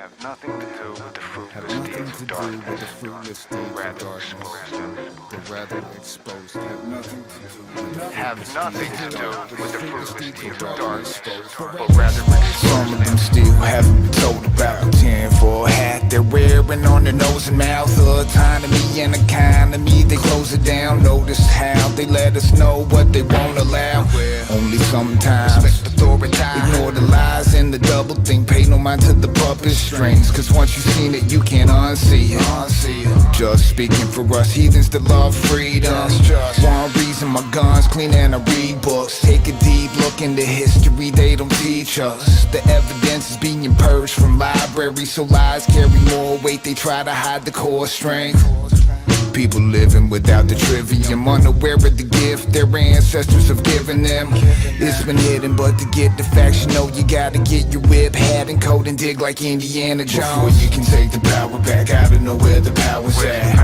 have nothing to do with the have fruitless nothing deeds to of do with the darkness, fruitless deeds of rather darkness, expose them. but rather exposed. Have nothing to do with the Have fruitless nothing deeds to of do darkness, with the fruitless deeds of but rather darkness, exposed. but rather expose Some of them. them still haven't been told about. 10 for a hat they're wearing on their nose and mouth. Autonomy and economy, they close it down. Notice how they let us know what they won't allow. Only sometimes ignore the lies and the double think. Pay no mind to the puppet strings, cause once you've seen it you can't unsee it. Just speaking for us heathens that love freedom. One reason my gun's clean and I read books. Take a deep look into history, they don't teach us. The evidence is being purged from libraries, so lies carry more weight. They try to hide the core strength. People living without the trivium, unaware of the gift their ancestors have given them. It's been hidden, but to get the facts, you know you gotta get your whip, hat and coat and dig like Indiana Jones. Before you can take the power back, I don't know where the power's at.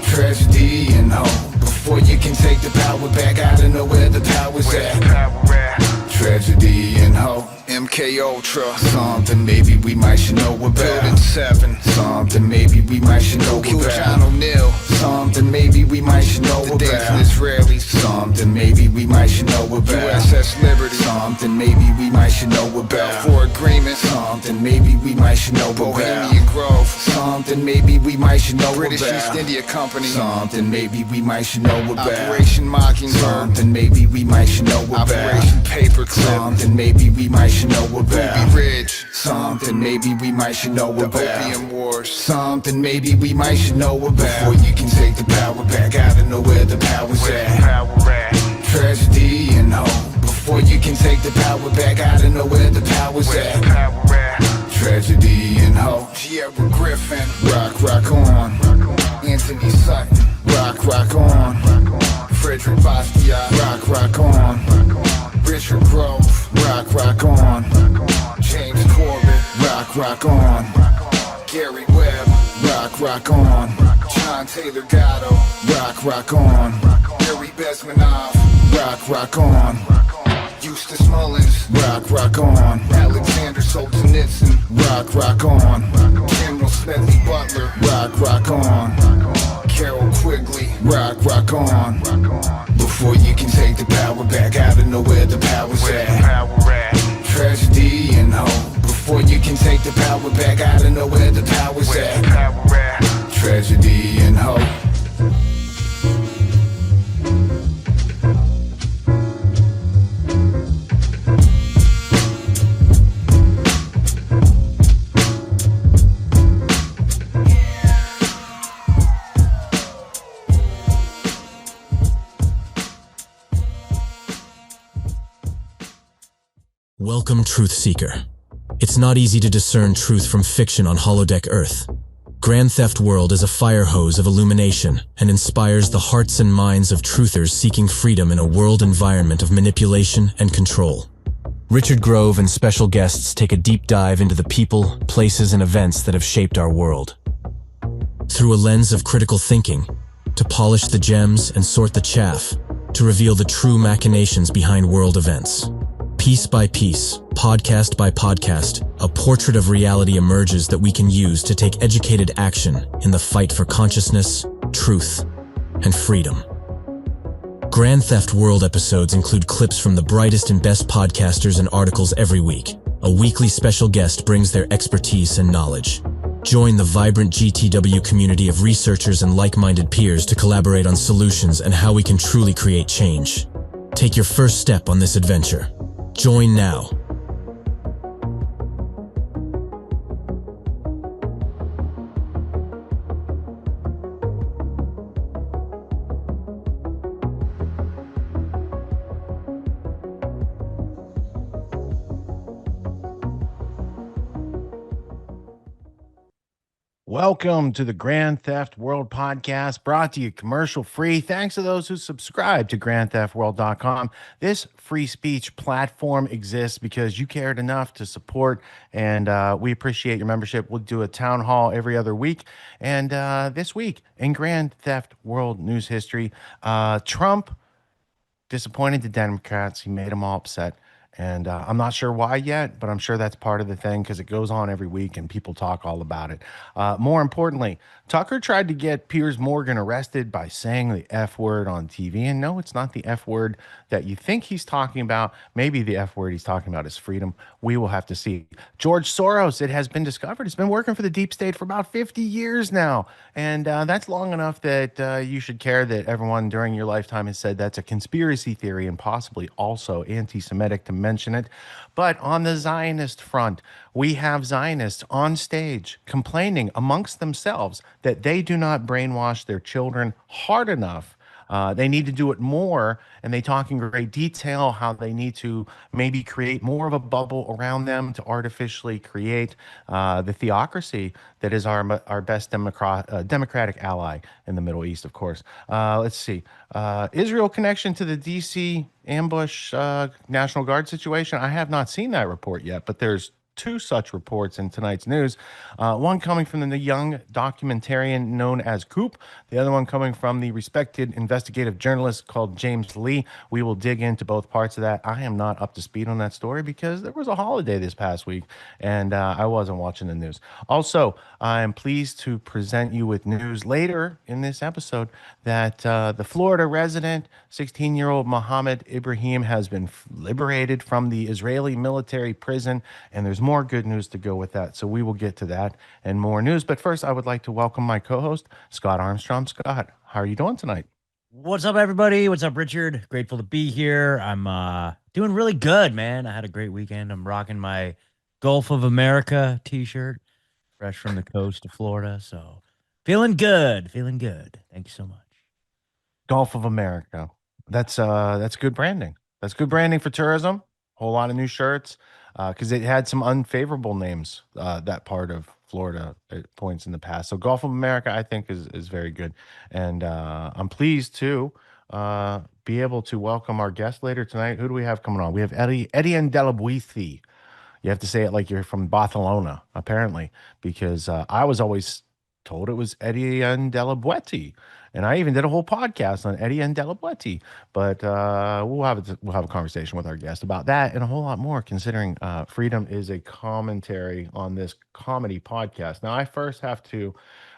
Tragedy and hope. Before you can take the power back, I don't know where the power's at. Tragedy and hope. MK Ultra, something maybe we might should know about. Building 7, something maybe we might should know about. John O'Neill, something maybe we might should know about. The dancing Israelis, something maybe we might should know about. USS Liberty, something maybe we might should know about. For agreement, something maybe we might should know about. Bohemian Grove, something maybe we might should know about. British East India Company, something maybe we might should know about. Operation Mockingbird, something maybe we might should know about. Operation Paperclip, something maybe we might should know about. Ruby Ridge, something maybe we might should know about. The Opium Wars, something maybe we might should know about. Before you can take the power back, I don't know where the power's at. Tragedy and hope. Before you can take the power back, I don't know where the power's at. Tragedy and hope. Tierra Griffin, rock on. Anthony Sutton, rock on. Frederick Bastiat, rock on. Richard Grove, rock on. James Corbett, rock on. Gary Webb, rock on. John Taylor Gatto, rock on. Gary Bezmenov, rock on. Eustace Mullins, rock on. Alexander Solzhenitsyn, rock on. General Smedley Butler, rock on. Carol Quigley, rock on. Before you can take the power back, I don't know where the power's at. Tragedy and hope. Before you can take the power back, I don't know where the power's at. Tragedy and hope. Welcome, Truth Seeker. It's not easy to discern truth from fiction on holodeck Earth. Grand Theft World is a fire hose of illumination and inspires the hearts and minds of truthers seeking freedom in a world environment of manipulation and control. Richard Grove and special guests take a deep dive into the people, places, and events that have shaped our world. Through a lens of critical thinking, to polish the gems and sort the chaff, to reveal the true machinations behind world events. Piece by piece, podcast by podcast, a portrait of reality emerges that we can use to take educated action in the fight for consciousness, truth, and freedom. Grand Theft World episodes include clips from the brightest and best podcasters and articles every week. A weekly special guest brings their expertise and knowledge. Join the vibrant GTW community of researchers and like-minded peers to collaborate on solutions and how we can truly create change. Take your first step on this adventure. Join now. Welcome to the Grand Theft World podcast, brought to you commercial free. Thanks to those who subscribe to grandtheftworld.com. This free speech platform exists because you cared enough to support, and we appreciate your membership. We'll do a town hall every other week. And this week in Grand Theft World news history, Trump disappointed the Democrats. He made them all upset. And I'm not sure why yet, but I'm sure that's part of the thing because it goes on every week and people talk all about it. More importantly, Tucker tried to get Piers Morgan arrested by saying the F word on TV. And no, it's not the F word that you think he's talking about. Maybe the F word he's talking about is freedom. We will have to see. George Soros, it has been discovered, has been working for the deep state for about 50 years now. And that's long enough that you should care that everyone during your lifetime has said that's a conspiracy theory and possibly also anti Semitic to mention it. But on the Zionist front, we have Zionists on stage complaining amongst themselves that they do not brainwash their children hard enough. They need to do it more, and they talk in great detail how they need to maybe create more of a bubble around them to artificially create the theocracy that is our best democratic ally in the Middle East, of course. Let's see. Israel connection to the D.C. ambush National Guard situation. I have not seen that report yet, but there's two such reports in tonight's news. One coming from the young documentarian known as Coop, the other one coming from the respected investigative journalist called James Lee. We will dig into both parts of that. I am not up to speed on that story because there was a holiday this past week and I wasn't watching the news. Also, I am pleased to present you with news later in this episode that the Florida resident, 16-year-old Mohammed Ibrahim, has been liberated from the Israeli military prison, and there's more good news to go with that. So we will get to that and more news. But first, I would like to welcome my co-host, Scott Armstrong. Scott, how are you doing tonight? What's up, everybody? What's up, Richard? Grateful to be here. I'm doing really good, man. I had a great weekend. I'm rocking my Gulf of America t-shirt, fresh from the coast of Florida. So feeling good, feeling good. Thank you so much. Gulf of America. That's good branding. That's good branding for tourism. Whole lot of new shirts because it had some unfavorable names. That part of Florida at points in the past. So Gulf of America, I think, is very good, and I'm pleased to be able to welcome our guest later tonight. Who do we have coming on? We have Etienne Delabuithi. You have to say it like you're from Barcelona, apparently, because I was always told it was Etienne Delabueti. And I even did a whole podcast on Etienne Delabueti. But we'll have a conversation with our guest about that and a whole lot more, considering freedom is a commentary on this comedy podcast. Now, I first have to.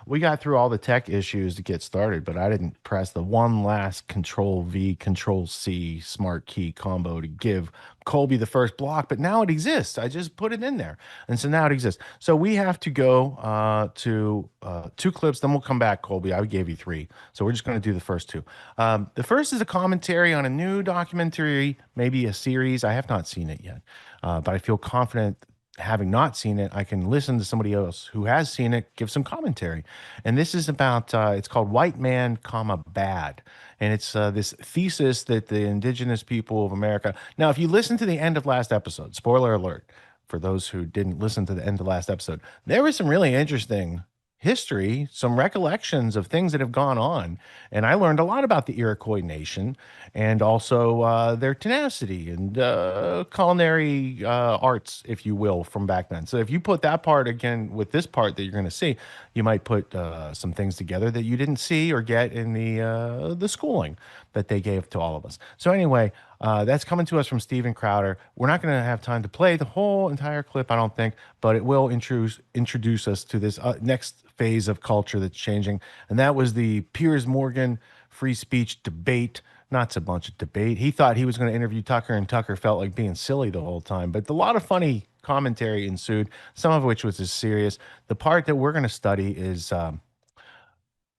We got through all the tech issues to get started, but I didn't press the one last Control V, Control C smart key combo to give Colby the first block. But now it exists. I just put it in there, and so now it exists. So we have to go to two clips. Then we'll come back, Colby. I gave you three, so we're just going to do the first two. The first is a commentary on a new documentary, maybe a series. I have not seen it yet, but I feel confident having not seen it, I can listen to somebody else who has seen it, give some commentary. And this is about, it's called White Man, comma, Bad. And it's this thesis that the indigenous people of America. Now, if you listen to the end of last episode, spoiler alert, for those who didn't listen to the end of last episode, there was some really interesting history, some recollections of things that have gone on. And I learned a lot about the Iroquois Nation and also their tenacity and culinary arts, if you will, from back then. So if you put that part again with this part that you're going to see, you might put some things together that you didn't see or get in the schooling that they gave to all of us. So anyway, that's coming to us from Steven Crowder. We're not going to have time to play the whole entire clip, I don't think, but it will introduce us to this next phase of culture that's changing. And that was the Piers Morgan free speech debate. Not so much a debate. He thought he was going to interview Tucker, and Tucker felt like being silly the whole time. But a lot of funny commentary ensued, some of which was as serious. The part that we're going to study is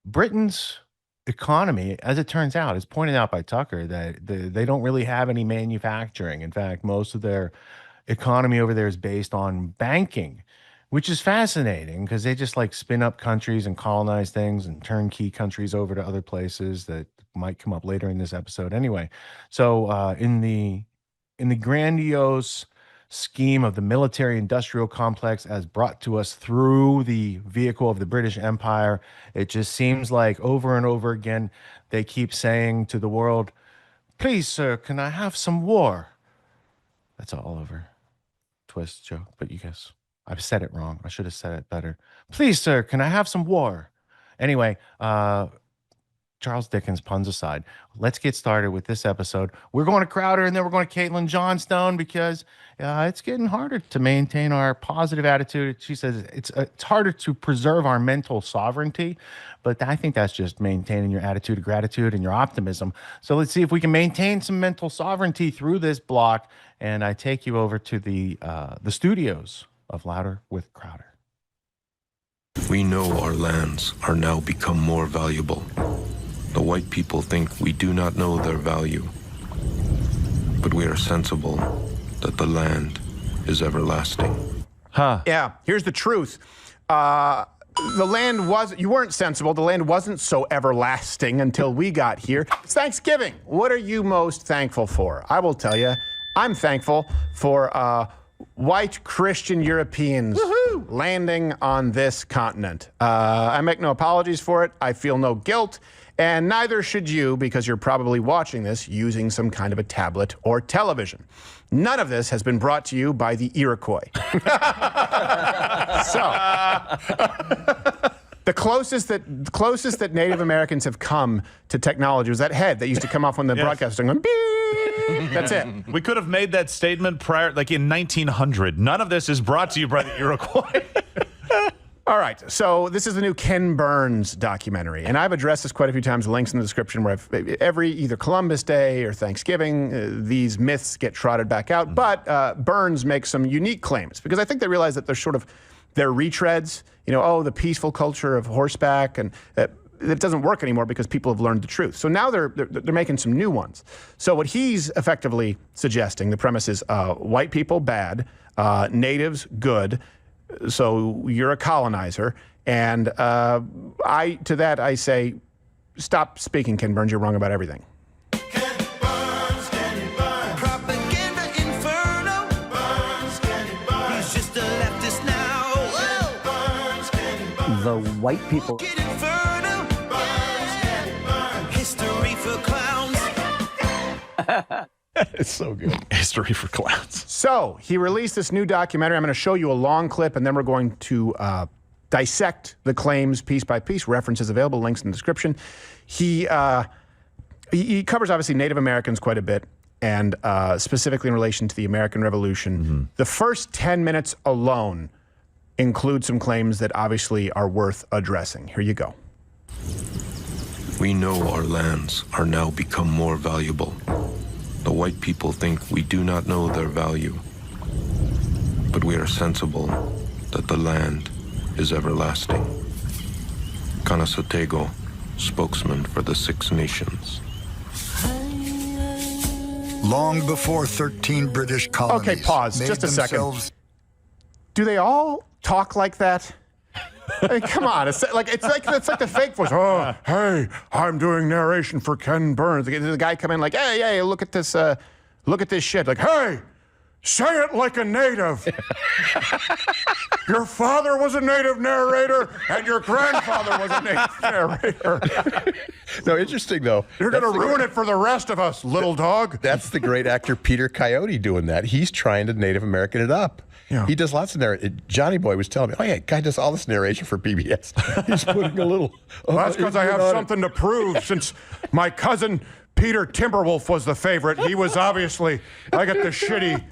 Britain's economy, as it turns out, is pointed out by Tucker that they don't really have any manufacturing. In fact, most of their economy over there is based on banking, which is fascinating because they just like spin up countries and colonize things and turnkey countries over to other places that might come up later in this episode. Anyway, so in the grandiose scheme of the military industrial complex as brought to us through the vehicle of the British Empire, it just seems like over and over again they keep saying to the world, "Please, sir, can I have some war?" That's all Oliver Twist joke, but you guess I've said it wrong. I should have said it better. "Please, sir, can I have some war?" Anyway, Charles Dickens puns aside, let's get started with this episode. We're going to Crowder and then we're going to Caitlin Johnstone because it's getting harder to maintain our positive attitude. She says it's harder to preserve our mental sovereignty, but I think that's just maintaining your attitude of gratitude and your optimism. So let's see if we can maintain some mental sovereignty through this block. And I take you over to the studios of Louder with Crowder. We know our lands are now become more valuable. The white people think we do not know their value, but we are sensible that the land is everlasting. Yeah, here's the truth. The land you weren't sensible. The land wasn't so everlasting until we got here. It's Thanksgiving. What are you most thankful for? I will tell you, I'm thankful for white Christian Europeans landing on this continent. I make no apologies for it. I feel no guilt. And neither should you, because you're probably watching this using some kind of a tablet or television. None of this has been brought to you by the Iroquois. So, the closest that Native Americans have come to technology was that head that used to come off when the broadcast was going beep. That's it. We could have made that statement prior, like in 1900. None of this is brought to you by the Iroquois. All right, so this is the new Ken Burns documentary, and I've addressed this quite a few times, links in the description, where every either Columbus Day or Thanksgiving, these myths get trotted back out, but Burns makes some unique claims, because I think they realize that they're retreads, the peaceful culture of horseback, and it doesn't work anymore because people have learned the truth. So now they're making some new ones. So what he's effectively suggesting, the premise is white people, bad, natives, good. So you're a colonizer, and to that I say, stop speaking, Ken Burns. You're wrong about everything. Ken Burns, propaganda inferno. Burns, he's just a leftist now. Burns, the white people. get inferno. Burns, history for clowns. It's so good. History for clowns. So he released this new documentary. I'm going to show you a long clip, and then we're going to dissect the claims piece by piece. References available, links in the description. He covers, obviously, Native Americans quite a bit, and specifically in relation to the American Revolution. Mm-hmm. The first 10 minutes alone include some claims that obviously are worth addressing. Here you go. We know our lands are now become more valuable. The white people think we do not know their value, but we are sensible that the land is everlasting. Kanasatego, spokesman for the Six Nations. Long before 13 British colonies. Okay, pause. Made Just a themselves... second. Do they all talk like that? I mean, come on, it's like the fake voice. Oh, hey, I'm doing narration for Ken Burns. The guy come in like, hey, look at this shit. Like, hey, say it like a native. Your father was a native narrator, and your grandfather was a native narrator. No, interesting though. You're gonna ruin it for the rest of us, little dog. That's the great actor Peter Coyote doing that. He's trying to Native American it up. Yeah. He does lots of narration. Johnny Boy was telling me, guy does all this narration for PBS. He's putting a little... That's because I have something to prove, since my cousin Peter Timberwolf was the favorite. He was obviously... I got the shitty...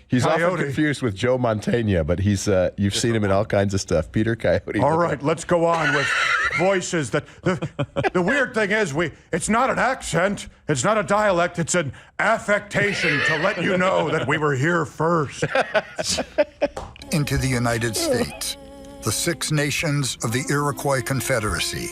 He's Coyote. often confused with Joe Mantegna, but he's you've seen him in all kinds of stuff. Peter Coyote. All right, let's go on with voices. That the weird thing is, it's not an accent, it's not a dialect, it's an affectation to let you know that we were here first. Into the United States, the Six Nations of the Iroquois Confederacy,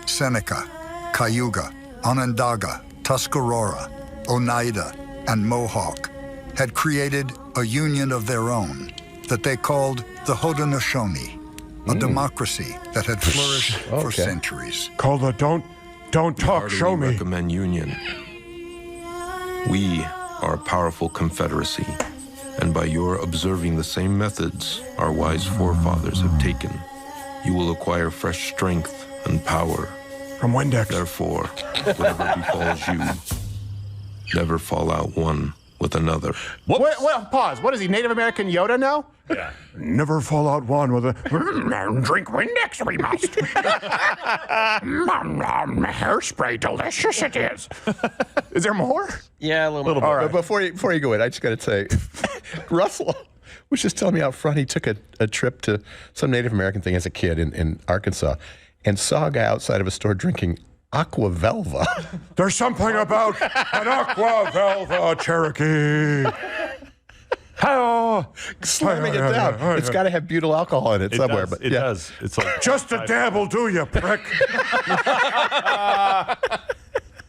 Seneca, Cayuga, Onondaga, Tuscarora, Oneida, and Mohawk, had created a union of their own that they called the Haudenosaunee, a democracy that had flourished for centuries. Called the Don't Talk, Show Me. Recommend union. We are a powerful confederacy, and by your observing the same methods our wise forefathers have taken, you will acquire fresh strength and power. From Windex. Therefore, whatever befalls you, never fall out one with another. Wait, pause. What is he, Native American Yoda now? Yeah. Never fall out one with a drink Windex, we must. Hairspray, delicious it is. Is there more? Yeah, a little bit. All right. But before you go in, I just got to say, Russell was just telling me out front he took a trip to some Native American thing as a kid in Arkansas and saw a guy outside of a store drinking Aqua Velva. There's something about an Aqua Velva Cherokee. Slamming it down. It's got to have butyl alcohol in it somewhere. Does. But It yeah. does. It's like Just a dab will do, you prick.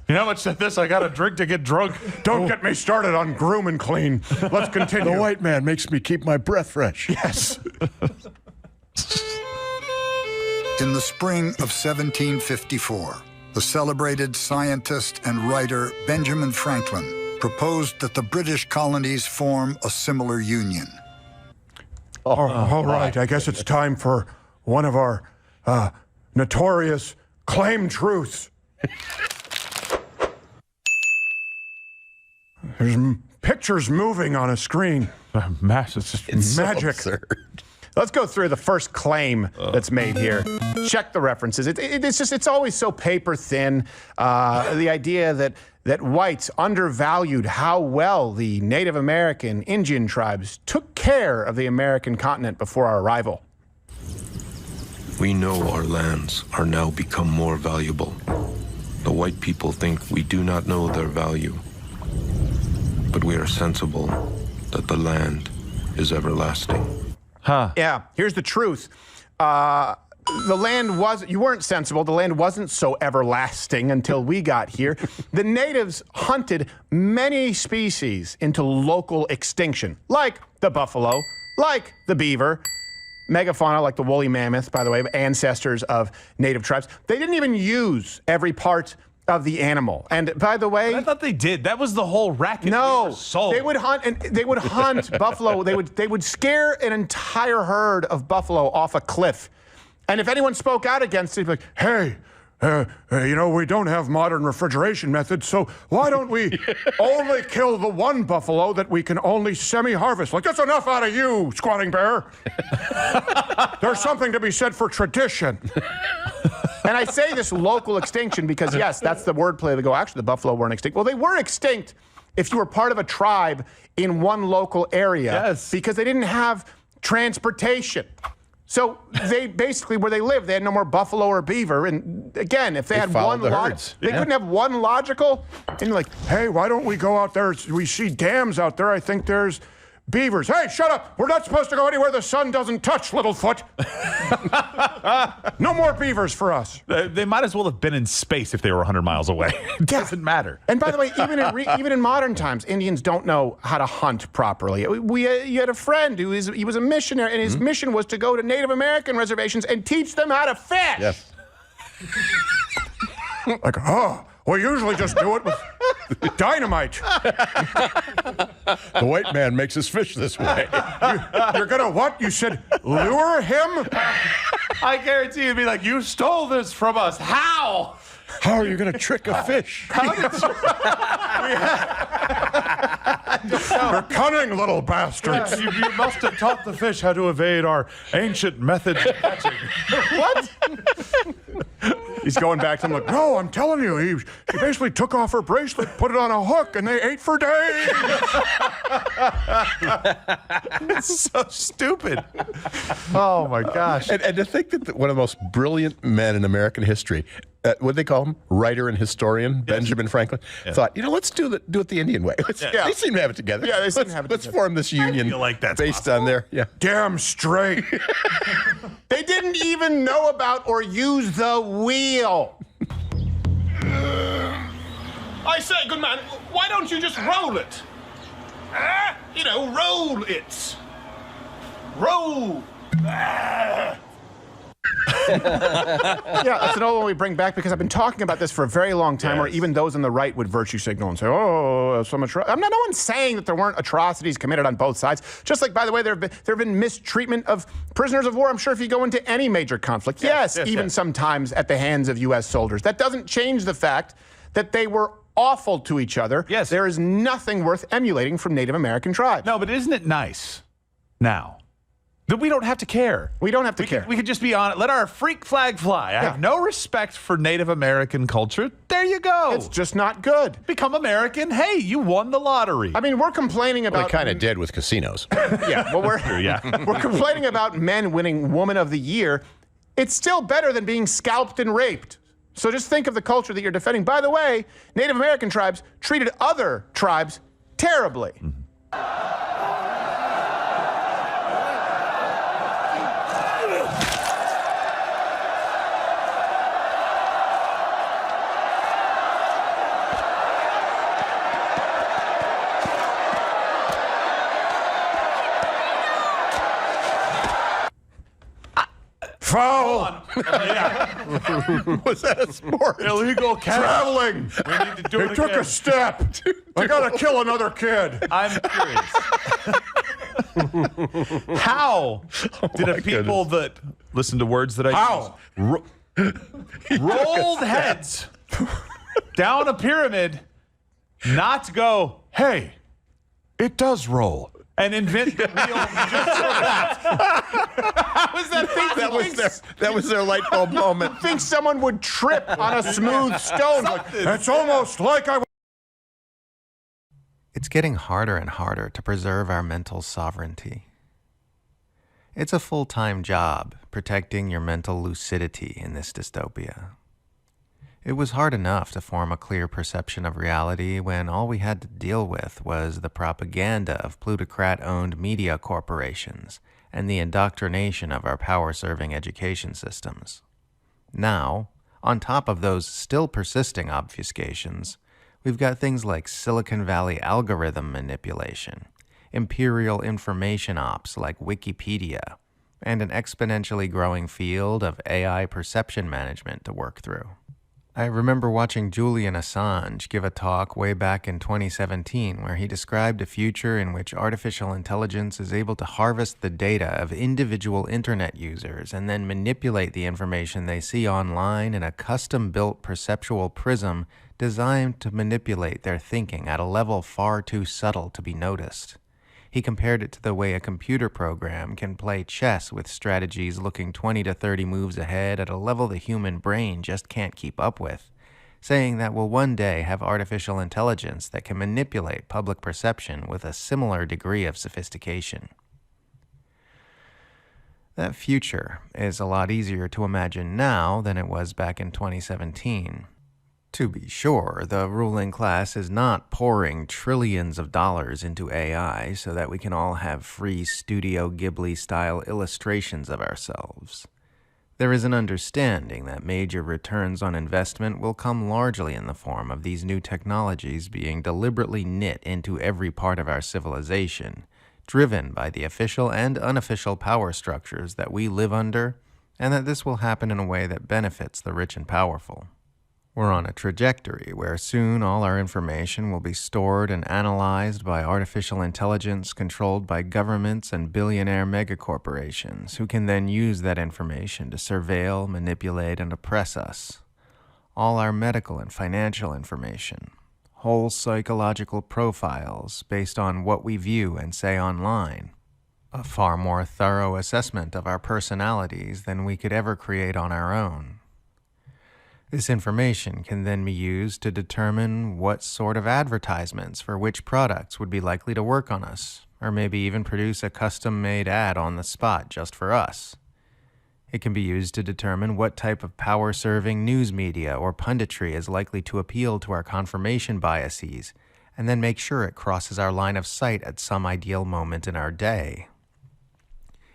You know how much of this I got to drink to get drunk? Don't get me started on groom and clean. Let's continue. The white man makes me keep my breath fresh. Yes. In the spring of 1754, the celebrated scientist and writer Benjamin Franklin proposed that the British colonies form a similar union. All right, I guess it's time for one of our notorious claim truths. There's pictures moving on a screen. It's It's magic. So absurd. Let's go through the first claim that's made here. Check the references. It's always so paper thin. The idea that whites undervalued how well the Native American Indian tribes took care of the American continent before our arrival. We know our lands are now become more valuable. The white people think we do not know their value, but we are sensible that the land is everlasting. Yeah, here's the truth. The land you weren't sensible. The land wasn't so everlasting until we got here. The natives hunted many species into local extinction, like the buffalo, like the beaver, megafauna like the woolly mammoth, by the way, ancestors of native tribes. They didn't even use every part of the animal. And by the way, I thought they did. That was the whole racket. no, they would hunt and they would hunt buffalo. They would scare an entire herd of buffalo off a cliff. And if anyone spoke out against it, they'd be like, hey, we don't have modern refrigeration methods, so why don't we only kill the one buffalo that we can only semi-harvest? Like, that's enough out of you, squatting bear. There's something to be said for tradition. And I say this local extinction because, yes, that's the wordplay. They go, actually, the buffalo weren't extinct. Well, they were extinct if you were part of a tribe in one local area. Yes. Because they didn't have transportation. So they basically, where they lived, they had no more buffalo or beaver. And again, if they had followed one the herds. they couldn't have one logical. And you're like, hey, why don't we go out there? We see dams out there. I think there's beavers. Hey, shut up. We're not supposed to go anywhere the sun doesn't touch, Littlefoot. No more beavers for us. They might as well have been in space if they were 100 miles away. It doesn't matter. And by the way, even in modern times, Indians don't know how to hunt properly. You had a friend he was a missionary, and his mission was to go to Native American reservations and teach them how to fish. Yes. Like, we usually just do it with dynamite. The white man makes us fish this way. You're gonna what? You said lure him? I guarantee you'd be like, you stole this from us. How? How are you going to trick a fish? You're cunning little bastards. You must have taught the fish how to evade our ancient methods of catching. What? He's going back to him like, no, I'm telling you, he basically took off her bracelet, put it on a hook, and they ate for days. It's so stupid. Oh my gosh. And to think that one of the most brilliant men in American history, what they call him, writer and historian, Benjamin Franklin, thought, let's do it the Indian way. They seem to have it together. Yeah, they seem to have it Let's together. form this union feel like that's based on their, Damn straight. They didn't even know about or use the wheel. I say, good man, why don't you just roll it? Roll it. Roll. Yeah, that's an old one we bring back because I've been talking about this for a very long time, where even those on the right would virtue signal and say, so much. No one's saying that there weren't atrocities committed on both sides. Just like, by the way, there have been mistreatment of prisoners of war. I'm sure if you go into any major conflict, even sometimes at the hands of U.S. soldiers. That doesn't change the fact that they were awful to each other. Yes. There is nothing worth emulating from Native American tribes. No, but isn't it nice now that we don't have to care? We don't have to care. We could just be on it. Let our freak flag fly. I have no respect for Native American culture. There you go. It's just not good. Become American. Hey, you won the lottery. I mean, we're complaining about... Well, they kind of did with casinos. Yeah, well, we're complaining about men winning Woman of the Year. It's still better than being scalped and raped. So just think of the culture that you're defending. By the way, Native American tribes treated other tribes terribly. Foul! Was that a sport? Illegal Traveling! We need to do He it took again. a step. I gotta kill another kid. I'm curious. How did a people that listen to words that I How? use rolled heads down a pyramid not go, hey, it does roll, and invent the wheel just for that? How is that That was their light bulb moment. Think someone would trip on a smooth stone. It's almost like I... It's getting harder and harder to preserve our mental sovereignty. It's a full-time job protecting your mental lucidity in this dystopia. It was hard enough to form a clear perception of reality when all we had to deal with was the propaganda of plutocrat-owned media corporations and the indoctrination of our power-serving education systems. Now, on top of those still persisting obfuscations, we've got things like Silicon Valley algorithm manipulation, imperial information ops like Wikipedia, and an exponentially growing field of AI perception management to work through. I remember watching Julian Assange give a talk way back in 2017 where he described a future in which artificial intelligence is able to harvest the data of individual internet users and then manipulate the information they see online in a custom-built perceptual prism designed to manipulate their thinking at a level far too subtle to be noticed. He compared it to the way a computer program can play chess with strategies looking 20 to 30 moves ahead at a level the human brain just can't keep up with, saying that we'll one day have artificial intelligence that can manipulate public perception with a similar degree of sophistication. That future is a lot easier to imagine now than it was back in 2017. To be sure, the ruling class is not pouring trillions of dollars into AI so that we can all have free Studio Ghibli-style illustrations of ourselves. There is an understanding that major returns on investment will come largely in the form of these new technologies being deliberately knit into every part of our civilization, driven by the official and unofficial power structures that we live under, and that this will happen in a way that benefits the rich and powerful. We're on a trajectory where soon all our information will be stored and analyzed by artificial intelligence controlled by governments and billionaire megacorporations who can then use that information to surveil, manipulate, and oppress us. All our medical and financial information, whole psychological profiles based on what we view and say online, a far more thorough assessment of our personalities than we could ever create on our own. This information can then be used to determine what sort of advertisements for which products would be likely to work on us, or maybe even produce a custom-made ad on the spot just for us. It can be used to determine what type of power-serving news media or punditry is likely to appeal to our confirmation biases, and then make sure it crosses our line of sight at some ideal moment in our day.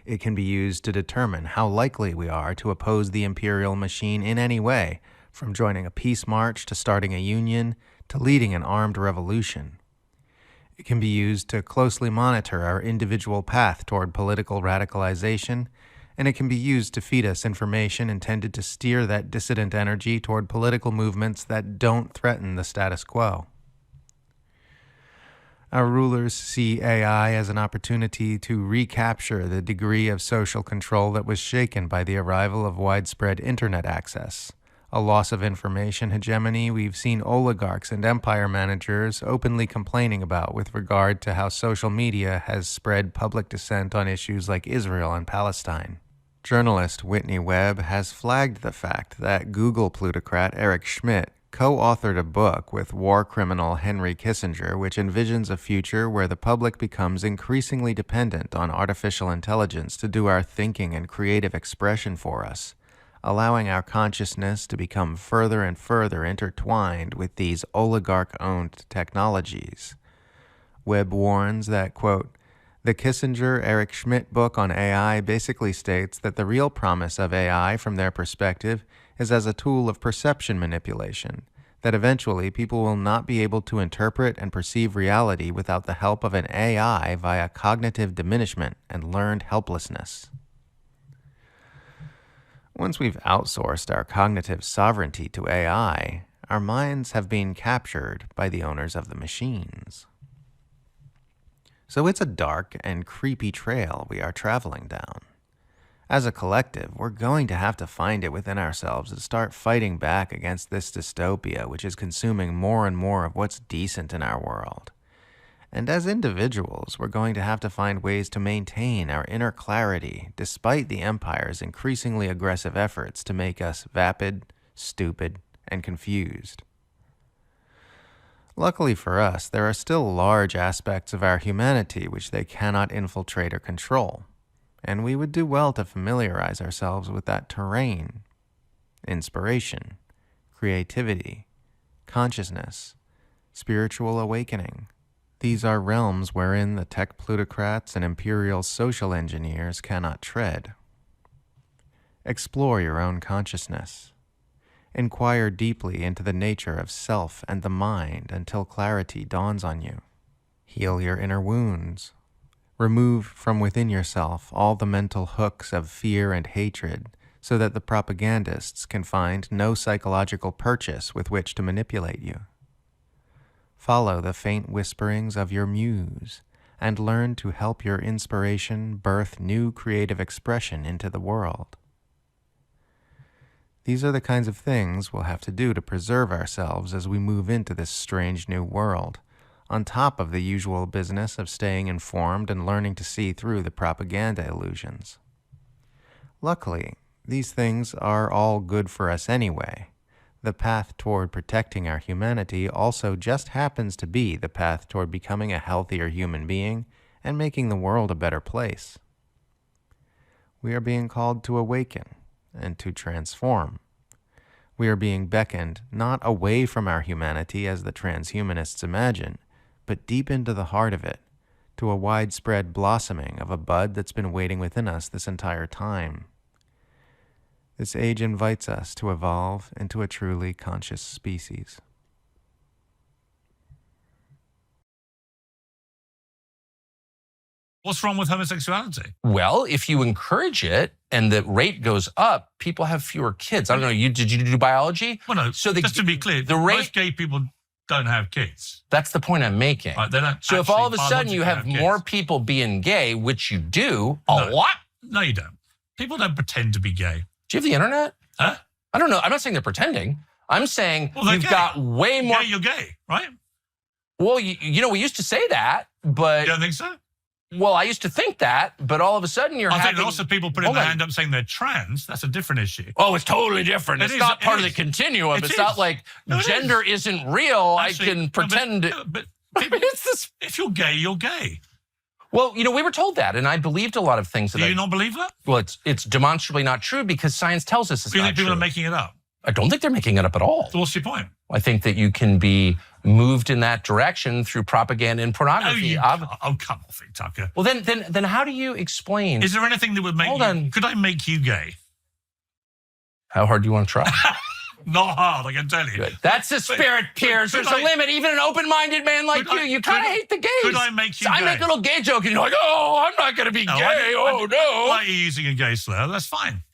It can be used to determine how likely we are to oppose the imperial machine in any way, from joining a peace march to starting a union to leading an armed revolution. It can be used to closely monitor our individual path toward political radicalization, and it can be used to feed us information intended to steer that dissident energy toward political movements that don't threaten the status quo. Our rulers see AI as an opportunity to recapture the degree of social control that was shaken by the arrival of widespread internet access, a loss of information hegemony we've seen oligarchs and empire managers openly complaining about with regard to how social media has spread public dissent on issues like Israel and Palestine. Journalist Whitney Webb has flagged the fact that Google plutocrat Eric Schmidt co-authored a book with war criminal Henry Kissinger which envisions a future where the public becomes increasingly dependent on artificial intelligence to do our thinking and creative expression for us, allowing our consciousness to become further and further intertwined with these oligarch-owned technologies. Webb warns that, quote, the Kissinger-Eric Schmidt book on AI basically states that the real promise of AI from their perspective is as a tool of perception manipulation, that eventually people will not be able to interpret and perceive reality without the help of an AI via cognitive diminishment and learned helplessness. Once we've outsourced our cognitive sovereignty to AI, our minds have been captured by the owners of the machines. So it's a dark and creepy trail we are traveling down. As a collective, we're going to have to find it within ourselves to start fighting back against this dystopia which is consuming more and more of what's decent in our world. And as individuals, we're going to have to find ways to maintain our inner clarity despite the Empire's increasingly aggressive efforts to make us vapid, stupid, and confused. Luckily for us, there are still large aspects of our humanity which they cannot infiltrate or control, and we would do well to familiarize ourselves with that terrain. Inspiration, creativity, consciousness, spiritual awakening. These are realms wherein the tech plutocrats and imperial social engineers cannot tread. Explore your own consciousness. Inquire deeply into the nature of self and the mind until clarity dawns on you. Heal your inner wounds. Remove from within yourself all the mental hooks of fear and hatred so that the propagandists can find no psychological purchase with which to manipulate you. Follow the faint whisperings of your muse and learn to help your inspiration birth new creative expression into the world. These are the kinds of things we'll have to do to preserve ourselves as we move into this strange new world, on top of the usual business of staying informed and learning to see through the propaganda illusions. Luckily, these things are all good for us anyway. The path toward protecting our humanity also just happens to be the path toward becoming a healthier human being and making the world a better place. We are being called to awaken and to transform. We are being beckoned not away from our humanity as the transhumanists imagine, but deep into the heart of it, to a widespread blossoming of a bud that's been waiting within us this entire time. This age invites us to evolve into a truly conscious species. What's wrong with homosexuality? Well, if you encourage it and the rate goes up, people have fewer kids. I don't know. Did you do biology? Well, no. So just to be clear, most gay people don't have kids. That's the point I'm making. Right, they don't. So if all of a sudden you have more people being gay, which you do a lot. No, you don't. People don't pretend to be gay. Do you have the internet? Huh? I don't know. I'm not saying they're pretending. I'm saying you've gay. got way more. Yeah, you're gay, right? Well, you know, we used to say that, but. You don't think so? Well, I used to think that, but all of a sudden I think lots of people putting their hand up saying they're trans. That's a different issue. Oh, it's totally different. It's not part of the continuum. It's not like gender isn't real. Actually, I can pretend. But if you're gay, you're gay. Well, you know, we were told that, and I believed a lot of things. Do you not believe that? Well, it's demonstrably not true because science tells us it's not true. Do you think people are making it up? I don't think they're making it up at all. So what's your point? I think that you can be moved in that direction through propaganda and pornography. Oh, come off it, Tucker. Well, then how do you explain? Is there anything that would make you... Could I make you gay? How hard do you want to try? Not hard, I can tell you. Good. That's the spirit, Piers. There's a limit. Even an open-minded man like you kind of hate the gays. Could I make you gay? I make a little gay joke, and you're like, oh, I'm not going to be gay. I like you using a gay slur. That's fine.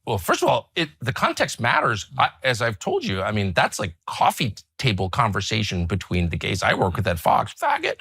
Well, first of all, the context matters. As I've told you, I mean, that's like coffee table conversation between the gays I work with at Fox. Faggot.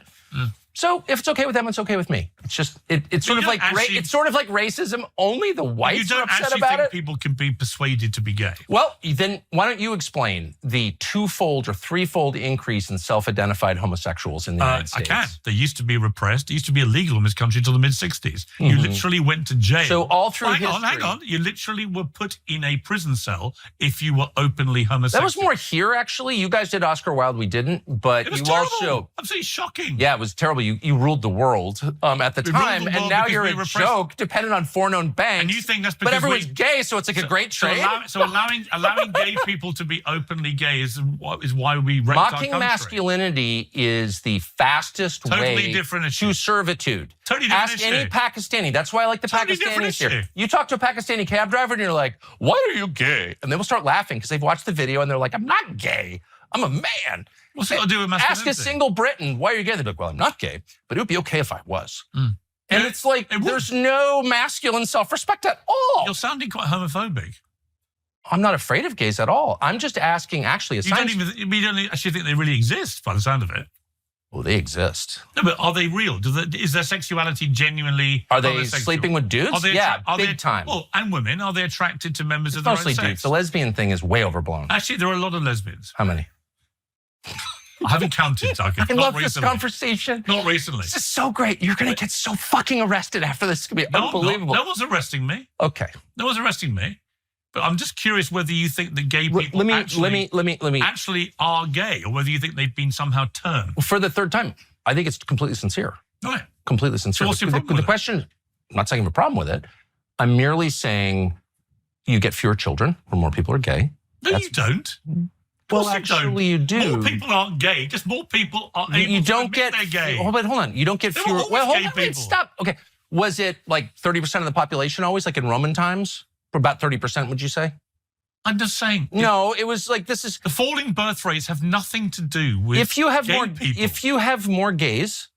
So if it's okay with them, it's okay with me. It's just it's sort of like it's sort of like racism. Only the whites are upset about it. People can be persuaded to be gay. Well, then why don't you explain the twofold or threefold increase in self-identified homosexuals in the United States? I can. They used to be repressed. It used to be illegal in this country until the mid-60s. You literally went to jail. So all through history. Hang on. You literally were put in a prison cell if you were openly homosexual. That was more here, actually. You guys did Oscar Wilde. We didn't. But it was you terrible. also... Absolutely shocking. Yeah, it was terrible. You ruled the world at the time, and now you're a joke dependent on foreign-owned banks. And you think that's because but everyone's gay, so it's like a great trade? So allowing gay people to be openly gay is why we wrecked our country. Mocking masculinity is the fastest way to servitude. Totally different Ask issue. any Pakistani. That's why I like the Totally different Pakistanis here. issue. You talk to a Pakistani cab driver, and you're like, "Why are you gay?" And they will start laughing because they've watched the video, and they're like, "I'm not gay. I'm a man." What's it got to do with masculinity? Ask a single Briton, "Why are you gay?" They're like, "Well, I'm not gay, but it would be okay if I was." And it's like, there's no masculine self-respect at all. You're sounding quite homophobic. I'm not afraid of gays at all. I'm just asking, actually, You don't actually think they really exist, by the sound of it. Well, they exist. No, but are they real? Is their sexuality genuinely Are they homosexual? sleeping with dudes? Big time. Well, and women, are they attracted to members of their own Mostly sex? dudes. The lesbian thing is way overblown. Actually, there are a lot of lesbians. How many? I haven't counted, Tucker. I love this conversation. Not recently. This is so great. You're going to get so fucking arrested after this. It's going to be unbelievable. No one's arresting me. Okay. No one's arresting me. But I'm just curious whether you think that gay people actually are gay, or whether you think they've been somehow turned. For the third time, I think it's completely sincere. Right. Completely sincere. So what's your problem with the question, I'm not saying I have a problem with it. I'm merely saying you get fewer children when more people are gay. No, you don't. Well, actually, you do. More people aren't gay. Just more people are able to admit they're gay. Hold on. You don't get There fewer. were always Well, hold gay on. Wait, people. stop. Okay. Was it like 30% of the population always, like in Roman times? For about 30%, would you say? I'm just saying. No, it was like this is the falling birth rates have nothing to do with if you have gay more people. if you have more gays,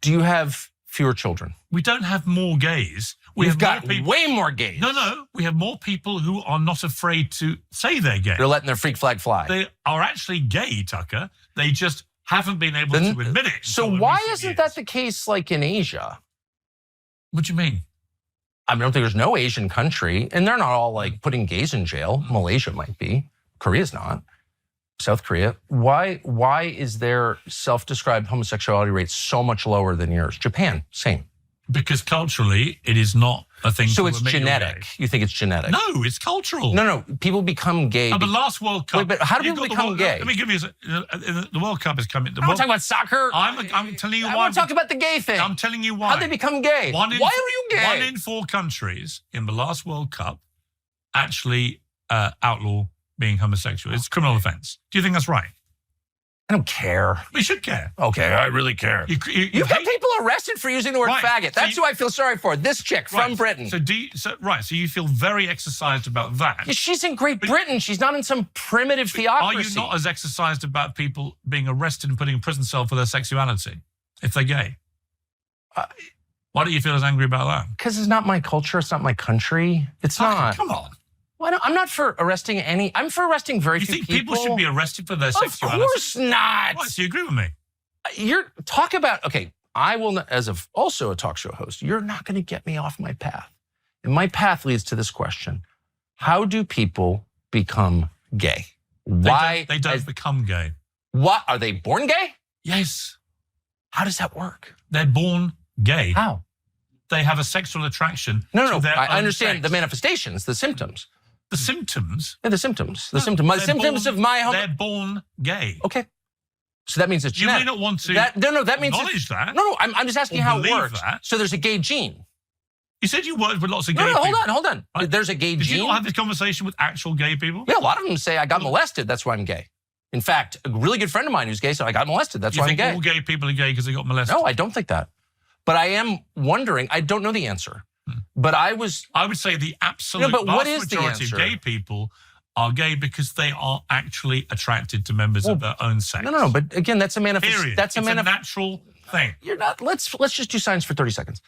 do you have fewer children? We don't have more gays. We've got way more gays. No. We have more people who are not afraid to say they're gay. They're letting their freak flag fly. They are actually gay, Tucker. They just haven't been able to admit it. So why isn't that the case like in Asia? What do you mean? I don't think there's no Asian country, and they're not all like putting gays in jail. Malaysia might be. Korea's not. South Korea. Why is their self-described homosexuality rate so much lower than yours? Japan, same. Because culturally, it is not a thing. So to it's admit you're genetic. gay. You think it's genetic? No, it's cultural. No. People become gay. But last World Cup. Wait, but how do you've people got the become World- gay? Let me give you the World Cup is coming. I want to talk about soccer. I'm telling you I why. want to talk about the gay thing. I'm telling you why. How they become gay? Why are you gay? 1 in 4 countries in the last World Cup actually outlaw being homosexual. It's a criminal offense. Do you think that's right? I don't care. We should care. Okay, I really care. You've got people arrested for using the word faggot. That's who I feel sorry for. This chick from Britain. So so you feel very exercised about that. Yeah, she's in Great Britain. She's not in some primitive Are theocracy. you not as exercised about people being arrested and put in a prison cell for their sexuality if they're gay? Why don't you feel as angry about that? Because it's not my culture. It's not my country. It's not. Come on. I'm not for arresting any. I'm for arresting very few people. You think people should be arrested for their sexuality? Of course not. What, so you agree with me? Okay, I will not, as also a talk show host, you're not going to get me off my path. And my path leads to this question. How do people become gay? Why? They don't become gay. What? Are they born gay? Yes. How does that work? They're born gay. How? They have a sexual attraction No. to their I own understand sex. the manifestations, the symptoms. The symptoms? Yeah, the symptoms. The symptoms of my They're born gay. Okay. So that means it's You genetic. may not want to that means acknowledge that. No, I'm just asking or how it believe works. that. So there's a gay gene. You said you worked with lots of gay No, people. hold on. Right? There's a gay Did gene. you not have this conversation with actual gay people? Yeah, a lot of them say I got molested. That's why I'm gay. In fact, a really good friend of mine who's gay said I got molested. That's You why I'm think gay. all gay people are gay because they got molested? No, I don't think that. But I am wondering. I don't know the answer. But I would say the absolute but what vast is the majority of answer? gay people are gay because they are actually attracted to members of their own sex. No. But again, that's a manifestation. Period. That's It's a natural thing. You're not. Let's just do science for 30 seconds.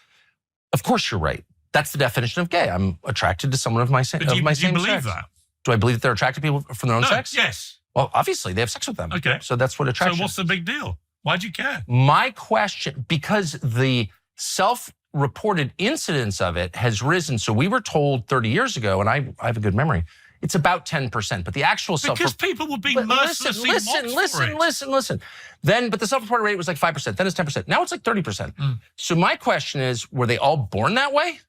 Of course, you're right. That's the definition of gay. I'm attracted to someone of my same But do you same believe sex. that? Do I believe that they're attracted to people from their own No, sex? yes. Well, obviously they have sex with them. Okay. So that's what attraction. So what's the big deal? Why'd you care? My question, because the self-reported incidence of it has risen. So we were told 30 years ago, and I have a good memory, it's about 10%, but the actual Because people were being mercilessly mocked for it. listen. Then, but the self-reported rate was like 5%. Then it's 10%. Now it's like 30%. So my question is, were they all born that way?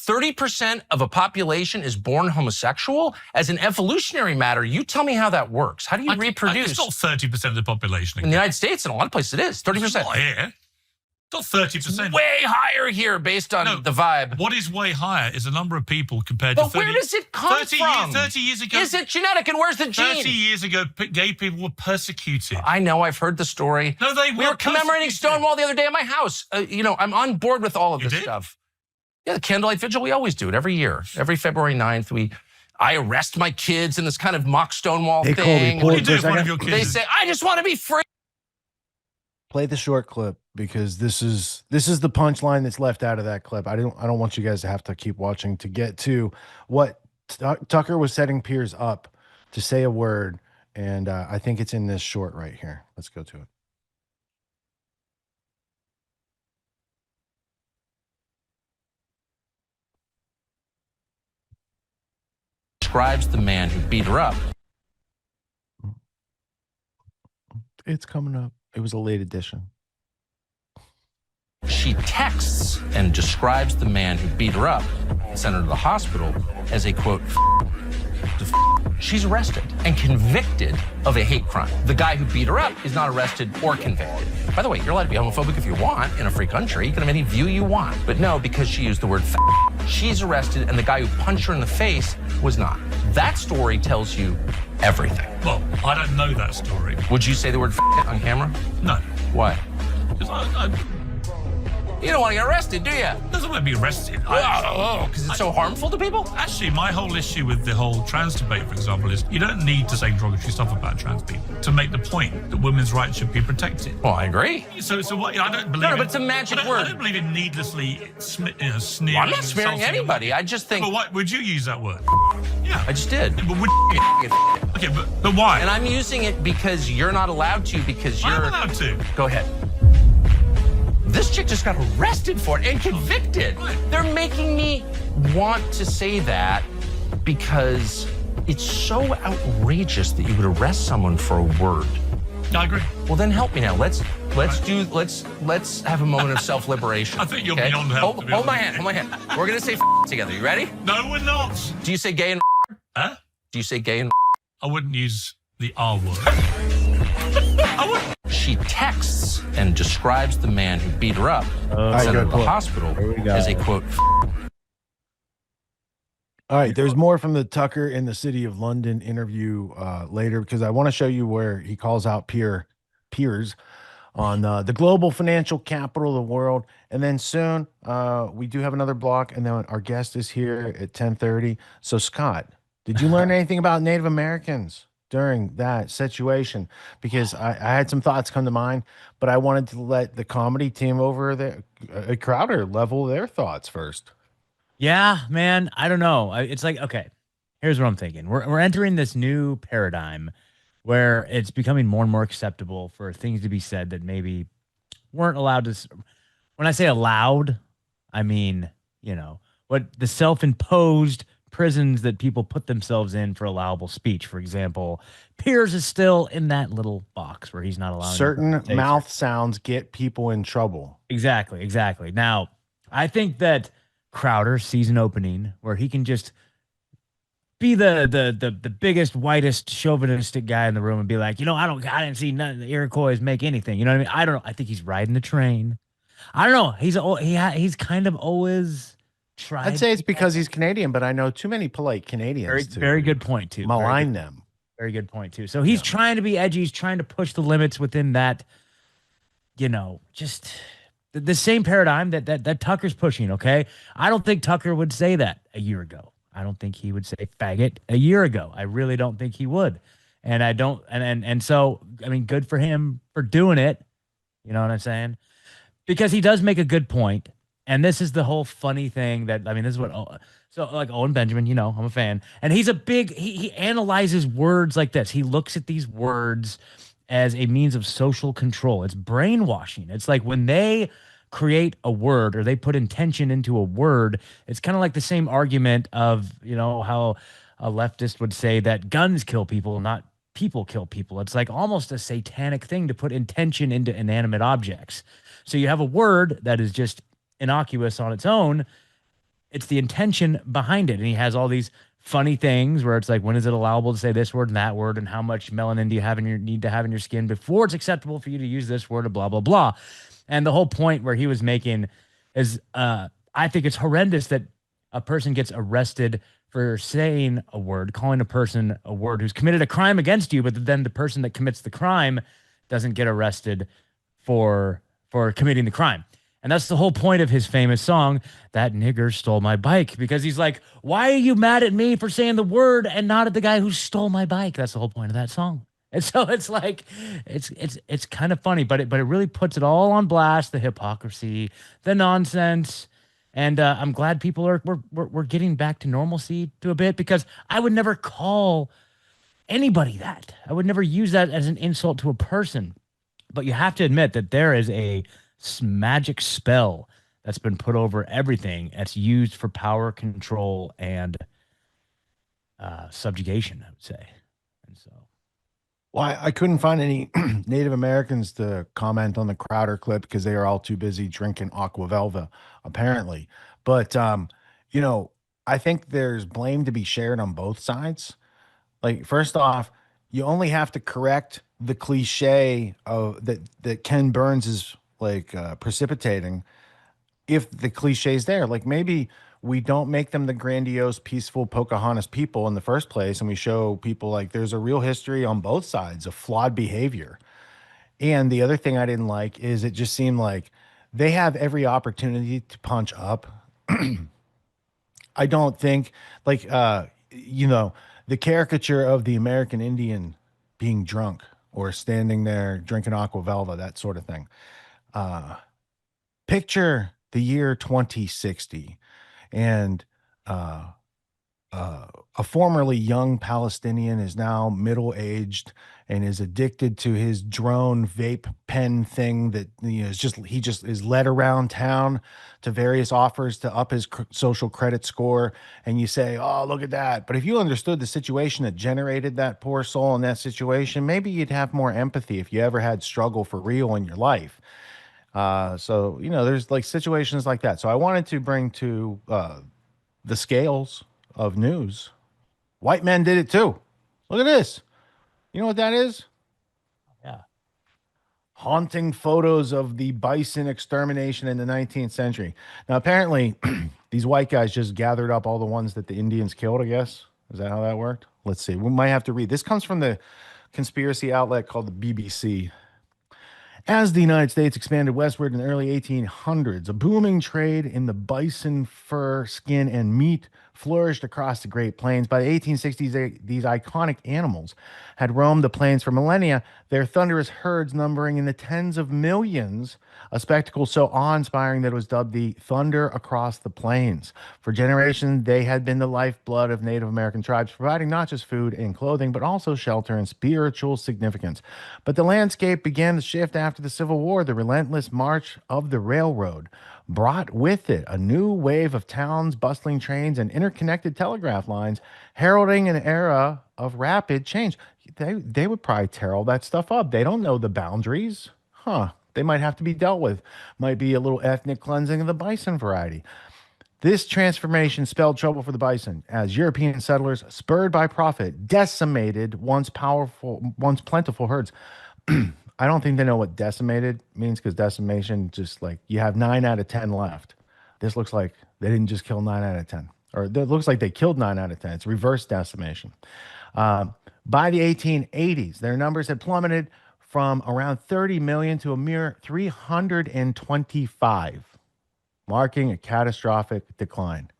30% of a population is born homosexual? As an evolutionary matter, you tell me how that works. How do you reproduce? It's not 30% of the population. In the United States, in a lot of places, it is 30%. It's not here. Not 30%. Way higher here based on the vibe. What is way higher is the number of people compared to 30. But where does it come from? 30 years ago. Is it genetic, and where's the gene? 30 years ago, gay people were persecuted. I know, I've heard the story. No, they We were commemorating Stonewall the other day at my house. I'm on board with all of this stuff. Yeah, the Candlelight Vigil, we always do it every year. Every February 9th, I arrest my kids in this kind of mock Stonewall thing. What do you do if one of your They say, I just want to be free. Play the short clip because this is the punchline that's left out of that clip. I don't want you guys to have to keep watching to get to what Tucker was setting Piers up to say a word, and I think it's in this short right here. Let's go to it. Describes the man who beat her up. It's coming up. It was a late edition. She texts and describes the man who beat her up and sent her to the hospital as a, quote, she's arrested and convicted of a hate crime. The guy who beat her up is not arrested or convicted. By the way, you're allowed to be homophobic if you want in a free country. You can have any view you want. But no, because she used the word she's arrested, and the guy who punched her in the face was not. That story tells you everything. Well, I don't know that story. Would you say the word on camera? No. Why? Because you don't want to get arrested, do you? Doesn't want to be arrested. Because it's so harmful to people? Actually, my whole issue with the whole trans debate, for example, is you don't need to say derogatory stuff about trans people to make the point that women's rights should be protected. Well, I agree. So what? I don't believe. No, but it's a magic word. I don't believe in needlessly sneering. Well, I'm not smearing anybody. I just think. But why would you use that word? Yeah, I just did. But okay, but why? And I'm using it because you're not allowed to. Because you're. I'm allowed to. Go ahead. This chick just got arrested for it and convicted. They're making me want to say that because it's so outrageous that you would arrest someone for a word. I agree. Well, then help me now. Let's have a moment of self-liberation. I think you're beyond help. Hold my hand. Hold my hand. We're gonna say together. You ready? No, we're not. Do you say gay and? Huh? Do you say gay and? I wouldn't use the R word. I wouldn't. She texts and describes the man who beat her up and sent her to the hospital as a, quote. All right, there's more from the Tucker in the City of London interview later because I want to show you where he calls out Piers on the global financial capital of the world. And then soon we do have another block, and then our guest is here at 10:30. So, Scott, did you learn anything about Native Americans during that situation? Because I had some thoughts come to mind, but I wanted to let the comedy team over there, Crowder, level their thoughts first. Yeah, man, I don't know. It's like, okay, here's what I'm thinking. We're entering this new paradigm where it's becoming more and more acceptable for things to be said that maybe weren't allowed to. When I say allowed, I mean, what the self-imposed prisons that people put themselves in for allowable speech. For example, Piers is still in that little box where he's not allowed. Certain mouth sounds get people in trouble. Exactly. Now, I think that Crowder season opening where he can just be the biggest, whitest, chauvinistic guy in the room and be like, I didn't see none of the Iroquois make anything. You know what I mean? I don't know. I think he's riding the train. I don't know. He's kind of always tried. I'd say it's because he's Canadian, but I know too many polite Canadians. Very good point too. Malign them. Very good point too. So he's trying to be edgy. He's trying to push the limits within that. Just the same paradigm that Tucker's pushing. Okay, I don't think Tucker would say that a year ago. I don't think he would say faggot a year ago. I really don't think he would. And I don't. And so I mean, good for him for doing it. You know what I'm saying? Because he does make a good point. And this is the whole funny thing this is what, so like Owen Benjamin, I'm a fan. And he's he analyzes words like this. He looks at these words as a means of social control. It's brainwashing. It's like when they create a word or they put intention into a word, it's kind of like the same argument of, how a leftist would say that guns kill people, not people kill people. It's like almost a satanic thing to put intention into inanimate objects. So you have a word that is just innocuous on its own. It's the intention behind it. And he has all these funny things where it's like, when is it allowable to say this word and that word, and how much melanin do you need to have in your skin before it's acceptable for you to use this word, and blah, blah, blah. And the whole point where he was making is, I think it's horrendous that a person gets arrested for saying a word, calling a person a word who's committed a crime against you, but then the person that commits the crime doesn't get arrested for committing the crime. And that's the whole point of his famous song, "That Nigger Stole My Bike," because he's like, why are you mad at me for saying the word and not at the guy who stole my bike? That's the whole point of that song. And so it's like, it's kind of funny, but it really puts it all on blast, the hypocrisy, the nonsense. And I'm glad people we're getting back to normalcy to a bit, because I would never call anybody that. I would never use that as an insult to a person. But you have to admit that there is a magic spell that's been put over everything that's used for power control and subjugation, I would say. And so, well, I couldn't find any Native Americans to comment on the Crowder clip because they are all too busy drinking aqua velva, apparently. But I think there's blame to be shared on both sides. Like, first off, you only have to correct the cliche of that Ken Burns is precipitating if the cliche is there. Like, maybe we don't make them the grandiose, peaceful Pocahontas people in the first place, and we show people like there's a real history on both sides of flawed behavior. And the other thing I didn't like is it just seemed like they have every opportunity to punch up. I don't think the caricature of the American Indian being drunk or standing there drinking aqua velva, that sort of thing. Picture the year 2060 and a formerly young Palestinian is now middle-aged and is addicted to his drone vape pen thing that he just is led around town to various offers to up his social credit score. And you say, oh, look at that. But if you understood the situation that generated that poor soul in that situation, maybe you'd have more empathy if you ever had struggle for real in your life. So there's like situations like that. So I wanted to bring to the scales of news. White men did it too. Look at this. You know what that is? Yeah. Haunting photos of the bison extermination in the 19th century. Now, apparently, these white guys just gathered up all the ones that the Indians killed, I guess. Is that how that worked? Let's see. We might have to read. This comes from the conspiracy outlet called the BBC. As the United States expanded westward in the early 1800s, a booming trade in the bison fur, skin, and meat flourished across the Great Plains. By the 1860s, these iconic animals had roamed the plains for millennia, their thunderous herds numbering in the tens of millions, a spectacle so awe-inspiring that it was dubbed the Thunder Across the Plains. For generations, they had been the lifeblood of Native American tribes, providing not just food and clothing, but also shelter and spiritual significance. But the landscape began to shift after the Civil War. The relentless march of the railroad brought with it a new wave of towns, bustling trains, and interconnected telegraph lines, heralding an era of rapid change. They would probably tear all that stuff up. They don't know the boundaries. They might have to be dealt with. Might be a little ethnic cleansing of the bison variety. This transformation spelled trouble for the bison as European settlers, spurred by profit, decimated once plentiful herds. I don't think they know what decimated means, because decimation, just like you have 9 out of 10 left. This looks like they didn't just kill 9 out of 10. Or it looks like they killed 9 out of 10. It's reverse decimation. By the 1880s, their numbers had plummeted from around 30 million to a mere 325, marking a catastrophic decline.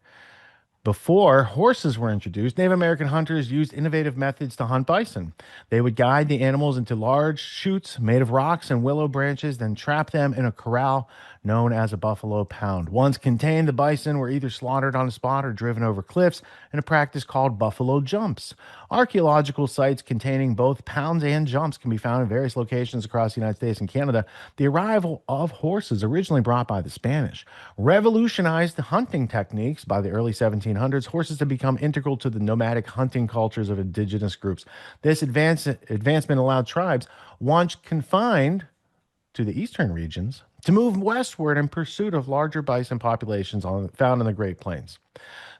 Before horses were introduced, Native American hunters used innovative methods to hunt bison. They would guide the animals into large chutes made of rocks and willow branches, then trap them in a corral known as a buffalo pound. Once contained, the bison were either slaughtered on the spot or driven over cliffs in a practice called buffalo jumps. Archaeological sites containing both pounds and jumps can be found in various locations across the United States and Canada. The arrival of horses, originally brought by the Spanish, revolutionized the hunting techniques. By the early 1700s, horses had become integral to the nomadic hunting cultures of indigenous groups. This advancement allowed tribes, once confined to the eastern regions, to move westward in pursuit of larger bison populations found in the Great Plains.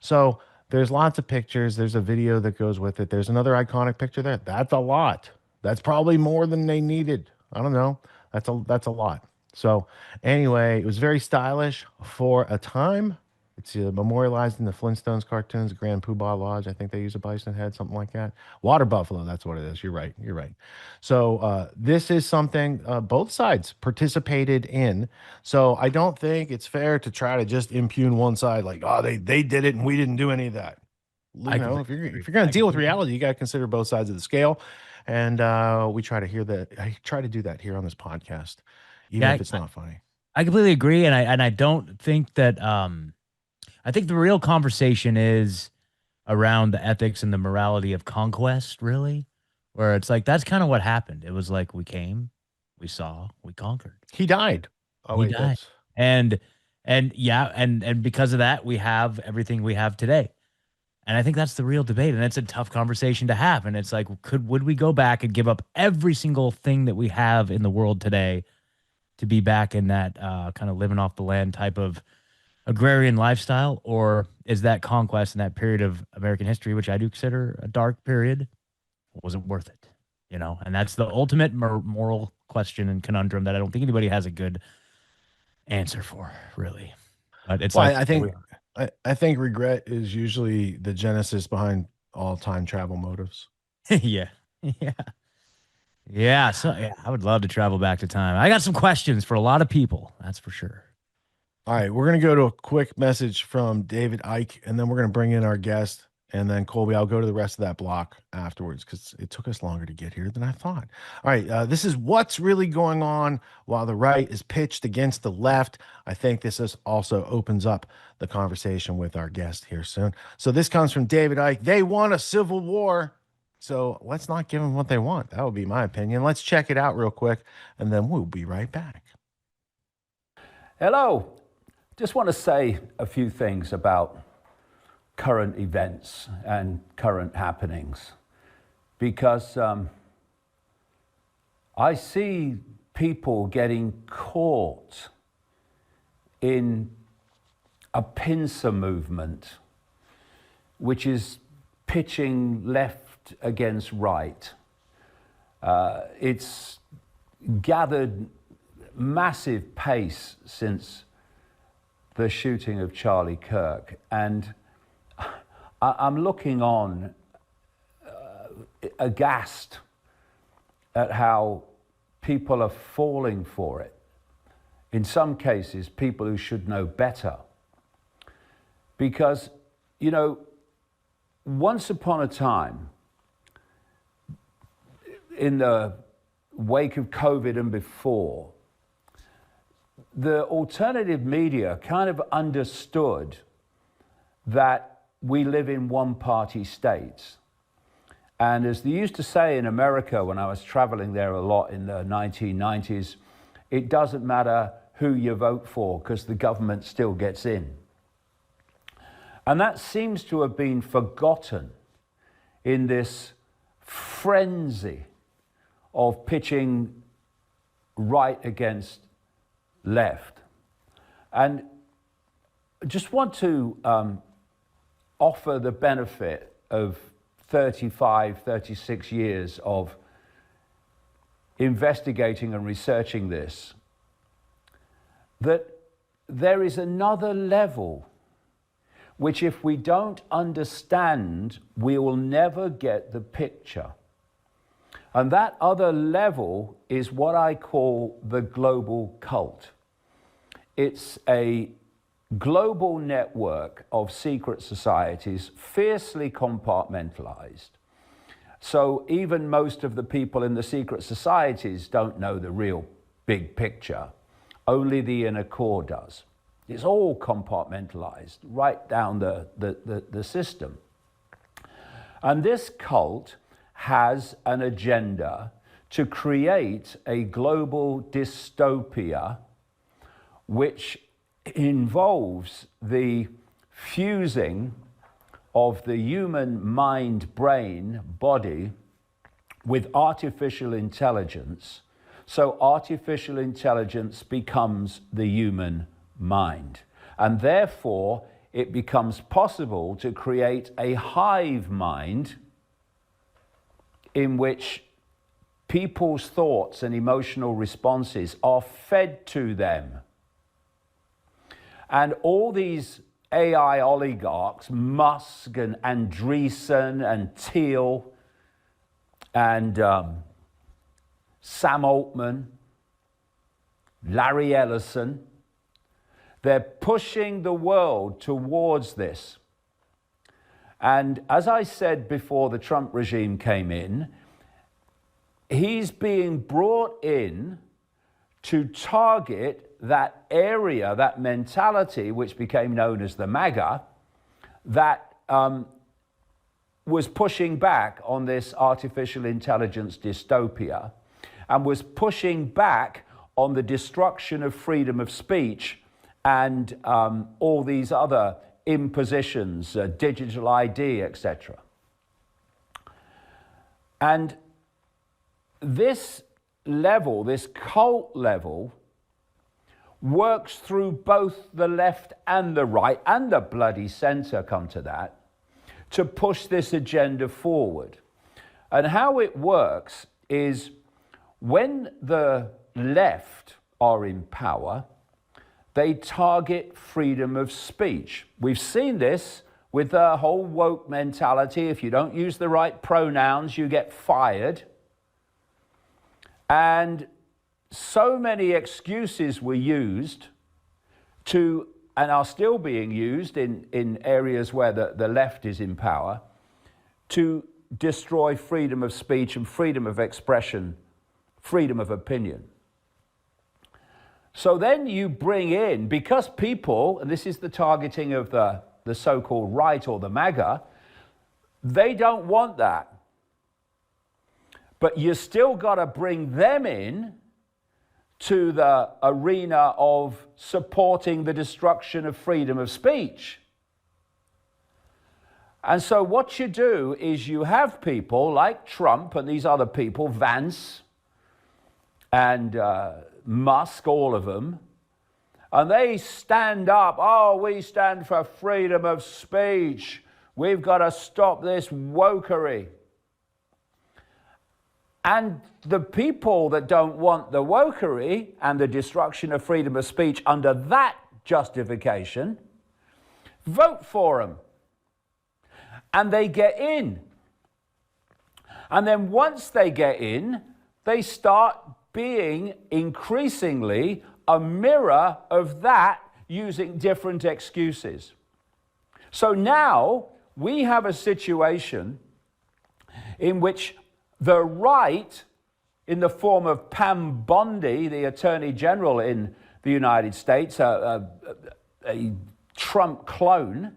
So there's lots of pictures. There's a video that goes with it. There's another iconic picture there. That's a lot. That's probably more than they needed. I don't know. That's a lot. So anyway, it was very stylish for a time. It's memorialized in the Flintstones cartoons, Grand Poobah Lodge. I think they use a bison head, something like that. Water buffalo, that's what it is. You're right. So this is something both sides participated in. So I don't think it's fair to try to just impugn one side like, oh, they did it and we didn't do any of that. If you're going to deal with reality, you got to consider both sides of the scale. And we try to hear that. I try to do that here on this podcast, even if it's not funny. I completely agree. And I don't think that, I think the real conversation is around the ethics and the morality of conquest, really, where it's like, that's kind of what happened. It was like, we came, we saw, we conquered. He died. He died. And because of that, we have everything we have today. And I think that's the real debate. And it's a tough conversation to have. And it's like, would we go back and give up every single thing that we have in the world today to be back in that kind of living off the land type of agrarian lifestyle? Or is that conquest in that period of American history, which I do consider a dark period, wasn't worth it? And that's the ultimate moral question and conundrum that I don't think anybody has a good answer for, really. But it's I think regret is usually the genesis behind all time travel motives. Yeah. So I would love to travel back to time. I got some questions for a lot of people. That's for sure. All right, we're going to go to a quick message from David Icke, and then we're going to bring in our guest. And then, Colby, I'll go to the rest of that block afterwards because it took us longer to get here than I thought. All right, this is what's really going on while the right is pitched against the left. I think this also opens up the conversation with our guest here soon. So this comes from David Icke. They want a civil war. So let's not give them what they want. That would be my opinion. Let's check it out real quick, and then we'll be right back. Hello. Just want to say a few things about current events and current happenings, because I see people getting caught in a pincer movement, which is pitching left against right. It's gathered massive pace since the shooting of Charlie Kirk, and I'm looking on aghast at how people are falling for it. In some cases, people who should know better. Because, once upon a time, in the wake of COVID and before, the alternative media kind of understood that we live in one-party states. And as they used to say in America when I was traveling there a lot in the 1990s, it doesn't matter who you vote for because the government still gets in. And that seems to have been forgotten in this frenzy of pitching right against left. And I just want to offer the benefit of 35, 36 years of investigating and researching this, that there is another level which, if we don't understand, we will never get the picture. And that other level is what I call the global cult. It's a global network of secret societies, fiercely compartmentalized. So even most of the people in the secret societies don't know the real big picture. Only the inner core does. It's all compartmentalized right down the system. And this cult has an agenda to create a global dystopia which involves the fusing of the human mind, brain, body with artificial intelligence. So artificial intelligence becomes the human mind. And therefore, it becomes possible to create a hive mind in which people's thoughts and emotional responses are fed to them. And all these AI oligarchs, Musk and Andreessen and Thiel and Sam Altman, Larry Ellison, they're pushing the world towards this. And as I said before the Trump regime came in, he's being brought in to target that area, that mentality, which became known as the MAGA, that was pushing back on this artificial intelligence dystopia and was pushing back on the destruction of freedom of speech and all these other impositions, digital ID, etc. And this level, this cult level, works through both the left and the right, and the bloody center, come to that, to push this agenda forward. And how it works is when the left are in power, they target freedom of speech. We've seen this with the whole woke mentality. If you don't use the right pronouns, you get fired. And so many excuses were used to, and are still being used in areas where the left is in power, to destroy freedom of speech and freedom of expression, freedom of opinion. So then you bring in, because people, and this is the targeting of the so-called right or the MAGA, they don't want that. But you still got to bring them in to the arena of supporting the destruction of freedom of speech. And so what you do is you have people like Trump and these other people, Vance and Musk, all of them, and they stand up, oh, we stand for freedom of speech. We've got to stop this wokery. And the people that don't want the wokery and the destruction of freedom of speech under that justification vote for them. And they get in. And then once they get in, they start being increasingly a mirror of that, using different excuses. So now we have a situation in which the right, in the form of Pam Bondi, the Attorney General in the United States, a Trump clone,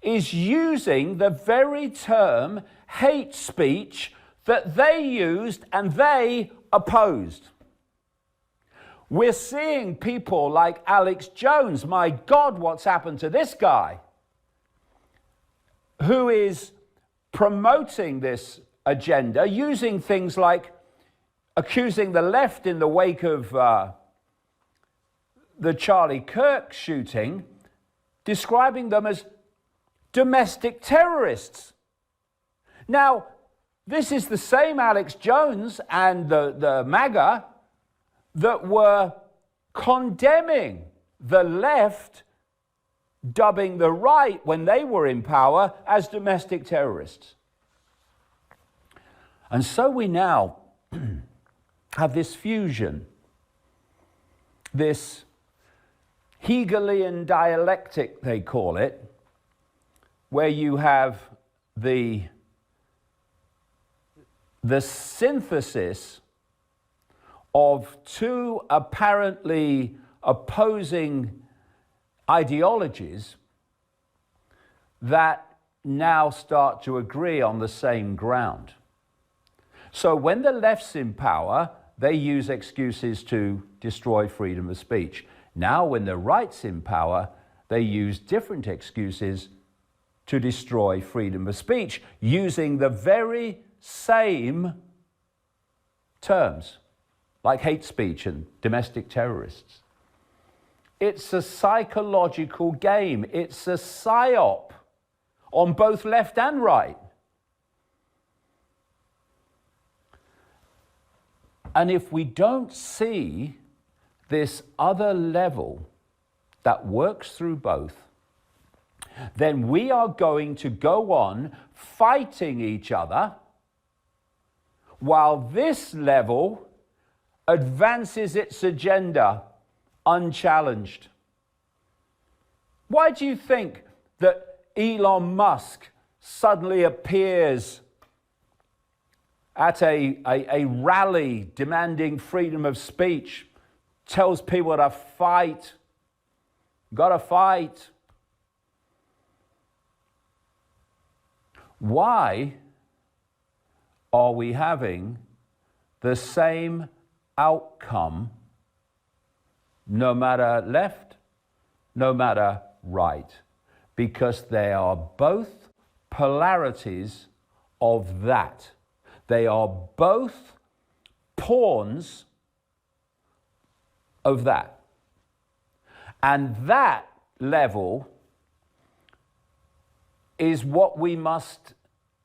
is using the very term hate speech that they used and they opposed. We're seeing people like Alex Jones, my God, what's happened to this guy, who is promoting this agenda, using things like accusing the left in the wake of the Charlie Kirk shooting, describing them as domestic terrorists. Now, this is the same Alex Jones and the MAGA that were condemning the left, dubbing the right, when they were in power, as domestic terrorists. And so we now have this fusion, this Hegelian dialectic, they call it, where you have the synthesis of two apparently opposing ideologies that now start to agree on the same ground. So when the left's in power, they use excuses to destroy freedom of speech. Now when the right's in power, they use different excuses to destroy freedom of speech, using the very same terms, like hate speech and domestic terrorists. It's a psychological game. It's a psyop on both left and right. And if we don't see this other level that works through both, then we are going to go on fighting each other while this level advances its agenda unchallenged. Why do you think that Elon Musk suddenly appears at a rally demanding freedom of speech, tells people to fight, gotta fight? Why are we having the same outcome no matter left, no matter right? Because they are both polarities of that. They are both pawns of that. And that level is what we must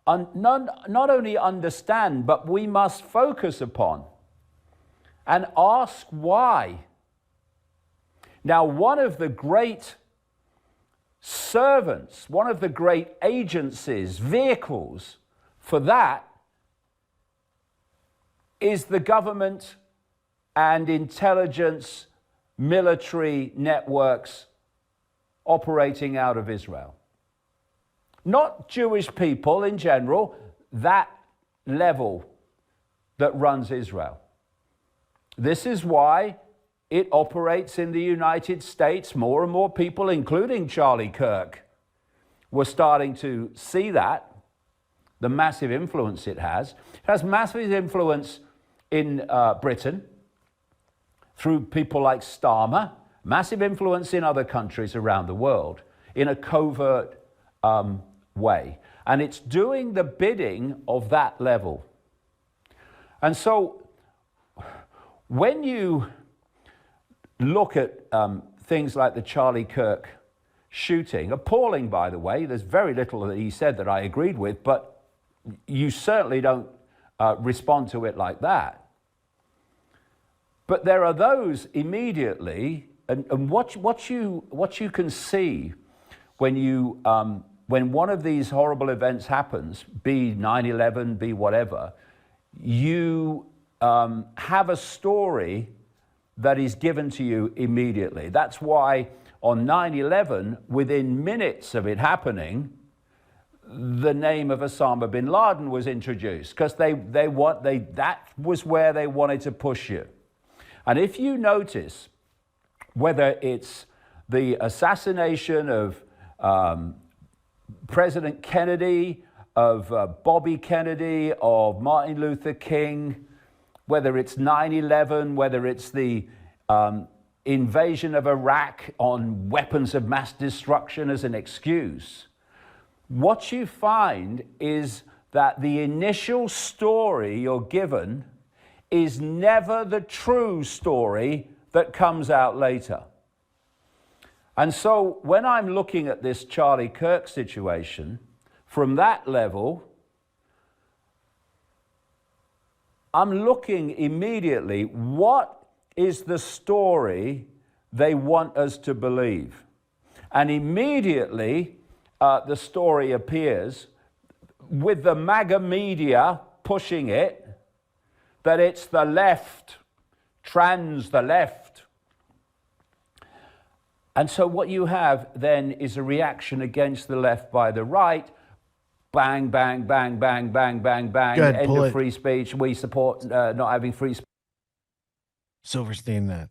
not only understand, but we must focus upon and ask why. Now, one of the great servants, one of the great agencies, vehicles for that is the government and intelligence military networks operating out of Israel. Not Jewish people in general, that level that runs Israel. This is why it operates in the United States. More and more people, including Charlie Kirk, were starting to see that, the massive influence it has. It has massive influence in Britain through people like Starmer, massive influence in other countries around the world in a covert way. And it's doing the bidding of that level. And so when you look at things like the Charlie Kirk shooting, appalling, by the way, there's very little that he said that I agreed with, but you certainly don't respond to it like that. But there are those immediately, and what you can see when you when one of these horrible events happens, be 9/11, be whatever, you have a story that is given to you immediately. That's why on 9/11, within minutes of it happening, the name of Osama bin Laden was introduced, because that was where they wanted to push you. And if you notice, whether it's the assassination of President Kennedy, of Bobby Kennedy, of Martin Luther King, whether it's 9/11, whether it's the invasion of Iraq on weapons of mass destruction as an excuse, what you find is that the initial story you're given is never the true story that comes out later. And so when I'm looking at this Charlie Kirk situation, from that level, I'm looking immediately, what is the story they want us to believe? And immediately, the story appears, with the MAGA media pushing it, that it's the left, the left. And so what you have then is a reaction against the left by the right. Bang, bang, bang, bang, bang, bang, bang. Good, end of free speech. We support not having free speech. Silverstein that.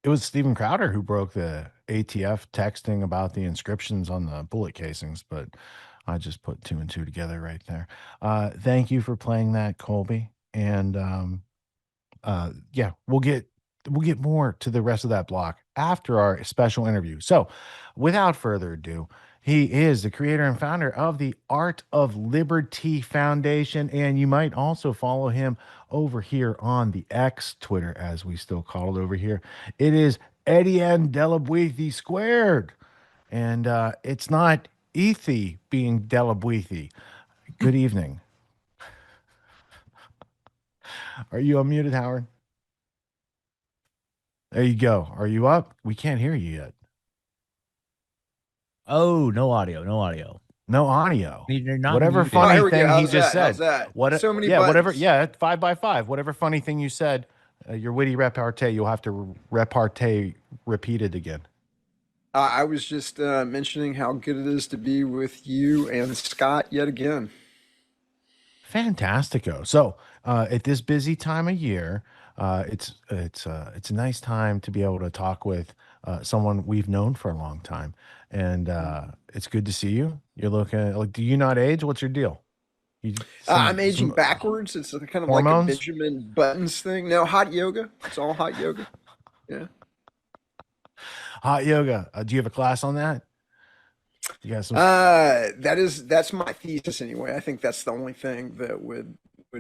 It was Steven Crowder who broke the ATF texting about the inscriptions on the bullet casings, but I just put two and two together right there. Thank you for playing that, Colby. And yeah, we'll get more to the rest of that block after our special interview. So, without further ado, he is the creator and founder of the Art of Liberty Foundation, and you might also follow him over here on the X, Twitter, as we still call it over here. It is Etienne Delabuithi squared, and it's not Ethi being Delabuithi. Good evening. Are you unmuted, Howard? There you go. Are you up? We can't hear you yet. Oh, no audio. No audio. No audio. You're not Whatever muted. funny here we go. thing he How's just that? How's said. that? What? So many Yeah, whatever. buttons. Yeah, 5 by 5. Whatever funny thing you said, your witty repartee, you'll have to repartee repeated again. I was just mentioning how good it is to be with you and Scott yet again. Fantastico. So, at this busy time of year, it's a nice time to be able to talk with someone we've known for a long time, and it's good to see you. You're looking like, do you not age? What's your deal? I'm aging backwards. It's kind of hormones? like a Benjamin Buttons thing. No, hot yoga. It's all hot yoga. Yeah. Hot yoga. Do you have a class on that? You got some. That's my thesis anyway. I think that's the only thing that would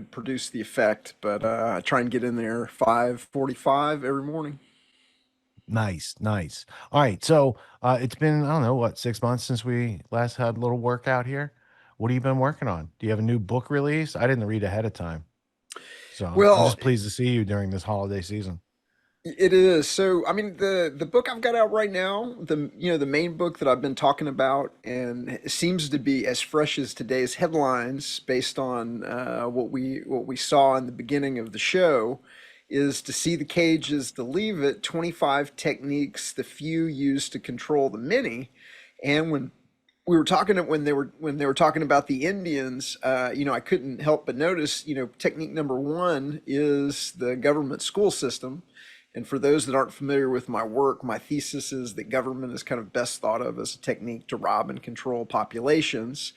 produce the effect. But I try and get in there 5:45 every morning. Nice. All right. So it's been, I don't know, what, 6 months since we last had a little workout here. What have you been working on? Do you have a new book release? I didn't read ahead of time. So I'm just pleased to see you during this holiday season. It is. So, I mean, the book I've got out right now, the main book that I've been talking about, and it seems to be as fresh as today's headlines, based on what we saw in the beginning of the show, is To See the Cage is to Leave It: 25 Techniques the Few Use to Control the Many. And when we were talking when they were talking about the Indians, I couldn't help but notice, technique number one is the government school system. And for those that aren't familiar with my work, my thesis is that government is kind of best thought of as a technique to rob and control populations.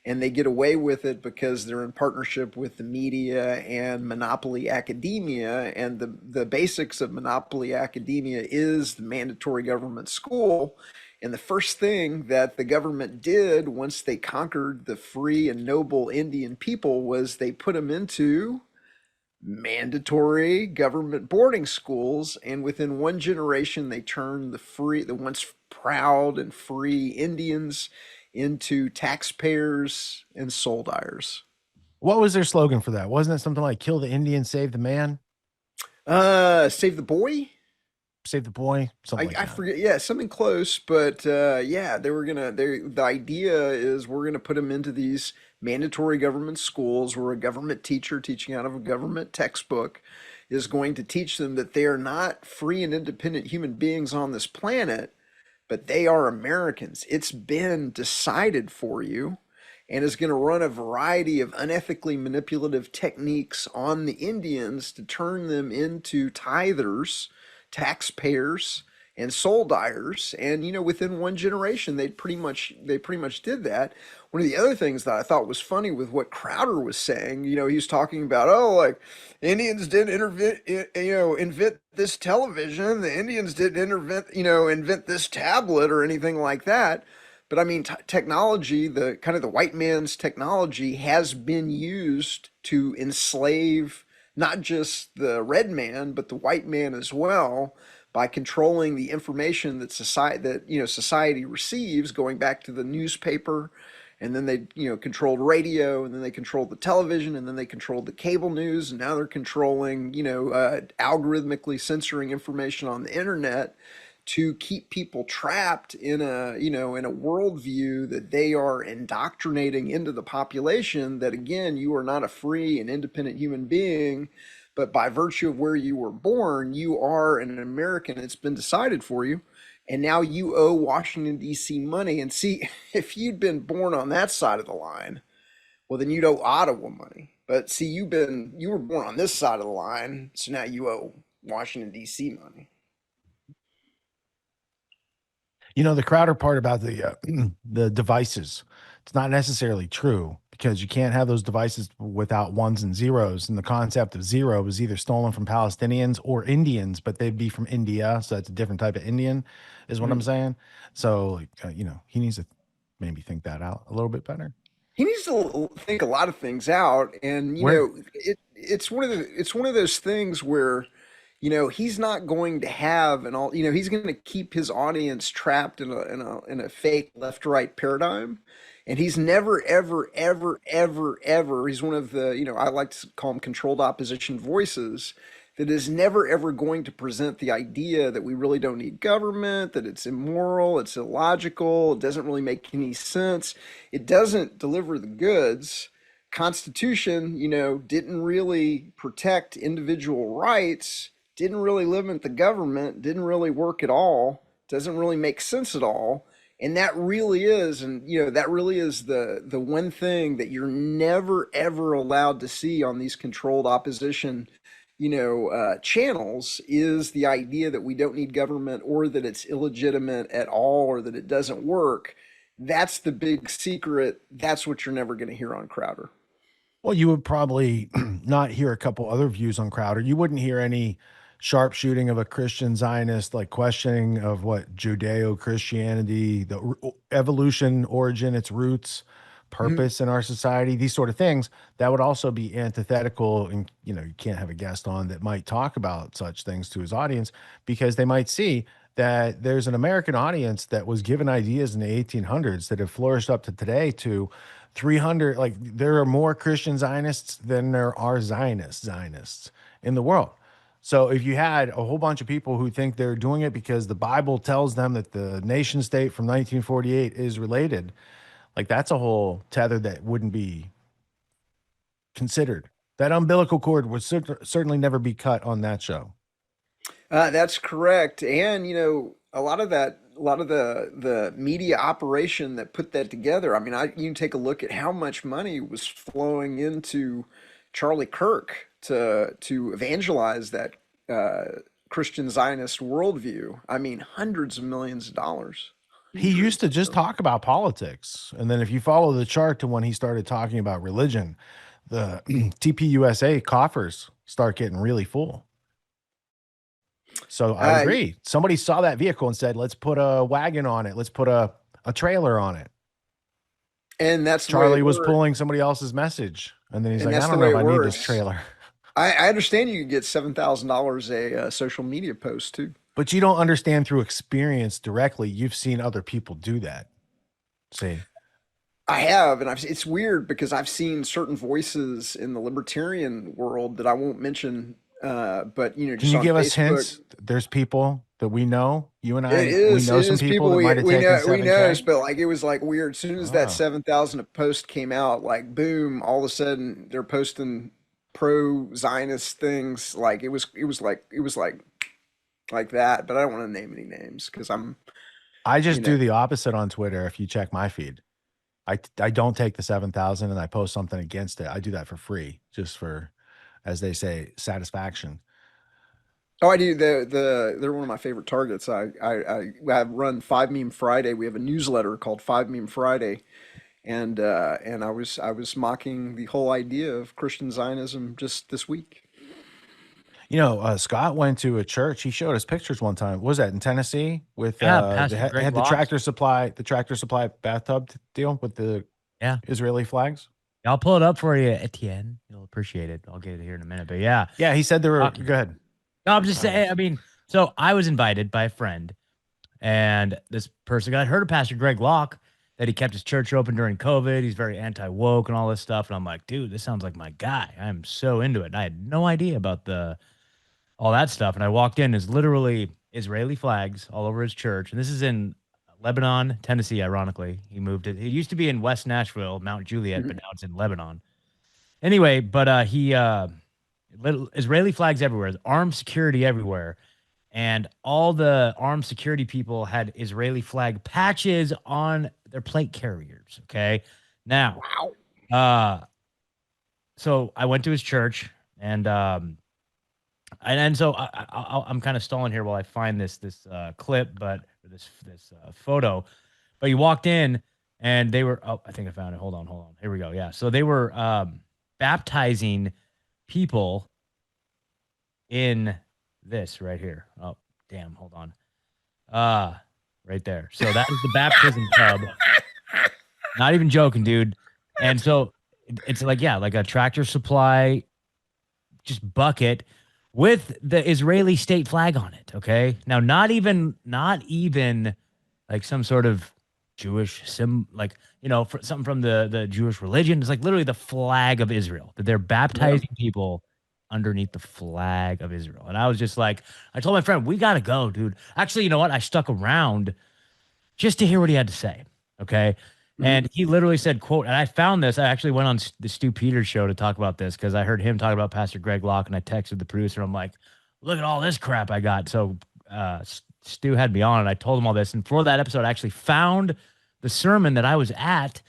And they get away with it because they're in partnership with the media and monopoly academia. And the basics of monopoly academia is the mandatory government school. And the first thing that the government did once they conquered the free and noble Indian people was they put them into mandatory government boarding schools, and within one generation they turned the once proud and free Indians into taxpayers and soldiers. What was their slogan for that? Wasn't it something like "Kill the Indian, save the man"? Save the boy. Save the boy. Something like I that. forget. Yeah, something close, but yeah, the idea is we're gonna put them into these mandatory government schools where a government teacher teaching out of a government textbook is going to teach them that they are not free and independent human beings on this planet, but they are Americans. It's been decided for you, and is going to run a variety of unethically manipulative techniques on the Indians to turn them into tithers, taxpayers, and soldiers. And within one generation they pretty much did that. One of the other things that I thought was funny with what Crowder was saying, he was talking about, like, Indians didn't invent this television, the Indians didn't invent this tablet or anything like that. But I mean, technology, the kind of the white man's technology, has been used to enslave not just the red man, but the white man as well, by controlling the information that society receives, going back to the newspaper, and then they controlled radio, and then they controlled the television, and then they controlled the cable news, and now they're controlling algorithmically censoring information on the internet to keep people trapped in a worldview that they are indoctrinating into the population, that again, you are not a free and independent human being, but by virtue of where you were born, you are an American. It's been decided for you. And now you owe Washington, D.C. money. And see, if you'd been born on that side of the line, Well, then you'd owe Ottawa money. But see, you were born on this side of the line, so now you owe Washington D.C. money. You know, the Crowder part about the the devices, it's not necessarily true because you can't have those devices without ones and zeros. And the concept of zero is either stolen from Palestinians or Indians, but they'd be from India, so that's a different type of Indian, is what I'm saying. So, like, you know, he needs to maybe think that out a little bit better. He needs to think a lot of things out, and it's one of those things where he's not going to have he's going to keep his audience trapped in a fake left right paradigm, and he's never ever ever ever ever he's one of the I like to call him controlled opposition voices that is never ever going to present the idea that we really don't need government, that it's immoral, it's illogical, it doesn't really make any sense, it doesn't deliver the goods. Constitution, didn't really protect individual rights, didn't really limit the government, didn't really work at all, doesn't really make sense at all. And that really is, the one thing that you're never ever allowed to see on these controlled opposition channels, is the idea that we don't need government, or that it's illegitimate at all, or that it doesn't work. That's the big secret. That's what you're never going to hear on Crowder. Well, you would probably not hear a couple other views on Crowder. You wouldn't hear any sharpshooting of a Christian Zionist, like questioning of what Judeo-Christianity, the evolution, origin, its roots, purpose in our society, these sort of things. That would also be antithetical. And, you can't have a guest on that might talk about such things to his audience, because they might see that there's an American audience that was given ideas in the 1800s that have flourished up to today to 300. Like, there are more Christian Zionists than there are Zionists in the world. So if you had a whole bunch of people who think they're doing it because the Bible tells them that the nation state from 1948 is related, like, that's a whole tether that wouldn't be considered. That umbilical cord would certainly never be cut on that show. That's correct. And, a lot of the media operation that put that together, I mean, you can take a look at how much money was flowing into Charlie Kirk to evangelize that Christian Zionist worldview. I mean, hundreds of millions of dollars. He used to just talk about politics. And then if you follow the chart to when he started talking about religion, the TPUSA coffers start getting really full. So I agree. Somebody saw that vehicle and said, let's put a wagon on it. Let's put a trailer on it. And that's Charlie was pulling somebody else's message. And then he's like, I don't know if I need this trailer. I understand you can get $7,000 a social media post too. But you don't understand through experience directly. You've seen other people do that. See, I have, and it's weird because I've seen certain voices in the libertarian world that I won't mention. But just can you give Facebook, us hints? There's people that we know. You and I, we know some people that might have taken $7,000. We know, but like it was like weird. As soon as that 7,000 post came out, like boom, all of a sudden they're posting pro-Zionist things. Like it was like that. But I don't want to name any names because I just do the opposite on Twitter. If you check my feed, I don't take the 7,000 and I post something against it. I do that for free, just for, as they say, satisfaction. Oh, I do. They're one of my favorite targets. I have run 5 Meme Friday. We have a newsletter called 5 Meme Friday, and I was mocking the whole idea of Christian Zionism just this week. Scott went to a church. He showed us pictures one time. What was that in Tennessee with they had the tractor supply bathtub deal with the Israeli flags? I'll pull it up for you, Etienne. You'll appreciate it. I'll get it here in a minute. But yeah, he said there were. Go ahead. No, I'm just saying. I mean, so I was invited by a friend, and this person got heard of Pastor Greg Locke, that he kept his church open during COVID. He's very anti-woke and all this stuff. And I'm like, dude, this sounds like my guy. I'm so into it. And I had no idea about all that stuff. And I walked in, there's literally Israeli flags all over his church. And this is in Lebanon, Tennessee, ironically. He moved it. It used to be in West Nashville, Mount Juliet, but now it's in Lebanon. Anyway, but Israeli flags everywhere, armed security everywhere. And all the armed security people had Israeli flag patches on their plate carriers. Okay. Now, So I went to his church, and so I'm kind of stalling here while I find this clip, but this photo. But you walked in, and they were. Oh, I think I found it. Hold on. Here we go. Yeah. So they were baptizing people in this right here. Oh, damn. Hold on. Right there. So that is the baptism tub. Not even joking, dude. And so it's like, yeah, like a Tractor Supply just bucket with the Israeli state flag on it. Okay. Now, not even like some sort of Jewish like, something from the Jewish religion. It's like literally the flag of Israel that they're baptizing people underneath the flag of Israel. And I was just like, I told my friend, we got to go, dude. Actually, you know what? I stuck around just to hear what he had to say. Okay. And he literally said, quote, and I found this. I actually went on the Stu Peters show to talk about this because I heard him talk about Pastor Greg Locke, and I texted the producer. I'm like, look at all this crap I got. So Stu had me on, and I told him all this. And for that episode, I actually found the sermon that I was at,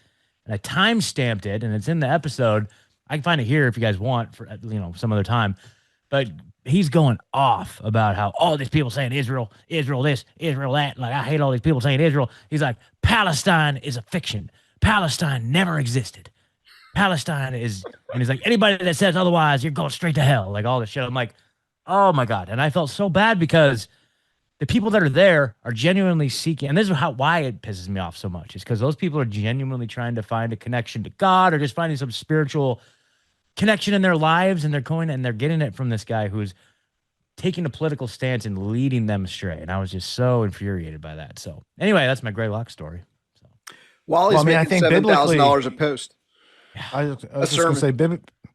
and I time-stamped it, and it's in the episode. I can find it here if you guys want for some other time. But he's going off about how all these people saying Israel this, Israel that. Like, I hate all these people saying Israel. He's like, Palestine is a fiction. Palestine never existed. Palestine is, and he's like, anybody that says otherwise, you're going straight to hell. Like all this shit. I'm like, oh my God. And I felt so bad because the people that are there are genuinely seeking, and this is why it pisses me off so much, is because those people are genuinely trying to find a connection to God or just finding some spiritual connection in their lives, and they're getting it from this guy who's taking a political stance and leading them astray. And I was just so infuriated by that. So anyway, that's my Gray Locke story. While he's making $7,000 a post. I was just going to say,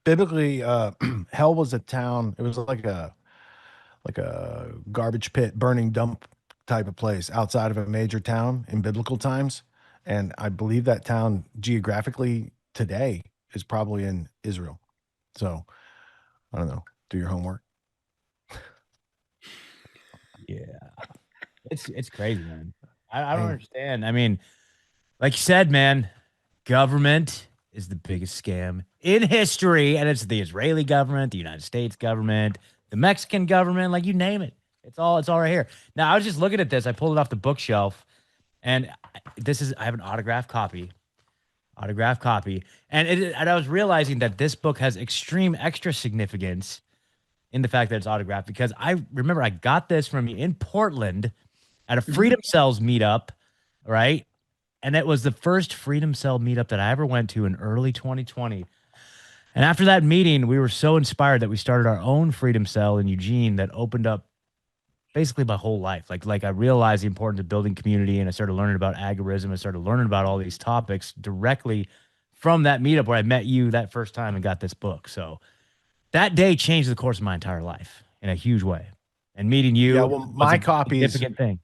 biblically, hell was a town. It was like a garbage pit, burning dump type of place outside of a major town in biblical times. And I believe that town geographically today is probably in Israel. So I don't know. Do your homework. Yeah. It's crazy, man. I don't understand. I mean, like you said, man, government is the biggest scam in history. And it's the Israeli government, the United States government, the Mexican government, like you name it. It's all right here. Now, I was just looking at this. I pulled it off the bookshelf, and I have an autographed copy. And I was realizing that this book has extreme extra significance in the fact that it's autographed, because I remember I got this from you in Portland at a Freedom Cells meetup, right? And it was the first Freedom Cell meetup that I ever went to in early 2020. And after that meeting, we were so inspired that we started our own Freedom Cell in Eugene that opened up basically my whole life. Like I realized the importance of building community, and I started learning about agorism. I started learning about all these topics directly from that meetup where I met you that first time and got this book. So that day changed the course of my entire life in a huge way. And meeting you, my copies, significant thing.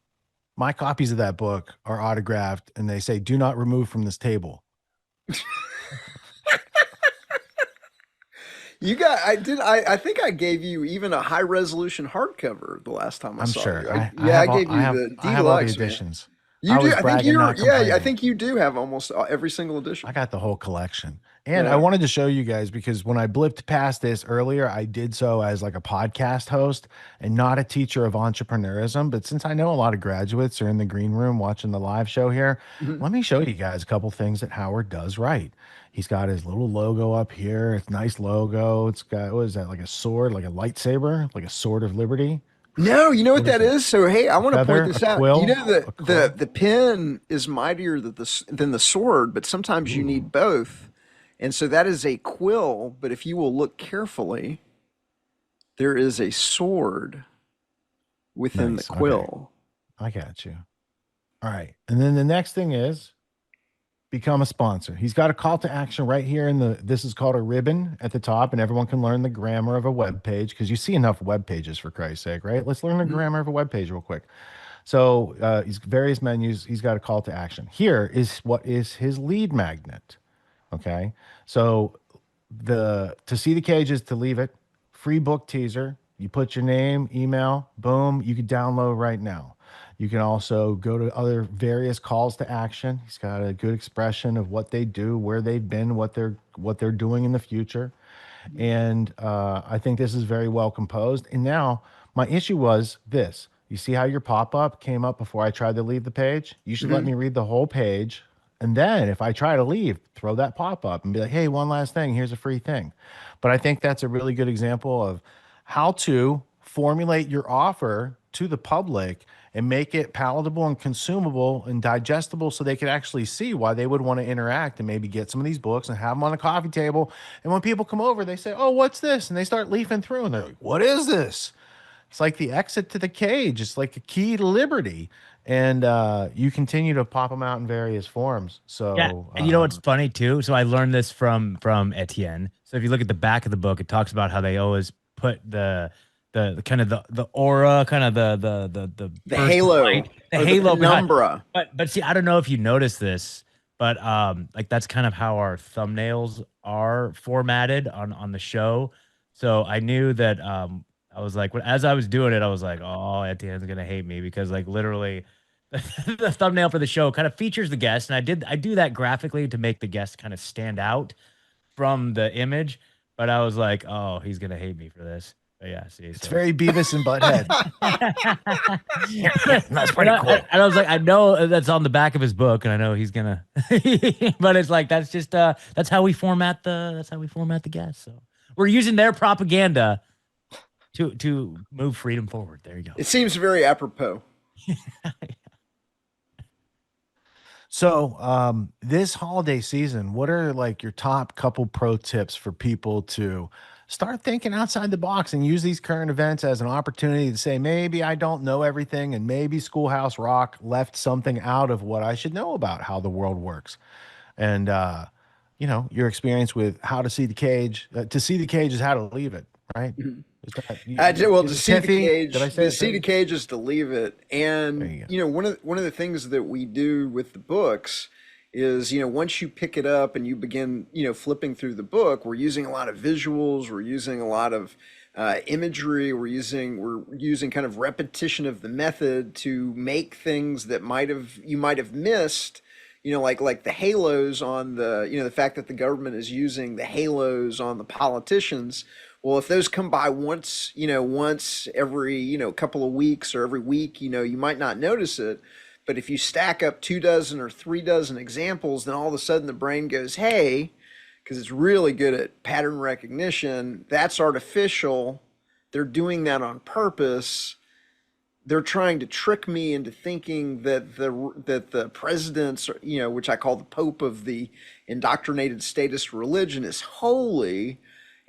My copies of that book are autographed, and they say, "Do not remove from this table." I think I gave you even a high resolution hardcover the last time I saw sure. you. I gave you the deluxe. I have all the editions. You do. I think you do have almost every single edition. I got the whole collection. And I wanted to show you guys, because when I blipped past this earlier, I did so as like a podcast host and not a teacher of entrepreneurism. But since I know a lot of graduates are in the green room watching the live show here, let me show you guys a couple things that Howard does right. He's got his little logo up here. It's a nice logo. It's got, what is that, like a sword, like a lightsaber, like a sword of liberty? No, you know what that is? So, hey, I want to point this out. Quill? You know, the pen is mightier than the sword, but sometimes you need both. And so that is a quill, but if you will look carefully, there is a sword within the quill. Okay. I got you. All right. And then the next thing is become a sponsor. He's got a call to action right here this is called a ribbon at the top, and everyone can learn the grammar of a web page, because you see enough web pages, for Christ's sake, right? Let's learn the grammar of a web page real quick. So he's various menus. He's got a call to action. Here is what is his lead magnet. Okay. So to see the cages, to leave it, free book teaser. You put your name, email, boom, you can download right now. You can also go to other various calls to action. He's got a good expression of what they do, where they've been, what they're doing in the future. And I think this is very well composed. And now my issue was this. You see how your pop-up came up before I tried to leave the page? You should let me read the whole page. And then if I try to leave, throw that pop-up and be like, hey, one last thing, here's a free thing. But I think that's a really good example of how to formulate your offer to the public and make it palatable and consumable and digestible so they could actually see why they would want to interact and maybe get some of these books and have them on the coffee table. And when people come over, they say, oh, what's this? And they start leafing through and they're like, what is this? It's like the exit to the cage. It's like a key to liberty. And you continue to pop them out in various forms. So, Yeah, and you know what's funny too? So I learned this from Etienne. So if you look at the back of the book, it talks about how they always put the kind of the aura, kind of the burst halo, light, the or halo the behind- penumbra. But see, I don't know if you noticed this, but like that's kind of how our thumbnails are formatted on the show. So I knew that I was like, as I was doing it, I was like, oh, Etienne's gonna hate me because like literally the thumbnail for the show kind of features the guest, and I do that graphically to make the guest kind of stand out from the image. But I was like, oh, he's gonna hate me for this. But yeah, see, it's very Beavis and Butthead. That's pretty cool. And I was like, I know that's on the back of his book, and I know he's gonna. But it's like that's just that's how we format the guests. So we're using their propaganda to move freedom forward. There you go. It seems very apropos. So this holiday season, what are like your top couple pro tips for people to start thinking outside the box and use these current events as an opportunity to say, maybe I don't know everything and maybe Schoolhouse Rock left something out of what I should know about how the world works. And, you know, your experience with how to see the cage, to see the cage is how to leave it, right? I did well to see the Tiffy? cage. Did I say To it see the right? cage is to leave it. And you know, one of the things that we do with the books is, you know, once you pick it up and you begin, you know, flipping through the book, we're using a lot of visuals, we're using a lot of imagery, we're using kind of repetition of the method to make things that you might have missed. You know, like the halos on the, you know, the fact that the government is using the halos on the politicians. Well, if those come by once every, you know, couple of weeks or every week, you know, you might not notice it. But if you stack up 2 dozen or 3 dozen examples, then all of a sudden the brain goes, hey, because it's really good at pattern recognition, that's artificial. They're doing that on purpose. They're trying to trick me into thinking that the president's, you know, which I call the Pope of the indoctrinated statist religion, is holy.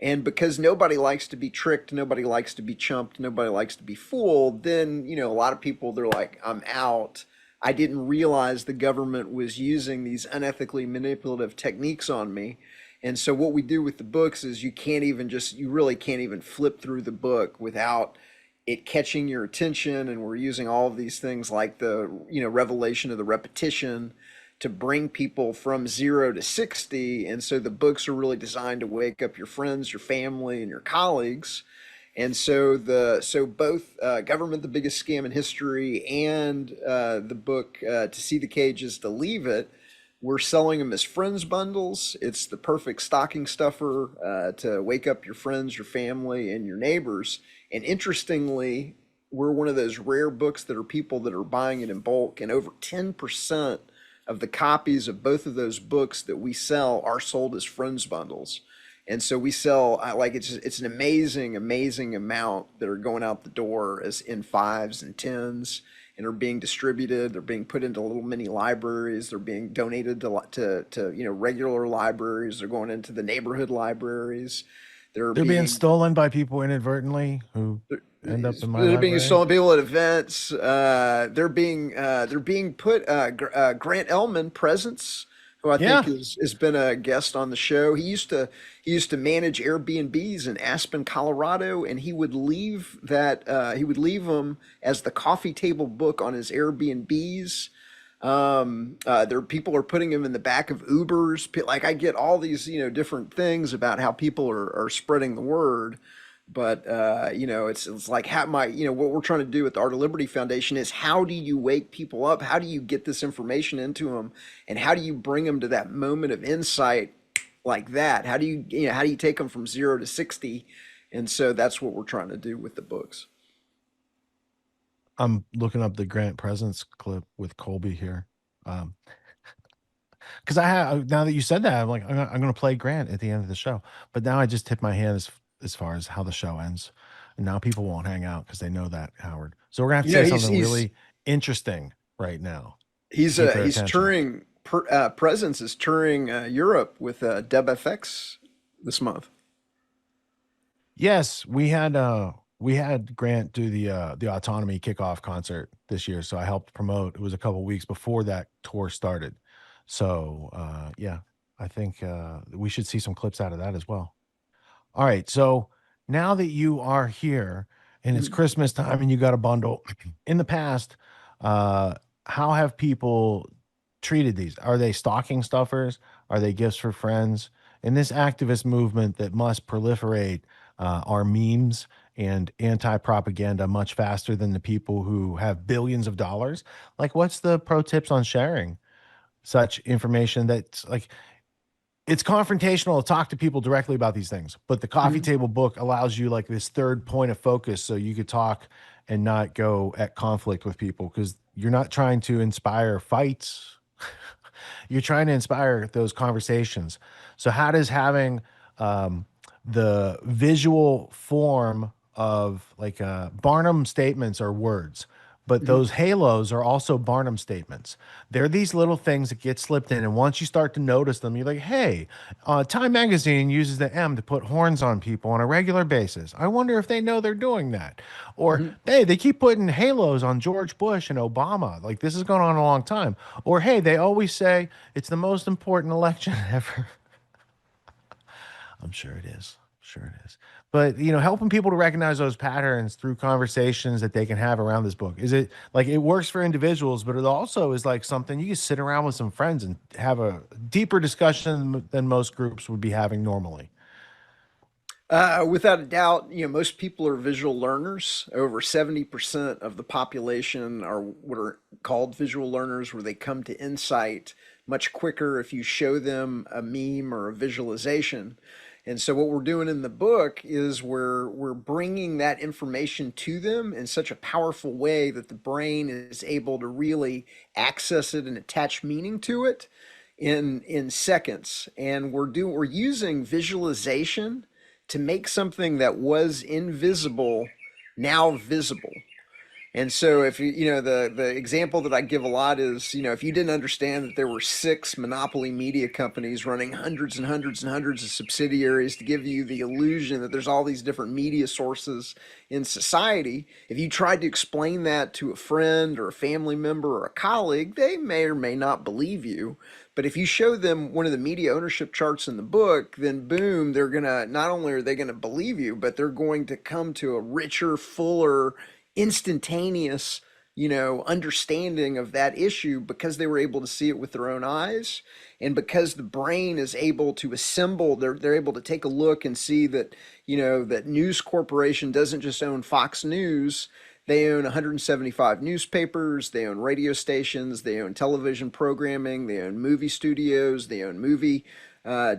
And because nobody likes to be tricked, nobody likes to be chumped, nobody likes to be fooled, then, you know, a lot of people, they're like, I'm out. I didn't realize the government was using these unethically manipulative techniques on me. And so what we do with the books is you really can't even flip through the book without it catching your attention. And we're using all of these things like the, you know, revelation of the repetition to bring people from 0 to 60. And so the books are really designed to wake up your friends, your family, and your colleagues. And so both Government, the Biggest Scam in History, and the book To See the Cage is to Leave It, we're selling them as friends bundles. It's the perfect stocking stuffer to wake up your friends, your family, and your neighbors. And interestingly, we're one of those rare books that are people that are buying it in bulk, and over 10% of the copies of both of those books that we sell are sold as friends bundles. And so we sell, like, it's an amazing amount that are going out the door as in 5s and 10s and are being distributed. They're being put into little mini libraries. They're being donated to you know, regular libraries. They're going into the neighborhood libraries. They're being stolen by people inadvertently who end up in my They're library. being stolen by people at events. They're being put. Grant Elman, Presence, who I think has been a guest on the show. He used to manage Airbnbs in Aspen, Colorado, and he would leave them as the coffee table book on his Airbnbs. People are putting him in the back of Ubers. Like, I get all these, you know, different things about how people are spreading the word. But it's like how what we're trying to do with the Art of Liberty Foundation is how do you wake people up? How do you get this information into them, and how do you bring them to that moment of insight like that? How do you take them from 0 to 60? And so that's what we're trying to do with the books. I'm looking up the Grant Presence clip with Colby here. Because I have, now that you said that, I'm like, I'm going to play Grant at the end of the show. But now I just tip my hand as far as how the show ends. And now people won't hang out because they know that, Howard. So we're going to have to say something really interesting right now. He's touring. Presence is touring Europe with DebFX this month. Yes, we had Grant do the Autonomy kickoff concert this year, so I helped promote. It was a couple weeks before that tour started. So yeah, I think we should see some clips out of that as well. All right, so now that you are here and it's Christmas time and you got a bundle, in the past, how have people treated these? Are they stocking stuffers? Are they gifts for friends? In this activist movement that must proliferate, are memes and anti-propaganda much faster than the people who have billions of dollars? Like, what's the pro tips on sharing such information that's like, it's confrontational to talk to people directly about these things, but the coffee table book allows you like this third point of focus so you could talk and not go at conflict with people, because you're not trying to inspire fights. You're trying to inspire those conversations. So how does having the visual form of like Barnum statements are words, but those halos are also Barnum statements. They're these little things that get slipped in, and once you start to notice them, you're like, hey, Time Magazine uses the M to put horns on people on a regular basis. I wonder if they know they're doing that. Or, hey, they keep putting halos on George Bush and Obama. Like, this has gone on a long time. Or, hey, they always say it's the most important election ever. I'm sure it is. Sure it is. But, helping people to recognize those patterns through conversations that they can have around this book. Is it like it works for individuals, but it also is like something you can sit around with some friends and have a deeper discussion than most groups would be having normally? Without a doubt, most people are visual learners. Over 70% of the population are what are called visual learners, where they come to insight much quicker if you show them a meme or a visualization. And so what we're doing in the book is we're bringing that information to them in such a powerful way that the brain is able to really access it and attach meaning to it in seconds. And we're using visualization to make something that was invisible now visible. And so if the example that I give a lot is, if you didn't understand that there were 6 monopoly media companies running hundreds and hundreds and hundreds of subsidiaries to give you the illusion that there's all these different media sources in society, if you tried to explain that to a friend or a family member or a colleague, they may or may not believe you. But if you show them one of the media ownership charts in the book, then boom, they're gonna, not only are they gonna believe you, but they're going to come to a richer, fuller, instantaneous, understanding of that issue, because they were able to see it with their own eyes, and because the brain is able to assemble, they're able to take a look and see that, that News Corporation doesn't just own Fox News. They own 175 newspapers, they own radio stations, they own television programming, they own movie studios, they own movie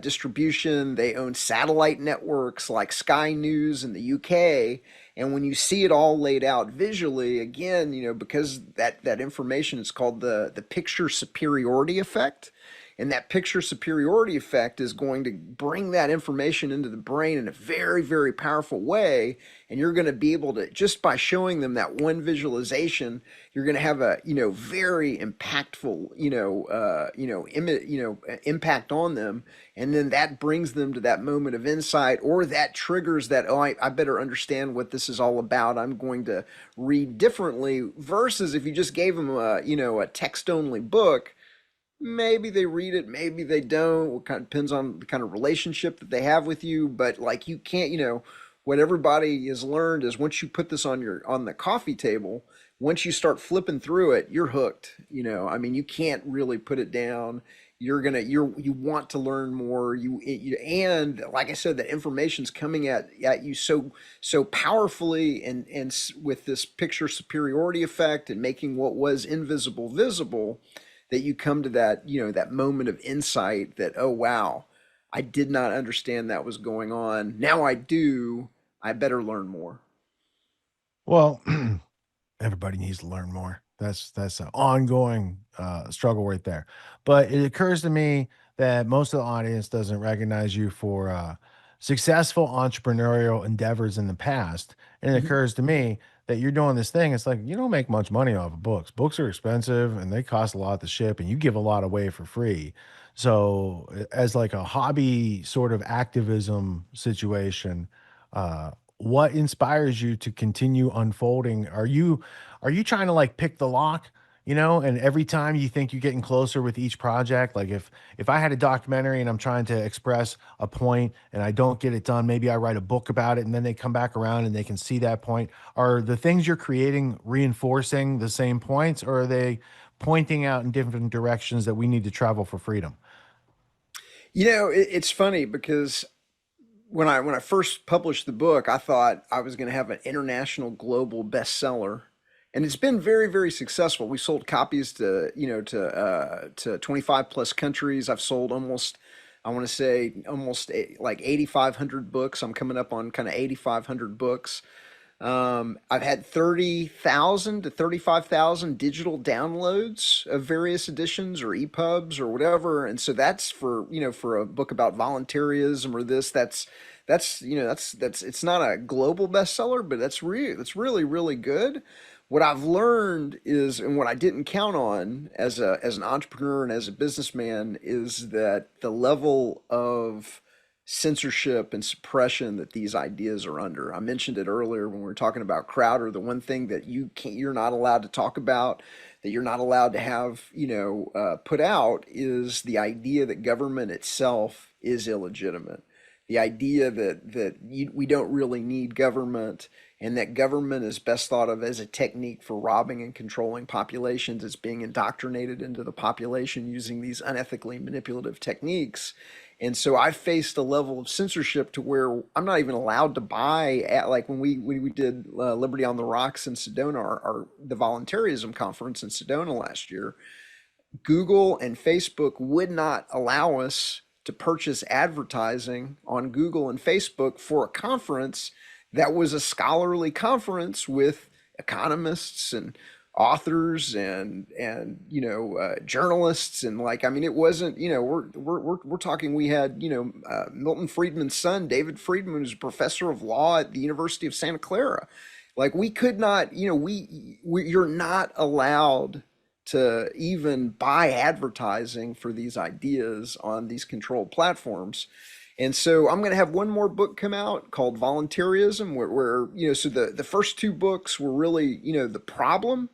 distribution, they own satellite networks like Sky News in the UK. And when you see it all laid out visually, again, because that information is called the picture superiority effect. And that picture superiority effect is going to bring that information into the brain in a very, very powerful way. And you're going to be able to, just by showing them that one visualization, you're going to have a, very impactful, impact on them. And then that brings them to that moment of insight, or that triggers that, oh, I better understand what this is all about. I'm going to read differently, versus if you just gave them a text-only book. Maybe they read it, maybe they don't. It kind of depends on the kind of relationship that they have with you. But like, you can't, what everybody has learned is once you put this on the coffee table, once you start flipping through it, you're hooked. You can't really put it down. You want to learn more. And like I said, the information's coming at you so powerfully, and with this picture superiority effect and making what was invisible visible, that you come to that, that moment of insight that, oh wow, I did not understand that was going on. Now I do. I better learn more. Well, everybody needs to learn more. That's an ongoing struggle right there. But it occurs to me that most of the audience doesn't recognize you for successful entrepreneurial endeavors in the past. And it occurs to me that you're doing this thing. It's like you don't make much money off of books. Books are expensive and they cost a lot to ship, and you give a lot away for free. So, as like a hobby sort of activism situation, what inspires you to continue unfolding? Are you trying to like pick the lock, and every time you think you're getting closer with each project? Like if I had a documentary and I'm trying to express a point and I don't get it done, maybe I write a book about it and then they come back around and they can see that point. Are the things you're creating reinforcing the same points, or are they pointing out in different directions that we need to travel for freedom? It's funny because when I first published the book, I thought I was going to have an international global bestseller, and it's been very, very successful. We sold copies to 25 plus countries. I've sold almost, I want to say like 8,500 books. I'm coming up on kind of 8,500 books. I've had 30,000 to 35,000 digital downloads of various editions or EPUBs or whatever. And so that's for a book about voluntarism or this, that's it's not a global bestseller, but that's really, really good. What I've learned is, and what I didn't count on as an entrepreneur and as a businessman, is that the level of censorship and suppression that these ideas are under. I mentioned it earlier when we were talking about Crowder. The one thing that you're not allowed to talk about, that you're not allowed to have, put out, is the idea that government itself is illegitimate. The idea that we don't really need government, and that government is best thought of as a technique for robbing and controlling populations. It's being indoctrinated into the population using these unethically manipulative techniques. And so I faced a level of censorship to where I'm not even allowed to buy like when we did Liberty on the Rocks in Sedona, the voluntarism conference in Sedona last year. Google and Facebook would not allow us to purchase advertising on Google and Facebook for a conference that was a scholarly conference with economists and authors and journalists, and it wasn't, we're talking, we had Milton Friedman's son, David Friedman, who's a professor of law at the University of Santa Clara. Like, we could not, you're not allowed to even buy advertising for these ideas on these controlled platforms. And so I'm going to have one more book come out called Voluntarism, where so the first two books were really, the problem,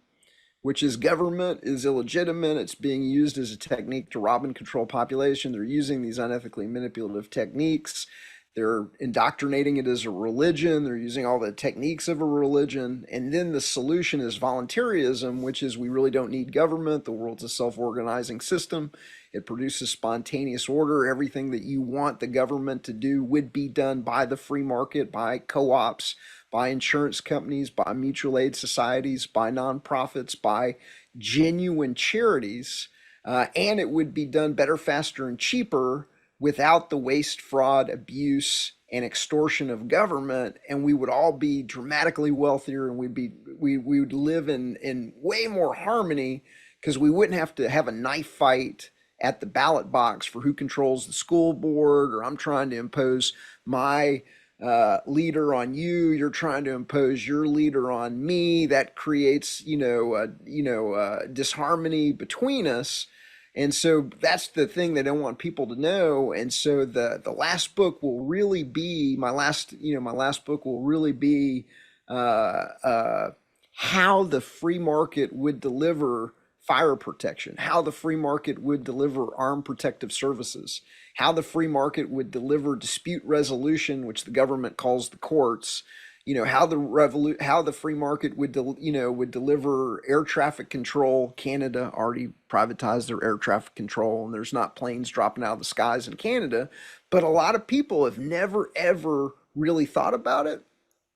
which is government is illegitimate. It's being used as a technique to rob and control population. They're using these unethically manipulative techniques. They're indoctrinating it as a religion. They're using all the techniques of a religion. And then the solution is voluntarism, which is we really don't need government. The world's a self-organizing system. It produces spontaneous order. Everything that you want the government to do would be done by the free market, by co-ops, by insurance companies, by mutual aid societies, by nonprofits, by genuine charities. And it would be done better, faster, and cheaper without the waste, fraud, abuse, and extortion of government. And we would all be dramatically wealthier, and we would live in way more harmony, because we wouldn't have to have a knife fight at the ballot box for who controls the school board, or I'm trying to impose my leader on you, you're trying to impose your leader on me. That creates disharmony between us. And so that's the thing they don't want people to know. And so the last book will really be my last book will really be how the free market would deliver fire protection, how the free market would deliver armed protective services, how the free market would deliver dispute resolution, which the government calls the courts, how how the free market would would deliver air traffic control. Canada already privatized their air traffic control, and there's not planes dropping out of the skies in Canada. But a lot of people have never ever really thought about it.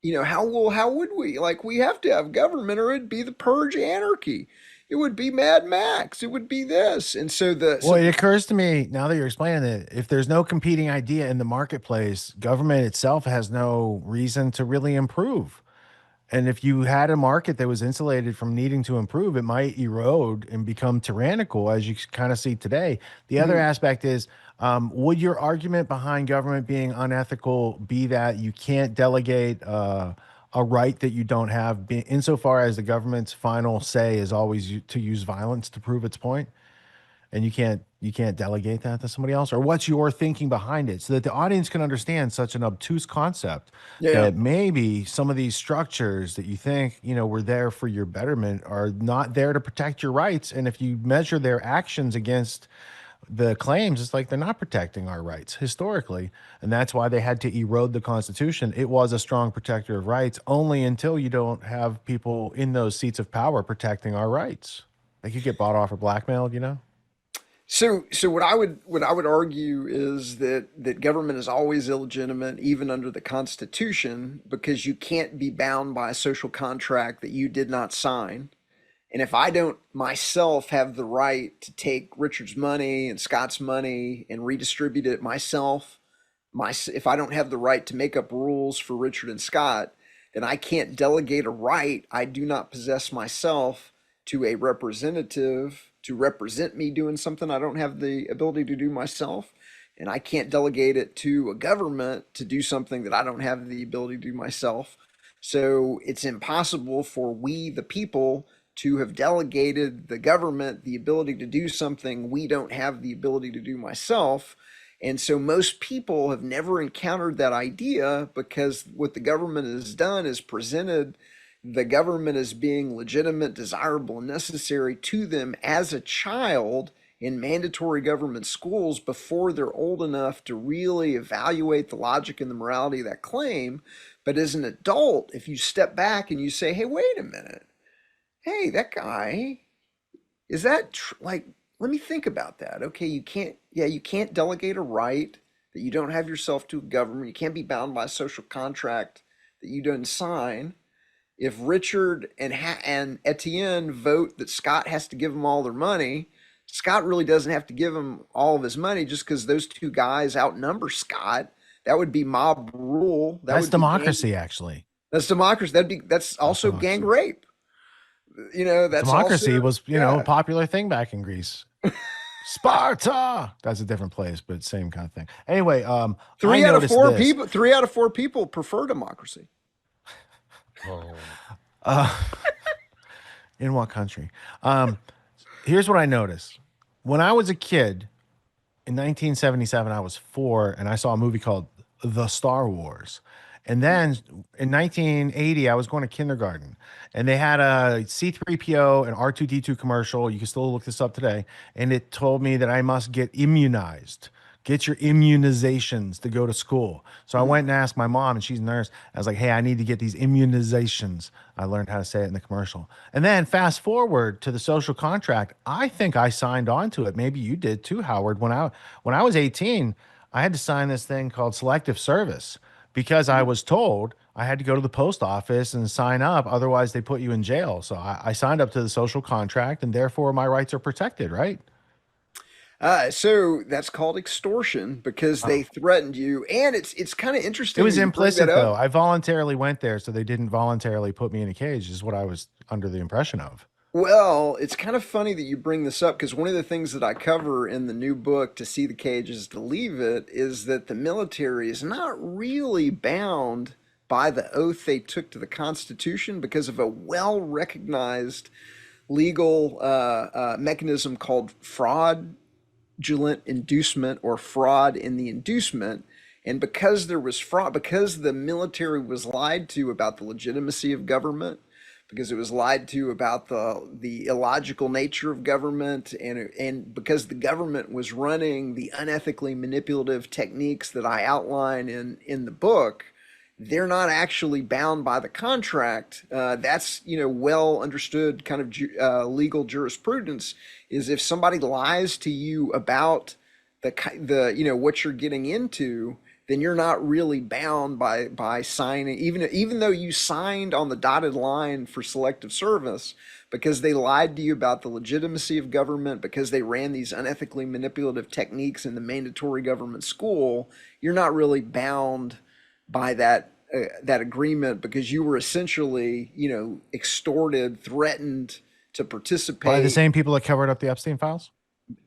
How would we? Like, we have to have government, or it'd be the purge anarchy. It would be Mad Max. It would be this. And so it occurs to me now that you're explaining it, if there's no competing idea in the marketplace, government itself has no reason to really improve. And if you had a market that was insulated from needing to improve, it might erode and become tyrannical, as you kind of see today. The other aspect is, would your argument behind government being unethical be that you can't delegate a right that you don't have, insofar as the government's final say is always to use violence to prove its point, and you can't delegate that to somebody else? Or what's your thinking behind it, so that the audience can understand such an obtuse concept that maybe some of these structures that you think were there for your betterment are not there to protect your rights, and if you measure their actions against the claims, it's like they're not protecting our rights historically, and that's why they had to erode the Constitution. It was a strong protector of rights only until you don't have people in those seats of power protecting our rights. They could get bought off or blackmailed, So what I would argue is that government is always illegitimate, even under the Constitution, because you can't be bound by a social contract that you did not sign. And if I don't myself have the right to take Richard's money and Scott's money and redistribute it myself, if I don't have the right to make up rules for Richard and Scott, then I can't delegate a right I do not possess myself to a representative to represent me doing something I don't have the ability to do myself. And I can't delegate it to a government to do something that I don't have the ability to do myself. So it's impossible for we, the people, to have delegated the government the ability to do something we don't have the ability to do myself. And so most people have never encountered that idea, because what the government has done is presented the government as being legitimate, desirable, and necessary to them as a child in mandatory government schools before they're old enough to really evaluate the logic and the morality of that claim. But as an adult, if you step back and you say, hey, wait a minute, hey, that guy, is that like, let me think about that. Okay, you can't delegate a right that you don't have yourself to a government. You can't be bound by a social contract that you don't sign. If Richard and Etienne vote that Scott has to give them all their money, Scott really doesn't have to give him all of his money just because those two guys outnumber Scott. That would be mob rule. That's democracy, actually. That's democracy. That's also gang rape. That's democracy also, was a popular thing back in Greece. Sparta. That's a different place, but same kind of thing. Anyway, three out of four people prefer democracy. In what country? Here's what I noticed. When I was a kid in 1977, I was 4, and I saw a movie called The Star Wars. And then in 1980, I was going to kindergarten, and they had a C-3PO and R2-D2 commercial. You can still look this up today. And it told me that I must get immunized. Get your immunizations to go to school. So I went and asked my mom, and she's a nurse. I was like, hey, I need to get these immunizations. I learned how to say it in the commercial. And then fast forward to the social contract. I think I signed on to it. Maybe you did too, Howard. When I was 18, I had to sign this thing called selective service, because I was told I had to go to the post office and sign up. Otherwise, they put you in jail. So I signed up to the social contract, and therefore my rights are protected, right? So that's called extortion, because they threatened you. And it's kind of interesting. It was implicit, though. I voluntarily went there, so they didn't voluntarily put me in a cage, is what I was under the impression of. Well, it's kind of funny that you bring this up, because one of the things that I cover in the new book, To See the Cage is to Leave It, is that the military is not really bound by the oath they took to the Constitution because of a well-recognized legal mechanism called fraudulent inducement, or fraud in the inducement. And because there was fraud, because the military was lied to about the legitimacy of government, because it was lied to about the illogical nature of government, and because the government was running the unethically manipulative techniques that I outline in the book, they're not actually bound by the contract. That's, well understood kind of legal jurisprudence, is if somebody lies to you about the what you're getting into, then you're not really bound by signing, even though you signed on the dotted line for selective service, because they lied to you about the legitimacy of government, because they ran these unethically manipulative techniques in the mandatory government school. You're not really bound by that agreement, because you were essentially, extorted, threatened to participate By the same people that covered up the Epstein files?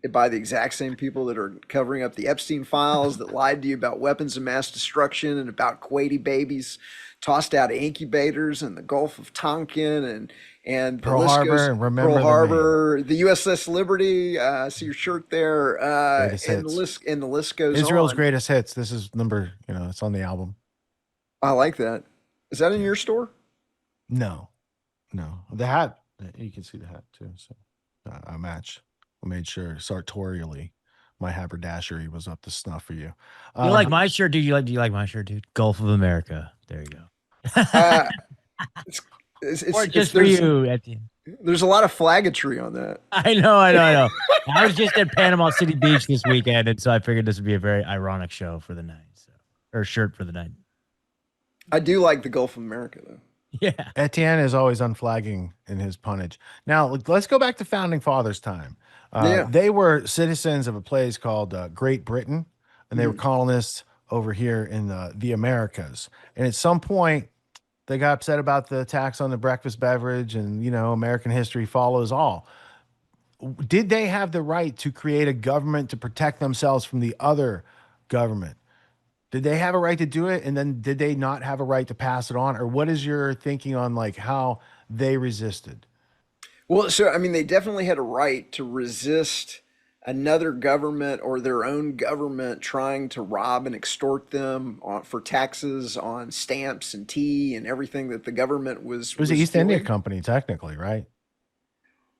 By the exact same people that are covering up the Epstein files, that lied to you about weapons of mass destruction and about Kuwaiti babies tossed out of incubators in the Gulf of Tonkin and Pearl Harbor, and remember Pearl the Harbor, the USS Liberty. I see your shirt there, and the list goes Israel's on. greatest hits. This is number, it's on the album. I like that. Is that in your store? No. The hat, you can see the hat too. So I matched. I made sure sartorially my haberdashery was up to snuff for you. You like my shirt, dude? Do you like my shirt, dude? Gulf of America. There you go. Or just for you, Etienne. There's a lot of flaggatry on that. I know. I was just at Panama City Beach this weekend, and so I figured this would be a very ironic show for the night, or shirt for the night. I do like the Gulf of America, though. Yeah. Etienne is always unflagging in his punnage. Now, let's go back to Founding Fathers' time. They were citizens of a place called Great Britain, and they were colonists over here in the Americas. And at some point, they got upset about the tax on the breakfast beverage, and, American history follows all. Did they have the right to create a government to protect themselves from the other government? Did they have a right to do it? And then did they not have a right to pass it on? Or what is your thinking on how they resisted? Well, so, they definitely had a right to resist another government or their own government trying to rob and extort them for taxes on stamps and tea and everything that the government was. It was the East India Company, technically, right?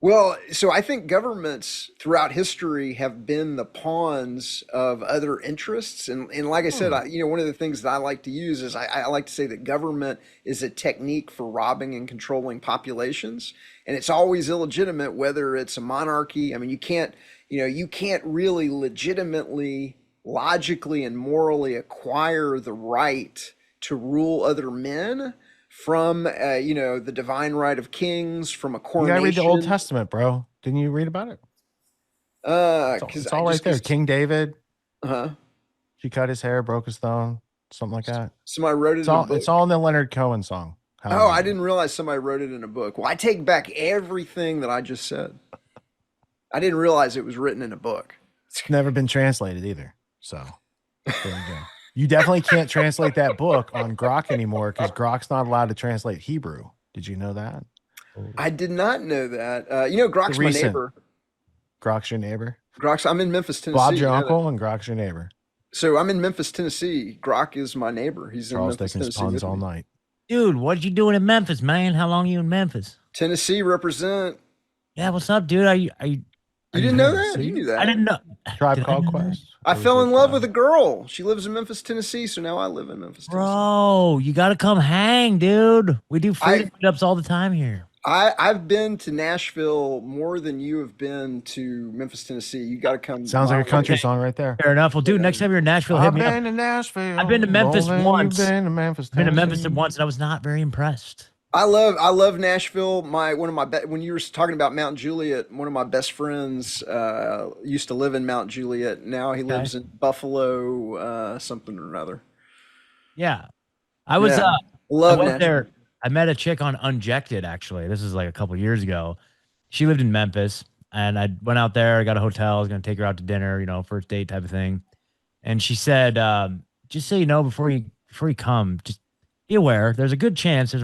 Well, so I think governments throughout history have been the pawns of other interests. And like I said, one of the things that I like to use is I like to say that government is a technique for robbing and controlling populations. And it's always illegitimate, whether it's a monarchy. You can't really legitimately, logically, and morally acquire the right to rule other men from, the divine right of kings, from a coronation. You gotta read the Old Testament, bro. Didn't you read about it? It's all right there. King David. She cut his hair, broke his thumb, something like that. Somebody wrote it in a book. It's all in the Leonard Cohen song. I didn't realize somebody wrote it in a book. Well, I take back everything that I just said. I didn't realize it was written in a book. It's never been translated either. So there you go. You definitely can't translate that book on Grok anymore, because Grok's not allowed to translate Hebrew. Did you know that? I did not know that. Grok's my neighbor. Grok's your neighbor? I'm in Memphis, Tennessee. Bob's your uncle and Grok's your neighbor. So I'm in Memphis, Tennessee. Grok is my neighbor. He's Charles in Memphis, Dickens Tennessee. puns all night. Dude, what you doing in Memphis, man? How long are you in Memphis? Tennessee represent. Yeah, what's up, dude? Are you You didn't know that? You knew that. I didn't know. Tribe Called Quest. I fell in love with a girl. She lives in Memphis, Tennessee, so now I live in Memphis, Tennessee. Bro, you got to come hang, dude. We do freedom meetups all the time here. I've been to Nashville more than you have been to Memphis, Tennessee. You got to come. Sounds like a country song right there. Fair enough. Well, dude, next time you're in Nashville, hit me up. I've been to Nashville. I've been to Memphis once. You've been to Memphis, I've been to Memphis once, and I was not very impressed. I love Nashville. When you were talking about Mount Juliet, one of my best friends used to live in Mount Juliet. Now he lives in Buffalo, something or another. Yeah, I was. Love I went Nashville. there. I met a chick on Unjected. Actually, this is like a couple years ago. She lived in Memphis, and I went out there. I got a hotel. I was gonna take her out to dinner, first date type of thing. And she said, "Just so you know, before you come, just be aware. There's a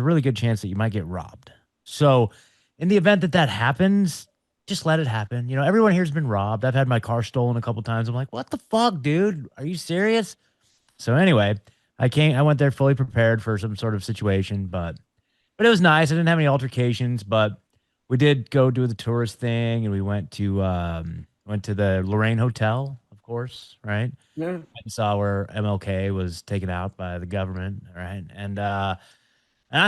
really good chance that you might get robbed. So, in the event that happens, just let it happen. Everyone here's been robbed. I've had my car stolen a couple times. I'm like, what the fuck, dude? Are you serious?" So anyway, I went there fully prepared for some sort of situation, but it was nice. I didn't have any altercations, but we did go do the tourist thing, and we went to the Lorraine Hotel, of of course, right? Yeah. I saw where MLK was taken out by the government, right? And I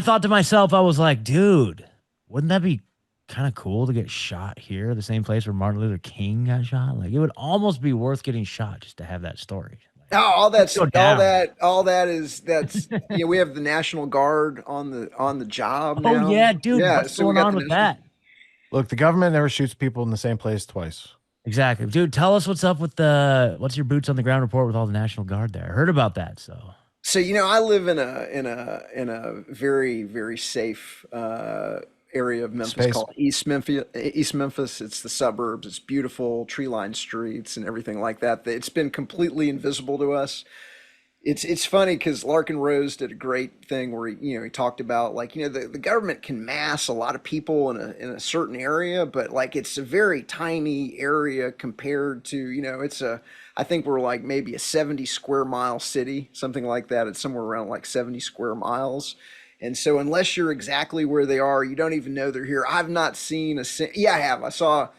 thought to myself, I was like, dude, wouldn't that be kind of cool to get shot here, the same place where Martin Luther King got shot? Like, it would almost be worth getting shot just to have that story. Oh, all Let's go down. that's we have the National Guard on the job Oh now. yeah, dude, Yeah, what's so we going got on the with National- that? Look, the government never shoots people in the same place twice. Exactly, dude. Tell us what's up with what's your boots on the ground report with all the National Guard there? I heard about that. So I live in a very very safe area of Memphis Space. called East Memphis. East Memphis. It's the suburbs. It's beautiful, tree-lined streets and everything like that. It's been completely invisible to us. It's funny because Larkin Rose did a great thing where he talked about like the government can mass a lot of people in a certain area, but like it's a very tiny area compared to I think we're like maybe a 70 square mile city, something like that. It's somewhere around like 70 square miles. And so unless you're exactly where they are, you don't even know they're here. I've not seen I have. I saw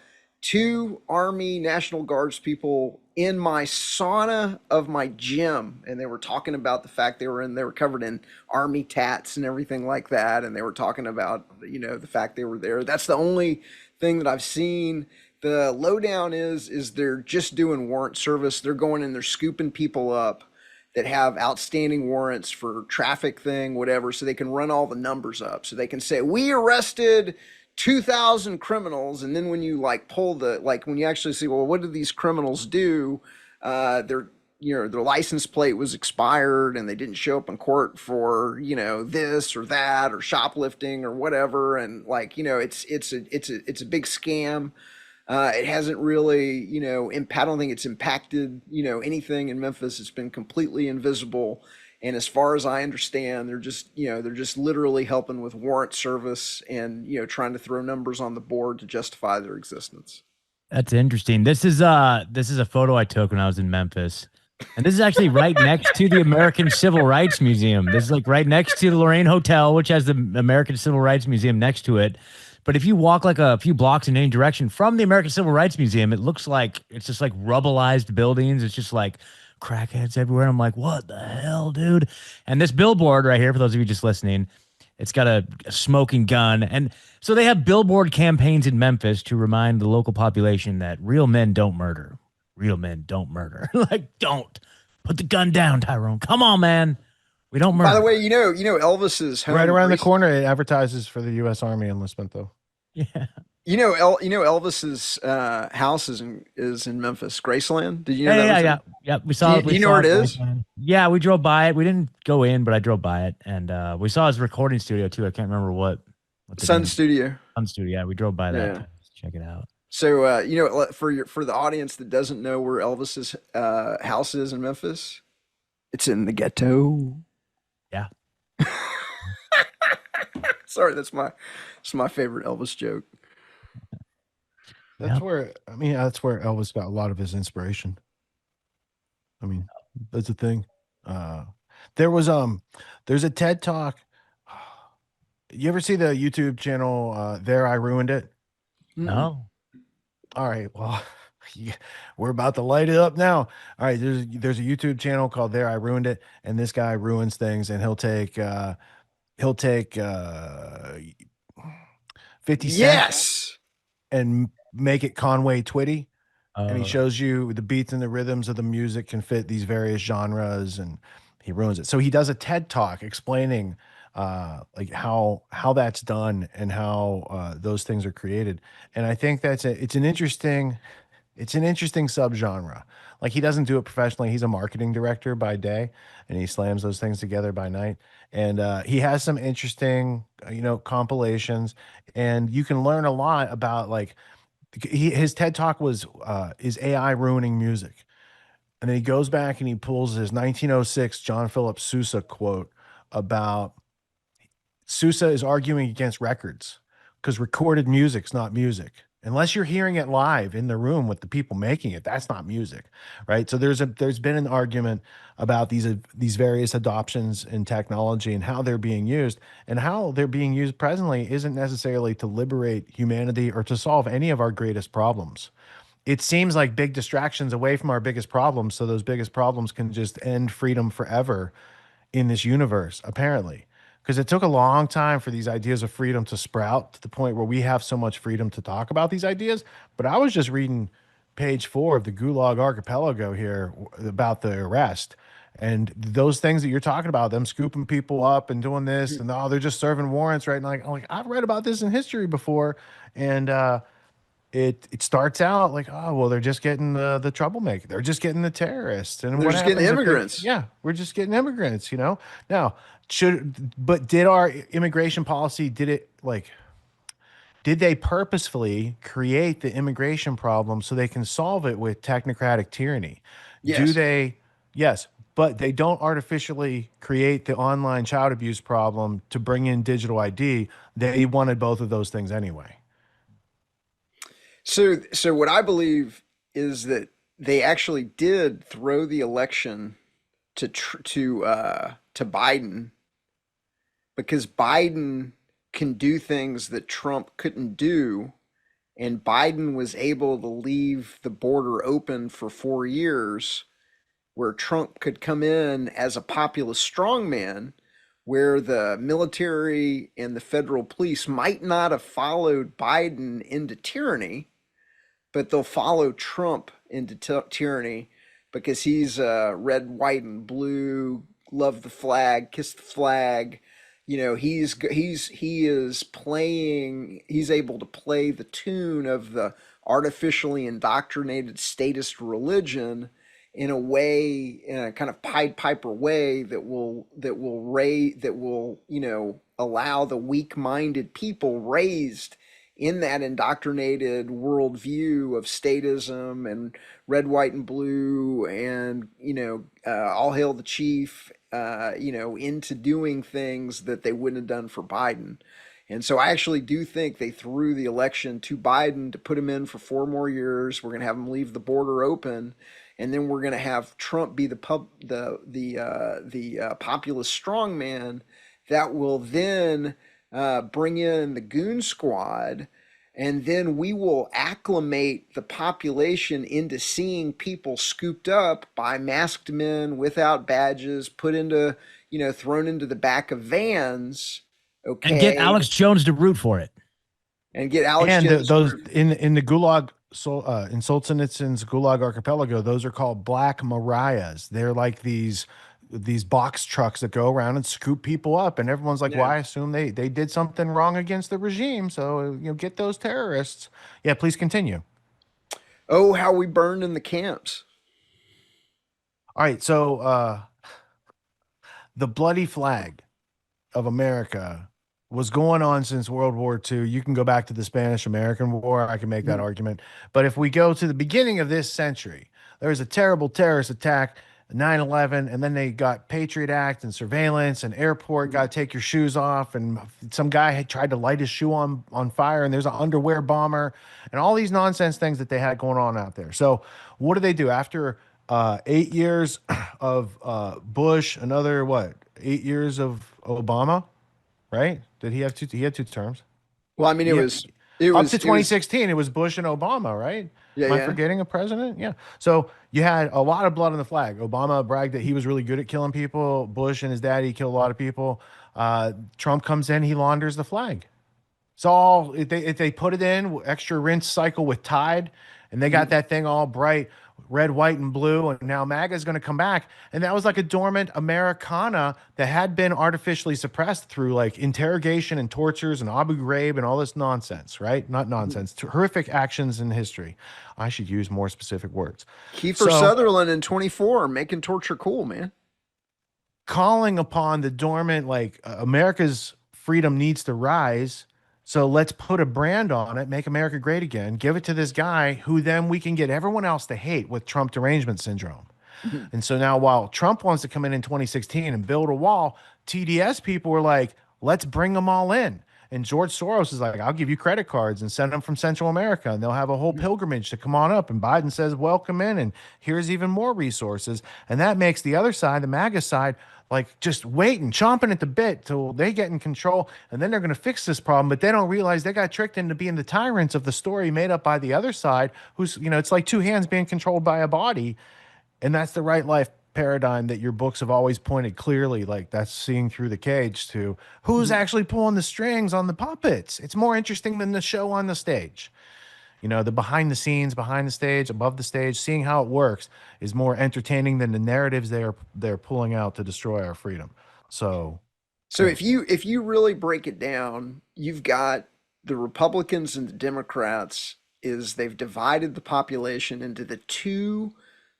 2 Army National Guards people in my sauna of my gym, and they were talking about the fact they were covered in Army tats and everything like that, and they were talking about the fact they were there. That's the only thing that I've seen. The lowdown is they're just doing warrant service. They're going and they're scooping people up that have outstanding warrants for traffic thing, whatever, so they can run all the numbers up. So they can say, we arrested 2,000 criminals. And then when you when you actually see, well, what did these criminals do? Their license plate was expired and they didn't show up in court for, this or that or shoplifting or whatever. And it's a big scam. It hasn't really, I don't think it's impacted, anything in Memphis. It's been completely invisible. And as far as I understand, they're just literally helping with warrant service and, trying to throw numbers on the board to justify their existence. That's interesting. This is a photo I took when I was in Memphis. And this is actually right next to the American Civil Rights Museum. This is like right next to the Lorraine Hotel, which has the American Civil Rights Museum next to it. But if you walk like a few blocks in any direction from the American Civil Rights Museum, it looks like it's just like rubbleized buildings. It's just like crackheads everywhere. I'm like, what the hell, dude? And this billboard right here, for those of you just listening, it's got a smoking gun. And so they have billboard campaigns in Memphis to remind the local population that real men don't murder. Real men don't murder. Like, don't put the gun down, Tyrone. Come on, man. We don't murder. By the way, Elvis's home Right around the corner, it advertises for the U.S. Army enlistment, though. Yeah. Elvis's house is in Memphis, Graceland. Did you know that? Yeah. We saw. Do you know where it is? Yeah, we drove by it. We didn't go in, but I drove by it, and we saw his recording studio too. I can't remember what Sun Studio. Sun Studio. Yeah, we drove by that. Yeah. Check it out. So for the audience that doesn't know where Elvis's house is in Memphis, it's in the ghetto. Yeah. Sorry, that's my favorite Elvis joke. That's where Elvis got a lot of his inspiration. I mean, that's the thing. There's a TED Talk. You ever see the YouTube channel There I Ruined It? No. All right, well, we're about to light it up now. All right, there's a YouTube channel called There I Ruined It, and this guy ruins things, and he'll take 50 cents and make it Conway Twitty. And he shows you the beats and the rhythms of the music can fit these various genres, and he ruins it. So he does a TED Talk explaining like how that's done and how those things are created. And I think it's an interesting subgenre. Like, he doesn't do it professionally. He's a marketing director by day, and he slams those things together by night. And he has some interesting, compilations, and you can learn a lot about, like, his TED Talk was is AI ruining music. And then he goes back and he pulls his 1906 John Philip Sousa quote about Sousa is arguing against records because recorded music's not music. Unless you're hearing it live in the room with the people making it, that's not music, right? So there's been an argument about these various adoptions in technology and how they're being used, and how they're being used presently isn't necessarily to liberate humanity or to solve any of our greatest problems. it seems like big distractions away from our biggest problems, so those biggest problems can just end freedom forever in this universe, apparently. Because it took a long time for these ideas of freedom to sprout to the point where we have so much freedom to talk about these ideas. But I was just reading page 4 of the Gulag Archipelago here about the arrest. And those things that you're talking about, them scooping people up and doing this, and they're just serving warrants, right? And like I've read about this in history before, and it starts out like, oh well, they're just getting the troublemaker, they're just getting the terrorists, and They're what just getting happens if immigrants. yeah, we're just getting immigrants, you know. Now, did our immigration policy did they purposefully create the immigration problem so they can solve it with technocratic tyranny? Yes. Do they? Yes, but they don't artificially create the online child abuse problem to bring in digital ID. They wanted both of those things anyway. So what I believe is that they actually did throw the election to Biden, because Biden can do things that Trump couldn't do, and Biden was able to leave the border open for 4 years, where Trump could come in as a populist strongman, where the military and the federal police might not have followed Biden into tyranny, but they'll follow Trump into tyranny because he's red, white, and blue, love the flag, kiss the flag. You know, he is playing, he's able to play the tune of the artificially indoctrinated statist religion in a way, in a kind of Pied Piper way that will allow the weak-minded people raised in that indoctrinated worldview of statism and red, white, and blue, and all hail the chief, into doing things that they wouldn't have done for Biden. And so I actually do think they threw the election to Biden to put him in for 4 more years. We're going to have him leave the border open, and then we're going to have Trump be the populist strongman that will then bring in the goon squad, and then we will acclimate the population into seeing people scooped up by masked men without badges, put into, thrown into the back of vans. Okay. And get Alex Jones to root for it. And get Alex and Jones those in the Gulag, in Solzhenitsyn's Gulag Archipelago, those are called Black Mariahs. They're like these box trucks that go around and scoop people up, and everyone's like, well, I assume they did something wrong against the regime, so get those terrorists. Yeah, please continue. Oh, how we burned in the camps. All right, so the bloody flag of America was going on since World War II. You can go back to the Spanish-American War. I can make that argument. But if we go to the beginning of this century, there was a terrible terrorist attack, 9/11, and then they got Patriot Act and surveillance and airport, got to take your shoes off, and some guy had tried to light his shoe on fire, and there's an underwear bomber, and all these nonsense things that they had going on out there. So what do they do after 8 years of Bush, another 8 years of Obama, right? Did he have two? He had 2 terms. Well, I mean, it was up to 2016. It was Bush and Obama, right? Yeah, Am I forgetting a president? Yeah. So you had a lot of blood on the flag. Obama bragged that he was really good at killing people. Bush and his daddy killed a lot of people. Trump comes in, he launders the flag. It's all, if they put it in, extra rinse cycle with Tide, and they got that thing all bright, red, white, and blue, and now MAGA is going to come back. And that was like a dormant Americana that had been artificially suppressed through like interrogation and tortures and Abu Ghraib and all this nonsense, right? Not nonsense, horrific actions in history. I should use more specific words. Kiefer Sutherland in 24, making torture cool, man. Calling upon the dormant, like America's freedom needs to rise. So let's put a brand on it, make America great again, give it to this guy who then we can get everyone else to hate with Trump derangement syndrome. And so now while Trump wants to come in 2016 and build a wall, TDS people were like, let's bring them all in. And George Soros is like, I'll give you credit cards and send them from Central America, and they'll have a whole pilgrimage to come on up. And Biden says, welcome in, and here's even more resources. And that makes the other side, the MAGA side, like just waiting, chomping at the bit till they get in control, and then they're going to fix this problem. But they don't realize they got tricked into being the tyrants of the story made up by the other side, who's, it's like two hands being controlled by a body. And that's the right life paradigm that your books have always pointed clearly, like that's seeing through the cage to who's actually pulling the strings on the puppets. It's more interesting than the show on the stage. The behind the scenes, behind the stage, above the stage, seeing how it works is more entertaining than the narratives they're pulling out to destroy our freedom. So if you really break it down, you've got the Republicans and the Democrats they've divided the population into the two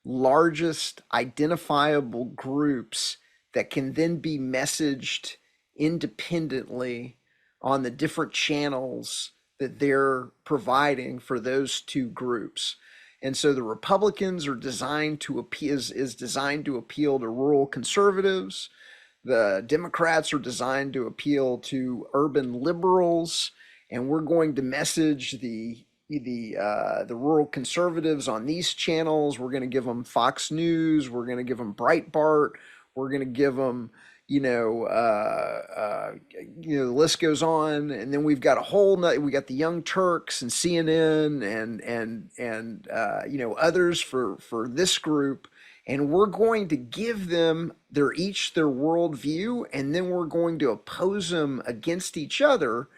largest identifiable groups that can then be messaged independently on the different channels that they're providing for those two groups. And so the Republicans are designed to appeal is designed to appeal to rural conservatives. The Democrats are designed to appeal to urban liberals, and we're going to message the rural conservatives on these channels. We're going to give them Fox News. We're going to give them Breitbart. We're going to give them, the list goes on. And then we've got we got the Young Turks and CNN and others for this group. And we're going to give them their worldview, and then we're going to oppose them against each other.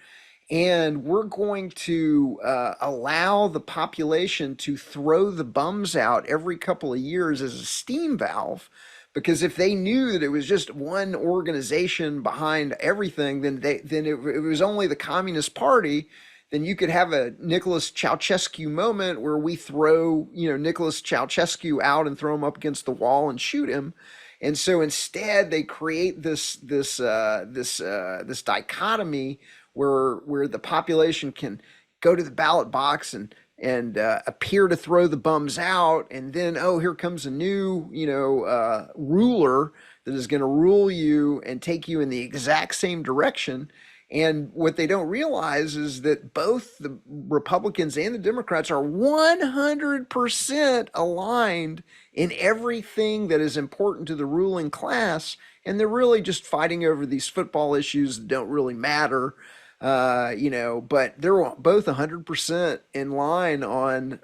And we're going to allow the population to throw the bums out every couple of years as a steam valve, because if they knew that it was just one organization behind everything, then it was only the Communist Party. Then you could have a Nicholas Ceausescu moment where we throw Nicholas Ceausescu out and throw him up against the wall and shoot him. And so instead, they create this dichotomy where the population can go to the ballot box and appear to throw the bums out, and then here comes a new ruler that is going to rule you and take you in the exact same direction. And what they don't realize is that both the Republicans and the Democrats are 100% aligned in everything that is important to the ruling class, and they're really just fighting over these football issues that don't really matter. But they're both 100% in line on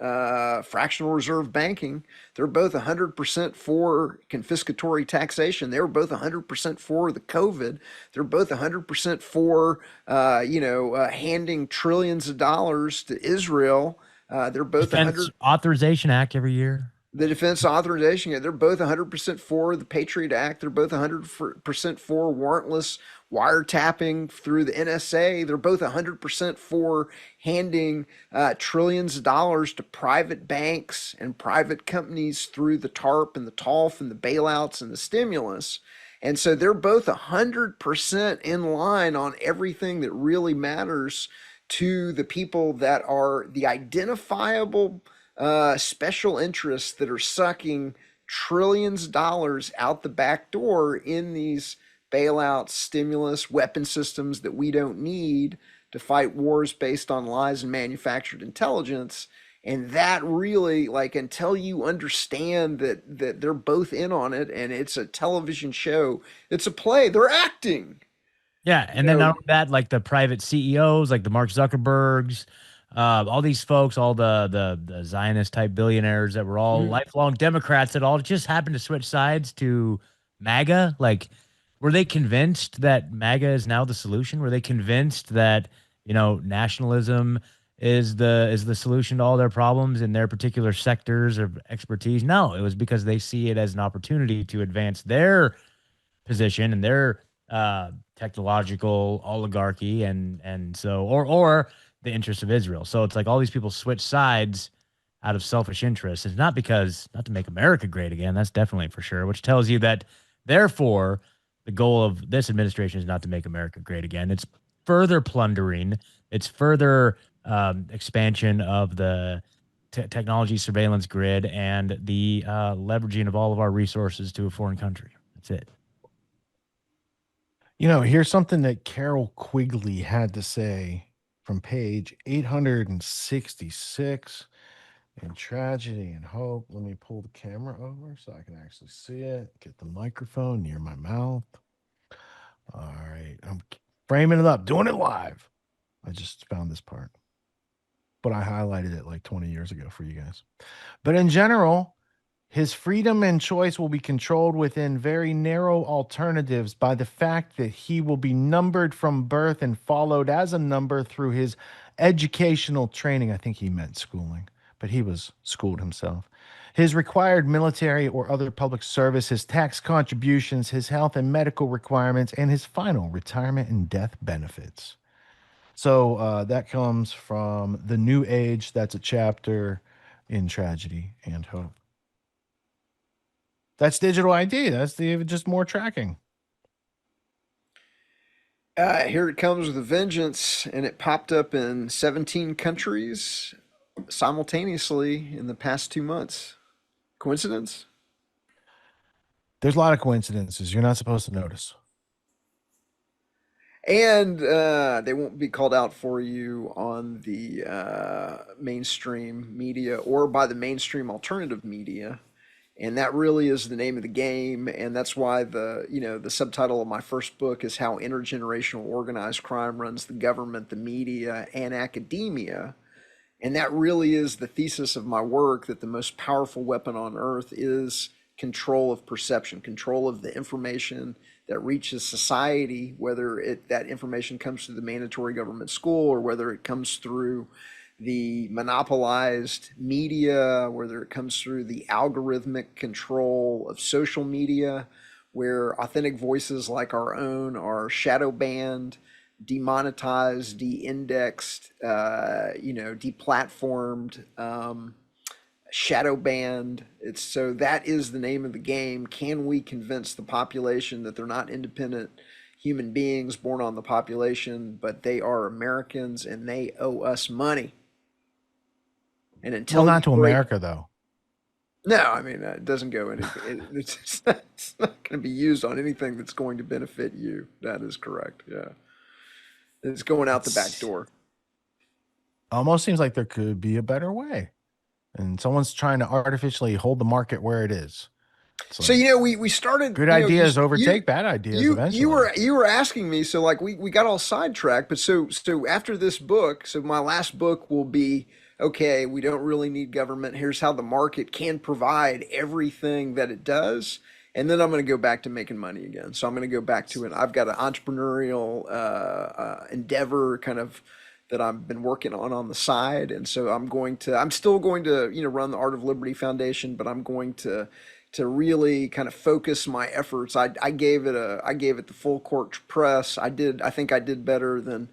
fractional reserve banking. They're both 100% for confiscatory taxation. They were both 100% for the COVID. They're both 100% for, handing trillions of dollars to Israel. They're both Defense Authorization Act every year. The Defense Authorization Act. They're both 100% for the Patriot Act. They're both 100% for warrantless wiretapping through the NSA. They're both 100% for handing trillions of dollars to private banks and private companies through the TARP and the TALF and the bailouts and the stimulus. And so they're both 100% in line on everything that really matters to the people that are the identifiable special interests that are sucking trillions of dollars out the back door in these bailouts, stimulus, weapon systems that we don't need to fight wars based on lies and manufactured intelligence. And that really, until you understand that they're both in on it, and it's a television show, it's a play, they're acting. Yeah, and then not only that, like the private CEOs, like the Mark Zuckerbergs, all these folks, all the Zionist type billionaires that were all lifelong Democrats that all just happened to switch sides to MAGA. Like, were they convinced that MAGA is now the solution? Were they convinced that nationalism is the solution to all their problems in their particular sectors of expertise? No, it was because they see it as an opportunity to advance their position and their technological oligarchy and so or the interests of Israel. So it's like all these people switch sides out of selfish interests. It's not to make America great again. That's definitely for sure, which tells you that therefore the goal of this administration is not to make America great again. It's further plundering. It's further expansion of the technology surveillance grid and the leveraging of all of our resources to a foreign country. That's it. You know, here's something that Carol Quigley had to say from page 866 in Tragedy and Hope. Let me pull the camera over so I can actually see it. Get the microphone near my mouth. All right. I'm framing it up, doing it live. I just found this part, but I highlighted it like 20 years ago for you guys. But in general, his freedom and choice will be controlled within very narrow alternatives by the fact that he will be numbered from birth and followed as a number through his educational training. I think he meant schooling, but he was schooled himself. His required military or other public service, his tax contributions, his health and medical requirements, and his final retirement and death benefits. So that comes from The New Age. That's a chapter in Tragedy and Hope. That's digital ID. That's just more tracking. Here it comes with a vengeance, and it popped up in 17 countries simultaneously in the past 2 months. Coincidence? There's a lot of coincidences you're not supposed to notice. And they won't be called out for you on the mainstream media or by the mainstream alternative media. And that really is the name of the game. And that's why the subtitle of my first book is How Intergenerational Organized Crime Runs the Government, the Media, and Academia. And that really is the thesis of my work, that the most powerful weapon on earth is control of perception, control of the information that reaches society, whether that information comes through the mandatory government school or whether it comes through the monopolized media, whether it comes through the algorithmic control of social media, where authentic voices like our own are shadow banned, demonetized, de-indexed, deplatformed, shadow banned. So that is the name of the game. Can we convince the population that they're not independent human beings born on the population, but they are Americans and they owe us money? And until not to America, though. No, I mean, it doesn't go it's not going to be used on anything that's going to benefit you. That is correct. Yeah. It's going out the back door. Almost seems like there could be a better way. And someone's trying to artificially hold the market where it is. So we started. Good ideas overtake bad ideas eventually. You were asking me, so like we got all sidetracked. But so after this book, so my last book will be, okay, we don't really need government. Here's how the market can provide everything that it does. And then I'm going to go back to making money again. So I'm going to go back to it. I've got an entrepreneurial endeavor kind of that I've been working on the side. And so I'm still going to, run the Art of Liberty Foundation, but I'm going to really kind of focus my efforts. I gave it the full court press. I think I did better than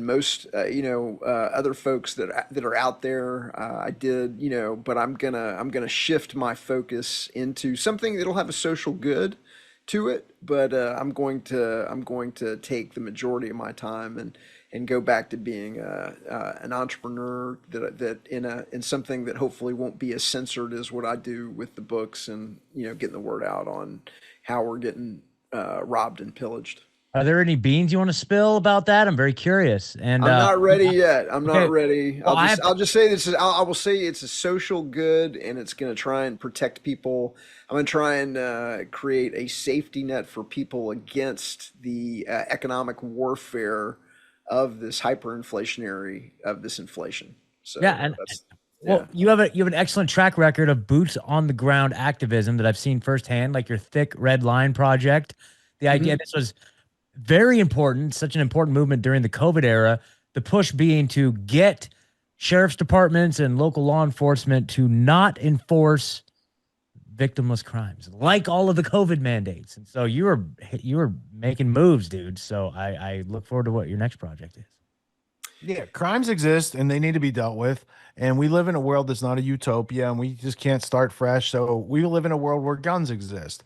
most other folks that are out there. I did, but I'm gonna shift my focus into something that'll have a social good to it. But I'm going to take the majority of my time and go back to being an entrepreneur that in something that hopefully won't be as censored as what I do with the books, and getting the word out on how we're getting robbed and pillaged. Are there any beans you want to spill about that? I'm very curious. And I'm not ready yet. I'm not ready. Well, I'll just say this. I will say it's a social good, and it's going to try and protect people. I'm going to try and create a safety net for people against the economic warfare of this hyperinflationary of this inflation. So you have an excellent track record of boots on the ground activism that I've seen firsthand, like your Thick Red Line project. The idea this was very important, such an important movement during the COVID era, the push being to get sheriff's departments and local law enforcement to not enforce victimless crimes, like all of the COVID mandates. And so you were making moves, dude. So I look forward to what your next project is. Yeah, crimes exist and they need to be dealt with. And we live in a world that's not a utopia, and we just can't start fresh. So we live in a world where guns exist.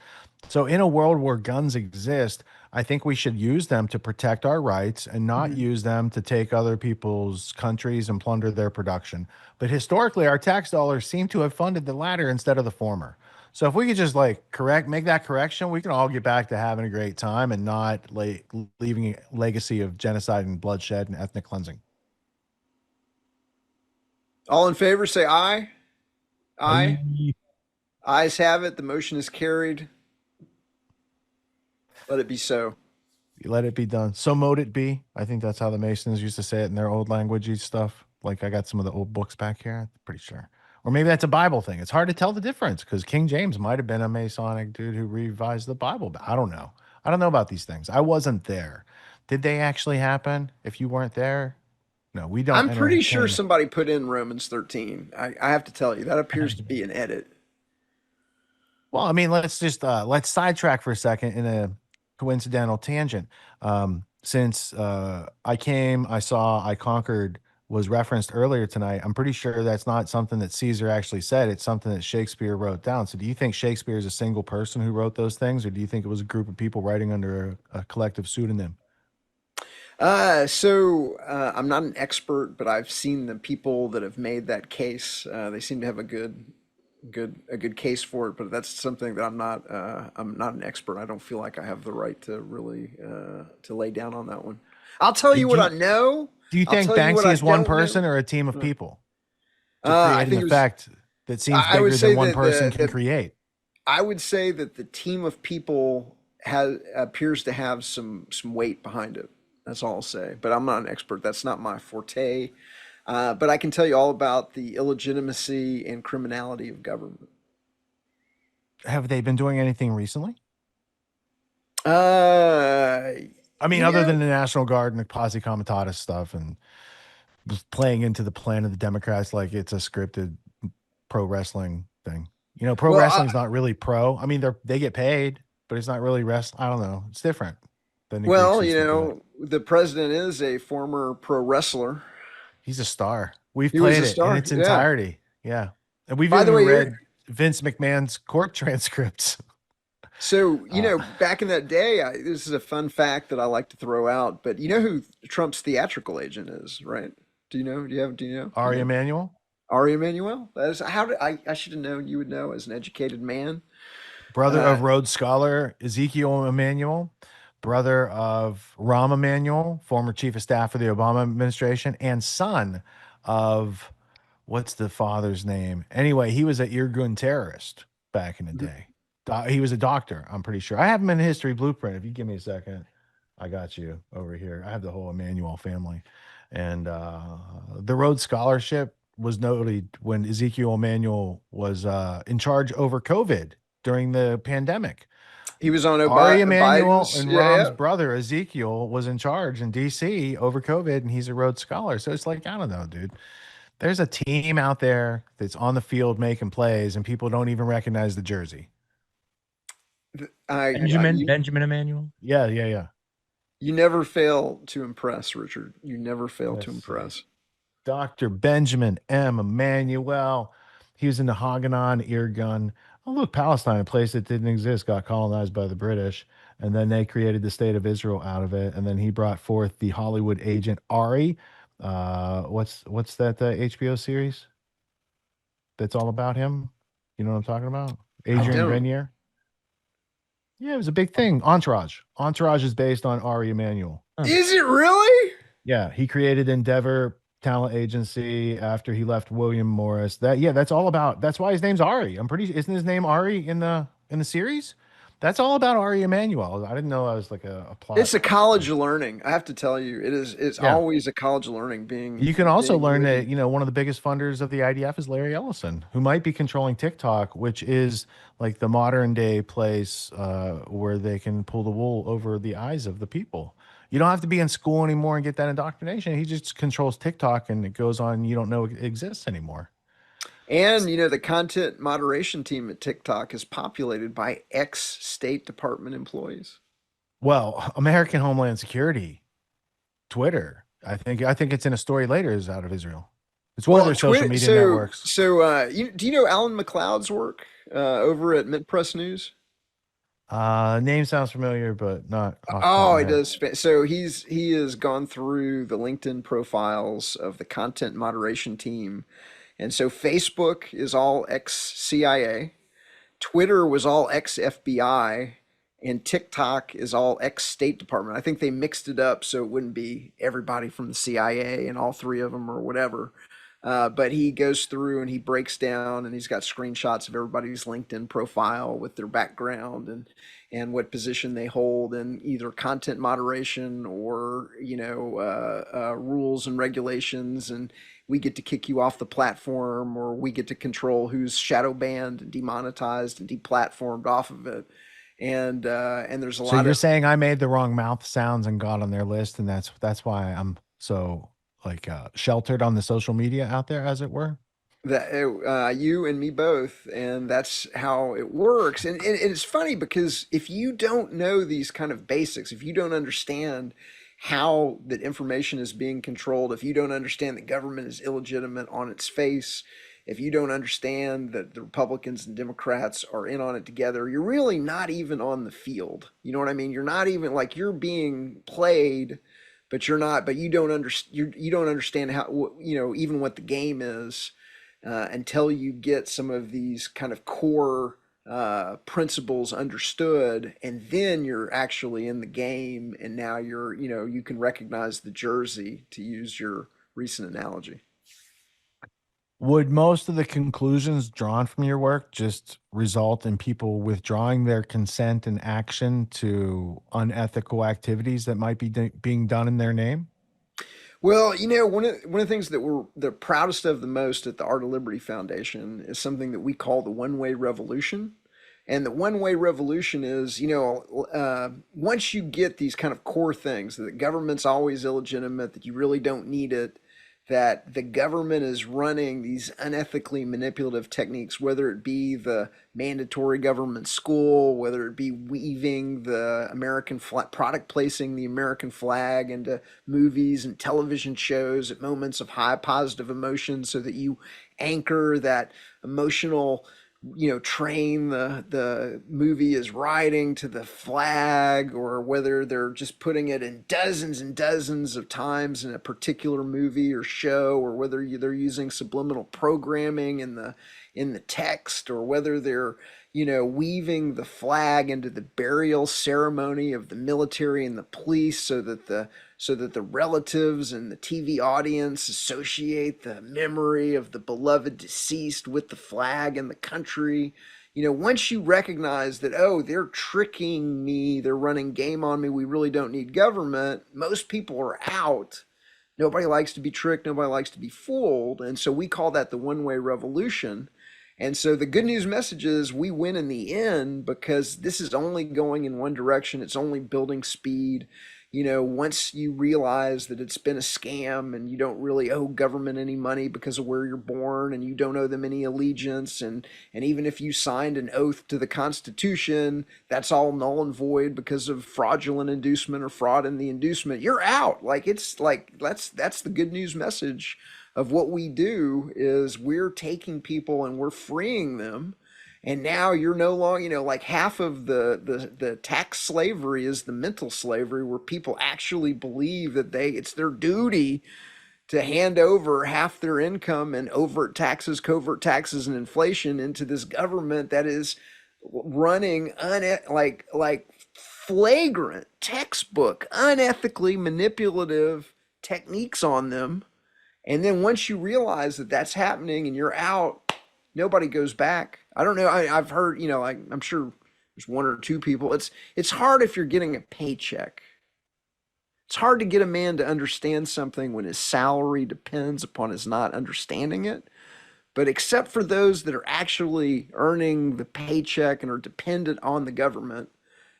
So in a world where guns exist, I think we should use them to protect our rights and not use them to take other people's countries and plunder their production. But historically, our tax dollars seem to have funded the latter instead of the former. So if we could just like make that correction, we can all get back to having a great time and not leaving a legacy of genocide and bloodshed and ethnic cleansing. All in favor, say aye. Aye. Ayes have it. The motion is carried. Let it be so. Let it be done. So mote it be. I think that's how the Masons used to say it in their old languagey stuff. Like I got some of the old books back here. I'm pretty sure. Or maybe that's a Bible thing. It's hard to tell the difference because King James might have been a Masonic dude who revised the Bible. But I don't know. I don't know about these things. I wasn't there. Did they actually happen? If you weren't there, no, we don't. I'm pretty sure entertain- somebody put in Romans 13. I have to tell you, that appears to be an edit. Well, I mean, let's just let's sidetrack for a second in a coincidental tangent. Since I came, I saw, I conquered was referenced earlier tonight. I'm pretty sure that's not something that Caesar actually said. It's something that Shakespeare wrote down. So do you think Shakespeare is a single person who wrote those things, or do you think it was a group of people writing under a collective pseudonym? I'm not an expert, but I've seen the people that have made that case. They seem to have a good case for it, but that's something that I'm not an expert. I don't feel like I have the right to really to lay down on that one. I'll tell you what I know. Do you think Banksy is one person or a team of people? I think the fact that seems bigger than one person can create. I would say that the team of people appears to have some weight behind it. That's all I'll say. But I'm not an expert. That's not my forte. But I can tell you all about the illegitimacy and criminality of government. Have they been doing anything recently? I mean, other than the National Guard and the Posse Comitatus stuff and playing into the plan of the Democrats like it's a scripted pro wrestling thing. You know, pro wrestling's not really pro. I mean, they get paid, but it's not really wrestling. I don't know. It's different. Well, you know, the president is a former pro wrestler. He's a star. We've played it in its entirety. Yeah. And we've By the even way, read Vince McMahon's court transcripts. So, you know, back in that day, this is a fun fact that I like to throw out, but you know who Trump's theatrical agent is, right? Do you know? Do you know? Ari Emanuel? Ari Emanuel? That is I should have known, you would know as an educated man. Brother of Rhodes Scholar Ezekiel Emanuel, brother of Rahm Emanuel, former chief of staff for the Obama administration, and son of, what's the father's name? Anyway, he was an Irgun terrorist back in the day. He was a doctor, I'm pretty sure. I have him in the history blueprint. If you give me a second, I got you over here. I have the whole Emanuel family. And the Rhodes Scholarship was noted when Ezekiel Emanuel was in charge over COVID during the pandemic. He was on Ari Emanuel Biden's, and Rahm's brother Ezekiel was in charge in DC over COVID, and he's a Rhodes Scholar. So it's like, I don't know, dude. There's a team out there that's on the field making plays, and people don't even recognize the jersey. Benjamin Emanuel. Yeah. You never fail to impress, Richard. You never fail to impress. Dr. Benjamin M. Emanuel. He was in the Haganon Irgun. Oh, look, Palestine, a place that didn't exist, got colonized by the British, and then they created the state of Israel out of it. And then he brought forth the Hollywood agent Ari. What's that HBO series that's all about him? You know what I'm talking about? Adrian Grenier. Yeah, it was a big thing. Entourage. Entourage is based on Ari Emanuel. Is it really? Yeah, he created Endeavor Talent Agency after he left William Morris. That's all about. That's why his name's Ari. Isn't his name Ari in the series? That's all about Ari Emanuel. I didn't know I was like a plot. It's a college of learning. I have to tell you, it's always a college of learning. You can also learn that, you know, one of the biggest funders of the IDF is Larry Ellison, who might be controlling TikTok, which is like the modern day place where they can pull the wool over the eyes of the people. You don't have to be in school anymore and get that indoctrination. He just controls TikTok and it goes on. You don't know it exists anymore. And, you know, the content moderation team at TikTok is populated by ex-State Department employees. Well, American Homeland Security, Twitter, I think it's in a story later, is out of Israel. It's one of their social media networks. So, do you know Alan McLeod's work over at Mint Press News? Name sounds familiar, but not. Oh, it does. So he has gone through the LinkedIn profiles of the content moderation team. And so Facebook is all ex-CIA. Twitter was all ex-FBI, and TikTok is all ex-State Department. I think they mixed it up so it wouldn't be everybody from the CIA and all three of them or whatever. But he goes through and he breaks down, and he's got screenshots of everybody's LinkedIn profile with their background and what position they hold in either content moderation or rules and regulations, and we get to kick you off the platform, or we get to control who's shadow banned and demonetized and deplatformed off of it. And there's a So lot you're of saying I made the wrong mouth sounds and got on their list, and that's why I'm so sheltered on the social media out there, as it were. that you and me both, and that's how it works. And it's funny because if you don't know these kind of basics, if you don't understand how that information is being controlled, if you don't understand that government is illegitimate on its face, if you don't understand that the Republicans and Democrats are in on it together, you're really not even on the field. You know what I mean? You're not even, like, you're being played, but you're not. But you don't understand. You don't understand how, even what the game is, until you get some of these kind of core principles understood, and then you're actually in the game, and now you can recognize the jersey, to use your recent analogy. Would most of the conclusions drawn from your work just result in people withdrawing their consent and action to unethical activities that might be being done in their name? Well, one of the things that we're the proudest of the most at the Art of Liberty Foundation is something that we call the one-way revolution. And the one-way revolution is, once you get these kind of core things, that the government's always illegitimate, that you really don't need it, that the government is running these unethically manipulative techniques, whether it be the mandatory government school, whether it be weaving the American flag, product placing the American flag into movies and television shows at moments of high positive emotion so that you anchor that emotional train the movie is riding to the flag, or whether they're just putting it in dozens and dozens of times in a particular movie or show, or whether they're using subliminal programming in the text, or whether they're weaving the flag into the burial ceremony of the military and the police so that the relatives and the TV audience associate the memory of the beloved deceased with the flag and the country. Once you recognize that, oh, they're tricking me, they're running game on me, we really don't need government, most people are out. Nobody likes to be tricked, nobody likes to be fooled. And so we call that the one-way revolution. And so the good news message is we win in the end, because this is only going in one direction. It's only building speed. Once you realize that it's been a scam and you don't really owe government any money because of where you're born, and you don't owe them any allegiance, and even if you signed an oath to the Constitution, that's all null and void because of fraudulent inducement or fraud in the inducement, you're out. That's the good news message of what we do, is we're taking people and we're freeing them. And now you're no longer, like half of the tax slavery is the mental slavery, where people actually believe that it's their duty to hand over half their income and overt taxes, covert taxes, and inflation into this government that is running like flagrant textbook unethically manipulative techniques on them. And then once you realize that that's happening and you're out, nobody goes back. I don't know. I've heard, I'm sure there's one or two people. It's hard if you're getting a paycheck. It's hard to get a man to understand something when his salary depends upon his not understanding it. But except for those that are actually earning the paycheck and are dependent on the government,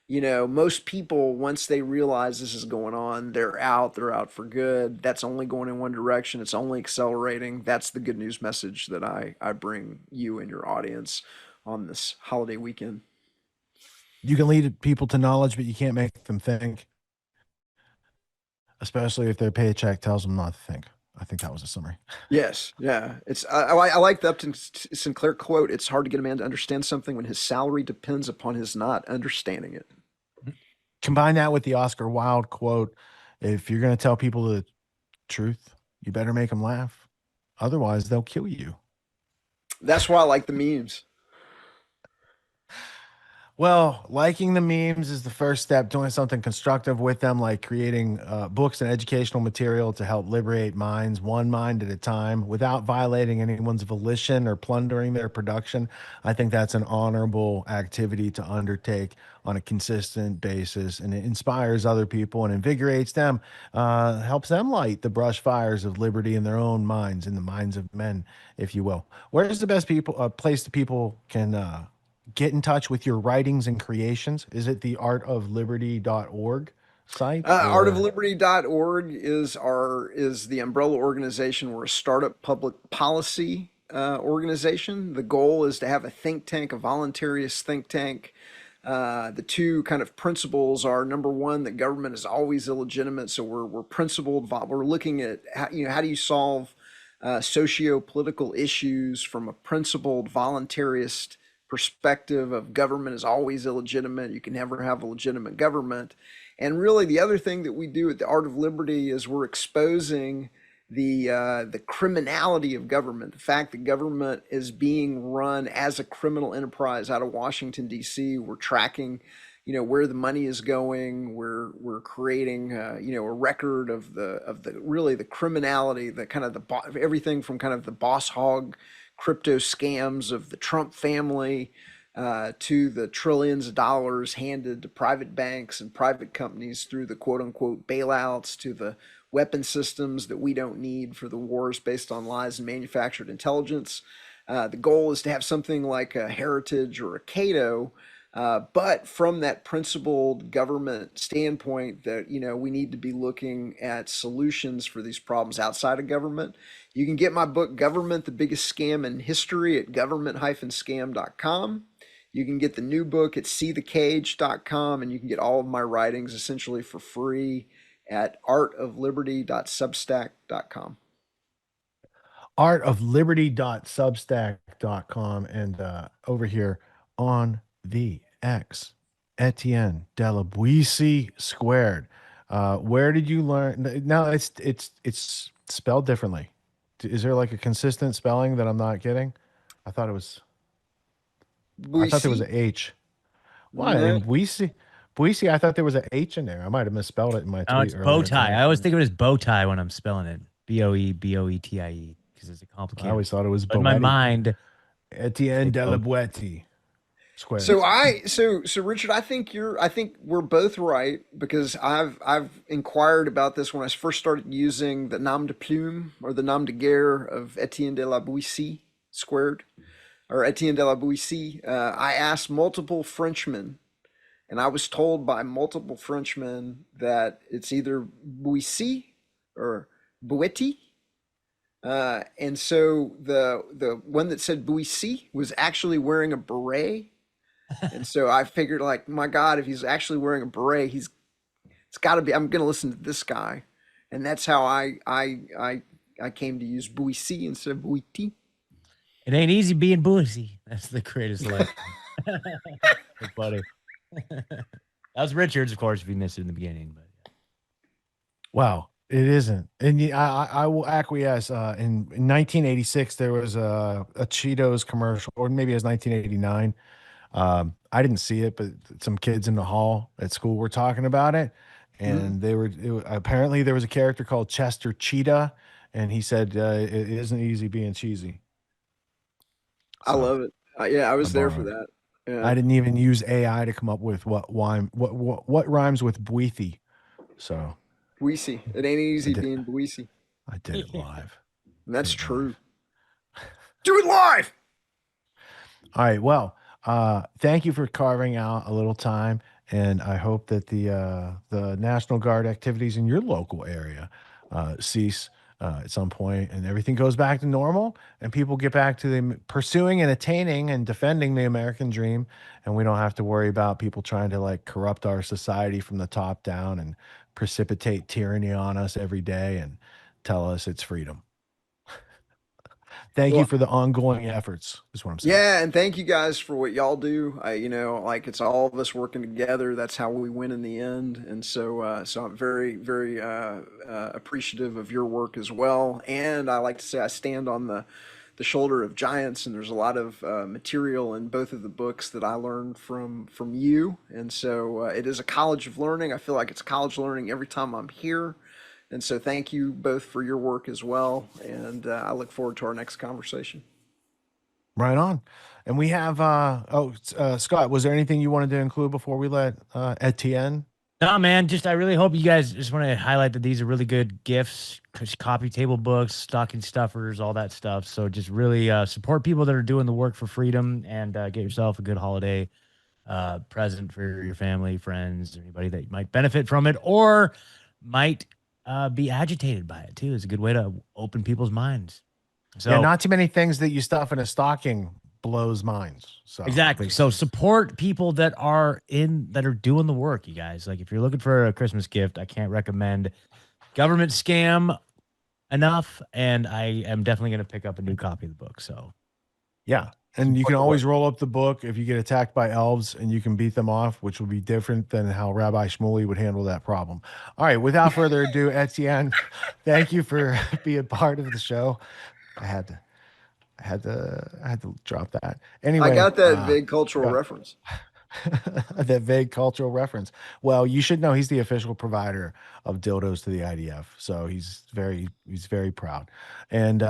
most people, once they realize this is going on, they're out for good. That's only going in one direction. It's only accelerating. That's the good news message that I bring you and your audience on this holiday weekend. You can lead people to knowledge, but you can't make them think, especially if their paycheck tells them not to think. I think that was a summary. Yes. Yeah. I like the Upton Sinclair quote. It's hard to get a man to understand something when his salary depends upon his not understanding it. Combine that with the Oscar Wilde quote: if you're going to tell people the truth, you better make them laugh. Otherwise, they'll kill you. That's why I like the memes. Well, liking the memes is the first step. Doing something constructive with them, like creating books and educational material to help liberate minds, one mind at a time, without violating anyone's volition or plundering their production. I think that's an honorable activity to undertake on a consistent basis, and it inspires other people and invigorates them, helps them light the brush fires of liberty in their own minds, in the minds of men, if you will. Where's the best place that people can get in touch with your writings and creations? Is it the artofliberty.org site, or Artofliberty.org is the umbrella organization. We're a startup public policy organization. The goal is to have a think tank, a voluntarist think tank. The two kind of principles are, number one, that government is always illegitimate. So we're principled. We're looking at how do you solve socio-political issues from a principled voluntarist perspective of government is always illegitimate. You can never have a legitimate government. And really, the other thing that we do at the Art of Liberty is we're exposing the criminality of government, the fact that government is being run as a criminal enterprise out of Washington, D.C. We're tracking, where the money is going. We're creating, a record of the really the criminality, the kind of everything from kind of the boss hog crypto scams of the Trump family to the trillions of dollars handed to private banks and private companies through the quote unquote bailouts, to the weapon systems that we don't need for the wars based on lies and manufactured intelligence. The goal is to have something like a Heritage or a Cato, but from that principled government standpoint that, we need to be looking at solutions for these problems outside of government. You can get my book, Government, the Biggest Scam in History, at government-scam.com. You can get the new book at seethecage.com, and you can get all of my writings essentially for free at artofliberty.substack.com. artofliberty.substack.com. And over here on the X, Etienne Delabuisi squared. Where did you learn? Now it's spelled differently. Is there like a consistent spelling that I'm not getting? I thought there was an H. Why? No. In Buisi, I thought there was an H in there. I might have misspelled it in my tweet. Oh, it's earlier. Bowtie. I always think of it as Bowtie when I'm spelling it. Boetie because it's a complicated. I always thought it was But in my mind, Etienne Delabuisi squared. So Richard, I think we're both right, because I've inquired about this when I first started using the nom de plume or the nom de guerre of Etienne de la Boétie squared, or Etienne de la Boétie. I asked multiple Frenchmen, and I was told by multiple Frenchmen that it's either Boétie or Boetie. And so the one that said Boétie was actually wearing a beret. And so I figured, like, my God, if he's actually wearing a beret, it's got to be, I'm going to listen to this guy. And that's how I came to use Boétie instead of Boetie. it ain't easy being Boise. That's the greatest line. That's funny. That was Richard's, of course, if you missed it in the beginning. But Wow, it isn't. And I will acquiesce. In 1986, there was a Cheetos commercial, or maybe it was 1989. I didn't see it, but some kids in the hall at school were talking about it, and apparently there was a character called Chester Cheetah, and he said it isn't easy being cheesy. I love it. Yeah, I was there for that. Yeah. I didn't even use AI to come up with what rhymes with Boetie. So Boise. It ain't easy being Boise. I did it live. And that's true. Do it live. All right. Well, thank you for carving out a little time, and I hope that the National Guard activities in your local area cease at some point, and everything goes back to normal, and people get back to them pursuing and attaining and defending the American dream, and we don't have to worry about people trying to like corrupt our society from the top down and precipitate tyranny on us every day and tell us it's freedom. Thank you for the ongoing efforts, is what I'm saying. Yeah, and thank you guys for what y'all do. Like, it's all of us working together. That's how we win in the end. And so I'm very, very appreciative of your work as well. And I like to say I stand on the the shoulder of giants, and there's a lot of material in both of the books that I learned from you. And so it is a college of learning. I feel like it's college learning every time I'm here. And so thank you both for your work as well. And I look forward to our next conversation. Right on. And we have, Scott, was there anything you wanted to include before we let Etienne? No, man, I really hope you guys just want to highlight that these are really good gifts, coffee table books, stocking stuffers, all that stuff. So just really support people that are doing the work for freedom, and get yourself a good holiday present for your family, friends, anybody that might benefit from it or might be agitated by it too. It's a good way to open people's minds. So yeah, not too many things that you stuff in a stocking blows minds. So exactly. So support people that are doing the work, you guys. Like if you're looking for a Christmas gift, I can't recommend Government Scam enough. And I am definitely going to pick up a new copy of the book. So yeah. And you can always roll up the book if you get attacked by elves, and you can beat them off, which will be different than how Rabbi Shmuley would handle that problem. All right. Without further ado, Etienne, thank you for being part of the show. I had to drop that. Anyway, I got that vague cultural reference. That vague cultural reference. Well, you should know he's the official provider of dildos to the IDF, so he's very proud. And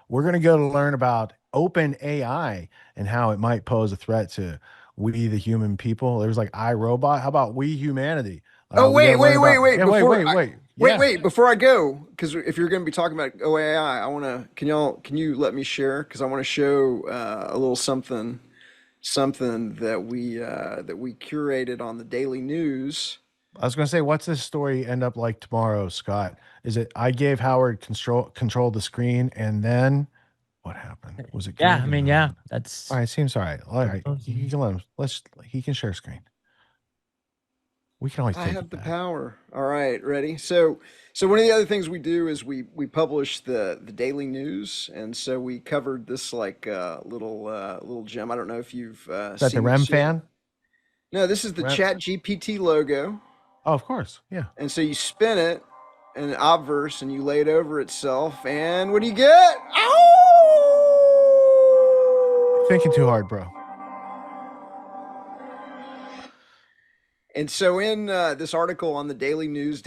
we're gonna go to learn about open AI and how it might pose a threat to we the human people. There's like iRobot. How about we humanity? Wait. Yeah. Wait, before I go, because if you're going to be talking about OAI, I want to, can you let me share? Because I want to show a little something that we curated on the daily news. I was going to say, what's this story end up like tomorrow, Scott? Is it I gave Howard control the screen, and then what happened? Was it? Yeah, I mean, yeah, that's all right. Seems all right. All right, you can let him. He can share screen. We can always. I have the power. All right, ready? So one of the other things we do is we publish the daily news, and so we covered this like little gem. I don't know if you've Is that seen the REM this yet. fan? No, this is the Chat GPT logo. Oh, of course, yeah. And so you spin it in an obverse, and you lay it over itself, and what do you get? Ow! Thinking too hard, bro. And so in this article on the Daily News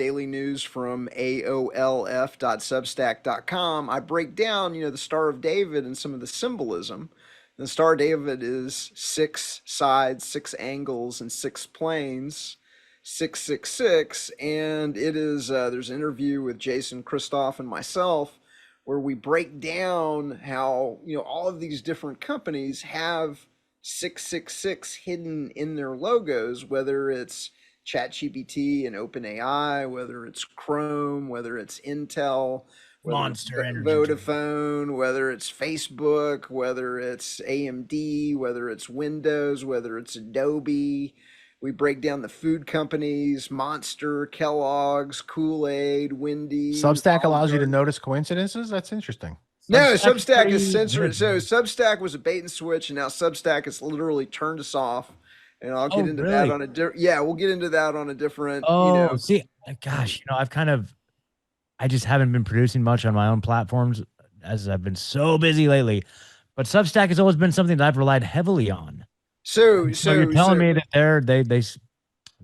from aolf.substack.com, I break down, the Star of David and some of the symbolism. The Star of David is 6 sides, 6 angles, and 6 planes, 666. And it is, there's an interview with Jason Christoff and myself where we break down how, all of these different companies have 666 hidden in their logos, whether it's ChatGPT and OpenAI, whether it's Chrome, whether it's Intel, whether Monster it's Energy, Vodafone, whether it's Facebook, whether it's AMD, whether it's Windows, whether it's Adobe. We break down the food companies: Monster, Kellogg's, Kool-Aid, Wendy's. Substack allows you to notice coincidences? That's interesting. No, Substack is censored. So Substack was a bait and switch, and now Substack has literally turned us off. And I'll get into that on a different. Yeah, we'll get into that on a different. Oh, see, gosh, I just haven't been producing much on my own platforms as I've been so busy lately. But Substack has always been something that I've relied heavily on. So you're telling me that they it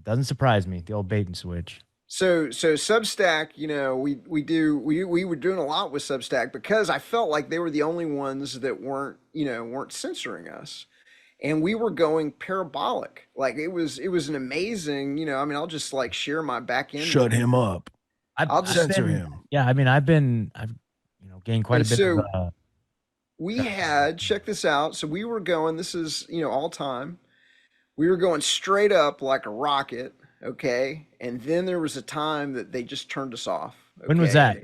doesn't surprise me, the old bait and switch. So Substack, we were doing a lot with Substack because I felt like they were the only ones that weren't censoring us, and we were going parabolic. Like it was an amazing, I'll just like share my back end. Shut him up. I'll just censor him. Yeah, I mean, I've gained quite a bit of. We had, check this out. So we were going. This is all time. We were going straight up like a rocket. Okay. And then there was a time that they just turned us off. Okay? When was that? I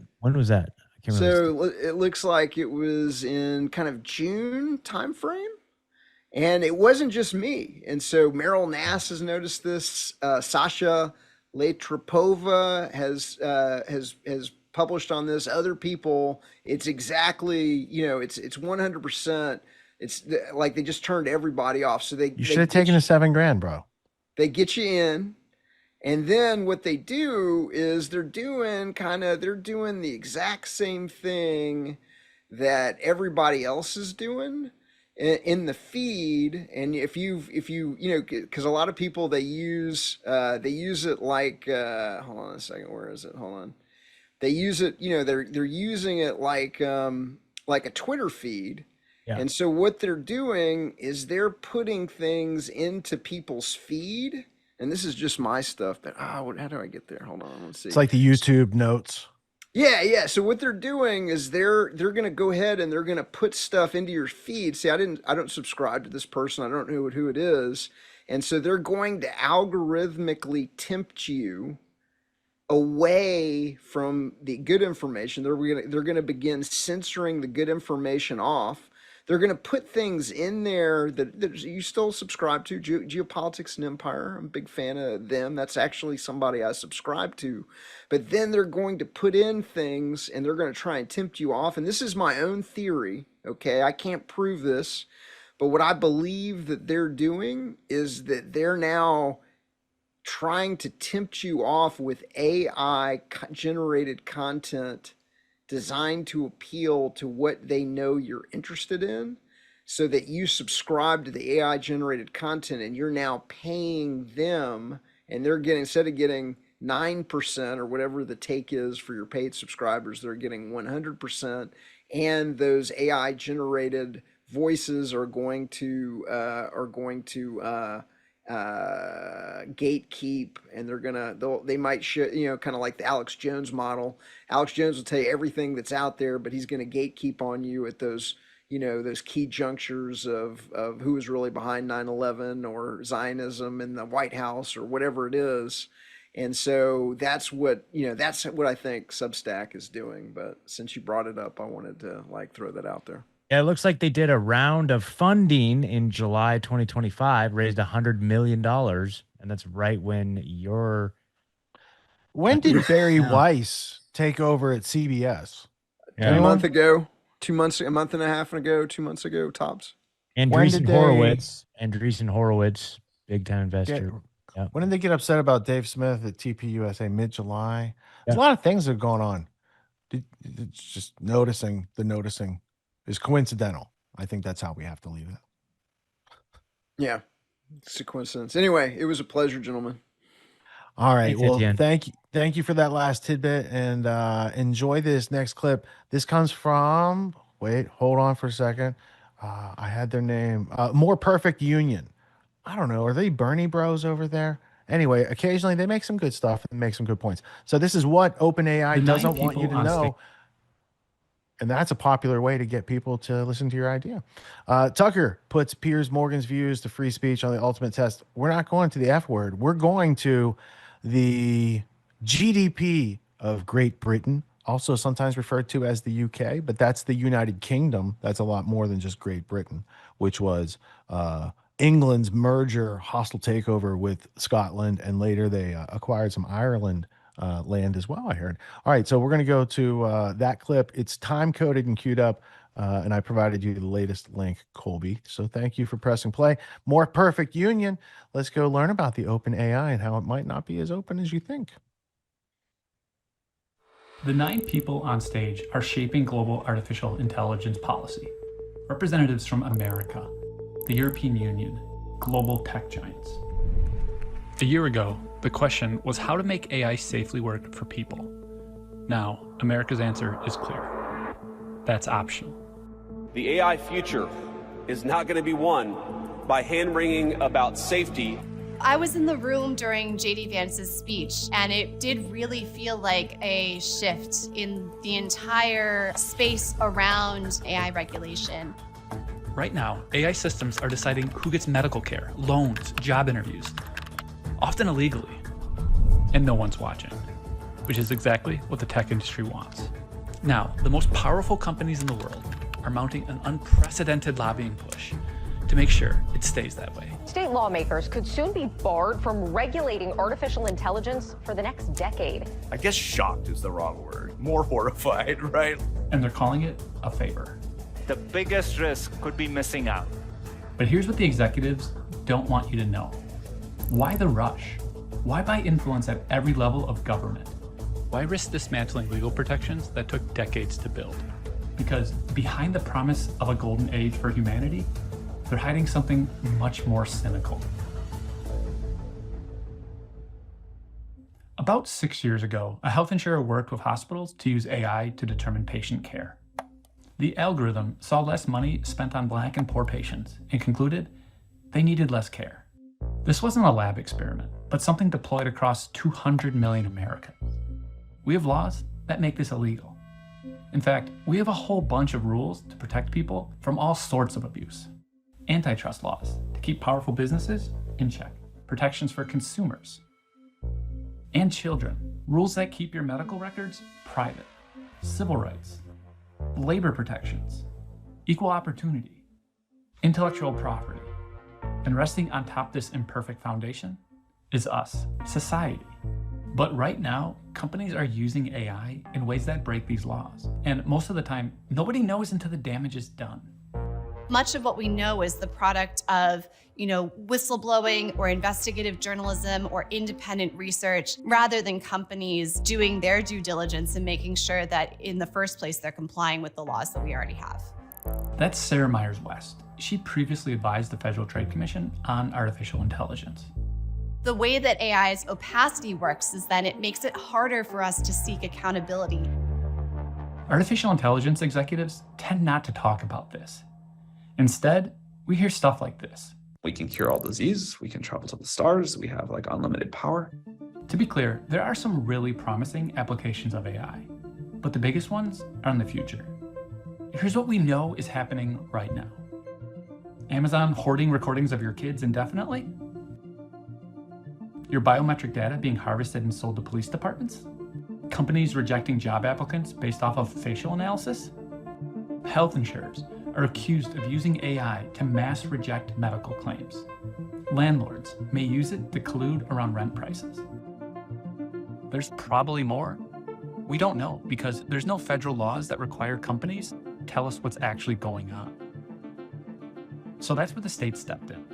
can't remember. So it looks like it was in kind of June timeframe. And it wasn't just me. And so Meryl Nass has noticed this. Sasha Letrapova has published on this. Other people, it's exactly, it's 100%. It's like they just turned everybody off. So you should have taken the $7,000, bro. They get you in. And then what they do is they're doing the exact same thing that everybody else is doing in the feed. And if you know, because a lot of people, they use it like hold on a second, where is it? Hold on. They use it, you know, they're using it like a Twitter feed. Yeah. And so what they're doing is they're putting things into people's feed. And this is just my stuff, but how do I get there? Hold on, let's see. It's like the YouTube notes. Yeah. So what they're doing is they're gonna go ahead and they're gonna put stuff into your feed. See, I don't subscribe to this person. I don't know who it is. And so they're going to algorithmically tempt you away from the good information. They're gonna begin censoring the good information off. They're going to put things in there that you still subscribe to. Geopolitics and Empire, I'm a big fan of them. That's actually somebody I subscribe to. But then they're going to put in things and they're going to try and tempt you off. And this is my own theory, okay? I can't prove this. But what I believe that they're doing is that they're now trying to tempt you off with AI-generated content designed to appeal to what they know you're interested in, so that you subscribe to the AI generated content and you're now paying them, and they're getting, instead of getting 9% or whatever the take is for your paid subscribers, they're getting 100%. And those AI generated voices are going to gatekeep, and they might show, you know, kind of like the Alex Jones model. Alex Jones will tell you everything that's out there, but he's going to gatekeep on you at those, you know, those key junctures of who is really behind 9/11 or Zionism in the White House or whatever it is. And so that's what I think Substack is doing. But since you brought it up, I wanted to throw that out there. Yeah, it looks like they did a round of funding in July 2025, raised $100 million. And that's right when When did Barry Weiss take over at CBS? A month ago, 2 months, a month and a half ago, 2 months ago, tops. Andreessen Horowitz, big time investor. When did they get upset about Dave Smith at TPUSA? Mid-July? There's a lot of things that are going on. It's just noticing is coincidental. I think that's how we have to leave it. Yeah, it's a coincidence. Anyway, it was a pleasure, gentlemen. All right. Thanks, Well, Etienne. thank you for that last tidbit, and enjoy this next clip. This comes from, hold on for a second. I had their name. More Perfect Union. I don't know. Are they Bernie bros over there? Anyway, occasionally they make some good stuff and make some good points. So this is what OpenAI doesn't want you to know. And that's a popular way to get people to listen to your idea. Tucker puts Piers Morgan's views to free speech on the ultimate test. We're not going to the F word. We're going to the GDP of Great Britain, also sometimes referred to as the UK, but that's the United Kingdom. That's a lot more than just Great Britain, which was England's merger, hostile takeover with Scotland, and later they acquired some Ireland land as well, I heard. All right, so we're going to go to that clip. It's time-coded and queued up, and I provided you the latest link, Colby. So thank you for pressing play. More Perfect Union. Let's go learn about the OpenAI and how it might not be as open as you think. The 9 people on stage are shaping global artificial intelligence policy. Representatives from America, the European Union, global tech giants. A year ago, the question was how to make AI safely work for people. Now, America's answer is clear. That's optional. The AI future is not going to be won by hand-wringing about safety. I was in the room during J.D. Vance's speech, and it did really feel like a shift in the entire space around AI regulation. Right now, AI systems are deciding who gets medical care, loans, job interviews, often illegally, and no one's watching, which is exactly what the tech industry wants. Now, the most powerful companies in the world are mounting an unprecedented lobbying push to make sure it stays that way. State lawmakers could soon be barred from regulating artificial intelligence for the next decade. I guess shocked is the wrong word. More horrified, right? And they're calling it a favor. The biggest risk could be missing out. But here's what the executives don't want you to know. Why the rush? Why buy influence at every level of government? Why risk dismantling legal protections that took decades to build? because behind the promise of a golden age for humanity, they're hiding something much more cynical. About 6 years ago, a health insurer worked with hospitals to use AI to determine patient care. The algorithm saw less money spent on Black and poor patients and concluded they needed less care. This wasn't a lab experiment, but something deployed across 200 million Americans. We have laws that make this illegal. In fact, we have a whole bunch of rules to protect people from all sorts of abuse. Antitrust laws to keep powerful businesses in check, protections for consumers and children, rules that keep your medical records private, civil rights, labor protections, equal opportunity, intellectual property. And resting on top of this imperfect foundation is us, society. But right now, companies are using AI in ways that break these laws. And most of the time, nobody knows until the damage is done. Much of what we know is the product of, whistleblowing or investigative journalism or independent research, rather than companies doing their due diligence and making sure that in the first place they're complying with the laws that we already have. That's Sarah Myers-West. She previously advised the Federal Trade Commission on artificial intelligence. The way that AI's opacity works is that it makes it harder for us to seek accountability. Artificial intelligence executives tend not to talk about this. Instead, we hear stuff like this. We can cure all disease, we can travel to the stars, we have unlimited power. To be clear, there are some really promising applications of AI, but the biggest ones are in the future. Here's what we know is happening right now. Amazon hoarding recordings of your kids indefinitely? Your biometric data being harvested and sold to police departments? Companies rejecting job applicants based off of facial analysis? Health insurers are accused of using AI to mass reject medical claims. Landlords may use it to collude around rent prices. There's probably more. We don't know because there's no federal laws that require companies to tell us what's actually going on. So that's where the state stepped in.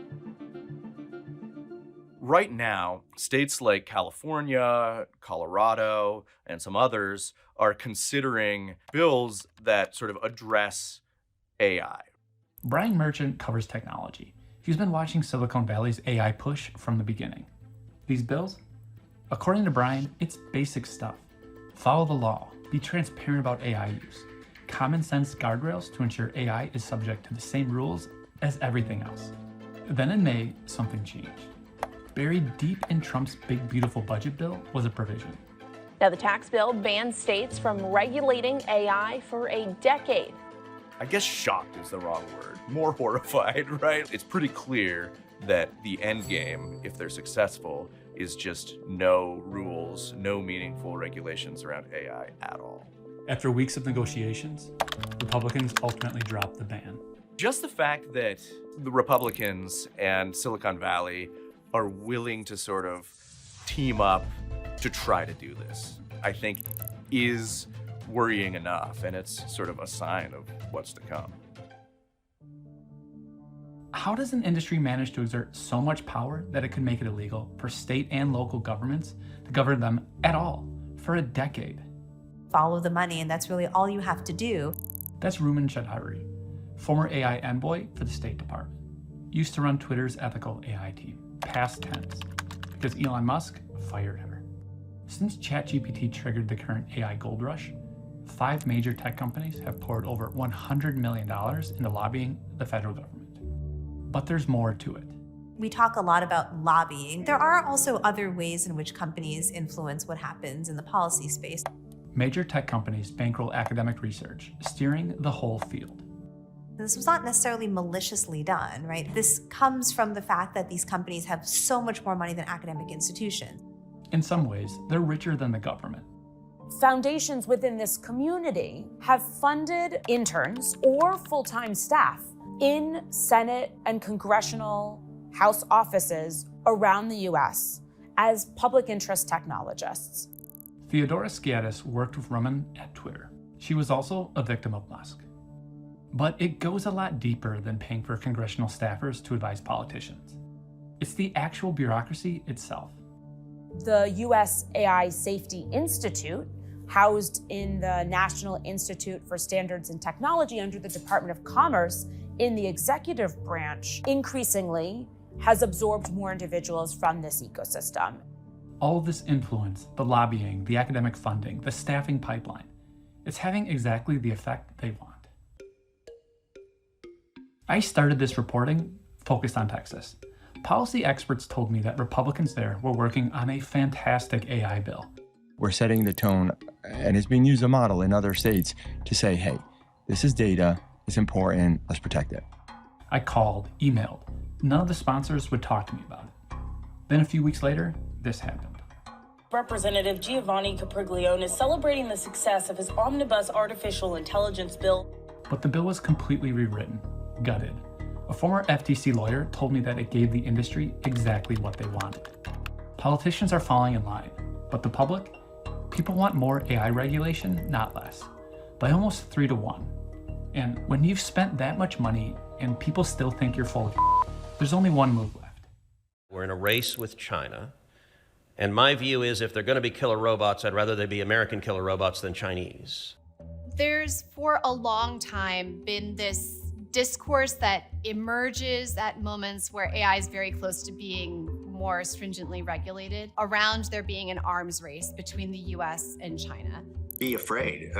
Right now, states like California, Colorado, and some others are considering bills that sort of address AI. Brian Merchant covers technology. He's been watching Silicon Valley's AI push from the beginning. These bills? According to Brian, it's basic stuff. Follow the law, be transparent about AI use, common sense guardrails to ensure AI is subject to the same rules as everything else. Then in May, something changed. Buried deep in Trump's big beautiful budget bill was a provision. Now the tax bill bans states from regulating AI for a decade. I guess shocked is the wrong word. More horrified, right? It's pretty clear that the end game, if they're successful, is just no rules, no meaningful regulations around AI at all. After weeks of negotiations, Republicans ultimately dropped the ban. Just the fact that the Republicans and Silicon Valley are willing to sort of team up to try to do this, I think is worrying enough, and it's sort of a sign of what's to come. How does an industry manage to exert so much power that it could make it illegal for state and local governments to govern them at all for a decade? Follow the money, and that's really all you have to do. That's Ruman Chowdhury, former AI envoy for the State Department. Used to run Twitter's ethical AI team, past tense, because Elon Musk fired her. Since ChatGPT triggered the current AI gold rush, 5 major tech companies have poured over $100 million into lobbying the federal government. But there's more to it. We talk a lot about lobbying. There are also other ways in which companies influence what happens in the policy space. Major tech companies bankroll academic research, steering the whole field. This was not necessarily maliciously done, right? This comes from the fact that these companies have so much more money than academic institutions. In some ways, they're richer than the government. Foundations within this community have funded interns or full-time staff in Senate and congressional House offices around the US as public interest technologists. Theodora Skiatis worked with Ruman at Twitter. She was also a victim of Musk. But it goes a lot deeper than paying for congressional staffers to advise politicians. It's the actual bureaucracy itself. The US AI Safety Institute, housed in the National Institute for Standards and Technology under the Department of Commerce in the executive branch, increasingly has absorbed more individuals from this ecosystem. All of this influence, the lobbying, the academic funding, the staffing pipeline, it's having exactly the effect they want. I started this reporting focused on Texas. Policy experts told me that Republicans there were working on a fantastic AI bill. We're setting the tone, and it's being used as a model in other states to say, hey, this is data, it's important, let's protect it. I called, emailed. None of the sponsors would talk to me about it. Then a few weeks later, this happened. Representative Giovanni Capriglione is celebrating the success of his omnibus artificial intelligence bill. But the bill was completely rewritten, gutted. A former FTC lawyer told me that it gave the industry exactly what they wanted. Politicians are falling in line, but the public, people want more AI regulation, not less, by almost 3 to 1. And when you've spent that much money and people still think you're full of there's only one move left. We're in a race with China. And my view is if they're going to be killer robots, I'd rather they be American killer robots than Chinese. There's for a long time been this discourse that emerges at moments where AI is very close to being more stringently regulated around there being an arms race between the US and China. Be afraid,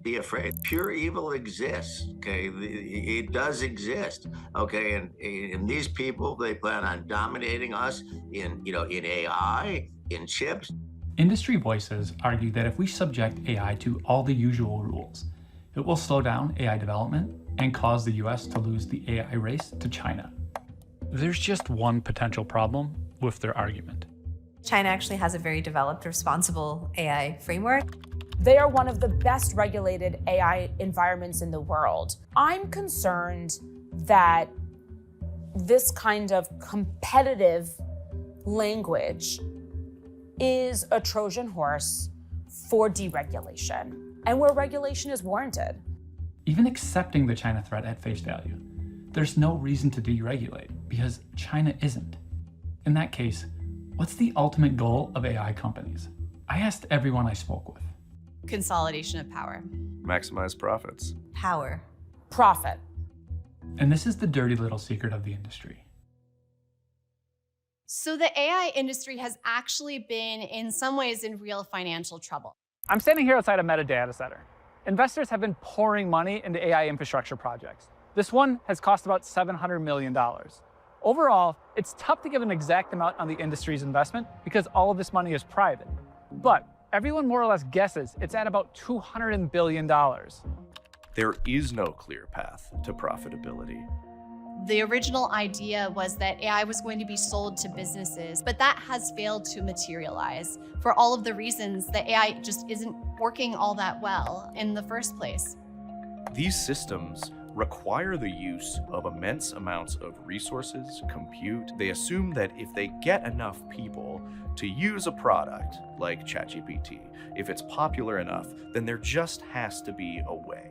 be afraid. Pure evil exists, okay? It does exist, okay? And these people, they plan on dominating us in AI, in chips. Industry voices argue that if we subject AI to all the usual rules, it will slow down AI development and cause the US to lose the AI race to China. There's just one potential problem with their argument. China actually has a very developed, responsible AI framework. They are one of the best regulated AI environments in the world. I'm concerned that this kind of competitive language is a Trojan horse for deregulation, and where regulation is warranted. Even accepting the China threat at face value, there's no reason to deregulate because China isn't. In that case, what's the ultimate goal of AI companies? I asked everyone I spoke with. Consolidation of power. Maximize profits. Power. Profit. And this is the dirty little secret of the industry. So the AI industry has actually been, in some ways, in real financial trouble. I'm standing here outside a Meta data center. Investors have been pouring money into AI infrastructure projects. This one has cost about $700 million. Overall, it's tough to give an exact amount on the industry's investment because all of this money is private. But everyone more or less guesses it's at about $200 billion. There is no clear path to profitability. The original idea was that AI was going to be sold to businesses, but that has failed to materialize for all of the reasons that AI just isn't working all that well in the first place. These systems require the use of immense amounts of resources, compute. They assume that if they get enough people to use a product like ChatGPT, if it's popular enough, then there just has to be a way.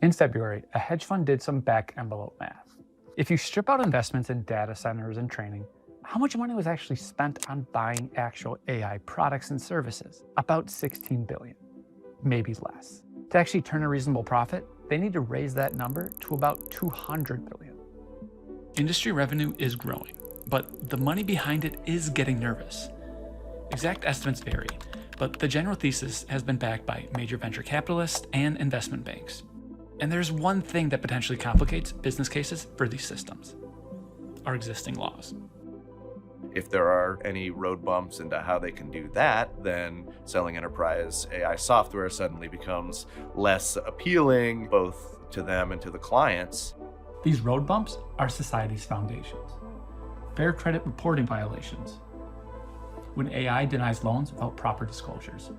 In February, a hedge fund did some back envelope math. If you strip out investments in data centers and training, how much money was actually spent on buying actual AI products and services? About $16 billion, maybe less. To actually turn a reasonable profit, they need to raise that number to about $200 billion. Industry revenue is growing, but the money behind it is getting nervous. Exact estimates vary, but the general thesis has been backed by major venture capitalists and investment banks. And there's one thing that potentially complicates business cases for these systems: our existing laws. If there are any road bumps into how they can do that, then selling enterprise AI software suddenly becomes less appealing, both to them and to the clients. These road bumps are society's foundations. Fair credit reporting violations, when AI denies loans without proper disclosures.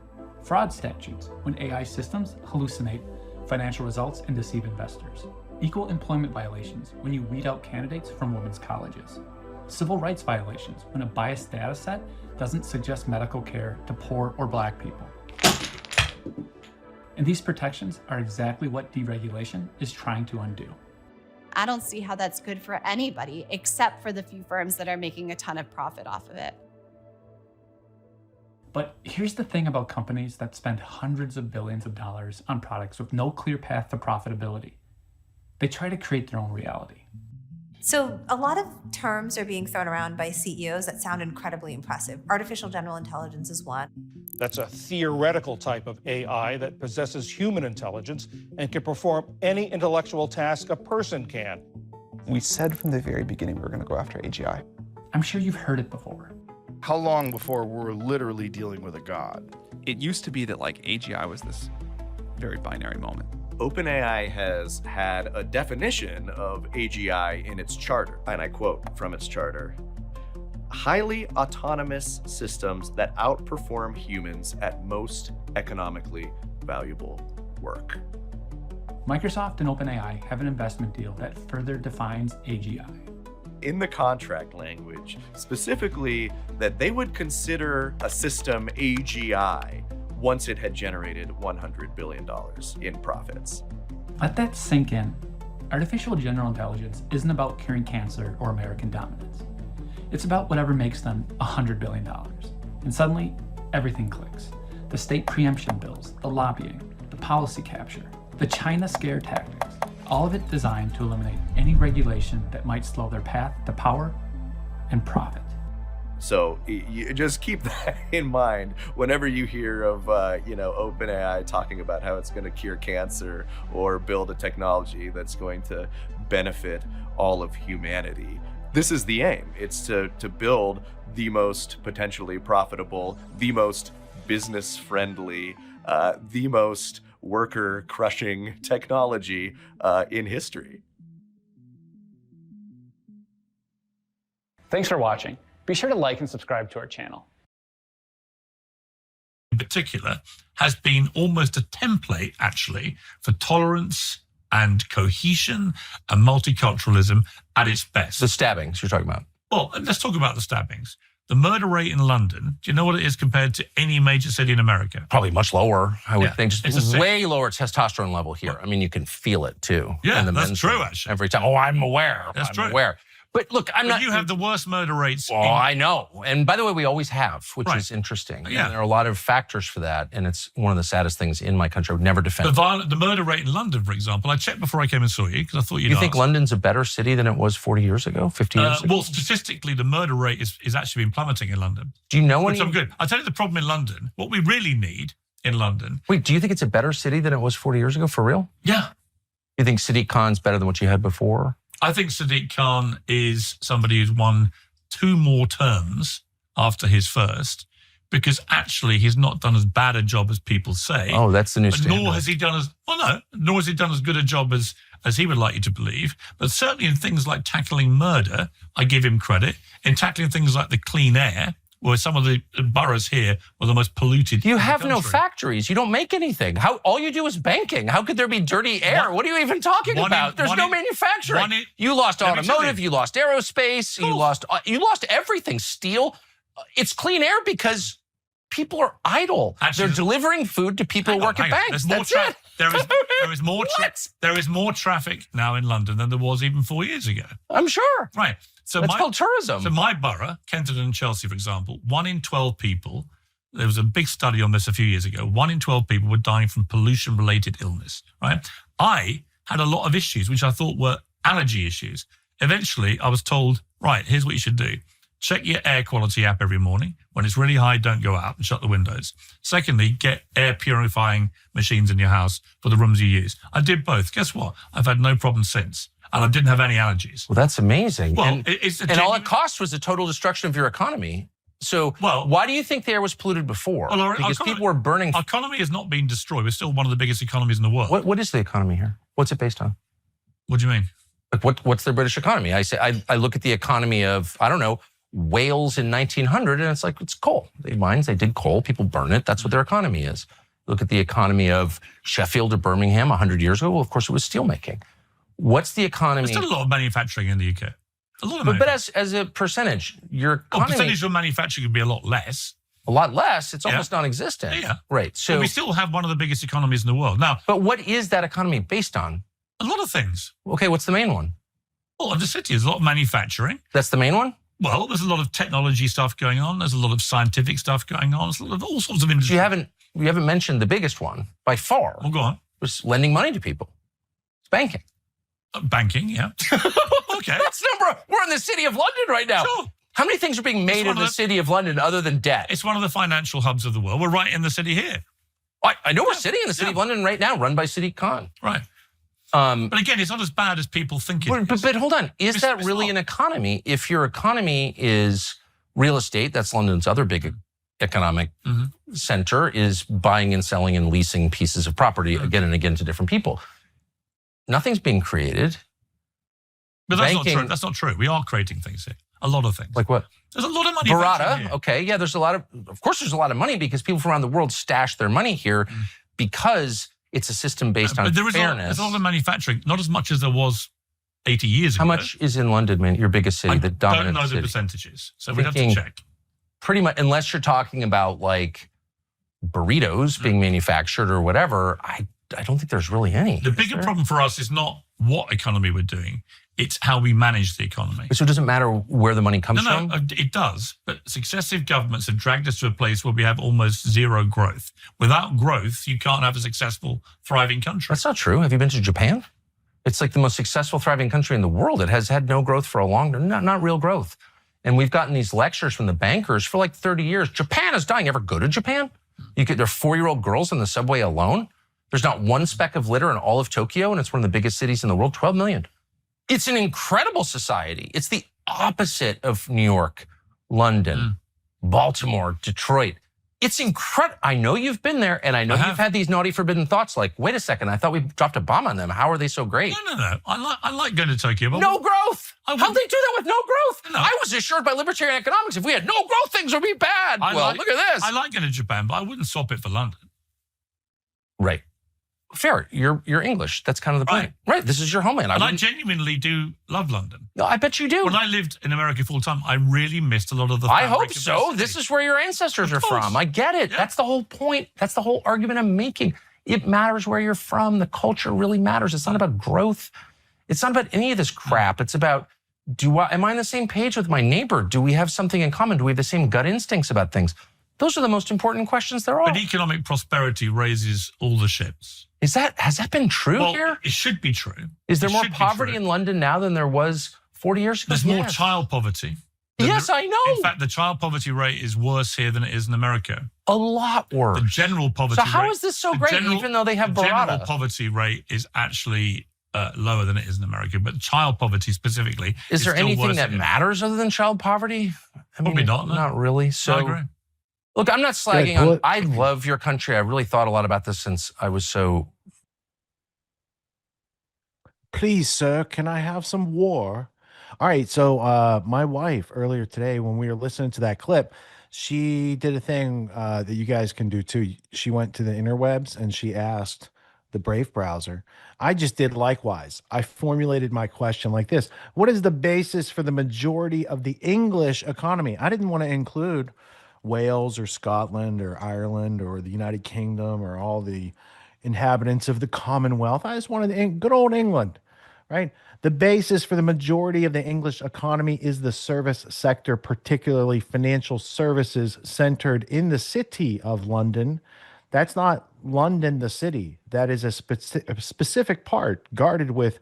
Fraud statutes, when AI systems hallucinate financial results and deceive investors. Equal employment violations, when you weed out candidates from women's colleges. Civil rights violations, when a biased data set doesn't suggest medical care to poor or Black people. And these protections are exactly what deregulation is trying to undo. I don't see how that's good for anybody except for the few firms that are making a ton of profit off of it. But here's the thing about companies that spend hundreds of billions of dollars on products with no clear path to profitability. They try to create their own reality. So a lot of terms are being thrown around by CEOs that sound incredibly impressive. Artificial general intelligence is one. That's a theoretical type of AI that possesses human intelligence and can perform any intellectual task a person can. We said from the very beginning we were going to go after AGI. I'm sure you've heard it before. How long before we're literally dealing with a god? It used to be that like AGI was this very binary moment. OpenAI has had a definition of AGI in its charter, and I quote from its charter: highly autonomous systems that outperform humans at most economically valuable work. Microsoft and OpenAI have an investment deal that further defines AGI. In the contract language, specifically that they would consider a system AGI once it had generated $100 billion in profits. Let that sink in. Artificial general intelligence isn't about curing cancer or American dominance. It's about whatever makes them $100 billion. And suddenly, everything clicks. The state preemption bills, the lobbying, the policy capture, the China scare tactics, all of it designed to eliminate any regulation that might slow their path to power and profit. So you just keep that in mind whenever you hear of, OpenAI talking about how it's going to cure cancer or build a technology that's going to benefit all of humanity. This is the aim. It's to build the most potentially profitable, the most business-friendly, the most worker-crushing technology in history. Thanks for watching. Be sure to like and subscribe to our channel. In particular, has been almost a template, actually, for tolerance and cohesion and multiculturalism at its best. The stabbings you're talking about. Well, let's talk about the stabbings. The murder rate in London, do you know what it is compared to any major city in America? Probably much lower, I would think. It's Just way lower testosterone level here. I mean, you can feel it too. Yeah, in the that's men's true, room. actually. Every time, I'm aware. That's true. I'm aware. But look, But you have the worst murder rates. Oh, I know. And by the way, we always have, which Right. is interesting. Yeah. And there are a lot of factors for that. And it's one of the saddest things in my country. I would never defend it. The murder rate in London, for example, I checked before I came and saw you because I thought you'd You think ask. London's a better city than it was 40 years ago, 50 years ago? Well, statistically, the murder rate is actually been plummeting in London. Do you know Which any? I'm good. I'll tell you the problem in London. What we really need in London. Wait, do you think it's a better city than it was 40 years ago, for real? Yeah. You think Sadiq Khan's better than what you had before? I think Sadiq Khan is somebody who's won 2 more terms after his first, because actually he's not done as bad a job as people say. Oh, that's the new standard. Nor has he done as good a job as he would like you to believe. But certainly in things like tackling murder, I give him credit. In tackling things like the clean air, where some of the boroughs here were the most polluted. You in the have no country. factories. You don't make anything. All you do is banking. How could there be dirty air? What are you even talking about? There's no manufacturing. You lost automotive. You lost aerospace. You lost everything. Steel. It's clean air because people are idle. They're delivering food to people who work at banks. That's it. There is more traffic now in London than there was even 4 years ago. I'm sure. Right. So That's called tourism. So my borough, Kensington and Chelsea, for example, 1 in 12 people, there was a big study on this a few years ago, 1 in 12 people were dying from pollution-related illness, right? I had a lot of issues, which I thought were allergy issues. Eventually, I was told, right, here's what you should do. Check your air quality app every morning. When it's really high, don't go out and shut the windows. Secondly, get air purifying machines in your house for the rooms you use. I did both. Guess what? I've had no problem since. And I didn't have any allergies. Well, that's amazing. Well, and all it cost was the total destruction of your economy. So why do you think the air was polluted before? Because people were burning. Our economy has not been destroyed. We're still one of the biggest economies in the world. What is the economy here? What's it based on? What do you mean? Like what's the British economy? I look at the economy of, I don't know, Wales in 1900, and it's like, it's coal. They did coal. People burn it. That's what their economy is. Look at the economy of Sheffield or Birmingham 100 years ago. Well, of course, it was steelmaking. What's the economy? There's still a lot of manufacturing in the UK. A lot of but as a percentage, your economy... percentage of manufacturing would be a lot less. A lot less? It's almost non-existent. Yeah. Right. So but we still have one of the biggest economies in the world. Now, but what is that economy based on? A lot of things. Okay, what's the main one? Well, I've just said to you, there's a lot of manufacturing. That's the main one? Well, there's a lot of technology stuff going on. There's a lot of scientific stuff going on. There's a lot of all sorts of industry. You haven't mentioned the biggest one by far. Well, go on. Was lending money to people. It's banking. Banking, yeah. Okay. We're in the city of London right now. Sure. How many things are being made in the city of London other than debt? It's one of the financial hubs of the world. We're right in the city here. I know we're sitting in the city of London right now, run by Sadiq Khan. Right. But again, it's not as bad as people think it is. But hold on. Is that really an economy? If your economy is real estate, that's London's other big economic center, is buying and selling and leasing pieces of property again and again to different people. Nothing's being created. But that's not true. That's not true. We are creating things here. A lot of things. Like what? There's a lot of money. Barada, okay. Yeah, there's a lot of course there's a lot of money because people from around the world stash their money here because it's a system based on fairness. There's a lot of manufacturing, not as much as there was 80 years ago. How much is in London, man, your biggest city, the dominant city? I don't know the percentages, so we'd have to check. Pretty much, unless you're talking about like burritos being manufactured or whatever, I don't think there's really any. The bigger problem for us is not what economy we're doing, it's how we manage the economy. So it doesn't matter where the money comes from? No, it does. But successive governments have dragged us to a place where we have almost zero growth. Without growth, you can't have a successful, thriving country. That's not true. Have you been to Japan? It's like the most successful, thriving country in the world. It has had no growth for a long time, not real growth. And we've gotten these lectures from the bankers for like 30 years. Japan is dying. Ever go to Japan? There are 4-year-old girls in the subway alone. There's not one speck of litter in all of Tokyo, and it's one of the biggest cities in the world, 12 million. It's an incredible society. It's the opposite of New York, London, Baltimore, Detroit. It's incredible. I know you've been there, and I know you've had these naughty, forbidden thoughts like, wait a second, I thought we dropped a bomb on them. How are they so great? No. I like going to Tokyo. But no growth. How'd they do that with no growth? No. I was assured by libertarian economics, if we had no growth, things would be bad. Look at this. I like going to Japan, but I wouldn't swap it for London. Right. Fair. You're English. That's kind of the point. Right. This is your homeland. And I genuinely do love London. No, I bet you do. When I lived in America full time, I really missed a lot of the I hope so. This is where your ancestors are from. I get it. Yeah. That's the whole point. That's the whole argument I'm making. It matters where you're from. The culture really matters. It's not about growth. It's not about any of this crap. It's about, am I on the same page with my neighbor? Do we have something in common? Do we have the same gut instincts about things? Those are the most important questions there are. But economic prosperity raises all the ships. Has that been true here? It should be true. Is there more poverty in London now than there was 40 years ago? There's more child poverty. Yes, I know. In fact, the child poverty rate is worse here than it is in America. A lot worse. The general poverty rate. So how is this so great, even though they have Barada? The general poverty rate is actually lower than it is in America, but child poverty specifically is there anything that matters other than child poverty? Probably not. No. Not really. So, I agree. Look, I'm not slagging on. I love your country. I really thought a lot about this since I was so. Please, sir, can I have some war? All right. So my wife earlier today, when we were listening to that clip, she did a thing that you guys can do too. She went to the interwebs and she asked the Brave browser. I just did likewise. I formulated my question like this. What is the basis for the majority of the English economy? I didn't want to include Wales or Scotland or Ireland or the United Kingdom or all the inhabitants of the Commonwealth. I just wanted good old England, right? The basis for the majority of the English economy is the service sector, particularly financial services centered in the city of London. That's not London, the city. That is a specific part guarded with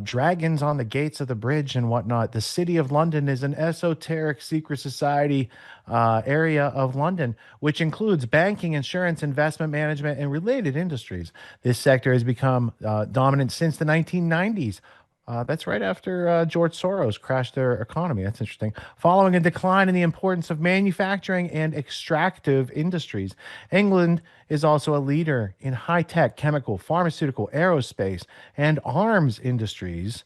dragons on the gates of the bridge and whatnot. The city of London is an esoteric secret society area of London, which includes banking, insurance, investment management, and related industries. This sector has become dominant since the 1990s. That's right after George Soros crashed their economy. That's interesting. Following a decline in the importance of manufacturing and extractive industries, England is also a leader in high-tech, chemical, pharmaceutical, aerospace, and arms industries.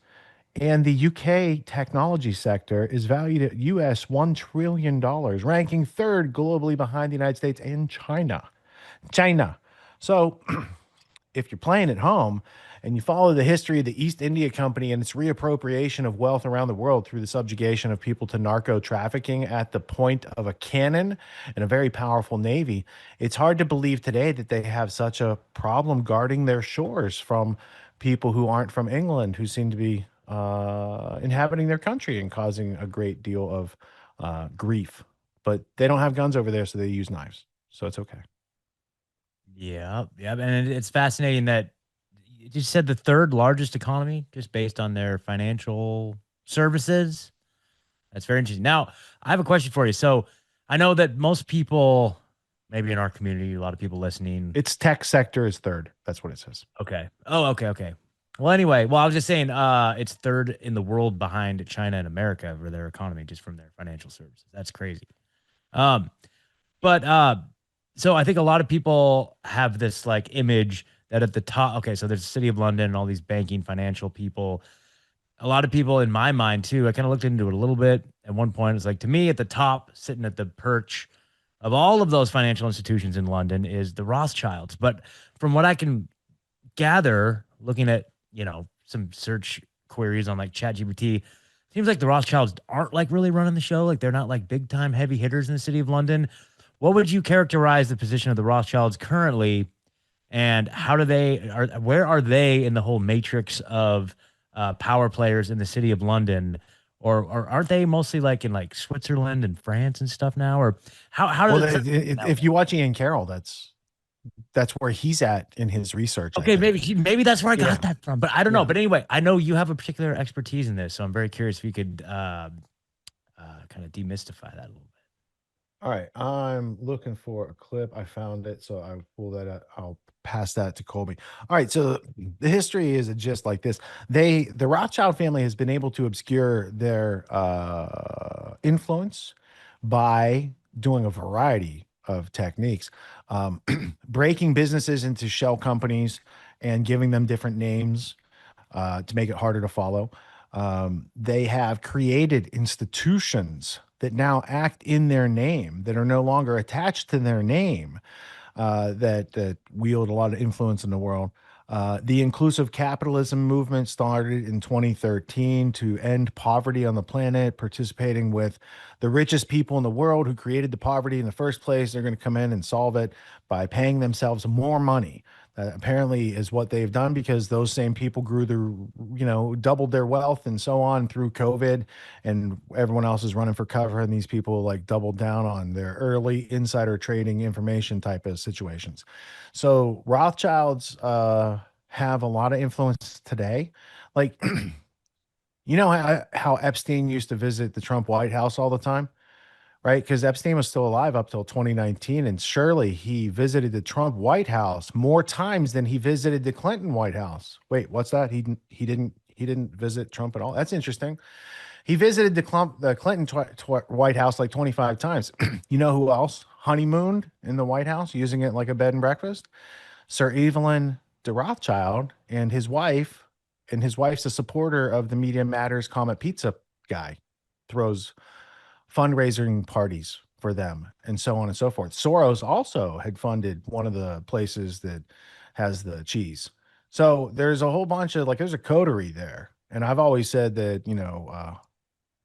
And the UK technology sector is valued at US $1 trillion, ranking third globally behind the United States and China. So if you're playing at home, and you follow the history of the East India Company and its reappropriation of wealth around the world through the subjugation of people to narco trafficking at the point of a cannon and a very powerful navy, it's hard to believe today that they have such a problem guarding their shores from people who aren't from England, who seem to be inhabiting their country and causing a great deal of grief. But they don't have guns over there, so they use knives. So it's okay. Yeah, yeah, and it's fascinating that you just said the third largest economy just based on their financial services. That's very interesting. Now, I have a question for you. So, I know that most people, maybe in our community, a lot of people listening. Its tech sector is third. That's what it says. Okay. Oh, okay, okay. Well, anyway, I was just saying, it's third in the world behind China and America for their economy, just from their financial services. That's crazy. But so I think a lot of people have this like image that at the top, okay, so there's the City of London and all these banking financial people. A lot of people in my mind too, I kind of looked into it a little bit. At one point, it's like, to me, at the top, sitting at the perch of all of those financial institutions in London is the Rothschilds. But from what I can gather, looking at, some search queries on like ChatGPT, seems like the Rothschilds aren't like really running the show. Like they're not like big time heavy hitters in the City of London. What would you characterize the position of the Rothschilds currently, and where are they in the whole matrix of power players in the City of London, or aren't they mostly like in like Switzerland and France and stuff now, or how? Well, if you watch Ian Carroll, that's where he's at in his research. Okay, maybe that's where I got that from, but I don't know. But anyway, I know you have a particular expertise in this, so I'm very curious if you could kind of demystify that a little bit. All right, I'm looking for a clip. I found it, so I pull that out. I'll pass that to Colby. All right, so the history is just like this. The Rothschild family has been able to obscure their influence by doing a variety of techniques, breaking businesses into shell companies and giving them different names to make it harder to follow. They have created institutions that now act in their name, that are no longer attached to their name, that wield a lot of influence in the world. The inclusive capitalism movement started in 2013 to end poverty on the planet, participating with the richest people in the world who created the poverty in the first place. They're going to come in and solve it by paying themselves more money. Apparently is what they've done, because those same people doubled their wealth and so on through COVID, and everyone else is running for cover, and these people like doubled down on their early insider trading information type of situations. So Rothschilds have a lot of influence today. Like, how Epstein used to visit the Trump White House all the time? Right, because Epstein was still alive up till 2019, and surely he visited the Trump White House more times than he visited the Clinton White House. Wait, what's that? He didn't visit Trump at all. That's interesting. He visited the Clinton White House like 25 times. You know who else honeymooned in the White House, using it like a bed and breakfast? Sir Evelyn de Rothschild and his wife. And his wife's a supporter of the Media Matters Comet Pizza guy. Throws fundraising parties for them and so on and so forth. Soros also had funded one of the places that has the cheese. So there's a whole bunch of there's a coterie there. And I've always said that,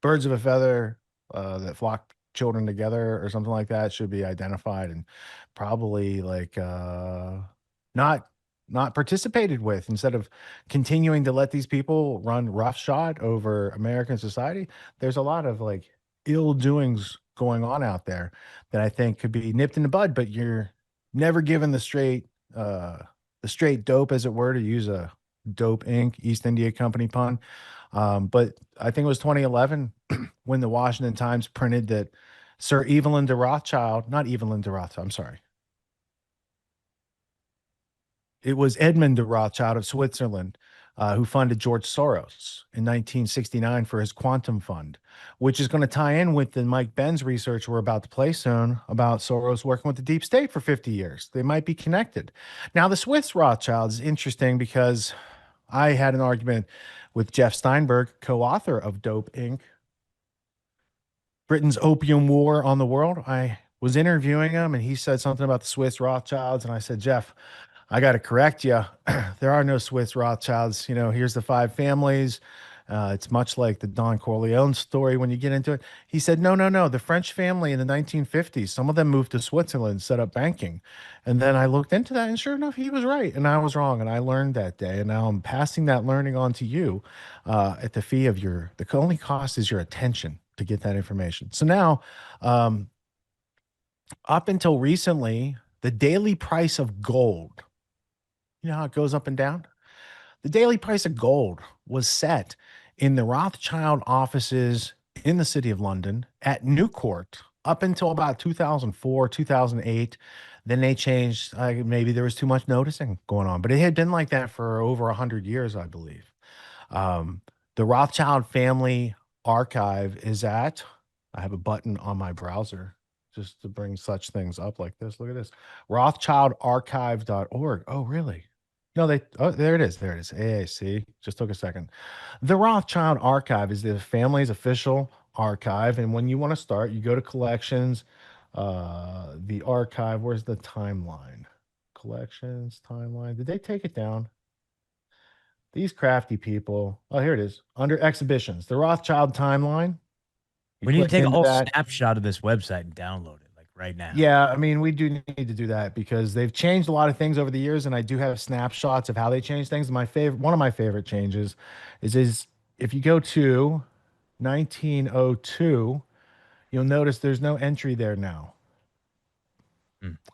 birds of a feather that flock children together or something like that should be identified and probably not participated with, instead of continuing to let these people run roughshod over American society. There's a lot of ill doings going on out there that I think could be nipped in the bud, but you're never given the straight dope, as it were, to use a Dope Inc. East India Company pun. But I think it was 2011 when the Washington Times printed that Sir Evelyn de Rothschild, not Evelyn de Rothschild, I'm sorry. It was Edmund de Rothschild of Switzerland, who funded George Soros in 1969 for his quantum fund, which is going to tie in with the Mike Benz research we're about to play soon about Soros working with the deep state for 50 years. They might be connected. Now, the Swiss Rothschilds is interesting because I had an argument with Jeff Steinberg, co-author of Dope Inc., Britain's Opium War on the World. I was interviewing him, and he said something about the Swiss Rothschilds, and I said, Jeff, I got to correct you. There are no Swiss Rothschilds. Here's the five families. It's much like the Don Corleone story when you get into it. He said, no. The French family in the 1950s, some of them moved to Switzerland, set up banking. And then I looked into that, and sure enough, he was right, and I was wrong, and I learned that day. And now I'm passing that learning on to you at the fee of the only cost is your attention to get that information. So now, up until recently, the daily price of gold, you know how it goes up and down? The daily price of gold was set in the Rothschild offices in the city of London at Newcourt up until about 2004, 2008. Then they changed. Maybe there was too much noticing going on, but it had been like that for over 100 years, I believe. The Rothschild family archive is at, I have a button on my browser just to bring such things up like this. Look at this, rothschildarchive.org. Oh, really? No, there it is. There it is. AAC. Just took a second. The Rothschild Archive is the family's official archive. And when you want to start, you go to collections, the archive. Where's the timeline? Collections, timeline. Did they take it down? These crafty people. Oh, here it is. Under exhibitions, the Rothschild timeline. We need to take a whole snapshot of this website and download it like right now. Yeah, I mean, we do need to do that because they've changed a lot of things over the years, and I do have snapshots of how they change things. One of my favorite changes is if you go to 1902, you'll notice there's no entry there now.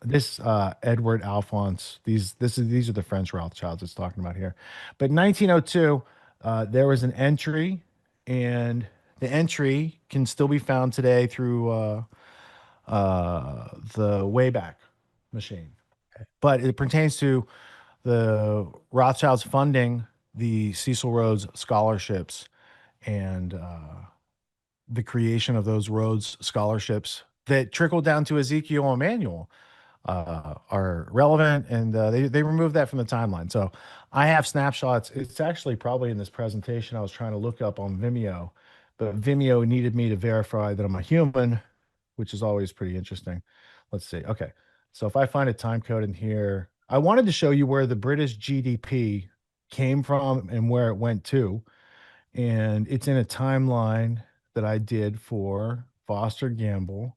This Edward Alphonse, these are the French Rothschilds it's talking about here. But in 1902, there was an entry, and the entry can still be found today through the Wayback Machine. But it pertains to the Rothschilds funding the Cecil Rhodes scholarships and the creation of those Rhodes scholarships that trickled down to Ezekiel Emanuel are relevant, and they removed that from the timeline. So I have snapshots. It's actually probably in this presentation I was trying to look up on Vimeo, but Vimeo needed me to verify that I'm a human, which is always pretty interesting. Let's see. Okay. So if I find a time code in here, I wanted to show you where the British GDP came from and where it went to. And it's in a timeline that I did for Foster Gamble.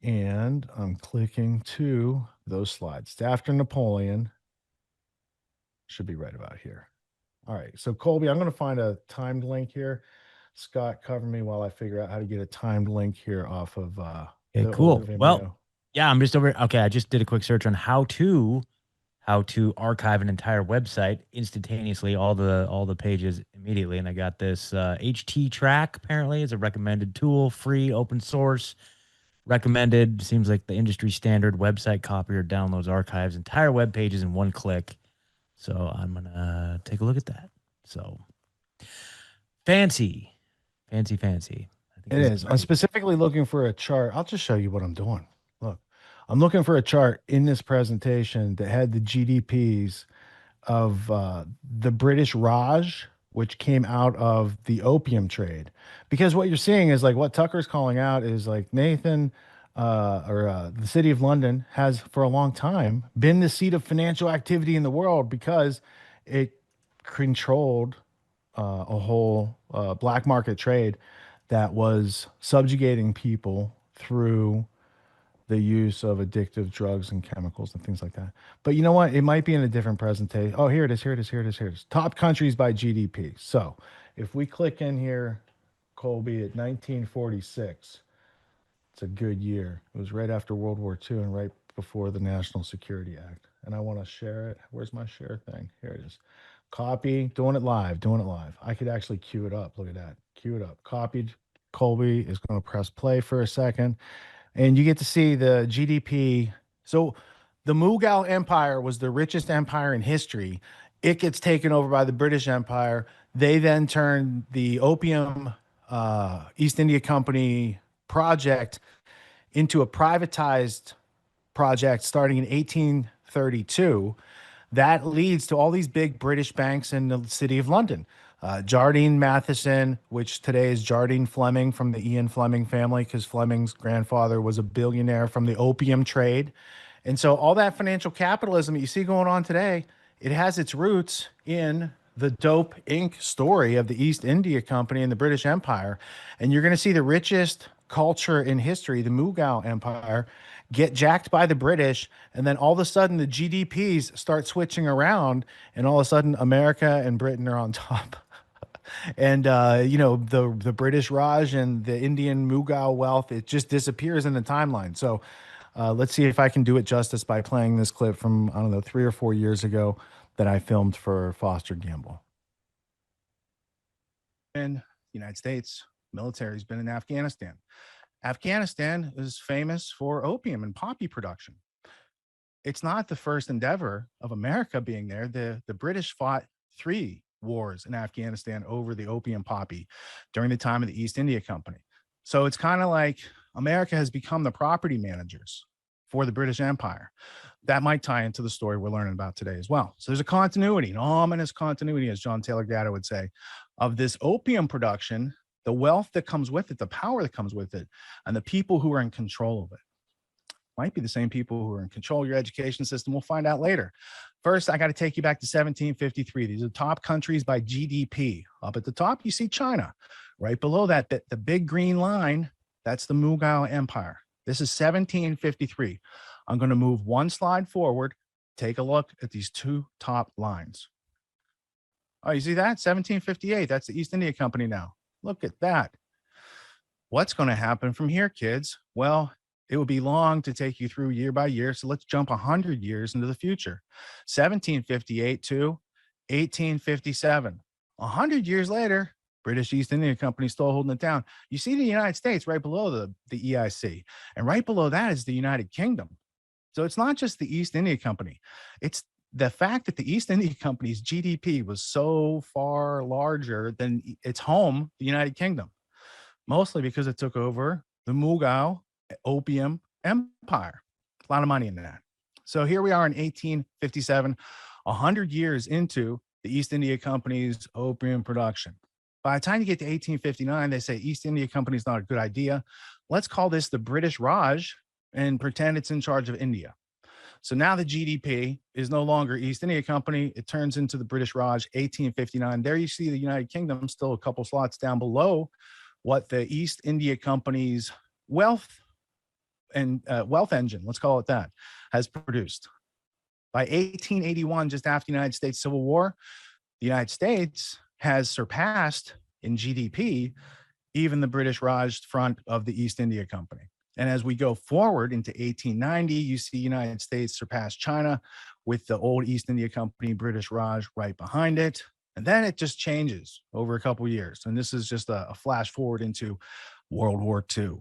And I'm clicking to those slides. It's after Napoleon. Should be right about here. All right. So Colby, I'm going to find a timed link here. Scott, cover me while I figure out how to get a timed link here off of okay, cool. Well, yeah, I'm just over. Okay, I just did a quick search on how to archive an entire website instantaneously, all the pages immediately, and I got this HT Track. Apparently, is a recommended tool, free, open source, recommended. Seems like the industry standard website copier downloads archives entire web pages in one click. So I'm gonna take a look at that. So fancy. I think it is. I'm specifically looking for a chart. I'll just show you what I'm doing. Look, I'm looking for a chart in this presentation that had the GDPs of the British Raj, which came out of the opium trade. Because what you're seeing is like what Tucker's calling out is like Nathan the city of London has for a long time been the seat of financial activity in the world because it controlled a whole black market trade that was subjugating people through the use of addictive drugs and chemicals and things like that. But you know what? It might be in a different presentation. Oh, here it is. Top countries by GDP. So if we click in here, Colby, at 1946, it's a good year. It was right after World War II and right before the National Security Act. And I want to share it. Where's my share thing? Here it is. Copy, doing it live. I could actually queue it up. Look at that. Queue it up. Copied. Colby is going to press play for a second. And you get to see the GDP. So the Mughal Empire was the richest empire in history. It gets taken over by the British Empire. They then turn the opium East India Company project into a privatized project starting in 1832. That leads to all these big British banks in the city of London. Jardine Matheson, which today is Jardine Fleming from the Ian Fleming family, because Fleming's grandfather was a billionaire from the opium trade. And so all that financial capitalism that you see going on today, it has its roots in the Dope Inc. story of the East India Company and the British Empire. And you're going to see the richest culture in history, the Mughal Empire, get jacked by the British. And then all of a sudden the GDPs start switching around, and all of a sudden America and Britain are on top. And, the British Raj and the Indian Mughal wealth, it just disappears in the timeline. So let's see if I can do it justice by playing this clip from, I don't know, 3 or 4 years ago that I filmed for Foster Gamble. In the United States, military has been in Afghanistan. Afghanistan is famous for opium and poppy production. It's not the first endeavor of America being there. The British fought 3 wars in Afghanistan over the opium poppy during the time of the East India Company. So it's kind of like America has become the property managers for the British Empire. That might tie into the story we're learning about today as well. So there's a continuity, an ominous continuity, as John Taylor Gatto would say, of this opium production, the wealth that comes with it, the power that comes with it, and the people who are in control of it. Might be the same people who are in control of your education system. We'll find out later. First, I got to take you back to 1753. These are top countries by GDP. Up at the top, you see China. Right below that, the big green line, that's the Mughal Empire. This is 1753. I'm going to move one slide forward. Take a look at these 2 top lines. Oh, you see that? 1758. That's the East India Company now. Look at that. What's going to happen from here, kids? Well, it would be long to take you through year by year, so let's jump 100 years into the future. 1758 to 1857. 100 years later, British East India Company still holding it down. You see the United States right below the EIC, and right below that is the United Kingdom. So it's not just the East India Company. It's the fact that the East India Company's GDP was so far larger than its home, the United Kingdom, mostly because it took over the Mughal opium empire. A lot of money in that. So here we are in 1857, 100 years into the East India Company's opium production. By the time you get to 1859, they say East India Company is not a good idea. Let's call this the British Raj and pretend it's in charge of India. So now the GDP is no longer East India Company. It turns into the British Raj, 1859. There you see the United Kingdom still a couple slots down below what the East India Company's wealth engine, let's call it that, has produced. By 1881, just after the United States Civil War, the United States has surpassed in GDP even the British Raj front of the East India Company. And as we go forward into 1890, you see United States surpass China with the old East India Company, British Raj right behind it. And then it just changes over a couple of years. And this is just a flash forward into World War II.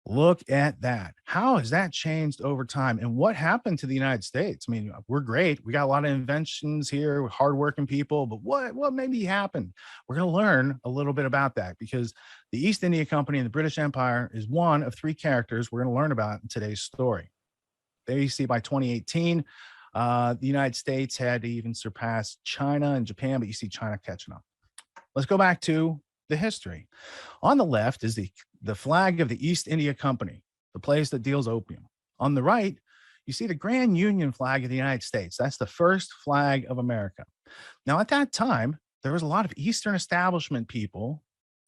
Look at that. How has that changed over time? And what happened to the United States? I mean, we're great. We got a lot of inventions here, hardworking people, but what maybe happened? We're going to learn a little bit about that, because the East India Company and the British Empire is one of 3 characters we're going to learn about in today's story. There you see by 2018, the United States had even surpassed China and Japan, but you see China catching up. Let's go back to the history. On the left is the flag of the East India Company, the place that deals opium. On the right, you see the Grand Union flag of the United States. That's the first flag of America. Now, at that time, there was a lot of Eastern establishment people,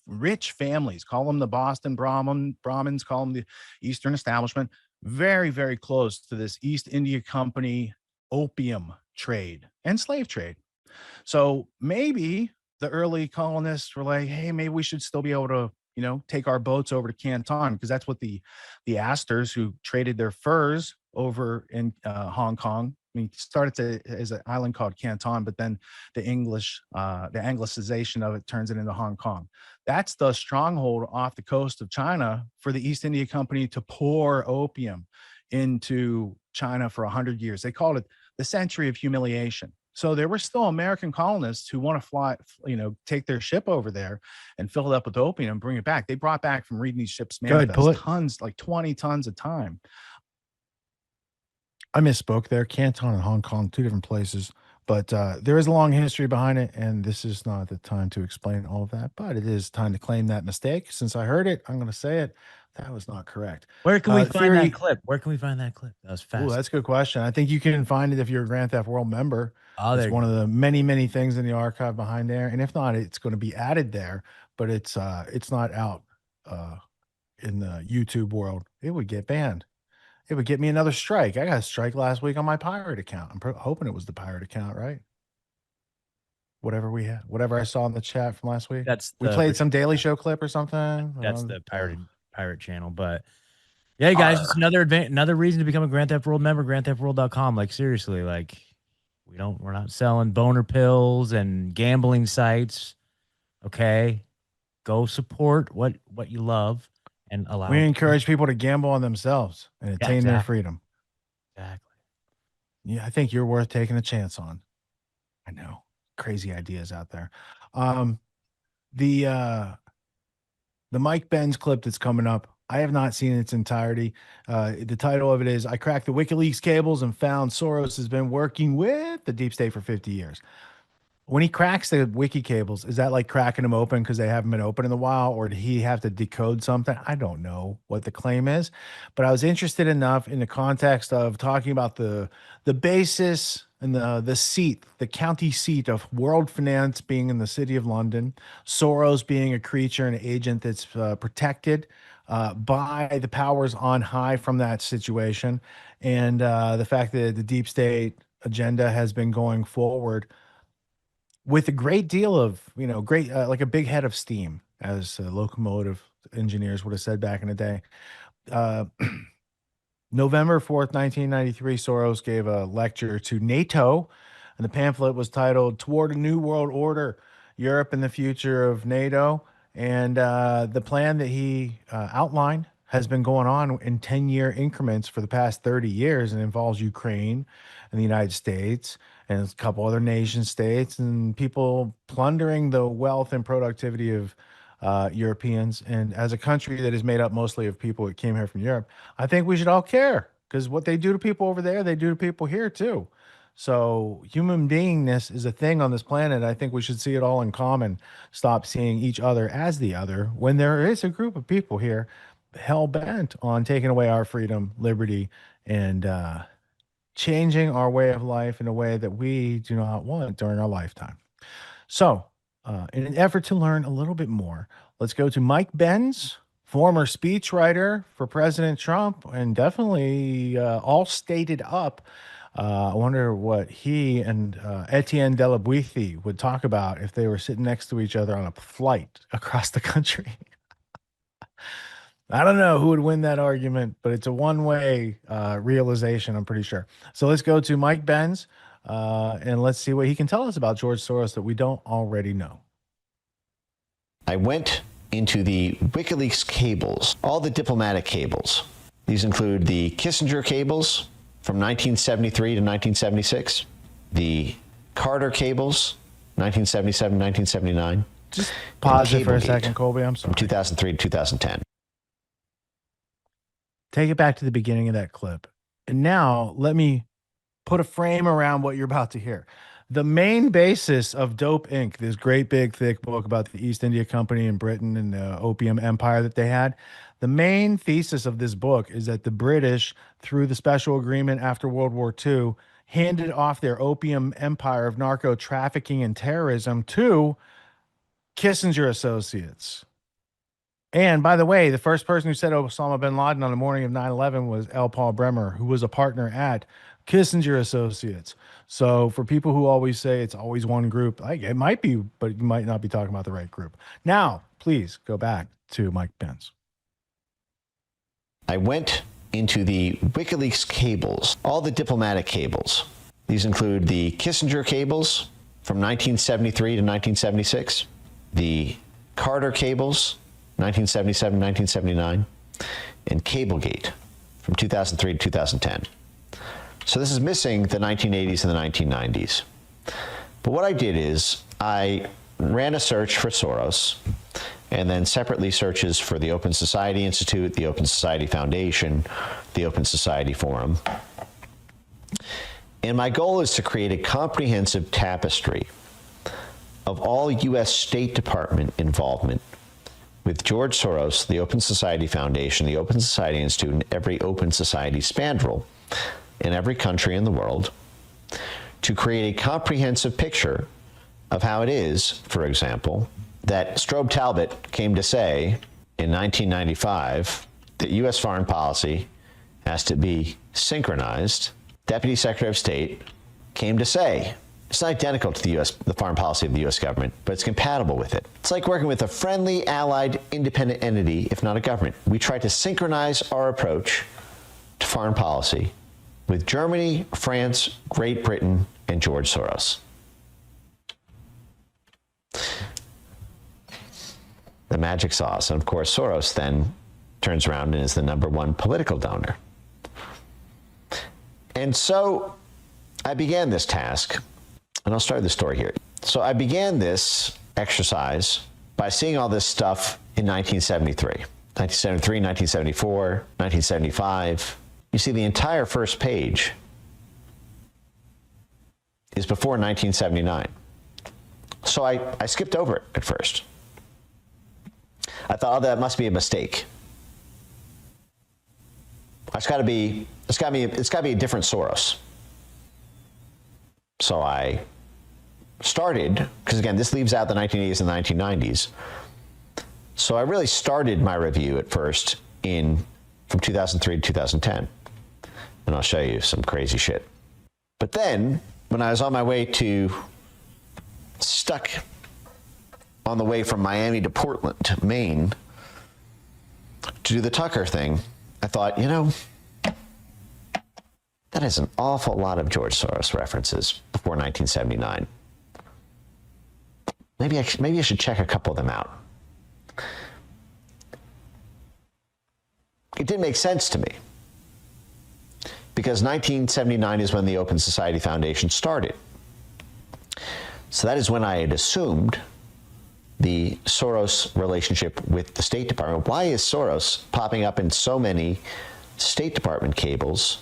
rich families, call them the Boston Brahmins, call them the Eastern establishment, very, very close to this East India Company opium trade and slave trade. So maybe the early colonists were like, hey, maybe we should still be able to, take our boats over to Canton, because that's what the Astors, who traded their furs over in Hong Kong. I mean, it started as an island called Canton, but then the Anglicization of it turns it into Hong Kong. That's the stronghold off the coast of China for the East India Company to pour opium into China for 100 years. They called it the century of humiliation. So there were still American colonists who want to fly, take their ship over there and fill it up with opium and bring it back. They brought back from reading these ships manifest tons, like 20 tons a time. I misspoke there. Canton and Hong Kong, 2 different places. But there is a long history behind it, and this is not the time to explain all of that. But it is time to claim that mistake. Since I heard it, I'm going to say it. That was not correct. Where can we find theory, that clip? Where can we find that clip? That was fast. Ooh, that's a good question. I think you can find it if you're a Grand Theft World member. Oh, it's one of the many, many things in the archive behind there. And if not, it's going to be added there. But it's not out in the YouTube world. It would get banned. It would get me another strike. I got a strike last week on my pirate account. I'm hoping it was the pirate account, right? Whatever we had, whatever I saw in the chat from last week. We played some Daily Show clip or something. That's the pirate channel. But yeah, guys, it's another reason to become a Grand Theft World member. GrandTheftWorld.com. Like seriously, like we're not selling boner pills and gambling sites. Okay, go support what you love and allow. We encourage people to gamble on themselves and attain their freedom. Exactly. Yeah, I think you're worth taking a chance on. I know. Crazy ideas out there. The Mike Benz clip that's coming up, I have not seen its entirety. The title of it is "I Cracked the WikiLeaks Cables and Found Soros Has Been Working with the Deep State for 50 Years." When he cracks the wiki cables, is that like cracking them open because they haven't been open in a while, or did he have to decode something? I don't know what the claim is, but I was interested enough in the context of talking about the basis and the seat, the county seat of world finance being in the city of London, Soros being a creature and agent that's protected by the powers on high from that situation, and the fact that the deep state agenda has been going forward with a great deal of, like a big head of steam, as locomotive engineers would have said back in the day. November 4th, 1993, Soros gave a lecture to NATO, and the pamphlet was titled "Toward a New World Order, Europe and the Future of NATO." And the plan that he outlined has been going on in 10-year increments for the past 30 years and involves Ukraine and the United States and a couple other nation states and people plundering the wealth and productivity of Europeans. And as a country that is made up mostly of people that came here from Europe, I think we should all care, because what they do to people over there, they do to people here too. So human beingness is a thing on this planet. I think we should see it all in common. Stop seeing each other as the other when there is a group of people here hell-bent on taking away our freedom, liberty, and changing our way of life in a way that we do not want during our lifetime. So in an effort to learn a little bit more, let's go to Mike Benz, former speechwriter for President Trump, and definitely all stated up. I wonder what he and Etienne de la Boetie would talk about if they were sitting next to each other on a flight across the country. I don't know who would win that argument, but it's a one-way realization, I'm pretty sure. So let's go to Mike Benz, and let's see what he can tell us about George Soros that we don't already know. I went into the WikiLeaks cables, all the diplomatic cables. These include the Kissinger cables from 1973 to 1976, the Carter cables, 1977, 1979. Just pause it for a second, Colby. I'm sorry. From 2003 to 2010. Take it back to the beginning of that clip. And now let me put a frame around what you're about to hear. The main basis of Dope Inc., this great big thick book about the East India Company in Britain and the opium empire that they had, the main thesis of this book is that the British, through the special agreement after World War II, handed off their opium empire of narco trafficking and terrorism to Kissinger associates. And by the way, the first person who said Osama bin Laden on the morning of 9/11 was L. Paul Bremer, who was a partner at Kissinger Associates. So for people who always say it's always one group, like it might be, but you might not be talking about the right group. Now, please go back to Mike Pence. I went into the WikiLeaks cables, all the diplomatic cables. These include the Kissinger cables from 1973 to 1976, the Carter cables, 1977, 1979, and Cablegate from 2003 to 2010. So this is missing the 1980s and the 1990s. But what I did is I ran a search for Soros and then separately searches for the Open Society Institute, the Open Society Foundation, the Open Society Forum. And my goal is to create a comprehensive tapestry of all U.S. State Department involvement with George Soros, the Open Society Foundation, the Open Society Institute, and every Open Society spandrel in every country in the world, to create a comprehensive picture of how it is, for example, that Strobe Talbot came to say in 1995 that U.S. foreign policy has to be synchronized. Deputy Secretary of State came to say it's not identical to the foreign policy of the U.S. government, but it's compatible with it. It's like working with a friendly, allied, independent entity, if not a government. We try to synchronize our approach to foreign policy with Germany, France, Great Britain, and George Soros. The magic sauce. And of course, Soros then turns around and is the #1 political donor. And so I began this task, and I'll start the story here. So I began this exercise by seeing all this stuff in 1973. 1973, 1974, 1975. You see, the entire first page is before 1979. So I skipped over it at first. I thought, oh, that must be a mistake. It's got to be a different Soros. So I started, because again, this leaves out the 1980s and 1990s. So I really started my review at first from 2003 to 2010. And I'll show you some crazy shit. But then, when I was on my way stuck on the way from Miami to Portland, Maine, to do the Tucker thing, I thought, that is an awful lot of George Soros references before 1979. Maybe I should check a couple of them out. It didn't make sense to me, because 1979 is when the Open Society Foundation started. So that is when I had assumed the Soros relationship with the State Department. Why is Soros popping up in so many State Department cables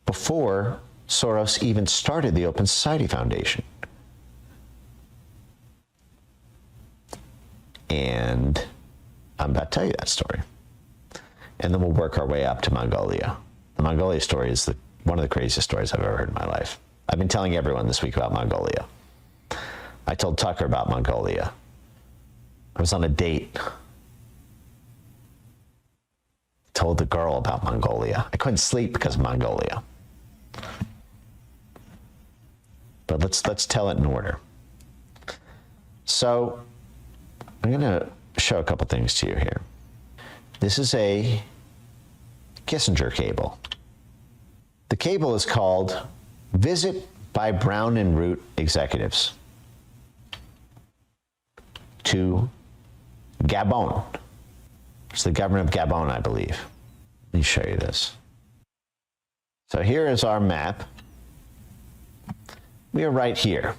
before Soros even started the Open Society Foundation? And I'm about to tell you that story. And then we'll work our way up to Mongolia. The Mongolia story is one of the craziest stories I've ever heard in my life. I've been telling everyone this week about Mongolia. I told Tucker about Mongolia. I was on a date. Told the girl about Mongolia. I couldn't sleep because of Mongolia. But let's tell it in order. So I'm going to show a couple things to you here. This is a Kissinger cable. The cable is called Visit by Brown and Root Executives to Gabon. It's the government of Gabon, I believe. Let me show you this. So here is our map. We are right here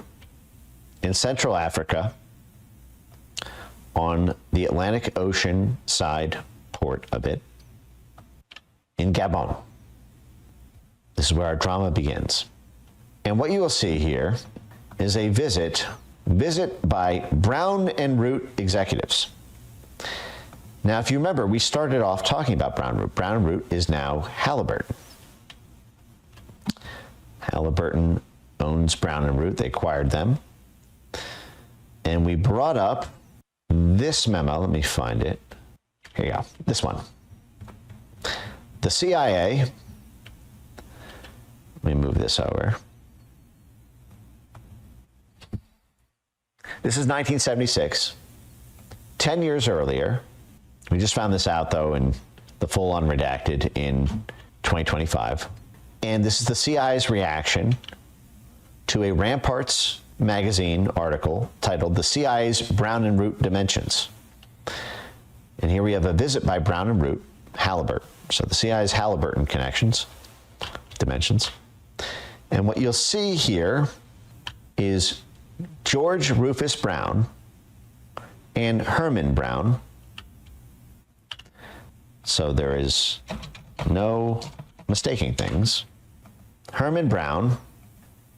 in Central Africa on the Atlantic Ocean side port of it in Gabon. This is where our drama begins. And what you will see here is a visit by Brown and Root executives. Now, if you remember, we started off talking about Brown and Root. Brown and Root is now Halliburton. Halliburton owns Brown and Root. They acquired them. And we brought up this memo. Let me find it. Here you go. This one. The CIA. Let me move this over. This is 1976. 10 years earlier. We just found this out, though, in the full unredacted in 2025. And this is the CIA's reaction to a Ramparts magazine article titled The CIA's Brown and Root Dimensions. And here we have a visit by Brown and Root, Halliburton. So the CIA's Halliburton dimensions. And what you'll see here is George Rufus Brown and Herman Brown. So there is no mistaking things, Herman Brown,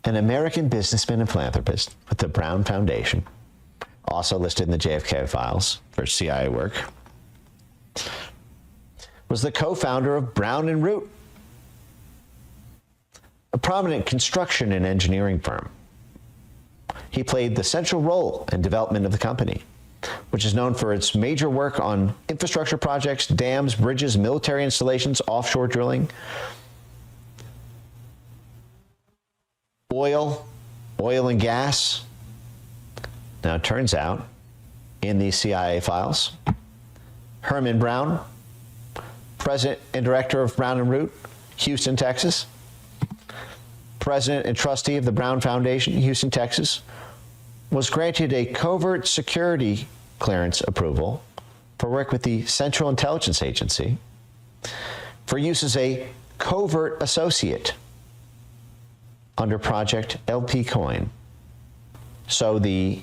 an American businessman and philanthropist with the Brown Foundation, also listed in the JFK files for CIA work, was the co-founder of Brown and Root, a prominent construction and engineering firm. He played the central role in development of the company, which is known for its major work on infrastructure projects, dams, bridges, military installations, offshore drilling, oil and gas. Now, it turns out, in these CIA files, Herman Brown, president and director of Brown and Root, Houston, Texas, president and trustee of the Brown Foundation, Houston, Texas, was granted a covert security clearance approval for work with the Central Intelligence Agency for use as a covert associate under Project LP Coin. So the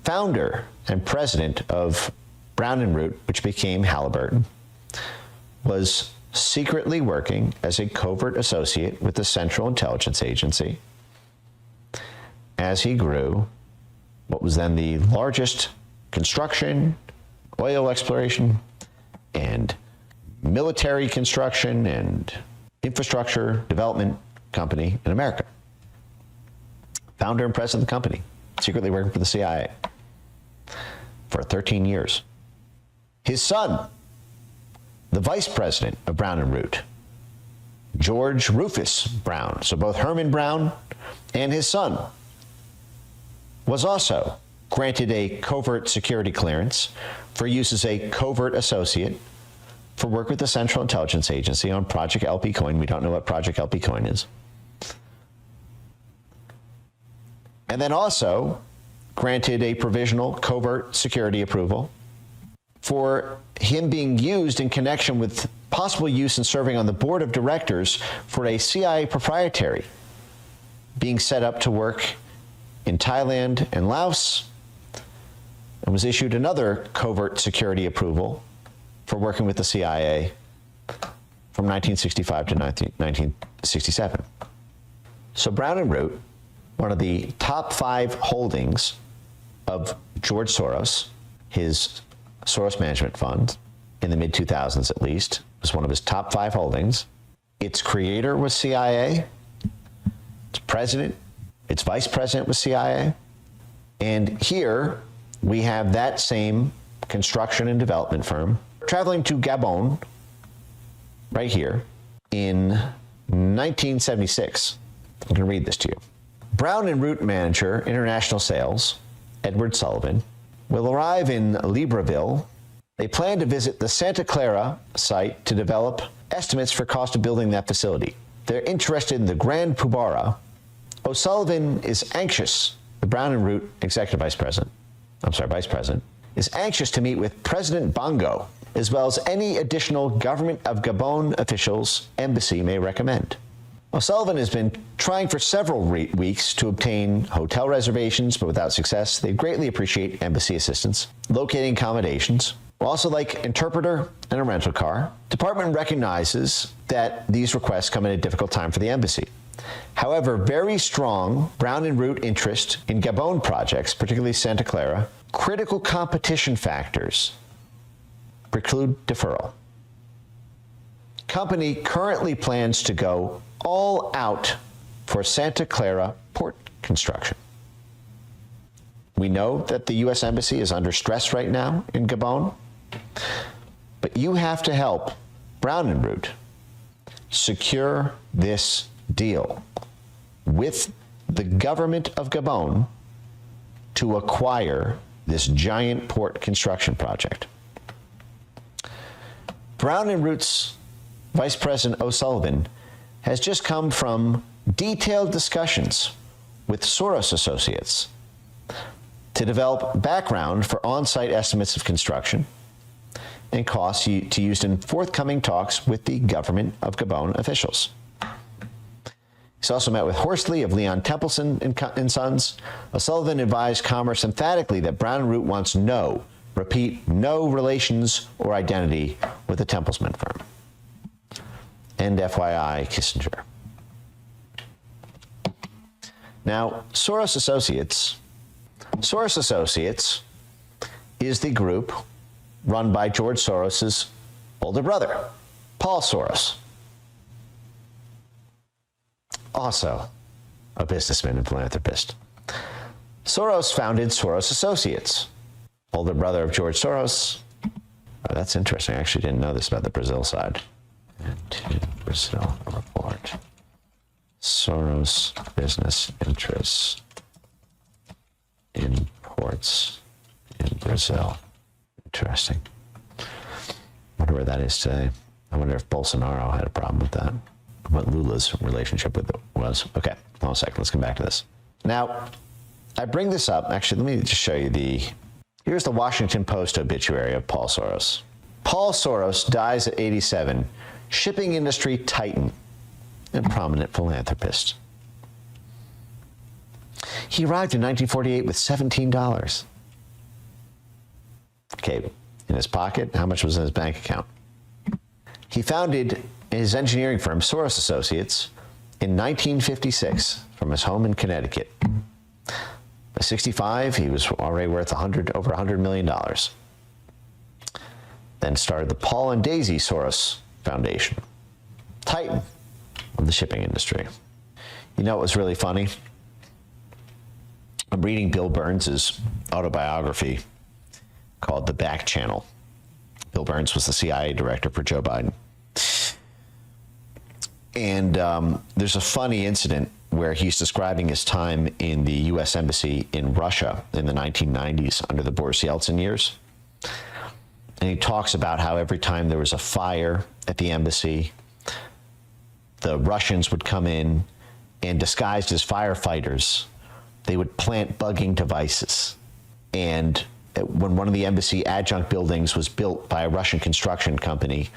founder and president of Brown and Root, which became Halliburton, was secretly working as a covert associate with the Central Intelligence Agency as he grew what was then the largest construction, oil exploration, and military construction and infrastructure development company in America. Founder and president of the company, secretly working for the CIA for 13 years. His son, the vice president of Brown and Root, George Rufus Brown, so both Herman Brown and his son, was also granted a covert security clearance for use as a covert associate for work with the Central Intelligence Agency on Project LP Coin. We don't know what Project LP Coin is. And then also granted a provisional covert security approval for him being used in connection with possible use in serving on the board of directors for a CIA proprietary being set up to work in Thailand and Laos, and was issued another covert security approval for working with the CIA from 1965 to 1967. So Brown and Root, one of the top 5 holdings of George Soros, his Soros Management Fund, in the mid-2000s at least, was one of his top 5 holdings. Its creator was CIA. Its president, its vice president was CIA. And here we have that same construction and development firm traveling to Gabon, right here, in 1976. I'm going to read this to you. Brown and Root manager, international sales, Edward Sullivan, will arrive in Libreville. They plan to visit the Santa Clara site to develop estimates for cost of building that facility. They're interested in the Grand Pubara. O'Sullivan is anxious, the Brown and Root executive vice president, is anxious to meet with President Bongo, as well as any additional government of Gabon officials embassy may recommend. O'Sullivan has been trying for several weeks to obtain hotel reservations, but without success. They greatly appreciate embassy assistance, locating accommodations, also like interpreter and a rental car. Department recognizes that these requests come at a difficult time for the embassy. However, very strong Brown and Root interest in Gabon projects, particularly Santa Clara, critical competition factors preclude deferral. Company currently plans to go all out for Santa Clara port construction. We know that the U.S. Embassy is under stress right now in Gabon, but you have to help Brown and Root secure this deal with the government of Gabon to acquire this giant port construction project. Brown and Root's Vice President O'Sullivan has just come from detailed discussions with Soros associates to develop background for on-site estimates of construction and costs to use in forthcoming talks with the government of Gabon officials. He's also met with Horsley of Leon Templeson and Sons. O'Sullivan advised Commerce emphatically that Brown and Root wants no relations or identity with the Templeman firm. And FYI, Kissinger. Now, Soros Associates is the group run by George Soros's older brother, Paul Soros. Also a businessman and philanthropist. Soros founded Soros Associates, older brother of George Soros. Oh, that's interesting. I actually didn't know this about the Brazil side. And to Brazil report. Soros business interests imports in Brazil. Interesting. Wonder where that is today. I wonder if Bolsonaro had a problem with that. What Lula's relationship with it was. Okay, hold on a second. Let's come back to this. Now, I bring this up. Actually, let me just show you here's the Washington Post obituary of Paul Soros. Paul Soros dies at 87, shipping industry titan and prominent philanthropist. He arrived in 1948 with $17. Okay, in his pocket, how much was in his bank account? He founded his engineering firm, Soros Associates, in 1956 from his home in Connecticut. By 65, he was already worth over $100 million. Then started the Paul and Daisy Soros Foundation, titan of the shipping industry. You know what was really funny? I'm reading Bill Burns' autobiography called The Back Channel. Bill Burns was the CIA director for Joe Biden. And there's a funny incident where he's describing his time in the U.S. Embassy in Russia in the 1990s under the Boris Yeltsin years. And he talks about how every time there was a fire at the embassy, the Russians would come in and, disguised as firefighters, they would plant bugging devices. And when one of the embassy adjunct buildings was built by a Russian construction company,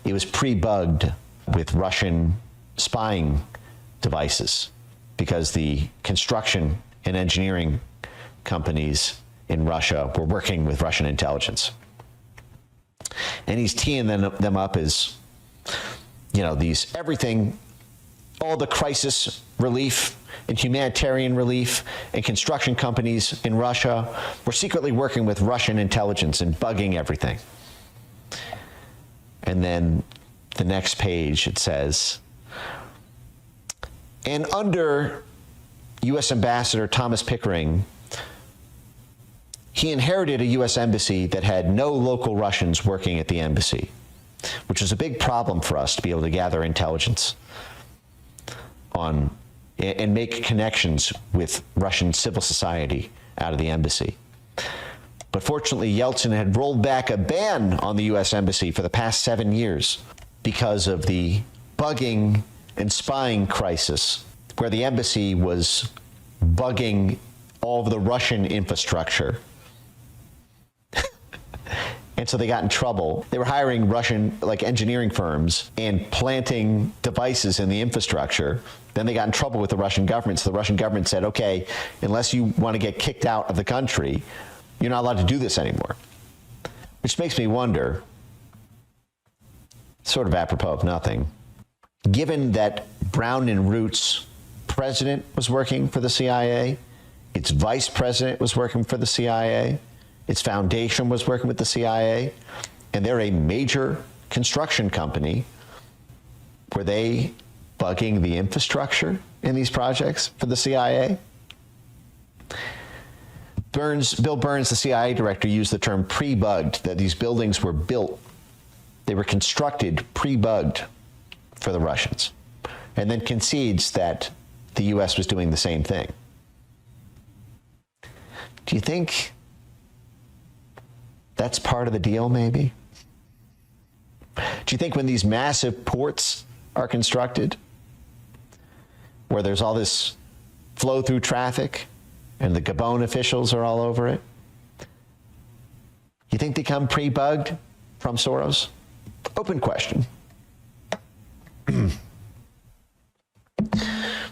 it was pre-bugged with Russian spying devices because the construction and engineering companies in Russia were working with Russian intelligence. And he's teeing them up as, you know, everything, all the crisis relief and humanitarian relief and construction companies in Russia were secretly working with Russian intelligence and bugging everything. And then the next page, it says, and under U.S. Ambassador Thomas Pickering, he inherited a U.S. embassy that had no local Russians working at the embassy, which was a big problem for us to be able to gather intelligence on and make connections with Russian civil society out of the embassy. But fortunately, Yeltsin had rolled back a ban on the U.S. embassy for the past 7 years because of the bugging and spying crisis, where the embassy was bugging all of the Russian infrastructure. And so they got in trouble. They were hiring Russian engineering firms and planting devices in the infrastructure. Then they got in trouble with the Russian government. So the Russian government said, okay, unless you want to get kicked out of the country, you're not allowed to do this anymore. Which makes me wonder, sort of apropos of nothing, given that Brown and Root's president was working for the CIA, its vice president was working for the CIA, its foundation was working with the CIA, and they're a major construction company, were they bugging the infrastructure in these projects for the CIA? Bill Burns, the CIA director, used the term pre-bugged, that these buildings were built, they were constructed pre-bugged for the Russians, and then concedes that the U.S. was doing the same thing. Do you think that's part of the deal, maybe? Do you think when these massive ports are constructed, where there's all this flow-through traffic, and the Gabon officials are all over it, you think they come pre-bugged from Soros? Open question.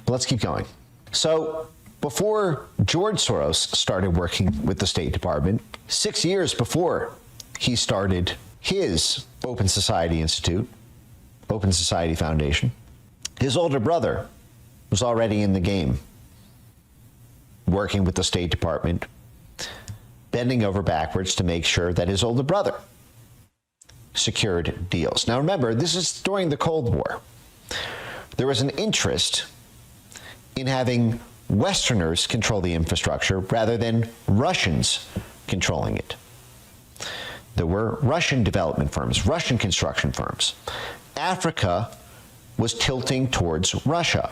Let's keep going. So before George Soros started working with the State Department, 6 years before he started his Open Society Institute, Open Society Foundation. His older brother was already in the game, working with the State Department, bending over backwards to make sure that his older brother secured deals. Now remember, this is during the Cold War. There was an interest in having Westerners control the infrastructure rather than Russians controlling it. There were Russian development firms, Russian construction firms. Africa was tilting towards Russia.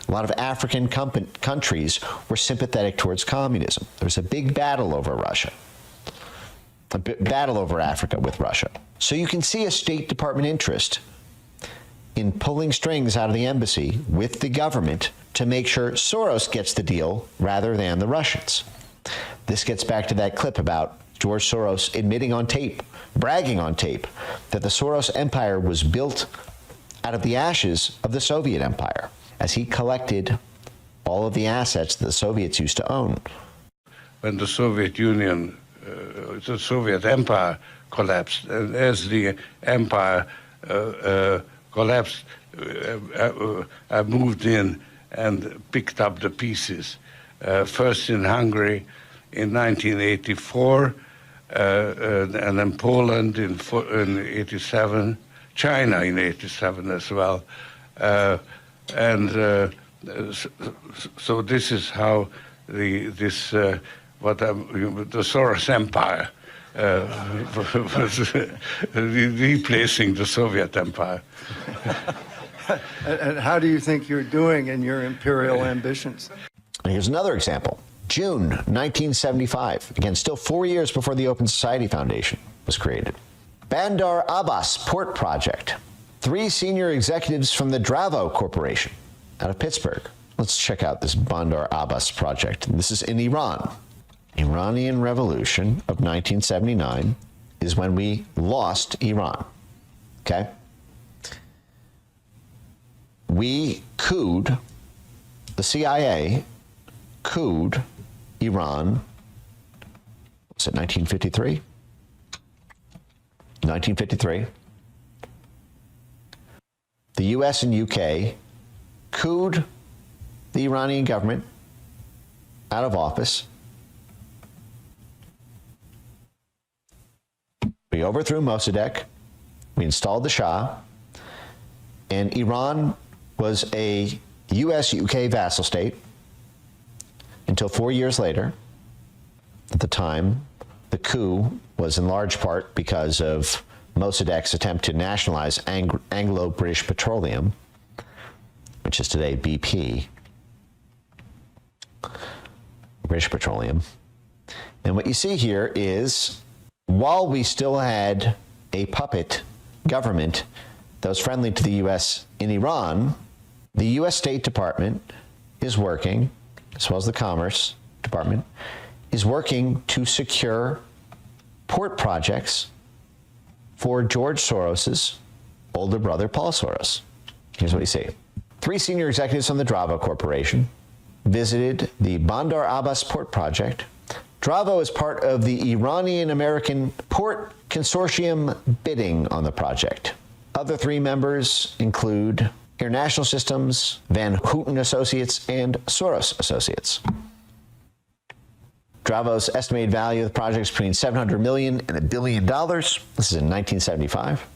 A lot of African countries were sympathetic towards communism. There was a big battle over Russia, a battle over Africa with Russia. So you can see a State Department interest in pulling strings out of the embassy with the government to make sure Soros gets the deal rather than the Russians. This gets back to that clip about George Soros admitting on tape, bragging on tape, that the Soros empire was built out of the ashes of the Soviet empire, as he collected all of the assets that the Soviets used to own. When the Soviet Union, the Soviet empire collapsed, and as the empire collapsed, I moved in and picked up the pieces. First in Hungary in 1984, and then Poland in 87, China in 87 as well. So this is how the Soros empire was replacing the Soviet empire. And how do you think you're doing in your imperial ambitions? And here's another example. June 1975, again, still 4 years before the Open Society Foundation was created. Bandar Abbas Port Project. 3 senior executives from the Dravo Corporation out of Pittsburgh. Let's check out this Bandar Abbas project. This is in Iran. Iranian Revolution of 1979 is when we lost Iran, okay? We couped, the CIA couped Iran, was it 1953? 1953. The US and UK couped the Iranian government out of office. We overthrew Mossadegh. We installed the Shah. And Iran was a US-UK vassal state until 4 years later. At the time, the coup was in large part because of Mossadegh's attempt to nationalize Anglo-British Petroleum, which is today BP, British Petroleum. And what you see here is, while we still had a puppet government that was friendly to the U.S. in Iran, the U.S. State Department is working, as well as the Commerce Department, is working to secure port projects for George Soros's older brother, Paul Soros. Here's what you see. 3 senior executives from the Dravo Corporation visited the Bandar Abbas Port Project. Dravo is part of the Iranian-American Port Consortium bidding on the project. Other 3 members include International Systems, Van Houten Associates, and Soros Associates. Dravo's estimated value of the project is between $700 million and $1 billion. This is in 1975.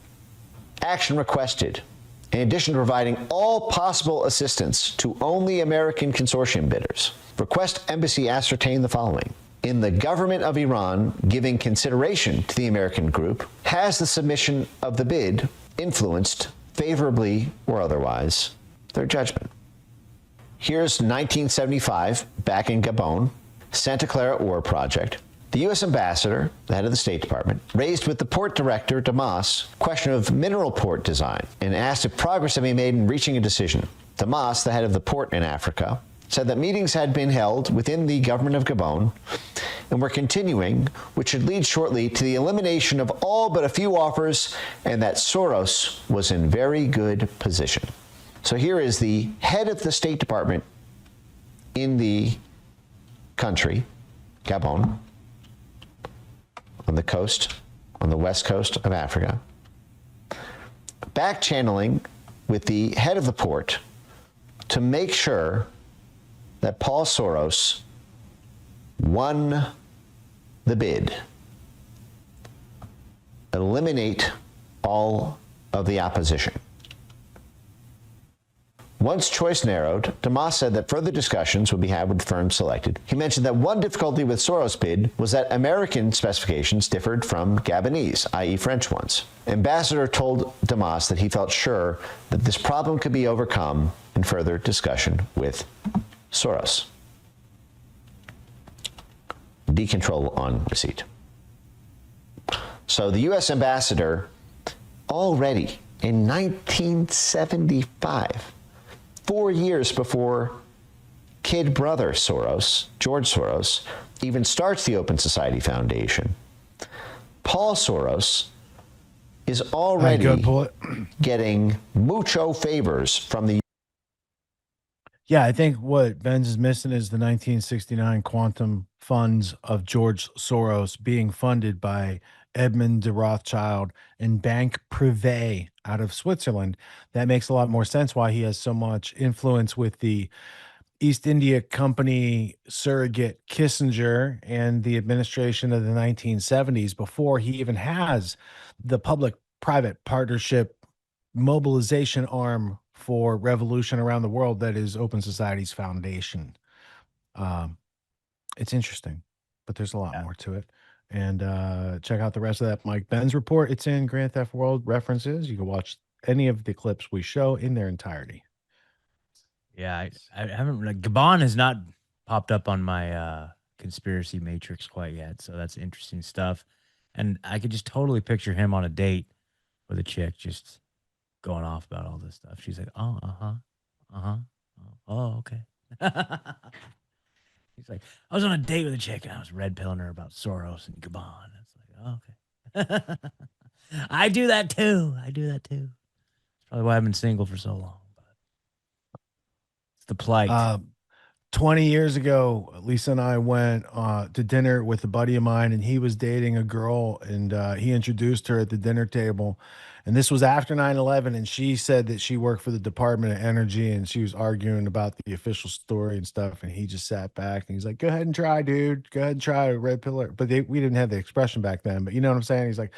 Action requested. In addition to providing all possible assistance to only American consortium bidders, request embassy ascertain the following. In the government of Iran giving consideration to the American group, has the submission of the bid influenced, favorably or otherwise, their judgment? Here's 1975, back in Gabon, Santa Clara Ore Project. The U.S. ambassador, the head of the State Department, raised with the port director, Damas, question of mineral port design and asked if progress had been made in reaching a decision. Damas, the head of the port in Africa, said that meetings had been held within the government of Gabon and were continuing, which should lead shortly to the elimination of all but a few offers, and that Soros was in very good position. So here is the head of the State Department in the country, Gabon, on the coast, on the west coast of Africa, back channeling with the head of the port to make sure that Paul Soros won the bid. Eliminate all of the opposition. Once choice narrowed, DeMoss said that further discussions would be had with firms selected. He mentioned that one difficulty with Soros' bid was that American specifications differed from Gabonese, i.e. French ones. Ambassador told DeMoss that he felt sure that this problem could be overcome in further discussion with Soros. Decontrol on receipt. So the U.S. ambassador already in 1975, 4 years before kid brother Soros, George Soros, even starts the Open Society Foundation, Paul Soros is already getting mucho favors from the. Yeah, I think what Ben's is missing is the 1969 quantum funds of George Soros being funded by Edmund de Rothschild and Banque Privée out of Switzerland. That makes a lot more sense why he has so much influence with the East India Company surrogate Kissinger and the administration of the 1970s before he even has the public-private partnership mobilization arm for revolution around the world that is Open Society's foundation. It's interesting, but there's a lot more to it. And check out the rest of that Mike Ben's report. It's in Grand Theft World references. You can watch any of the clips we show in their entirety. Yeah, I haven't. Gabon has not popped up on my conspiracy matrix quite yet, so that's interesting stuff. And I could just totally picture him on a date with a chick, just going off about all this stuff. She's like, "Oh, oh, okay." He's like, "I was on a date with a chick, and I was red pilling her about Soros and Gabon." It's like, oh, okay. I do that too. It's probably why I've been single for so long. The plight. 20 years ago, Lisa and I went to dinner with a buddy of mine, and he was dating a girl, and he introduced her at the dinner table. And this was after 9/11, and she said that she worked for the Department of Energy, and she was arguing about the official story and stuff. And he just sat back, and he's like, "Go ahead and try, dude. Go ahead and try a red pillar." But we didn't have the expression back then. But you know what I'm saying? He's like,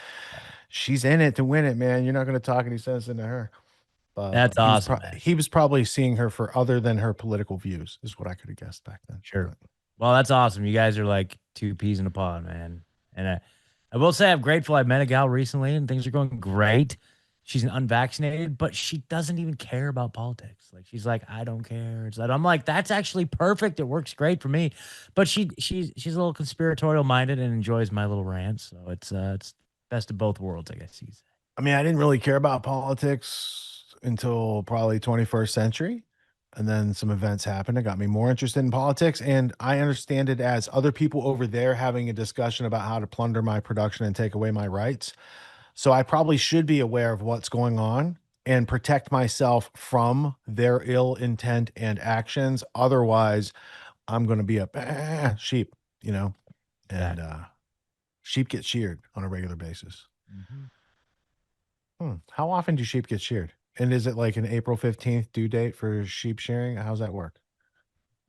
"She's in it to win it, man. You're not going to talk any sense into her." That's awesome. He was probably seeing her for other than her political views, is what I could have guessed back then. Sure. Well, that's awesome. You guys are like two peas in a pod, man. And I will say I'm grateful. I met a gal recently, and things are going great. She's an unvaccinated, but she doesn't even care about politics. Like, she's like, "I don't care." It's like, I'm like, that's actually perfect. It works great for me. But she's a little conspiratorial minded and enjoys my little rants. So it's best of both worlds, I guess you could say. I mean, I didn't really care about politics until probably 21st century. And then some events happened that got me more interested in politics. And I understand it as other people over there having a discussion about how to plunder my production and take away my rights. So I probably should be aware of what's going on and protect myself from their ill intent and actions. Otherwise, I'm going to be a sheep, you know, and sheep get sheared on a regular basis. How often do sheep get sheared? And is it like an April 15th due date for sheep shearing? How's that work?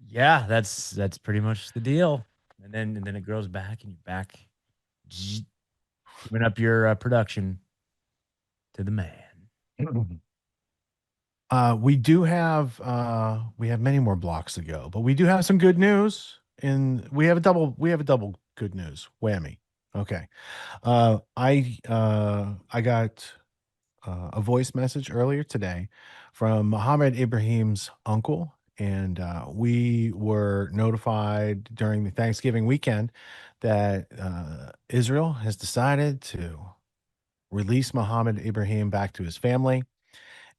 Yeah, that's pretty much the deal. And then it grows back, and you're back giving up your production to the man. We do have we have many more blocks to go, but we do have some good news, and we have a double good news whammy. Okay. I got a voice message earlier today from Mohammed Ibrahim's uncle, and we were notified during the Thanksgiving weekend that Israel has decided to release Mohammed Ibrahim back to his family.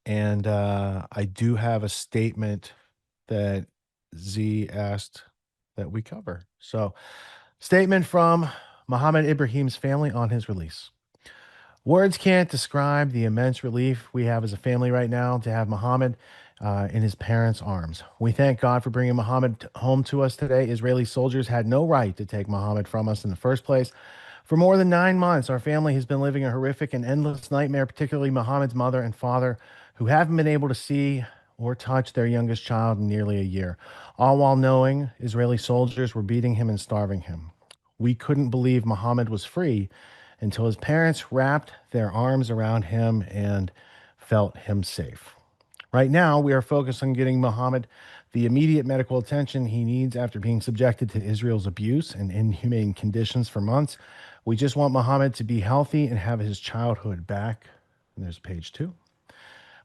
And I do have a statement that Z asked that we cover. So, statement from Mohammed Ibrahim's family on his release. Words can't describe the immense relief we have as a family right now to have Mohammed in his parents' arms. We thank God for bringing Mohammed home to us today. Israeli soldiers had no right to take Mohammed from us in the first place. For more than 9 months, our family has been living a horrific and endless nightmare, particularly Mohammed's mother and father, who haven't been able to see or touch their youngest child in nearly a year, all while knowing Israeli soldiers were beating him and starving him. We couldn't believe Mohammed was free until his parents wrapped their arms around him and felt him safe. Right now, we are focused on getting Mohammed the immediate medical attention he needs after being subjected to Israel's abuse and inhumane conditions for months. We just want Mohammed to be healthy and have his childhood back. And there's page 2.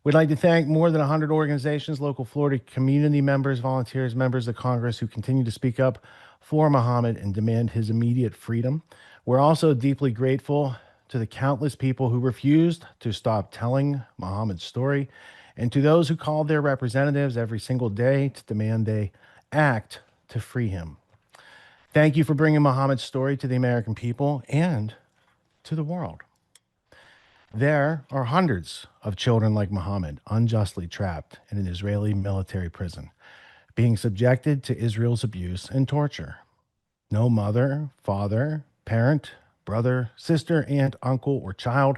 We'd like to thank more than 100 organizations, local Florida community members, volunteers, members of Congress who continue to speak up for Mohammed and demand his immediate freedom. We're also deeply grateful to the countless people who refused to stop telling Mohammed's story, and to those who called their representatives every single day to demand they act to free him. Thank you for bringing Mohammed's story to the American people and to the world. There are hundreds of children like Mohammed unjustly trapped in an Israeli military prison, being subjected to Israel's abuse and torture. No mother, father, parent, brother, sister, aunt, uncle, or child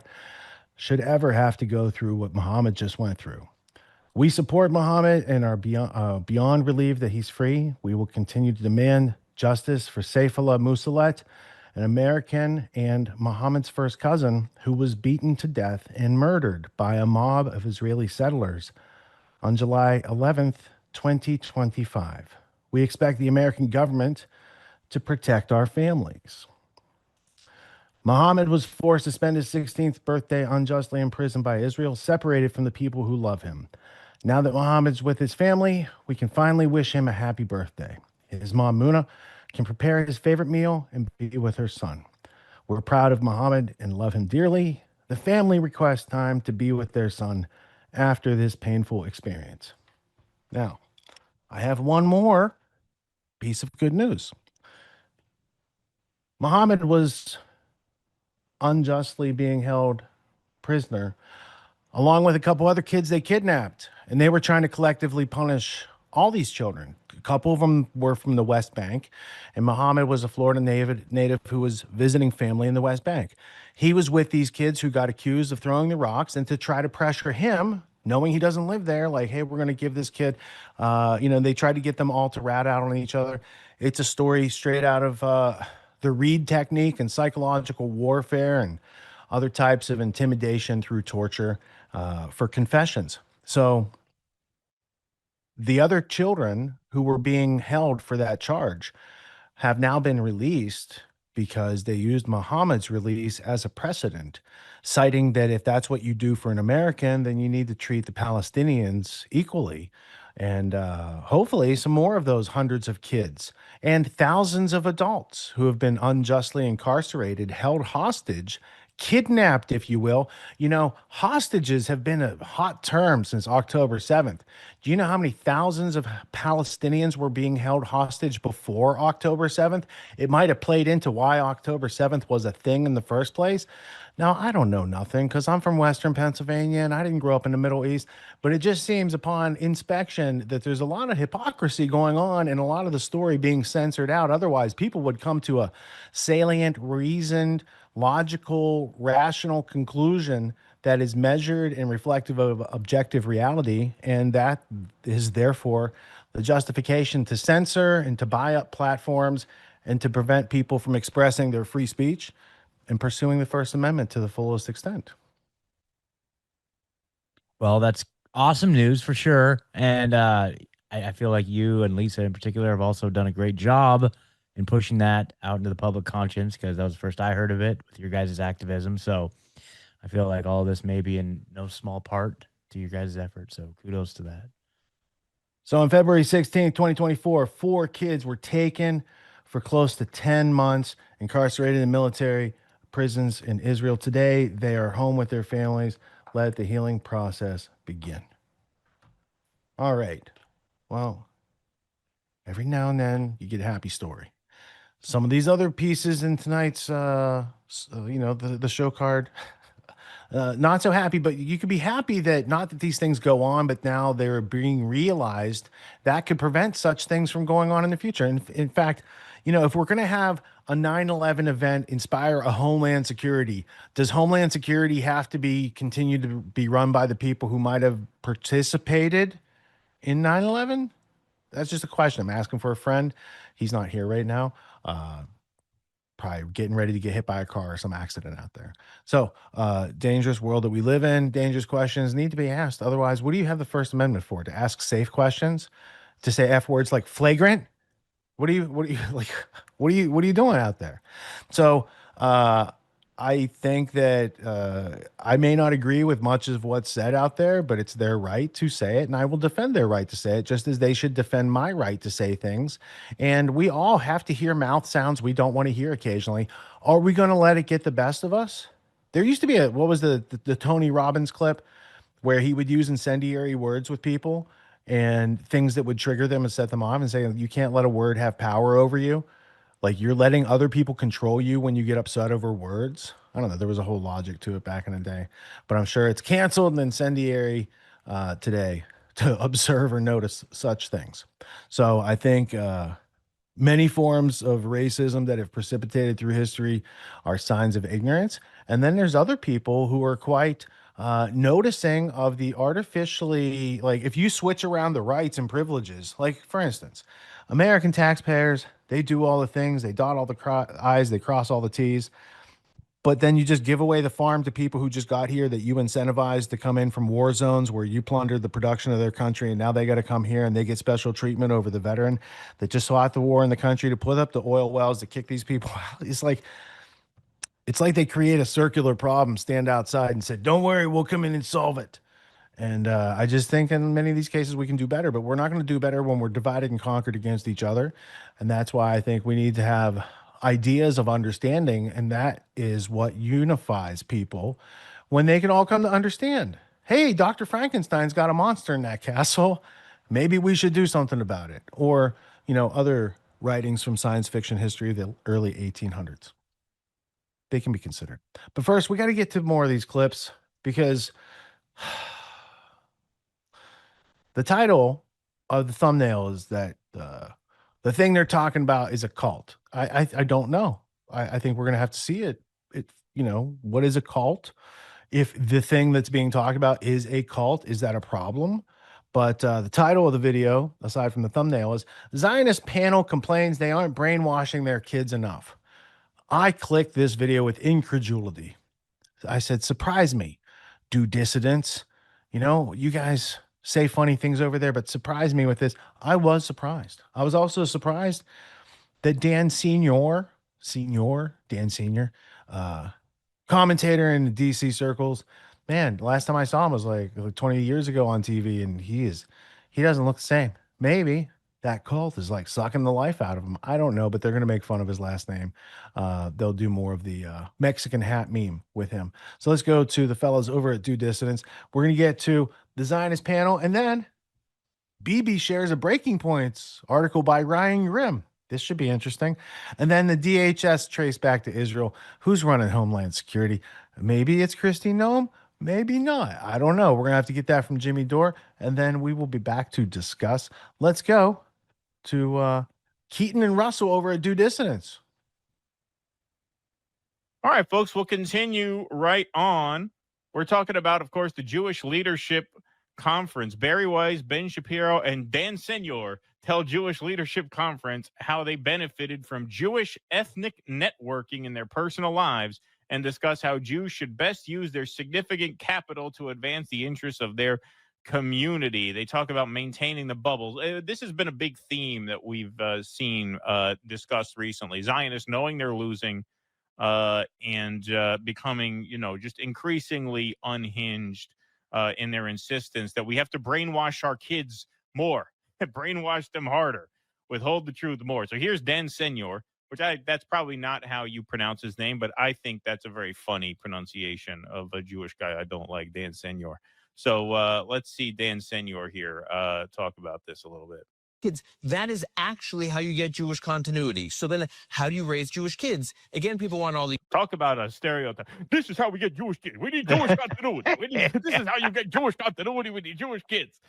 should ever have to go through what Mohammed just went through. We support Mohammed and are beyond relieved that he's free. We will continue to demand justice for Saifullah Musalet, an American and Mohammed's first cousin who was beaten to death and murdered by a mob of Israeli settlers on July 11th, 2025. We expect the American government to protect our families. Mohammed was forced to spend his 16th birthday unjustly imprisoned by Israel, separated from the people who love him. Now that Mohammed's with his family, we can finally wish him a happy birthday. His mom, Muna, can prepare his favorite meal and be with her son. We're proud of Mohammed and love him dearly. The family requests time to be with their son after this painful experience. Now, I have one more piece of good news. Mohammed was unjustly being held prisoner along with a couple other kids they kidnapped, and they were trying to collectively punish all these children. A couple of them were from the West Bank, and Mohammed was a Florida native who was visiting family in the West Bank. He was with these kids who got accused of throwing the rocks, and to try to pressure him, knowing he doesn't live there, like, hey, we're going to give this kid, they tried to get them all to rat out on each other. It's a story straight out of the Reed technique and psychological warfare and other types of intimidation through torture for confessions. So the other children who were being held for that charge have now been released because they used Mohammed's release as a precedent, citing that if that's what you do for an American, then you need to treat the Palestinians equally. And hopefully some more of those hundreds of kids and thousands of adults who have been unjustly incarcerated, held hostage, kidnapped, if you will. You know, hostages have been a hot term since October 7th. Do you know how many thousands of Palestinians were being held hostage before October 7th? It might have played into why October 7th was a thing in the first place. Now, I don't know nothing because I'm from Western Pennsylvania and I didn't grow up in the Middle East, but it just seems upon inspection that there's a lot of hypocrisy going on and a lot of the story being censored out. Otherwise, people would come to a salient, reasoned, logical, rational conclusion that is measured and reflective of objective reality, and that is therefore the justification to censor and to buy up platforms and to prevent people from expressing their free speech and pursuing the First Amendment to the fullest extent. Well, that's awesome news for sure. And I feel like you and Lisa in particular have also done a great job in pushing that out into the public conscience, because that was the first I heard of it with your guys' activism. So I feel like all of this may be in no small part to your guys' effort. So kudos to that. So on February 16th, 2024, 4 kids were taken for close to 10 months, incarcerated in military prisons in Israel. Today, they are home with their families. Let the healing process begin. All right. Well, every now and then you get a happy story. Some of these other pieces in tonight's, the show card, not so happy, but you could be happy that not that these things go on, but now they're being realized that could prevent such things from going on in the future. And in fact, you know, if we're going to have a 9/11 event inspire a Homeland Security, does Homeland Security have to be continued to be run by the people who might have participated in 9/11? That's just a question I'm asking for a friend. He's not here right now. Probably getting ready to get hit by a car or some accident out there. So, dangerous world that we live in, dangerous questions need to be asked. Otherwise, what do you have the First Amendment for? To ask safe questions? To say F words like flagrant? What are you like? What are you doing out there? So, I think that I may not agree with much of what's said out there, but it's their right to say it, and I will defend their right to say it, just as they should defend my right to say things. And we all have to hear mouth sounds we don't want to hear occasionally. Are we going to let it get the best of us? There used to be what was the Tony Robbins clip where he would use incendiary words with people and things that would trigger them and set them off and say, you can't let a word have power over you. Like you're letting other people control you when you get upset over words. I don't know. There was a whole logic to it back in the day, but I'm sure it's canceled and incendiary today to observe or notice such things. So I think many forms of racism that have precipitated through history are signs of ignorance. And then there's other people who are quite noticing of the artificially, like if you switch around the rights and privileges, like for instance, American taxpayers, they do all the things, they dot all the I's, they cross all the T's, but then you just give away the farm to people who just got here that you incentivized to come in from war zones where you plundered the production of their country, and now they got to come here and they get special treatment over the veteran that just fought the war in the country to put up the oil wells to kick these people out. It's like they create a circular problem, stand outside and said, don't worry, we'll come in and solve it. And I just think in many of these cases we can do better, but we're not going to do better when we're divided and conquered against each other. And that's why I think we need to have ideas of understanding. And that is what unifies people when they can all come to understand. Hey, Dr. Frankenstein's got a monster in that castle. Maybe we should do something about it. Or, you know, other writings from science fiction history of the early 1800s. They can be considered. But first, we got to get to more of these clips because the title of the thumbnail is that the thing they're talking about is a cult. I don't know. I think we're going to have to see it. You know, what is a cult? If the thing that's being talked about is a cult, is that a problem? But the title of the video, aside from the thumbnail, is Zionist panel complains they aren't brainwashing their kids enough. I clicked this video with incredulity. I said, surprise me. Do dissidents, you know, you guys say funny things over there, but surprise me with this. I was surprised. I was also surprised that Dan Senior, commentator in the DC circles, man, last time I saw him was like 20 years ago on TV, and he doesn't look the same. Maybe that cult is like sucking the life out of him. I don't know, but they're going to make fun of his last name. They'll do more of the Mexican hat meme with him. So let's go to the fellows over at Do Dissidents. We're going to get to the Zionist panel, and then BB shares a Breaking Points article by Ryan Grimm. This should be interesting. And then the DHS traced back to Israel. Who's running Homeland Security? Maybe it's Kristi Noem. Maybe not. I don't know. We're going to have to get that from Jimmy Dore, and then we will be back to discuss. Let's go to Keaton and Russell over at Do Dissidents. All right, folks, we'll continue right on. We're talking about, of course, the Jewish Leadership Conference. Barry Weiss, Ben Shapiro, and Dan Senor tell Jewish Leadership Conference how they benefited from Jewish ethnic networking in their personal lives and discuss how Jews should best use their significant capital to advance the interests of their community. They talk about maintaining the bubbles. This has been a big theme that we've seen discussed recently. Zionists knowing they're losing and becoming, you know, just increasingly unhinged in their insistence that we have to brainwash our kids more, brainwash them harder, withhold the truth more. So here's Dan Senor, which that's probably not how you pronounce his name, but I think that's a very funny pronunciation of a Jewish guy I don't like, Dan Senor. So let's see Dan Senor here talk about this a little bit. Kids, that is actually how you get Jewish continuity. So then how do you raise Jewish kids? Again, people want all these. Talk about a stereotype. This is how we get Jewish kids. We need Jewish continuity. This is how you get Jewish continuity. We need Jewish kids.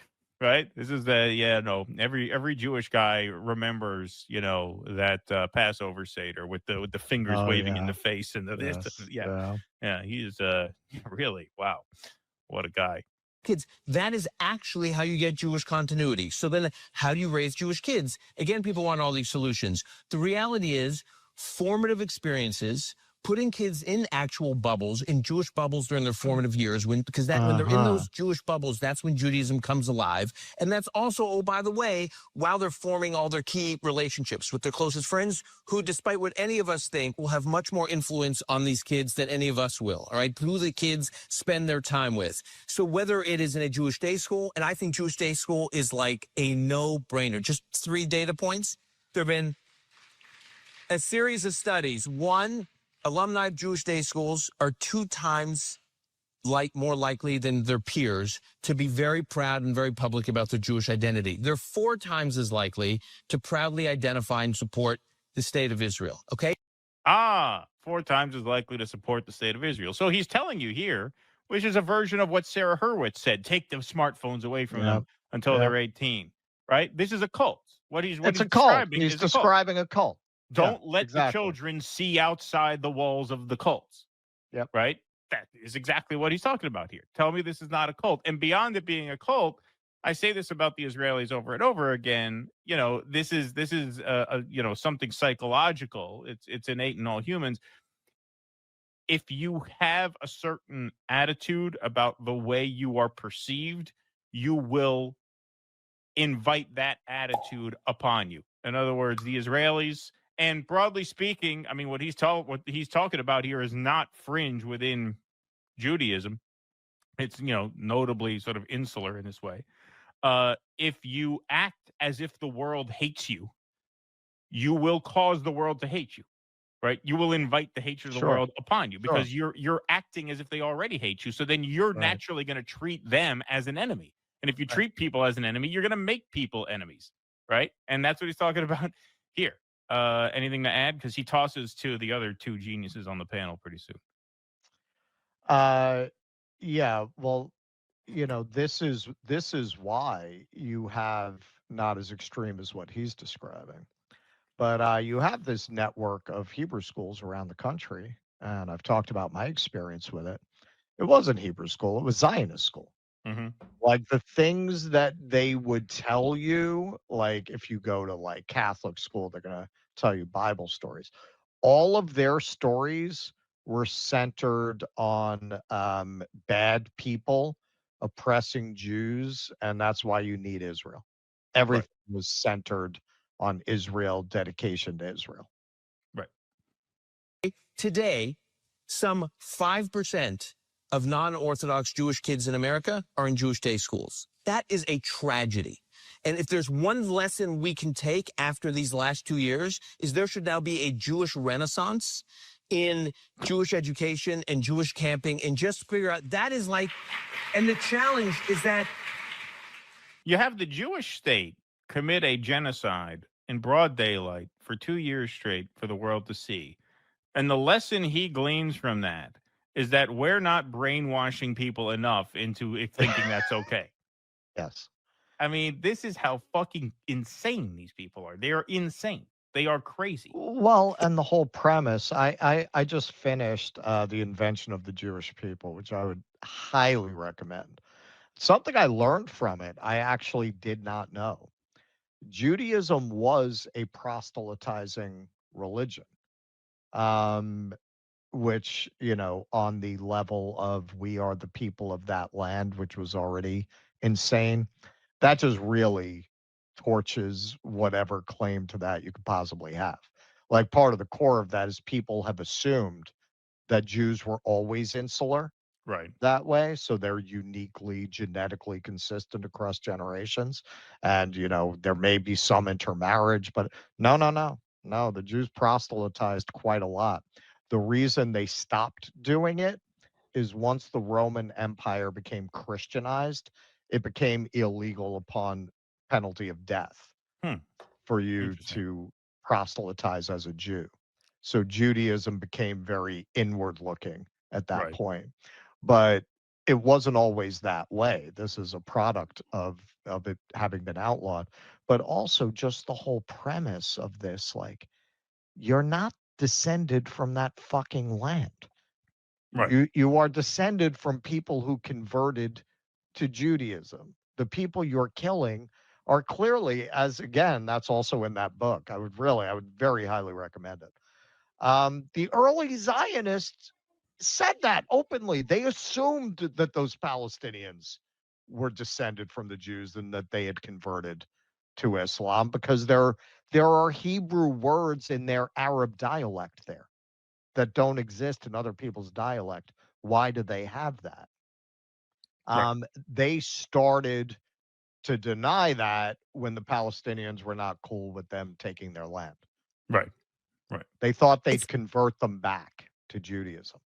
Right? This is every Jewish guy remembers, that Passover Seder with the fingers waving in the face and he's really, wow. What a guy. Kids, that is actually how you get Jewish continuity. So then how do you raise Jewish kids? Again, people want all these solutions. The reality is formative experiences, putting kids in actual bubbles, in Jewish bubbles during their formative years, because when they're in those Jewish bubbles, that's when Judaism comes alive. And that's also, oh, by the way, while they're forming all their key relationships with their closest friends, who, despite what any of us think, will have much more influence on these kids than any of us will, all right? Who the kids spend their time with. So whether it is in a Jewish day school, and I think Jewish day school is like a no-brainer. Just 3 data points. There have been a series of studies. One, alumni of Jewish day schools are 2 times more likely than their peers to be very proud and very public about their Jewish identity. They're 4 times as likely to proudly identify and support the state of Israel. Okay? 4 times as likely to support the state of Israel. So he's telling you here, which is a version of what Sarah Hurwitz said, take the smartphones away from them until they're 18. Right? This is a cult. It's a cult. He's describing a cult. Don't let the children see outside the walls of the cults. Yep. Right? That is exactly what he's talking about here. Tell me this is not a cult. And beyond it being a cult, I say this about the Israelis over and over again. This is something psychological. It's innate in all humans. If you have a certain attitude about the way you are perceived, you will invite that attitude upon you. In other words, the Israelis. And broadly speaking, I mean, what he's talking about here is not fringe within Judaism. It's, notably sort of insular in this way. If you act as if the world hates you, you will cause the world to hate you, right? You will invite the hatred of the world upon you because you're acting as if they already hate you. So then you're naturally going to treat them as an enemy. And if you treat people as an enemy, you're going to make people enemies, right? And that's what he's talking about here. Anything to add? Because he tosses to the other 2 geniuses on the panel pretty soon. Yeah. Well, this is why you have not as extreme as what he's describing, but you have this network of Hebrew schools around the country, and I've talked about my experience with it. It wasn't Hebrew school; it was Zionist school. Mm-hmm. Like the things that they would tell you, like if you go to like Catholic school, they're going to tell you Bible stories. All of their stories were centered on bad people oppressing Jews, and that's why you need Israel. Everything was centered on Israel, dedication to Israel. Right. Today, some 5% of non-Orthodox Jewish kids in America are in Jewish day schools. That is a tragedy. And if there's one lesson we can take after these last 2 years, is there should now be a Jewish renaissance in Jewish education and Jewish camping, and just figure out that is like, and the challenge is that you have the Jewish state commit a genocide in broad daylight for 2 years straight for the world to see. And the lesson he gleans from that is that we're not brainwashing people enough into thinking that's okay. Yes. I mean, this is how fucking insane these people are. They are insane. They are crazy. Well, and the whole premise, I just finished The Invention of the Jewish People, which I would highly recommend. Something I learned from it, I actually did not know. Judaism was a proselytizing religion. Which, on the level of we are the people of that land, which was already insane, that just really torches whatever claim to that you could possibly have. Like part of the core of that is people have assumed that Jews were always insular that way. So they're uniquely genetically consistent across generations. And, there may be some intermarriage, but no, the Jews proselytized quite a lot. The reason they stopped doing it is once the Roman Empire became Christianized, it became illegal upon penalty of death. for you to proselytize as a Jew. So Judaism became very inward looking at that point. But it wasn't always that way. This is a product of it having been outlawed, but also just the whole premise of this, like, you're not descended from that fucking land. You are descended from people who converted to Judaism. The people you're killing are clearly, as again, that's also in that book. I would very highly recommend it. The early Zionists said that openly. They assumed that those Palestinians were descended from the Jews and that they had converted to Islam because there are Hebrew words in their Arab dialect there that don't exist in other people's dialect. Why do they have that? They started to deny that when the Palestinians were not cool with them taking their land. Right. They thought they'd convert them back to Judaism.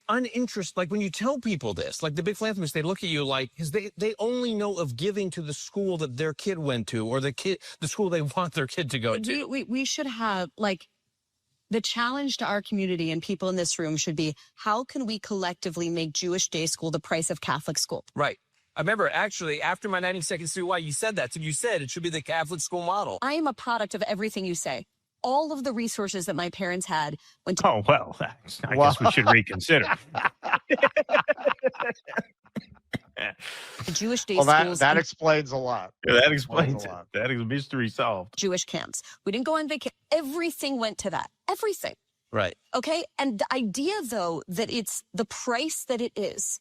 Uninterested, like when you tell people this, like the big philanthropists, they look at you like, because they only know of giving to the school that their kid went to or the school they want their kid to go to. We should have, like, the challenge to our community and people in this room should be, how can we collectively make Jewish day school the price of Catholic school? Right. I remember actually after my 90 seconds through why you said that. So you said it should be the Catholic school model. I am a product of everything you say. All of the resources that my parents had went to. Oh, well, I guess we should reconsider. The Jewish day Well, schools. that explains a lot. Yeah, that explains it. That is a mystery solved. Jewish camps. We didn't go on vacation. Everything went to that. Everything. Right. Okay. And the idea, though, that it's the price that it is,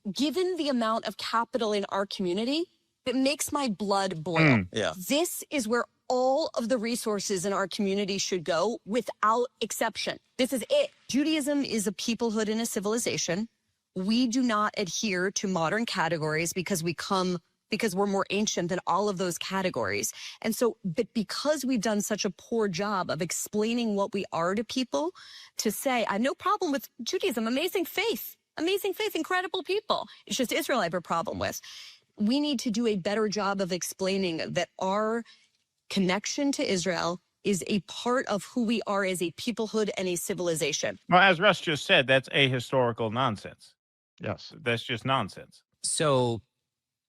given the amount of capital in our community, it makes my blood boil. Yeah. This is where all of the resources in our community should go without exception. This is it. Judaism is a peoplehood and a civilization. We do not adhere to modern categories because we're more ancient than all of those categories. And so, but because we've done such a poor job of explaining what we are to people, to say, I have no problem with Judaism, amazing faith, incredible people. It's just Israel I have a problem with. We need to do a better job of explaining that our connection to Israel is a part of who we are as a peoplehood and a civilization. Well, as Russ just said, that's ahistorical nonsense. Yes. That's just nonsense. So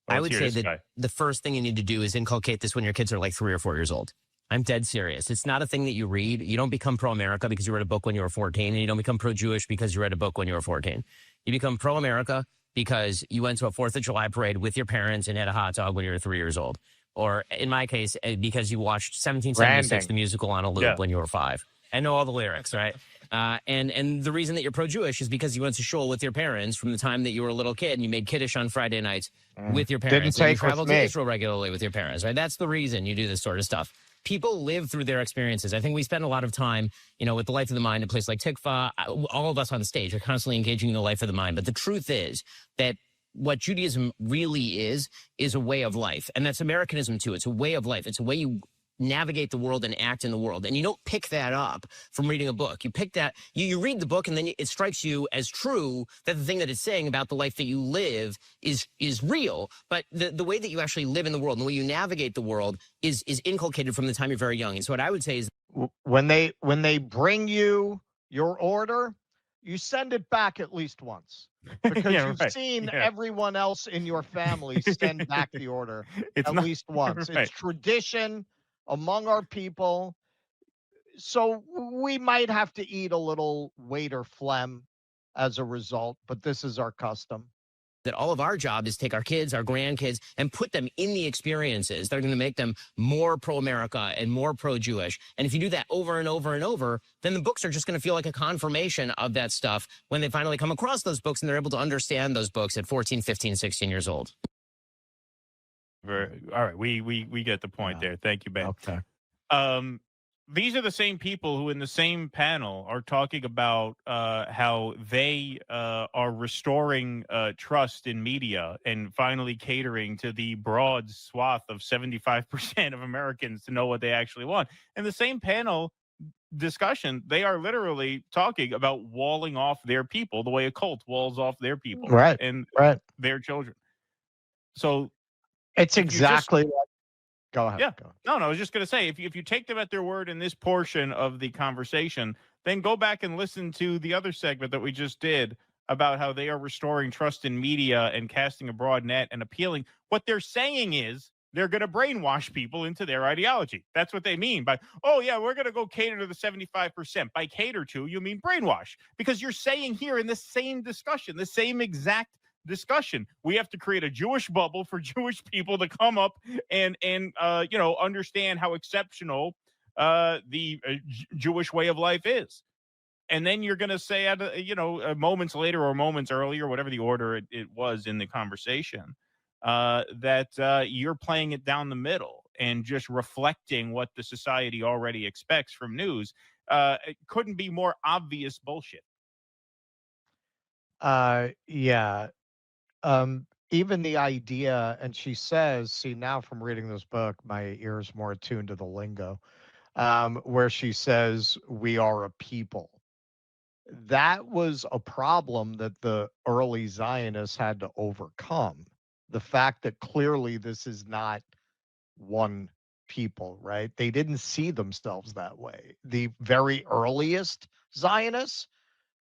I would say that guy. the first thing you need to do is inculcate this when your kids are like 3 or 4 years old. I'm dead serious. It's not a thing that you read. You don't become pro-America because you read a book when you were 14, and you don't become pro-Jewish because you read a book when you were 14. You become pro-America because you went to a 4th of July parade with your parents and had a hot dog when you were 3 years old. Or in my case, because you watched 1776, the musical on a loop when you were 5 and know all the lyrics, right? And the reason that you're pro-Jewish is because you went to shul with your parents from the time that you were a little kid and you made Kiddush on Friday nights with your parents. Didn't and you take with traveled me. to Israel regularly with your parents, right? That's the reason you do this sort of stuff. People live through their experiences. I think we spend a lot of time, with the Life of the Mind, a place like Tikva. All of us on stage are constantly engaging in the life of the mind. But the truth is that what Judaism really is a way of life. And that's Americanism too. It's a way of life. It's a way you navigate the world and act in the world. And you don't pick that up from reading a book. You pick that, you read the book, and then it strikes you as true that the thing that it's saying about the life that you live is real. But the way that you actually live in the world and the way you navigate the world is inculcated from the time you're very young. And so what I would say is when they bring you your order, you send it back at least once. Because you've seen everyone else in your family send back the order at least once. It's tradition among our people. So we might have to eat a little waiter phlegm as a result, but this is our custom. that all of our job is take our kids, our grandkids, and put them in the experiences that are going to make them more pro-America and more pro-Jewish. And if you do that over and over and over, then the books are just going to feel like a confirmation of that stuff when they finally come across those books and they're able to understand those books at 14, 15, 16 years old. All right, we get the point there. Thank you, Ben. Okay. These are the same people who in the same panel are talking about how they are restoring trust in media and finally catering to the broad swath of 75% of Americans to know what they actually want. And the same panel discussion, they are literally talking about walling off their people the way a cult walls off their people and their children. So it's exactly Go ahead. Yeah. Go. No, I was just going to say, if you take them at their word in this portion of the conversation, then go back and listen to the other segment that we just did about how they are restoring trust in media and casting a broad net and appealing. What they're saying is they're going to brainwash people into their ideology. That's what they mean by, oh, yeah, we're going to go cater to the 75%. By cater to, you mean brainwash. Because you're saying here in the same discussion, the same exact discussion, we have to create a Jewish bubble for Jewish people to come up and understand how exceptional the Jewish way of life is. And then you're going to say, moments later or moments earlier, whatever the order it was in the conversation, that you're playing it down the middle and just reflecting what the society already expects from news. It couldn't be more obvious bullshit. Yeah. Even the idea, and she says, see, now from reading this book, my ear's more attuned to the lingo, where she says, we are a people. That was a problem that the early Zionists had to overcome. The fact that clearly this is not one people, right? They didn't see themselves that way. The very earliest Zionists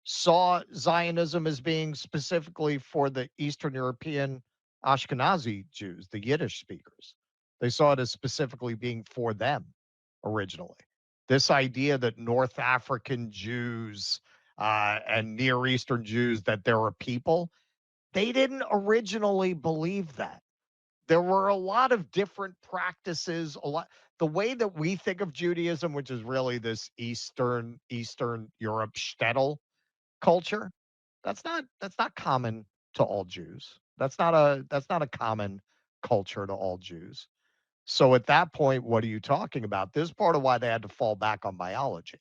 saw Zionism as being specifically for the Eastern European Ashkenazi Jews, the Yiddish speakers. They saw it as specifically being for them originally. This idea that North African Jews and Near Eastern Jews, that they're a people, they didn't originally believe that. There were a lot of different practices, the way that we think of Judaism, which is really this Eastern Europe shtetl culture, that's not common to all Jews. That's not a common culture to all Jews. So at that point, what are you talking about? This is part of why they had to fall back on biology,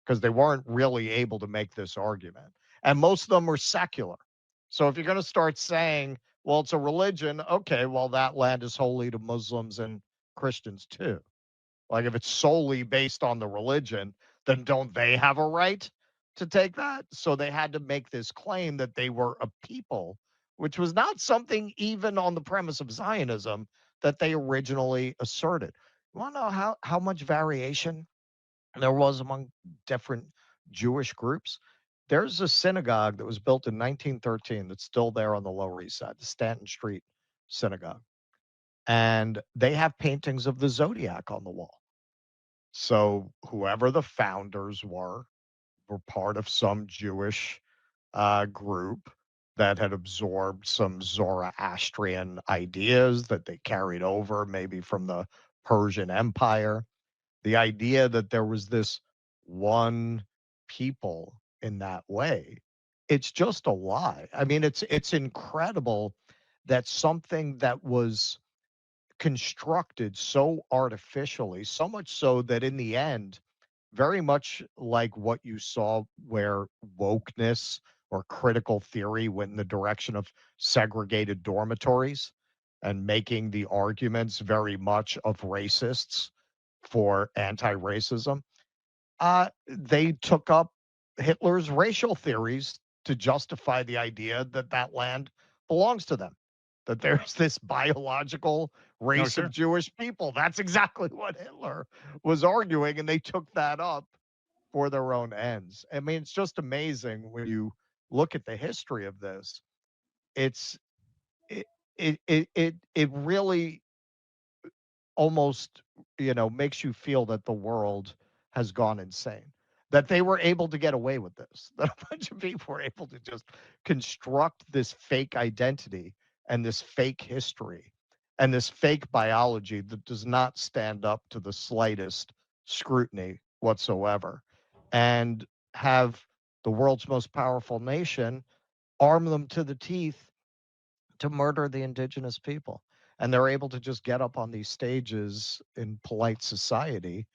because they weren't really able to make this argument. And most of them were secular. So if you're going to start saying, well, it's a religion, okay, well, that land is holy to Muslims and Christians too. Like if it's solely based on the religion, then don't they have a right to take that? So they had to make this claim that they were a people, which was not something even on the premise of Zionism that they originally asserted. You want to know how much variation there was among different Jewish groups? There's a synagogue that was built in 1913 that's still there on the Lower East Side, the Stanton Street Synagogue. And they have paintings of the Zodiac on the wall. So whoever the founders were part of some Jewish group that had absorbed some Zoroastrian ideas that they carried over maybe from the Persian Empire. The idea that there was this one people in that way, it's just a lie. I mean, it's incredible that something that was constructed so artificially, so much so that in the end, very much like what you saw where wokeness or critical theory went in the direction of segregated dormitories and making the arguments very much of racists for anti-racism. They took up Hitler's racial theories to justify the idea that that land belongs to them, that there's this biological race of Jewish people. That's exactly what Hitler was arguing, and they took that up for their own ends. I mean, it's just amazing when you look at the history of this. It really almost, makes you feel that the world has gone insane, that they were able to get away with this, that a bunch of people were able to just construct this fake identity and this fake history and this fake biology that does not stand up to the slightest scrutiny whatsoever, and have the world's most powerful nation arm them to the teeth to murder the indigenous people. And they're able to just get up on these stages in polite society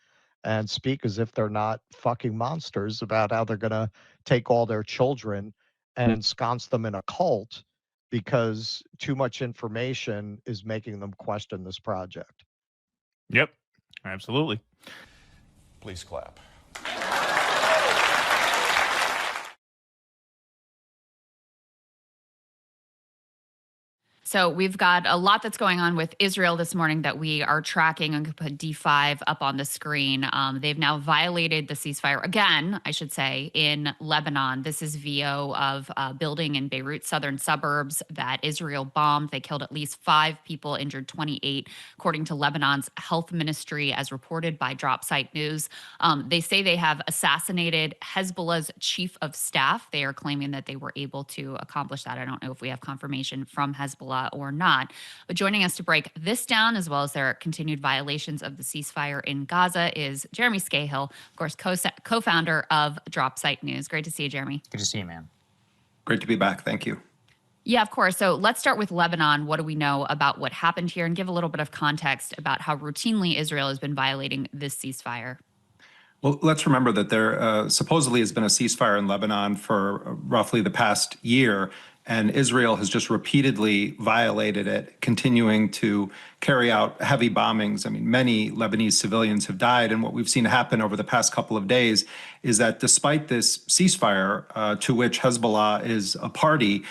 and speak as if they're not fucking monsters about how they're going to take all their children and ensconce them in a cult because too much information is making them question this project. Yep, absolutely. Please clap. So we've got a lot that's going on with Israel this morning that we are tracking. I'm going to put D5 up on the screen. They've now violated the ceasefire again, I should say, in Lebanon. This is VO of a building in Beirut southern suburbs that Israel bombed. They killed at least 5 people, injured 28, according to Lebanon's health ministry, as reported by Drop Site News. They say they have assassinated Hezbollah's chief of staff. They are claiming that they were able to accomplish that. I don't know if we have confirmation from Hezbollah or not. But joining us to break this down, as well as their continued violations of the ceasefire in Gaza, is Jeremy Scahill, of course, co-founder of Drop Site News. Great to see you, Jeremy. Good to see you, man. Great to be back. Thank you. Yeah, of course. So let's start with Lebanon. What do we know about what happened here, and give a little bit of context about how routinely Israel has been violating this ceasefire? Well, let's remember that there supposedly has been a ceasefire in Lebanon for roughly the past year, and Israel has just repeatedly violated it, continuing to carry out heavy bombings. I mean, many Lebanese civilians have died, and what we've seen happen over the past couple of days is that despite this ceasefire, to which Hezbollah is a party,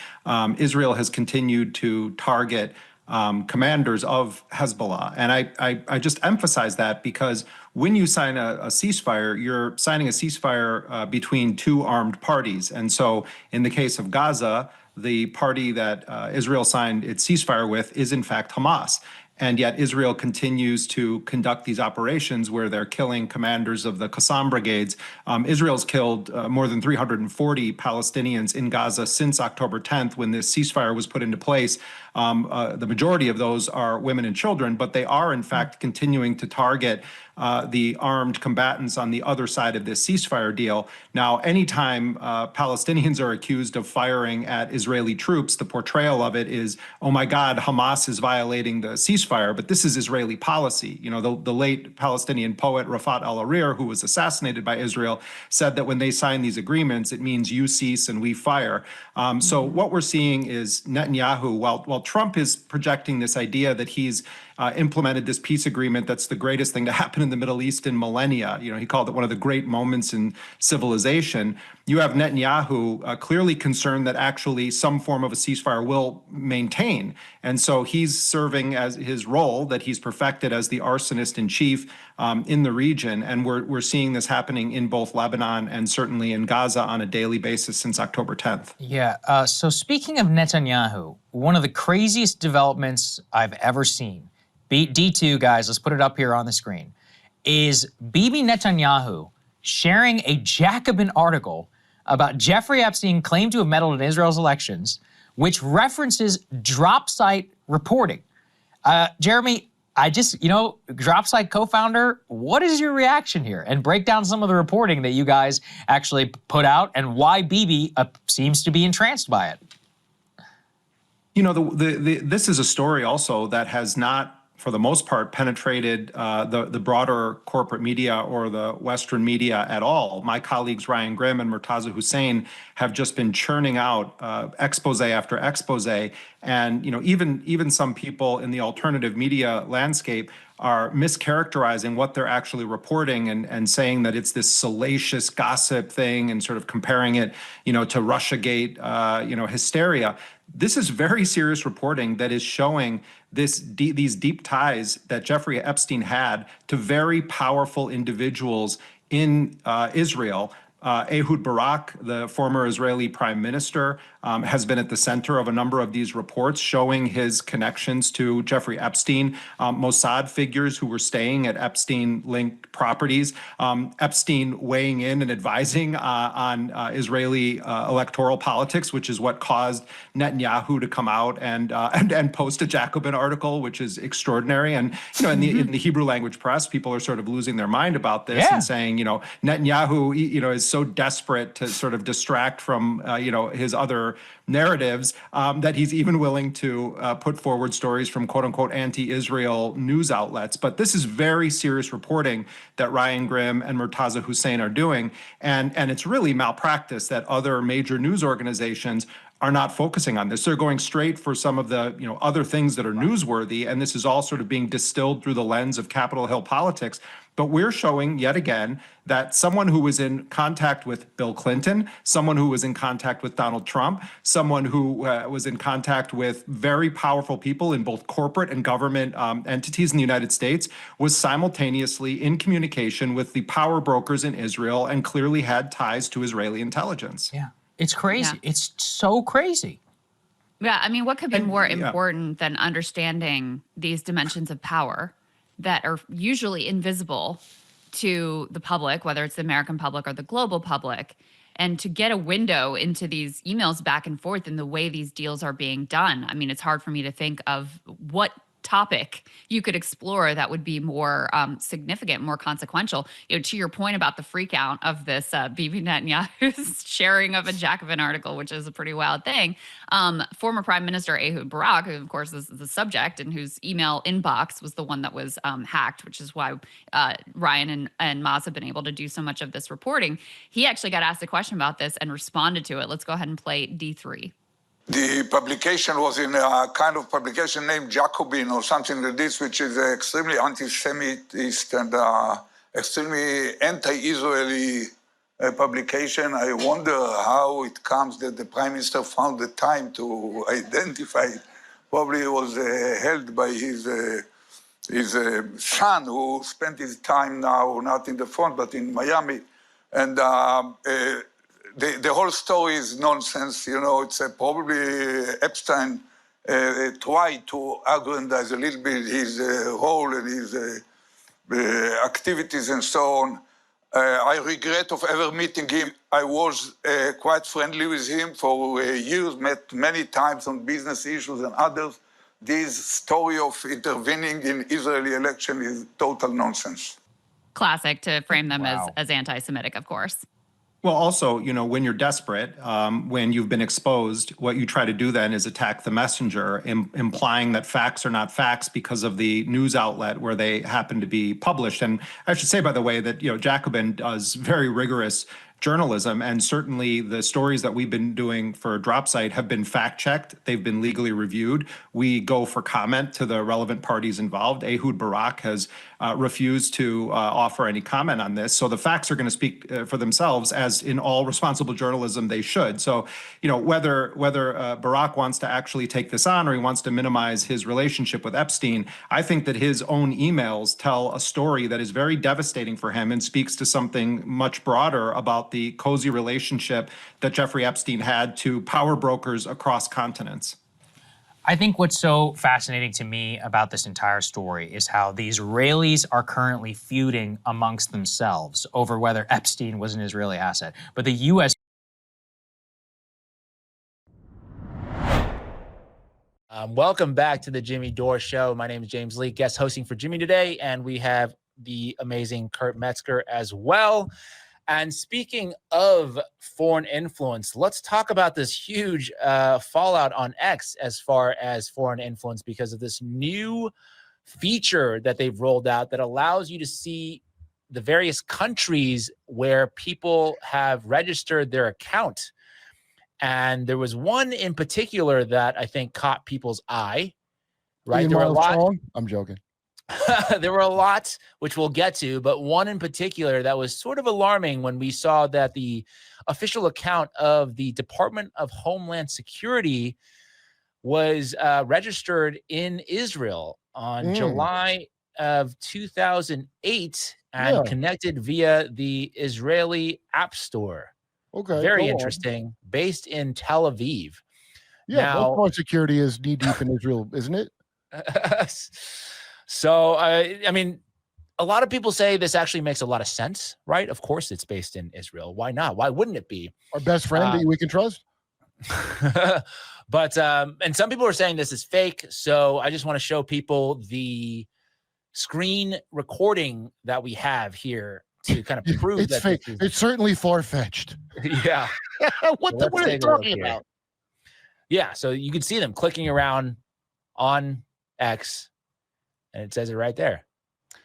Israel has continued to target commanders of Hezbollah. And I just emphasize that because when you sign a ceasefire, you're signing a ceasefire between 2 armed parties. And so in the case of Gaza, the party that Israel signed its ceasefire with is in fact Hamas. And yet Israel continues to conduct these operations where they're killing commanders of the Qassam brigades. Israel's killed more than 340 Palestinians in Gaza since October 10th, when this ceasefire was put into place. The majority of those are women and children, but they are in fact continuing to target the armed combatants on the other side of this ceasefire deal. Now, anytime Palestinians are accused of firing at Israeli troops, the portrayal of it is, oh my God, Hamas is violating the ceasefire, but this is Israeli policy. You know, the late Palestinian poet Rafat al-Arir, who was assassinated by Israel, said that when they sign these agreements, it means you cease and we fire. So what we're seeing is Netanyahu, while Trump is projecting this idea that he's implemented this peace agreement that's the greatest thing to happen in the Middle East in millennia. You know, he called it one of the great moments in civilization. You have Netanyahu clearly concerned that actually some form of a ceasefire will maintain. And so he's serving as his role that he's perfected as the arsonist in chief in the region. And we're seeing this happening in both Lebanon and certainly in Gaza on a daily basis since October 10th. Yeah. So speaking of Netanyahu, one of the craziest developments I've ever seen, D2 guys, let's put it up here on the screen, is Bibi Netanyahu sharing a Jacobin article about Jeffrey Epstein claimed to have meddled in Israel's elections, which references drop site reporting. Jeremy, drop site co-founder, what is your reaction here? And break down some of the reporting that you guys actually put out and why Bibi seems to be entranced by it. You know, this is a story also that has not, for the most part, penetrated the broader corporate media or the Western media at all. My colleagues Ryan Grimm and Murtaza Hussain have just been churning out expose after expose, and even some people in the alternative media landscape are mischaracterizing what they're actually reporting and saying that it's this salacious gossip thing and sort of comparing it, to Russiagate, hysteria. This is very serious reporting that is showing these deep ties that Jeffrey Epstein had to very powerful individuals in Israel. Ehud Barak, the former Israeli prime minister, has been at the center of a number of these reports showing his connections to Jeffrey Epstein, Mossad figures who were staying at Epstein-linked properties, Epstein weighing in and advising on Israeli electoral politics, which is what caused Netanyahu to come out and post a Jacobin article, which is extraordinary. And in the Hebrew language press, people are sort of losing their mind about this and saying, Netanyahu, is so desperate to sort of distract from, his other narratives that he's even willing to put forward stories from quote unquote anti-Israel news outlets. But this is very serious reporting that Ryan Grimm and Murtaza Hussain are doing. And it's really malpractice that other major news organizations are not focusing on this. They're going straight for some of the other things that are newsworthy. And this is all sort of being distilled through the lens of Capitol Hill politics. But we're showing yet again that someone who was in contact with Bill Clinton, someone who was in contact with Donald Trump, someone who was in contact with very powerful people in both corporate and government entities in the United States, was simultaneously in communication with the power brokers in Israel and clearly had ties to Israeli intelligence. Yeah, it's crazy. It's so crazy. Yeah, I mean, what could be more important than understanding these dimensions of power that are usually invisible to the public, whether it's the American public or the global public, and to get a window into these emails back and forth and the way these deals are being done? I mean, it's hard for me to think of what topic you could explore that would be more significant, more consequential. You know, to your point about the freak out of this Bibi Netanyahu's sharing of a Jacobin article, which is a pretty wild thing. Former Prime Minister Ehud Barak, who of course is the subject and whose email inbox was the one that was hacked, which is why Ryan and Maz have been able to do so much of this reporting. He actually got asked a question about this and responded to it. Let's go ahead and play D3. The publication was in a kind of publication named Jacobin or something like this, which is extremely anti-Semitist and extremely anti-Israeli publication. I wonder how it comes that the Prime Minister found the time to identify it. Probably it was held by his son, who spent his time now not in the front but in Miami. And the whole story is nonsense. You know, it's probably Epstein tried to aggrandize a little bit his role and his activities and so on. I regret of ever meeting him. I was quite friendly with him for years, met many times on business issues and others. This story of intervening in Israeli election is total nonsense. Classic to frame them as anti-Semitic, of course. Well, also, you know, when you're desperate, when you've been exposed, what you try to do then is attack the messenger, implying that facts are not facts because of the news outlet where they happen to be published. And I should say, by the way, that, you know, Jacobin does very rigorous journalism, and certainly the stories that we've been doing for DropSite have been fact-checked. They've been legally reviewed. We go for comment to the relevant parties involved. Ehud Barak has refused to offer any comment on this. So the facts are going to speak for themselves, as in all responsible journalism they should. So, you know, whether Barak wants to actually take this on or he wants to minimize his relationship with Epstein, I think that his own emails tell a story that is very devastating for him and speaks to something much broader about the cozy relationship that Jeffrey Epstein had to power brokers across continents. I think what's so fascinating to me about this entire story is how the Israelis are currently feuding amongst themselves over whether Epstein was an Israeli asset. But the U.S. Welcome back to the Jimmy Dore Show. My name is James Lee, guest hosting for Jimmy today, and we have the amazing Kurt Metzger as well. And speaking of foreign influence, let's talk about this huge fallout on X as far as foreign influence, because of this new feature that they've rolled out that allows you to see the various countries where people have registered their account. And there was one in particular that I think caught people's eye, right? There were a lot. I'm joking. There were a lot, which we'll get to, but one in particular that was sort of alarming when we saw that the official account of the Department of Homeland Security was registered in Israel on July of 2008 and connected via the Israeli App Store. Okay. Very interesting. Based in Tel Aviv. Yeah, homeland security is knee deep in Israel, isn't it? So, I mean, a lot of people say this actually makes a lot of sense, right? Of course it's based in Israel. Why not? Why wouldn't it be? Our best friend that we can trust? But, and some people are saying this is fake. So I just want to show people the screen recording that we have here to kind of prove it's that fake. It's certainly far-fetched. Yeah. What are they talking about? Yeah, so you can see them clicking around on X, and it says it right there.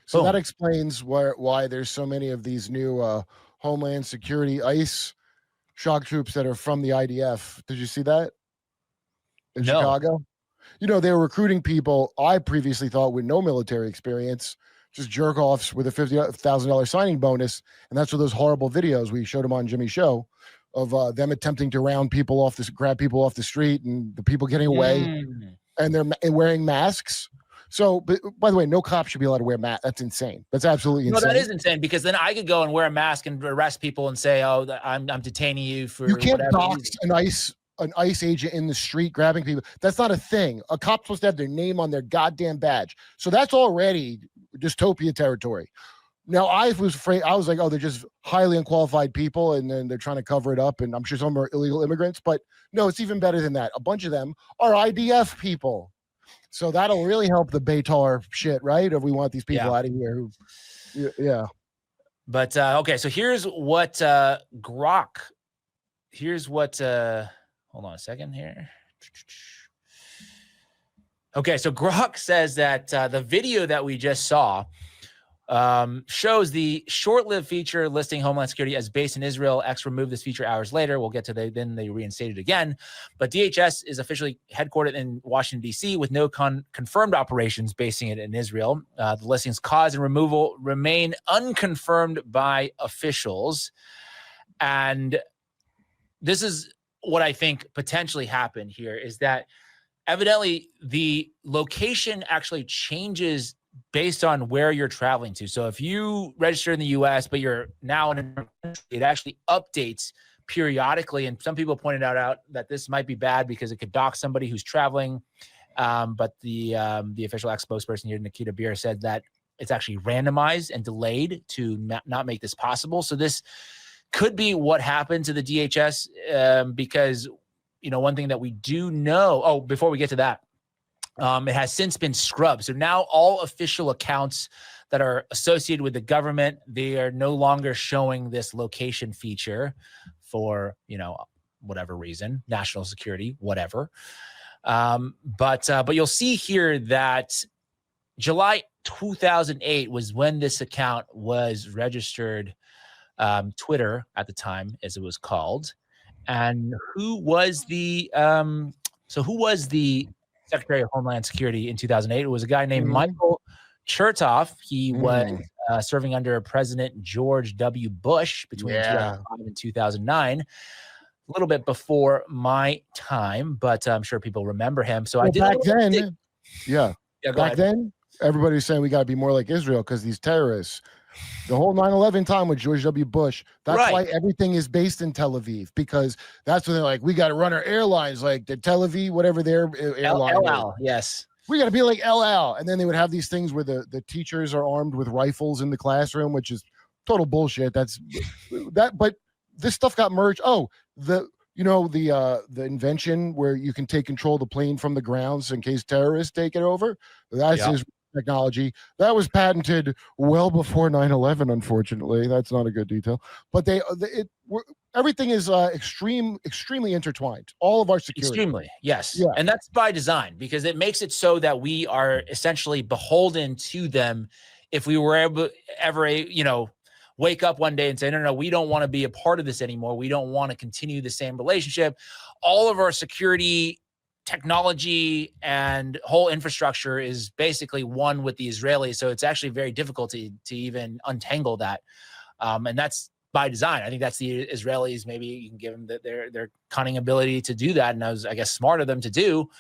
So Boom. that explains why there's so many of these new Homeland Security ICE shock troops that are from the IDF. Did you see that in Chicago? You know, they were recruiting people I previously thought with no military experience just jerk offs with a $50,000 signing bonus. And that's what those horrible videos we showed them on Jimmy's show of them attempting to grab people off the street and the people getting away and they're wearing masks. So, but by the way, no cop should be allowed to wear masks. That's insane. That's absolutely insane. No, that is insane because then I could go and wear a mask and arrest people and say, "Oh, I'm detaining you for." You can't whatever dox an ICE agent in the street grabbing people. That's not a thing. A cop's supposed to have their name on their goddamn badge. So that's already dystopia territory. Now, I was afraid. I was like, "Oh, they're just highly unqualified people, and then they're trying to cover it up." And I'm sure some are illegal immigrants, but no, it's even better than that. A bunch of them are IDF people. So that'll really help the Beitar shit, right? If we want these people out of here. Yeah. But okay, so here's what Grok. Here's what. Hold on a second here. Okay, so Grok says that the video that we just saw shows the short-lived feature listing Homeland Security as based in Israel. X removed this feature hours later. We'll get to then they reinstated it again. But DHS is officially headquartered in Washington, D.C. with no confirmed operations basing it in Israel. The listing's cause and removal remain unconfirmed by officials. And this is what I think potentially happened here is that evidently the location actually changes based on where you're traveling to. So if you register in the US, but you're now in a country, it actually updates periodically. And some people pointed out that this might be bad because it could dock somebody who's traveling. But the official X spokesperson here, Nikita Beer, said that it's actually randomized and delayed to not make this possible. So this could be what happened to the DHS because, one thing that we do know, before we get to that, it has since been scrubbed. So now all official accounts that are associated with the government, they are no longer showing this location feature for, whatever reason, national security, whatever. But you'll see here that July 2008 was when this account was registered, Twitter at the time, as it was called. And who was the Secretary of Homeland Security in 2008? It was a guy named Michael Chertoff. He was serving under President George W. Bush between 2005 and 2009. A little bit before my time, but I'm sure people remember him. So I did back then. Back then, everybody was saying we got to be more like Israel because these terrorists. The whole 9/11 time with George W. Bush. That's why everything is based in Tel Aviv, because that's when they're like, we got to run our airlines like the Tel Aviv, whatever their airline El Al, yes. We got to be like El Al. And then they would have these things where the teachers are armed with rifles in the classroom, which is total bullshit. But this stuff got merged. Oh, the invention where you can take control of the plane from the grounds in case terrorists take it over. That's his technology that was patented well before 9/11. Unfortunately, that's not a good detail. But everything is extremely intertwined. All of our security. Extremely, yes. Yeah. And that's by design because it makes it so that we are essentially beholden to them. If we were ever wake up one day and say, no, we don't want to be a part of this anymore. We don't want to continue the same relationship. All of our security technology and whole infrastructure is basically one with the Israelis. So it's actually very difficult to even untangle that. And that's by design. I think that's the Israelis. Maybe you can give them their cunning ability to do that. And I was smart of them to do.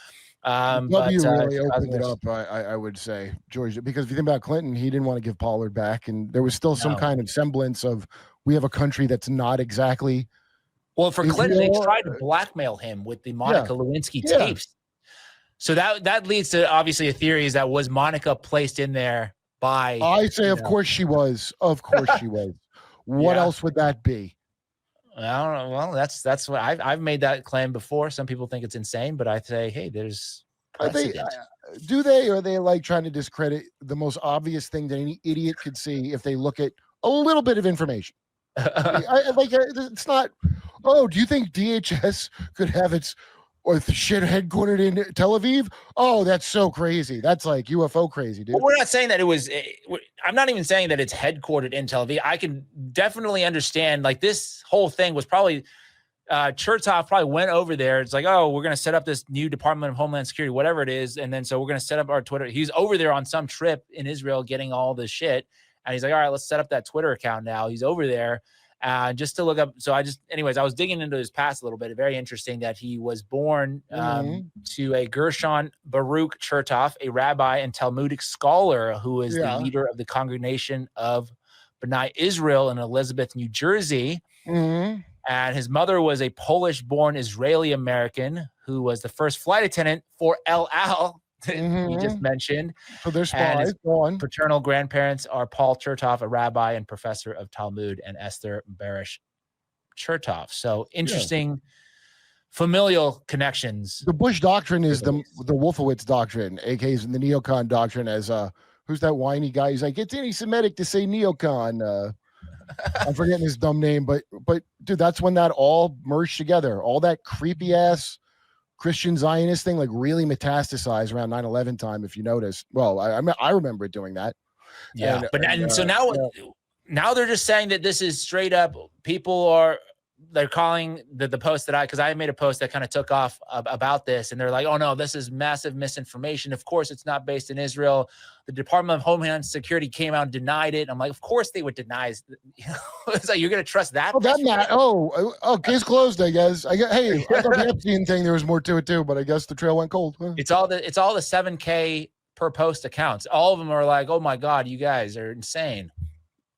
Really opened it up, I would say, George, because if you think about Clinton, he didn't want to give Pollard back. And there was still some kind of semblance of we have a country that's not exactly. Well, for Clinton, they tried to blackmail him with the Monica Lewinsky tapes. So that leads to obviously a theory is that was Monica placed in there by. I say, of course she was. Of course she was. What else would that be? I don't know. Well, that's what I've made that claim before. Some people think it's insane, but I say, hey, there's. Are they or are they like trying to discredit the most obvious thing that any idiot could see if they look at a little bit of information? It's not. Oh, do you think DHS could have its shit headquartered in Tel Aviv? Oh, that's so crazy. That's like UFO crazy, dude. Well, we're not saying that it was. I'm not even saying that it's headquartered in Tel Aviv. I can definitely understand. Like this whole thing was probably Chertoff probably went over there. It's like, oh, we're going to set up this new Department of Homeland Security, whatever it is. And then so we're going to set up our Twitter. He's over there on some trip in Israel getting all this shit. And he's like, all right, let's set up that Twitter account now. He's over there just to look up. So anyways, I was digging into his past a little bit. Very interesting that he was born to a Gershon Baruch Chertoff, a rabbi and Talmudic scholar who is the leader of the congregation of B'nai Israel in Elizabeth, New Jersey. And his mother was a Polish-born Israeli-American who was the first flight attendant for El Al, we just mentioned. So there's spies. Go on. Paternal grandparents are Paul Chertoff, a rabbi and professor of Talmud, and Esther Barish Chertoff. So interesting familial connections. The Bush doctrine is the Wolfowitz doctrine, aka the neocon doctrine. As who's that whiny guy? He's like, it's anti-Semitic to say neocon. I'm forgetting his dumb name, but dude, that's when that all merged together. All that creepy ass Christian Zionist thing like really metastasized around 9/11 time, if you noticed. Well, I remember it doing that. Yeah, so now they're just saying that this is straight up. They're calling the post that because I made a post that kind of took off about this, and they're like, oh no, this is massive misinformation. Of course, it's not based in Israel. The Department of Homeland Security came out and denied it. I'm like, of course they would deny. It's like, you're going to trust that? Case closed, I guess. I thought the Epstein thing, there was more to it too, but I guess the trail went cold. Huh? It's all the 7K per post accounts. All of them are like, oh my God, you guys are insane.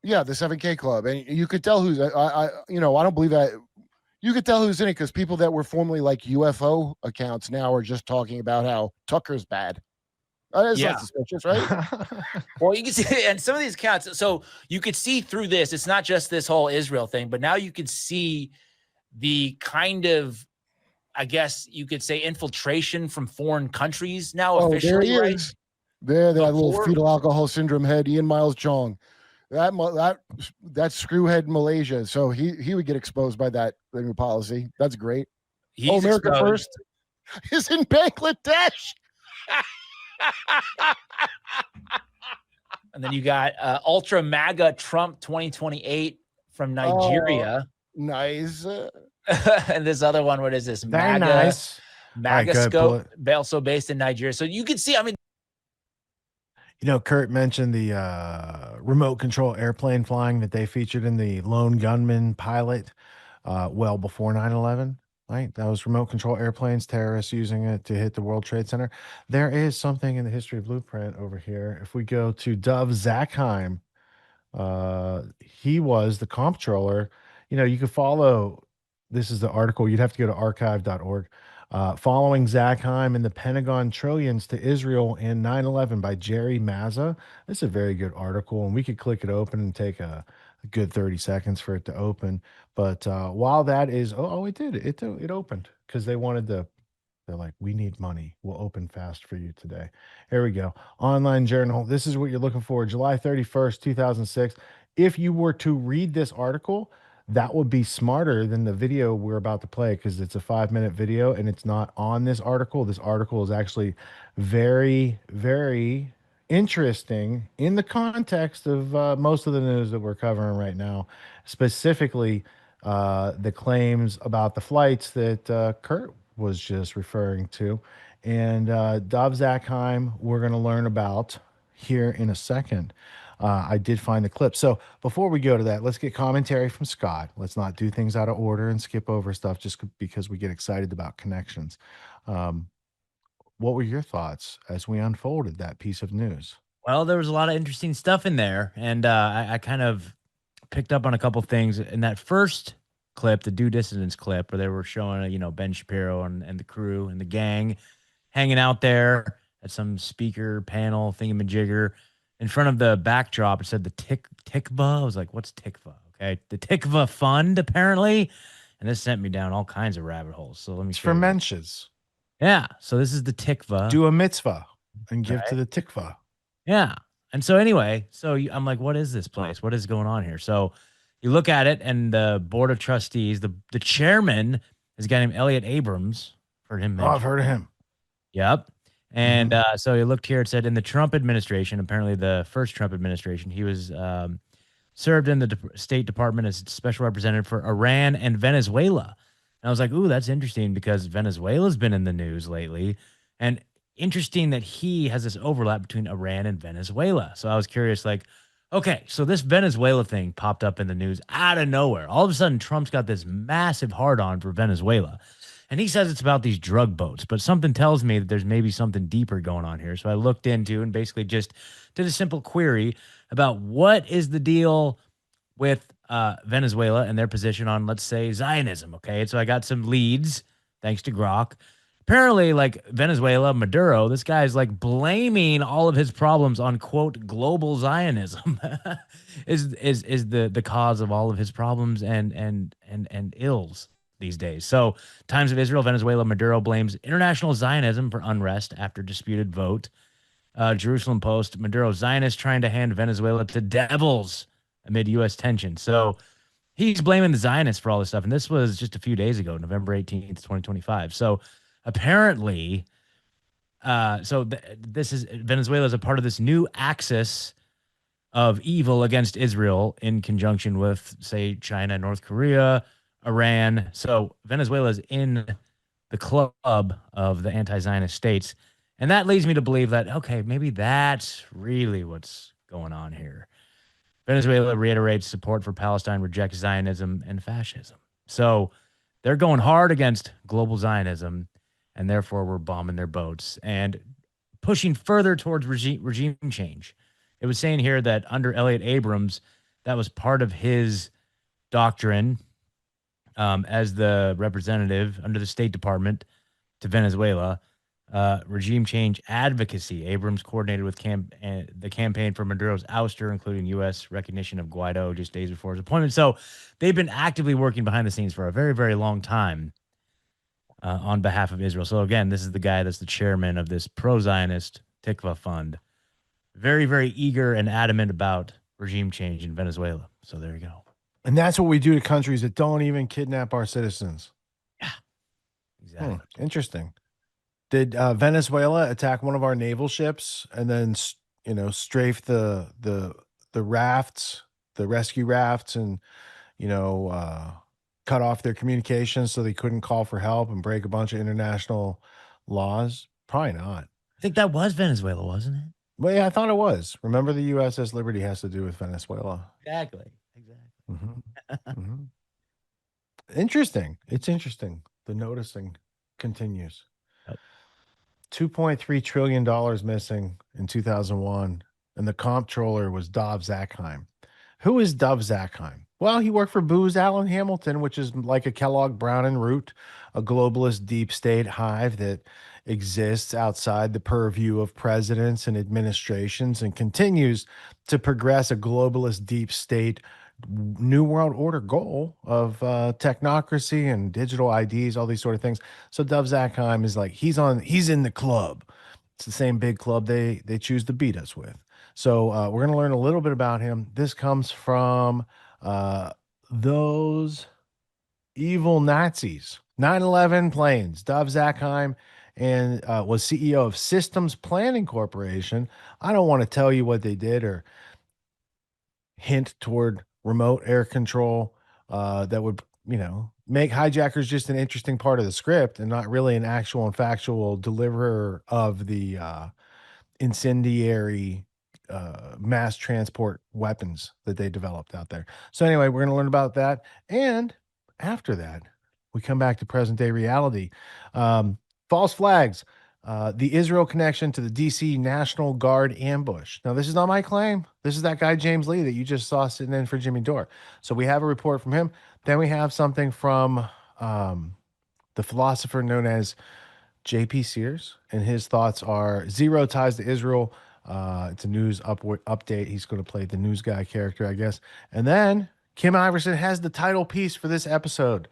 Yeah, the 7K club, and you could tell who's. I don't believe that. You could tell who's in it because people that were formerly like UFO accounts now are just talking about how Tucker's bad. That's not suspicious, right? Well, you can see, and some of these accounts. So you could see through this. It's not just this whole Israel thing, but now you could see the kind of, I guess you could say, infiltration from foreign countries now officially. There he right? is. There, that little fetal alcohol syndrome head, Ian Miles Chong. That screwhead in Malaysia, so he would get exposed by that new policy. That's great. America exposed. First is in Bangladesh. And then you got Ultra MAGA Trump 2028 from Nigeria. Nice. And this other one, what is this? Very nice. MAGA scope, also based in Nigeria. So you can see, I mean, Kurt mentioned the remote control airplane flying that they featured in the Lone Gunman pilot well before 9/11, right? That was remote control airplanes, terrorists using it to hit the World Trade Center. There is something in the history of Blueprint over here. If we go to Dov Zakheim, he was the comptroller. You could follow, this is the article, you'd have to go to archive.org. Following Zakheim and the Pentagon Trillions to Israel in 9/11 by Jerry Mazza. This is a very good article, and we could click it open and take a good 30 seconds for it to open. But while that is, it did. It opened because they wanted to. They're like, we need money. We'll open fast for you today. Here we go. Online Journal. This is what you're looking for. July 31st, 2006. If you were to read this article, that would be smarter than the video we're about to play because it's a 5-minute video and it's not on this article. This article is actually very, very interesting in the context of most of the news that we're covering right now, specifically the claims about the flights that Kurt was just referring to. And Dov Zakheim, we're going to learn about here in a second. I did find the clip. So before we go to that, let's get commentary from Scott. Let's not do things out of order and skip over stuff just because we get excited about connections. What were your thoughts as we unfolded that piece of news? Well, there was a lot of interesting stuff in there, and I kind of picked up on a couple things in that first clip, the Due Dissidence clip, where they were showing, Ben Shapiro and the crew and the gang hanging out there at some speaker panel thingamajigger. In front of the backdrop, it said the Tikva. I was like, what's Tikva? Okay. The Tikva Fund, apparently. And this sent me down all kinds of rabbit holes. So let me for mensches. Yeah. So this is the Tikva. Do a mitzvah and give to the Tikva. Yeah. And so anyway, I'm like, what is this place? What is going on here? So you look at it, and the board of trustees, the chairman is a guy named Elliot Abrams. Heard him mentioned. I've heard of him. Yep. And so you looked here, it said in the Trump administration, apparently the first Trump administration, he was served in the State Department as special representative for Iran and Venezuela. And I was like, ooh, that's interesting because Venezuela's been in the news lately. And interesting that he has this overlap between Iran and Venezuela. So I was curious, like, okay, so this Venezuela thing popped up in the news out of nowhere. All of a sudden, Trump's got this massive hard on for Venezuela. And he says it's about these drug boats, but something tells me that there's maybe something deeper going on here. So I looked into and basically just did a simple query about what is the deal with Venezuela and their position on, let's say, Zionism. Okay. So I got some leads thanks to Grok. Apparently, like Venezuela, Maduro, this guy's like blaming all of his problems on, quote, global Zionism is the cause of all of his problems and ills these days. So Times of Israel, Venezuela, Maduro blames international Zionism for unrest after disputed vote. Jerusalem Post, Maduro Zionists trying to hand Venezuela to devils amid U.S. tension. So he's blaming the Zionists for all this stuff. And this was just a few days ago, November 18th, 2025. So apparently, this is Venezuela is a part of this new axis of evil against Israel in conjunction with, say, China, North Korea, Iran. So Venezuela is in the club of the anti-Zionist states. And that leads me to believe that, okay, maybe that's really what's going on here. Venezuela reiterates support for Palestine, rejects Zionism and fascism. So they're going hard against global Zionism, and therefore we're bombing their boats and pushing further towards regime change. It was saying here that under Elliott Abrams, that was part of his doctrine as the representative under the State Department to Venezuela. Regime change advocacy. Abrams coordinated with the campaign for Maduro's ouster, including U.S. recognition of Guaido just days before his appointment. So they've been actively working behind the scenes for a very, very long time on behalf of Israel. So again, this is the guy that's the chairman of this pro-Zionist Tikva fund. Very, very eager and adamant about regime change in Venezuela. So there you go. And that's what we do to countries that don't even kidnap our citizens. Yeah, exactly. Interesting. Did Venezuela attack one of our naval ships and then, strafe the rafts, the rescue rafts, and cut off their communications so they couldn't call for help and break a bunch of international laws? Probably not. I think that was Venezuela, wasn't it? Well, yeah, I thought it was. Remember, the USS Liberty has to do with Venezuela. Exactly. Interesting. It's interesting. The noticing continues. $2.3 trillion missing in 2001, and the comptroller was Dov Zakheim. Who is Dov Zakheim? Well, he worked for Booz Allen Hamilton, which is like a Kellogg Brown and Root, a globalist deep state hive that exists outside the purview of presidents and administrations and continues to progress a globalist deep state New World Order goal of technocracy and digital IDs, all these sort of things. So Dov Zakheim is like, he's in the club. It's the same big club they choose to beat us with. So we're going to learn a little bit about him. This comes from those evil Nazis. 9/11 planes. Dov Zakheim and was CEO of Systems Planning Corporation. I don't want to tell you what they did or hint toward remote air control that would, make hijackers just an interesting part of the script and not really an actual and factual deliverer of the incendiary mass transport weapons that they developed out there. So anyway, we're going to learn about that. And after that, we come back to present day reality. False flags. The Israel connection to the DC National Guard ambush. Now, this is not my claim. This is that guy, James Lee, that you just saw sitting in for Jimmy Dore. So we have a report from him. Then we have something from the philosopher known as J.P. Sears, and his thoughts are zero ties to Israel. It's a news update. He's going to play the news guy character, I guess. And then Kim Iverson has the title piece for this episode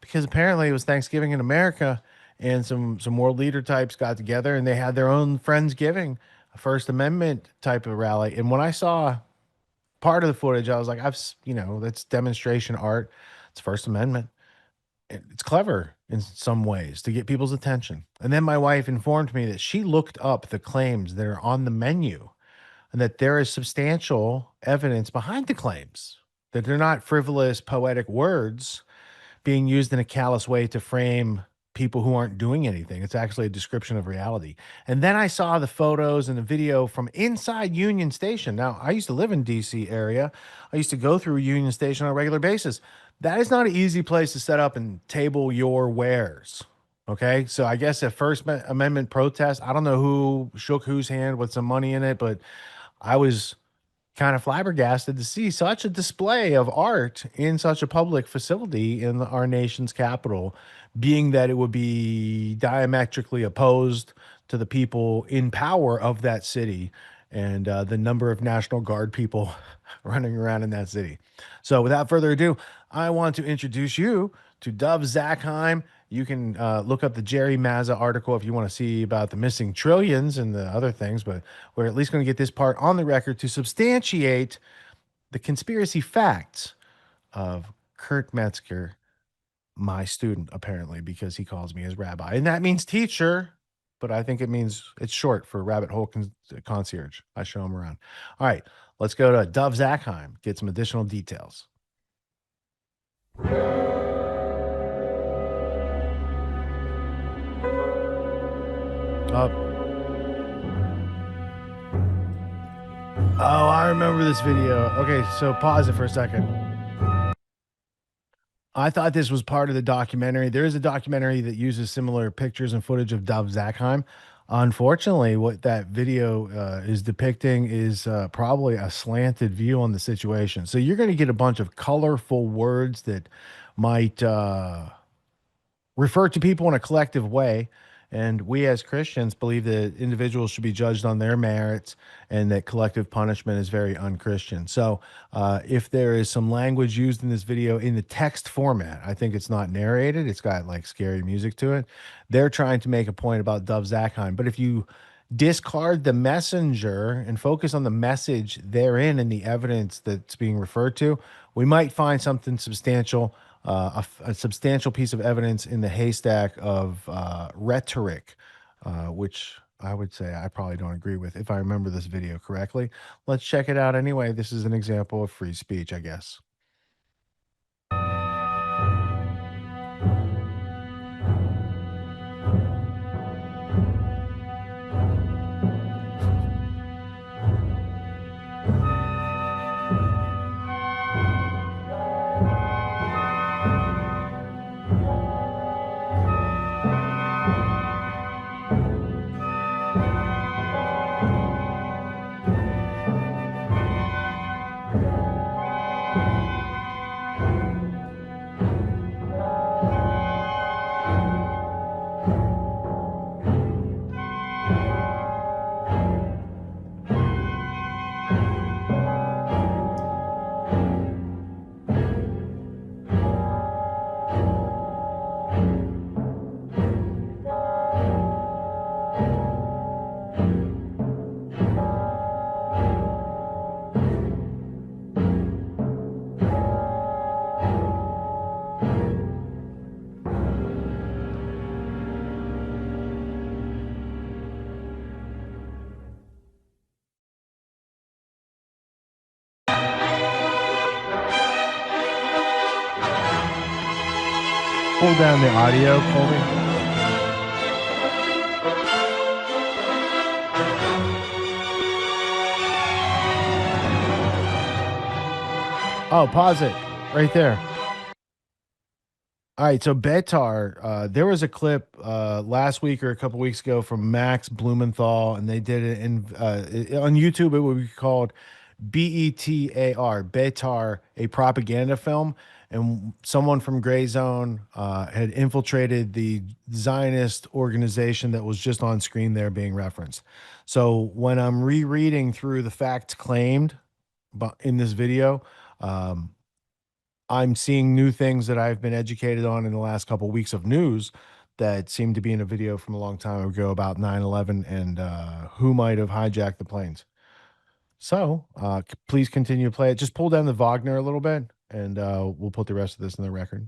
because apparently it was Thanksgiving in America. And some world leader types got together and they had their own Friendsgiving, a First Amendment type of rally. And when I saw part of the footage, I was like, that's demonstration art. It's First Amendment. It's clever in some ways to get people's attention. And then my wife informed me that she looked up the claims that are on the menu and that there is substantial evidence behind the claims, that they're not frivolous, poetic words being used in a callous way to frame people who aren't doing anything. It's actually a description of reality. And then I saw the photos and the video from inside Union Station. Now, I used to live in DC area. I used to go through Union Station on a regular basis. That is not an easy place to set up and table your wares. Okay, so I guess a First Amendment protest, I don't know who shook whose hand with some money in it, but I was kind of flabbergasted to see such a display of art in such a public facility in our nation's capital, being that it would be diametrically opposed to the people in power of that city and the number of National Guard people running around in that city. So without further ado, I want to introduce you to Dov Zakheim. You can look up the Jerry Mazza article if you want to see about the missing trillions and the other things, but we're at least going to get this part on the record to substantiate the conspiracy facts of Kurt Metzger, my student, apparently, because he calls me his rabbi. And that means teacher, but I think it means it's short for rabbit hole concierge. I show him around. All right, let's go to Dov Zakheim, get some additional details. Oh, I remember this video. Okay, so pause it for a second. I thought this was part of the documentary. There is a documentary that uses similar pictures and footage of Dov Zakheim. Unfortunately, what that video is depicting is probably a slanted view on the situation. So you're going to get a bunch of colorful words that might refer to people in a collective way. And we as Christians believe that individuals should be judged on their merits and that collective punishment is very unchristian. So if there is some language used in this video in the text format, I think it's not narrated. It's got like scary music to it. They're trying to make a point about Dov Zakheim. But if you discard the messenger and focus on the message therein and the evidence that's being referred to, we might find something substantial. A substantial piece of evidence in the haystack of rhetoric, which I would say I probably don't agree with if I remember this video correctly. Let's check it out anyway. This is an example of free speech, I guess. Pull down the audio, Colby. Oh, pause it right there. All right, so Betar, there was a clip last week or a couple weeks ago from Max Blumenthal, and they did it in on YouTube. It would be called BETAR, Betar, a propaganda film. And someone from Gray Zone had infiltrated the Zionist organization that was just on screen there being referenced. So when I'm rereading through the facts claimed in this video, I'm seeing new things that I've been educated on in the last couple of weeks of news that seem to be in a video from a long time ago about 9/11 and who might have hijacked the planes. So please continue to play it. Just pull down the Wagner a little bit, and we'll put the rest of this in the record.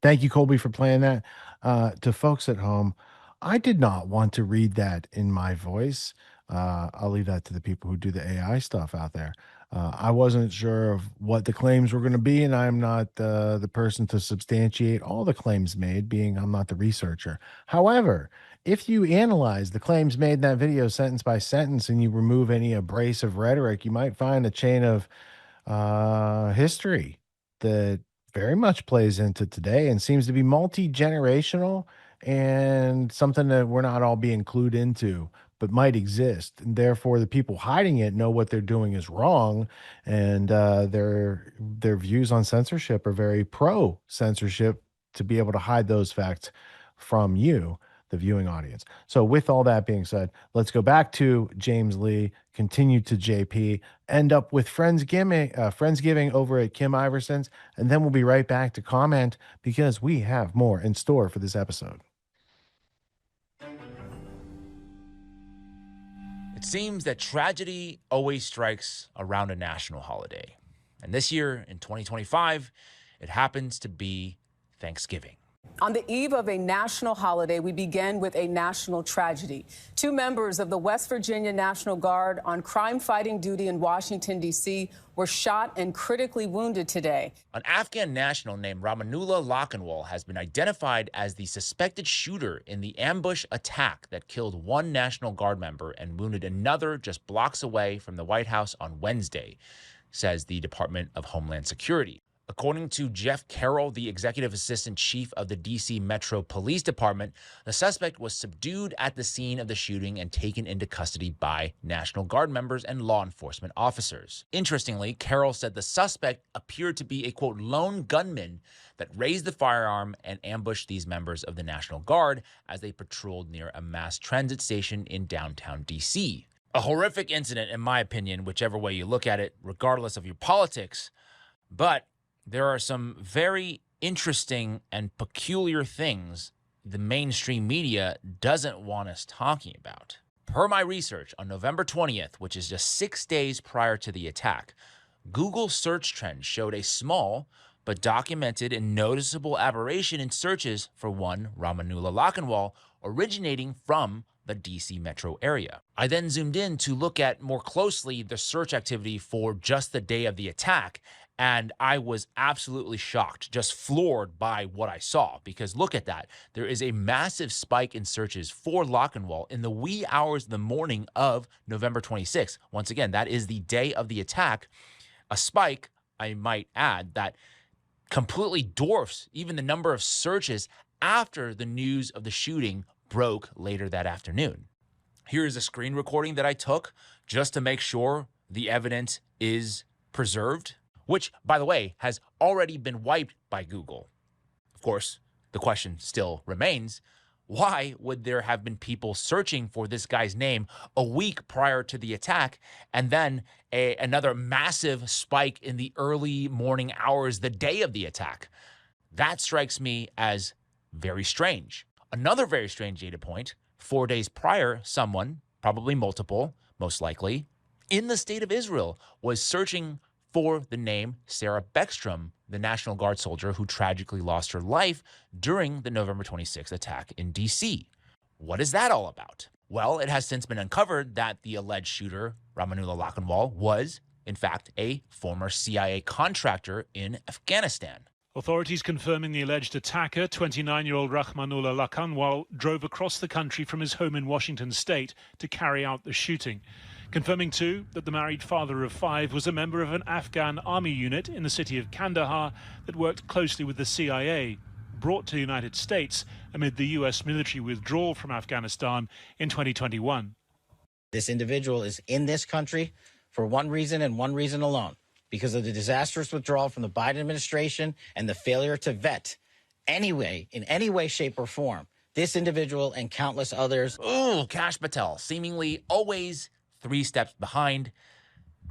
Thank you, Colby, for playing that. To folks at home, I did not want to read that in my voice. I'll leave that to the people who do the AI stuff out there. I wasn't sure of what the claims were going to be, and I'm not the person to substantiate all the claims made, being I'm not the researcher. However, if you analyze the claims made in that video sentence by sentence and you remove any abrasive rhetoric, you might find a chain of history that very much plays into today and seems to be multi-generational and something that we're not all being clued into but might exist, and therefore the people hiding it know what they're doing is wrong, and their views on censorship are very pro censorship to be able to hide those facts from you, the viewing audience. So with all that being said, let's go back to James Lee, continue to JP, end up with Friendsgiving over at Kim Iverson's, and then we'll be right back to comment because we have more in store for this episode. It seems that tragedy always strikes around a national holiday. And this year, in 2025, it happens to be Thanksgiving. On the eve of a national holiday, we begin with a national tragedy. 2 members of the West Virginia National Guard on crime-fighting duty in Washington, D.C. were shot and critically wounded today. An Afghan national named Ramanullah Lakhanwal has been identified as the suspected shooter in the ambush attack that killed 1 National Guard member and wounded another just blocks away from the White House on Wednesday, says the Department of Homeland Security. According to Jeff Carroll, the executive assistant chief of the D.C. Metro Police Department, the suspect was subdued at the scene of the shooting and taken into custody by National Guard members and law enforcement officers. Interestingly, Carroll said the suspect appeared to be a, quote, lone gunman that raised the firearm and ambushed these members of the National Guard as they patrolled near a mass transit station in downtown D.C. A horrific incident, in my opinion, whichever way you look at it, regardless of your politics, but there are some very interesting and peculiar things the mainstream media doesn't want us talking about. Per my research, on November 20th, which is just 6 days prior to the attack, Google search trends showed a small but documented and noticeable aberration in searches for one Ramanullah Lakhanwal originating from the DC metro area. I then zoomed in to look at more closely the search activity for just the day of the attack, and I was absolutely shocked, just floored by what I saw, because look at that. There is a massive spike in searches for Lakhanwal in the wee hours of the morning of November 26th. Once again, that is the day of the attack. A spike, I might add, that completely dwarfs even the number of searches after the news of the shooting broke later that afternoon. Here is a screen recording that I took just to make sure the evidence is preserved, which, by the way, has already been wiped by Google. Of course, the question still remains, why would there have been people searching for this guy's name a week prior to the attack, and then another massive spike in the early morning hours the day of the attack? That strikes me as very strange. Another very strange data point, 4 days prior, someone, probably multiple, most likely, in the state of Israel was searching for the name Sarah Beckstrom, the National Guard soldier who tragically lost her life during the November 26th attack in D.C. What is that all about? Well, it has since been uncovered that the alleged shooter, Ramanullah Lakhanwal, was, in fact, a former CIA contractor in Afghanistan. Authorities confirming the alleged attacker, 29-year-old Ramanullah Lakhanwal, drove across the country from his home in Washington state to carry out the shooting. Confirming, too, that the married father of 5 was a member of an Afghan army unit in the city of Kandahar that worked closely with the CIA, brought to the United States amid the U.S. military withdrawal from Afghanistan in 2021. This individual is in this country for one reason and one reason alone, because of the disastrous withdrawal from the Biden administration and the failure to vet anyway, in any way, shape, or form, this individual and countless others. Ooh, Kash Patel, seemingly always 3 steps behind.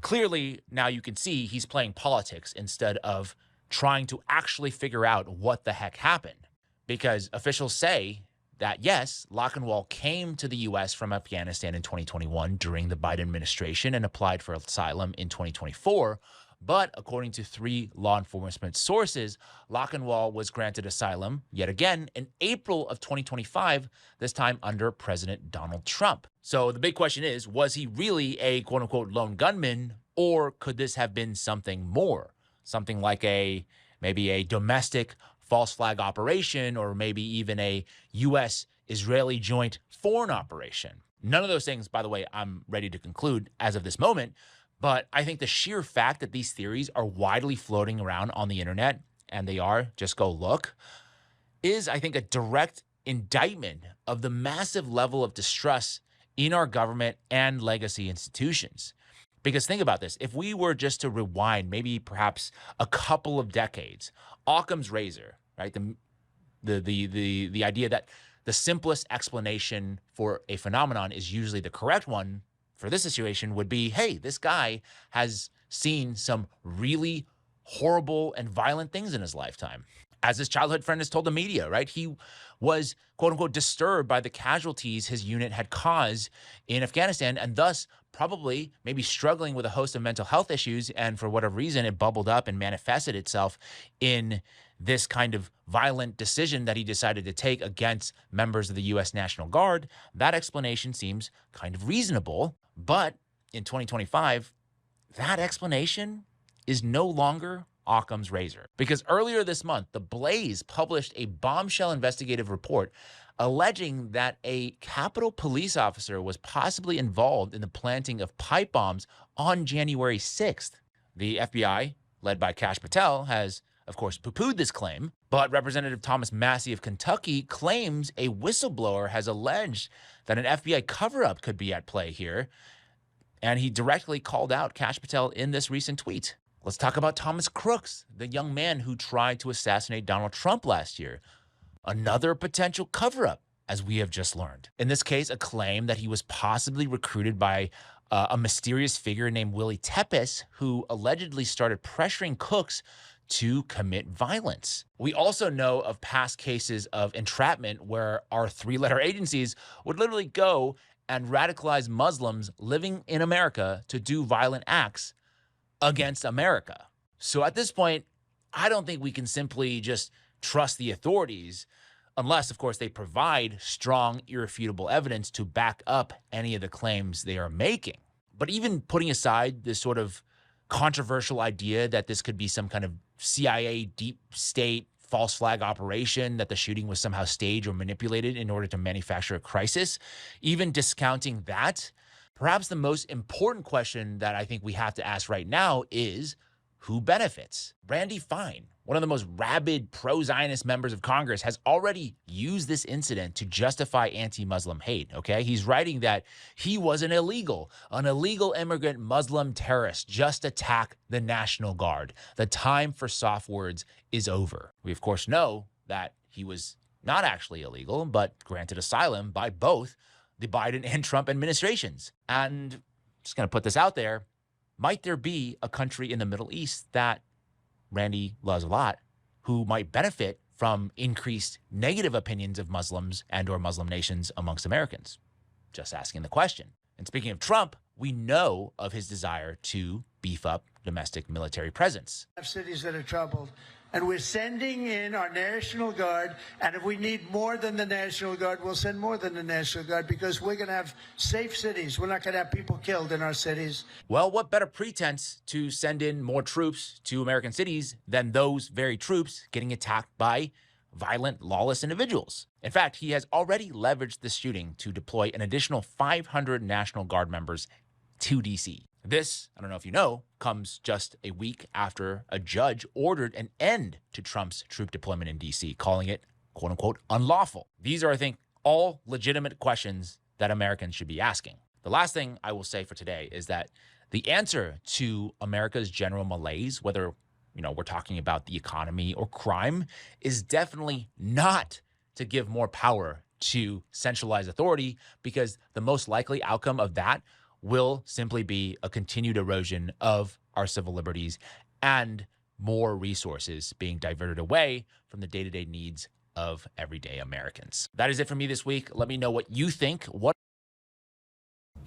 Clearly, now you can see he's playing politics instead of trying to actually figure out what the heck happened. Because officials say that, yes, Lakhanwal came to the U.S. from Afghanistan in 2021 during the Biden administration and applied for asylum in 2024, But according to 3 law enforcement sources, Lochinwall was granted asylum yet again in April of 2025, this time under President Donald Trump. So the big question is, was he really a quote unquote lone gunman, or could this have been something more? Something like maybe a domestic false flag operation, or maybe even a U.S.-Israeli joint foreign operation. None of those things, by the way, I'm ready to conclude as of this moment, but I think the sheer fact that these theories are widely floating around on the internet, and they are, just go look, is, I think, a direct indictment of the massive level of distrust in our government and legacy institutions. Because think about this, if we were just to rewind maybe perhaps a couple of decades, Occam's razor, right? The idea that the simplest explanation for a phenomenon is usually the correct one for this situation would be, hey, this guy has seen some really horrible and violent things in his lifetime. As his childhood friend has told the media, right? He was, quote unquote, disturbed by the casualties his unit had caused in Afghanistan, and thus probably maybe struggling with a host of mental health issues. And for whatever reason, it bubbled up and manifested itself in this kind of violent decision that he decided to take against members of the U.S. National Guard. That explanation seems kind of reasonable. But in 2025, that explanation is no longer Occam's razor. Because earlier this month, The Blaze published a bombshell investigative report alleging that a Capitol police officer was possibly involved in the planting of pipe bombs on January 6th. The FBI, led by Kash Patel, has, of course, poo-pooed this claim, but Representative Thomas Massie of Kentucky claims a whistleblower has alleged that an FBI cover-up could be at play here, and he directly called out Kash Patel in this recent tweet. Let's talk about Thomas Crooks, the young man who tried to assassinate Donald Trump last year. Another potential cover-up, as we have just learned. In this case, a claim that he was possibly recruited by a mysterious figure named Willie Tepes, who allegedly started pressuring Crooks to commit violence. We also know of past cases of entrapment where our 3-letter agencies would literally go and radicalize Muslims living in America to do violent acts against America. So at this point, I don't think we can simply just trust the authorities unless, of course, they provide strong, irrefutable evidence to back up any of the claims they are making. But even putting aside this sort of controversial idea that this could be some kind of CIA deep state false flag operation, that the shooting was somehow staged or manipulated in order to manufacture a crisis, even discounting that, perhaps the most important question that I think we have to ask right now is, who benefits? Randy Fine, one of the most rabid pro-Zionist members of Congress, has already used this incident to justify anti-Muslim hate, okay? He's writing that he was an illegal immigrant Muslim terrorist, just attacked the National Guard. The time for soft words is over. We, of course, know that he was not actually illegal, but granted asylum by both the Biden and Trump administrations. And just going to put this out there, might there be a country in the Middle East that Randy loves a lot who might benefit from increased negative opinions of Muslims and or Muslim nations amongst Americans? Just asking the question. And speaking of Trump, we know of his desire to beef up domestic military presence. Cities that are troubled. And we're sending in our National Guard. And if we need more than the National Guard, we'll send more than the National Guard, because we're going to have safe cities. We're not going to have people killed in our cities. Well, what better pretense to send in more troops to American cities than those very troops getting attacked by violent, lawless individuals? In fact, he has already leveraged this shooting to deploy an additional 500 National Guard members to D.C. This, I don't know if you know, comes just a week after a judge ordered an end to Trump's troop deployment in D.C., calling it, quote unquote, unlawful. These are, I think, all legitimate questions that Americans should be asking. The last thing I will say for today is that the answer to America's general malaise, whether we're talking about the economy or crime, is definitely not to give more power to centralized authority, because the most likely outcome of that will simply be a continued erosion of our civil liberties and more resources being diverted away from the day-to-day needs of everyday Americans. That is it for me this week. Let me know what you think.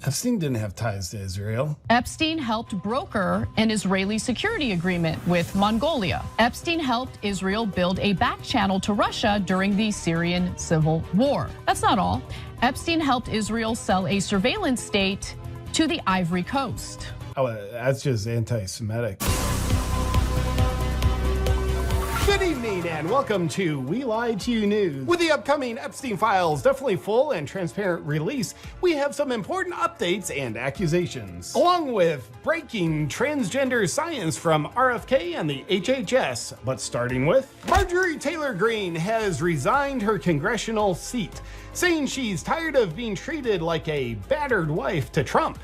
Epstein didn't have ties to Israel. Epstein helped broker an Israeli security agreement with Mongolia. Epstein helped Israel build a back channel to Russia during the Syrian civil war. That's not all. Epstein helped Israel sell a surveillance state to the Ivory Coast. Oh, that's just anti-Semitic. Good evening and welcome to We Lied to You News. With the upcoming Epstein Files definitely full and transparent release, we have some important updates and accusations, along with breaking transgender science from RFK and the HHS. But starting with, Marjorie Taylor Greene has resigned her congressional seat, saying she's tired of being treated like a battered wife to Trump.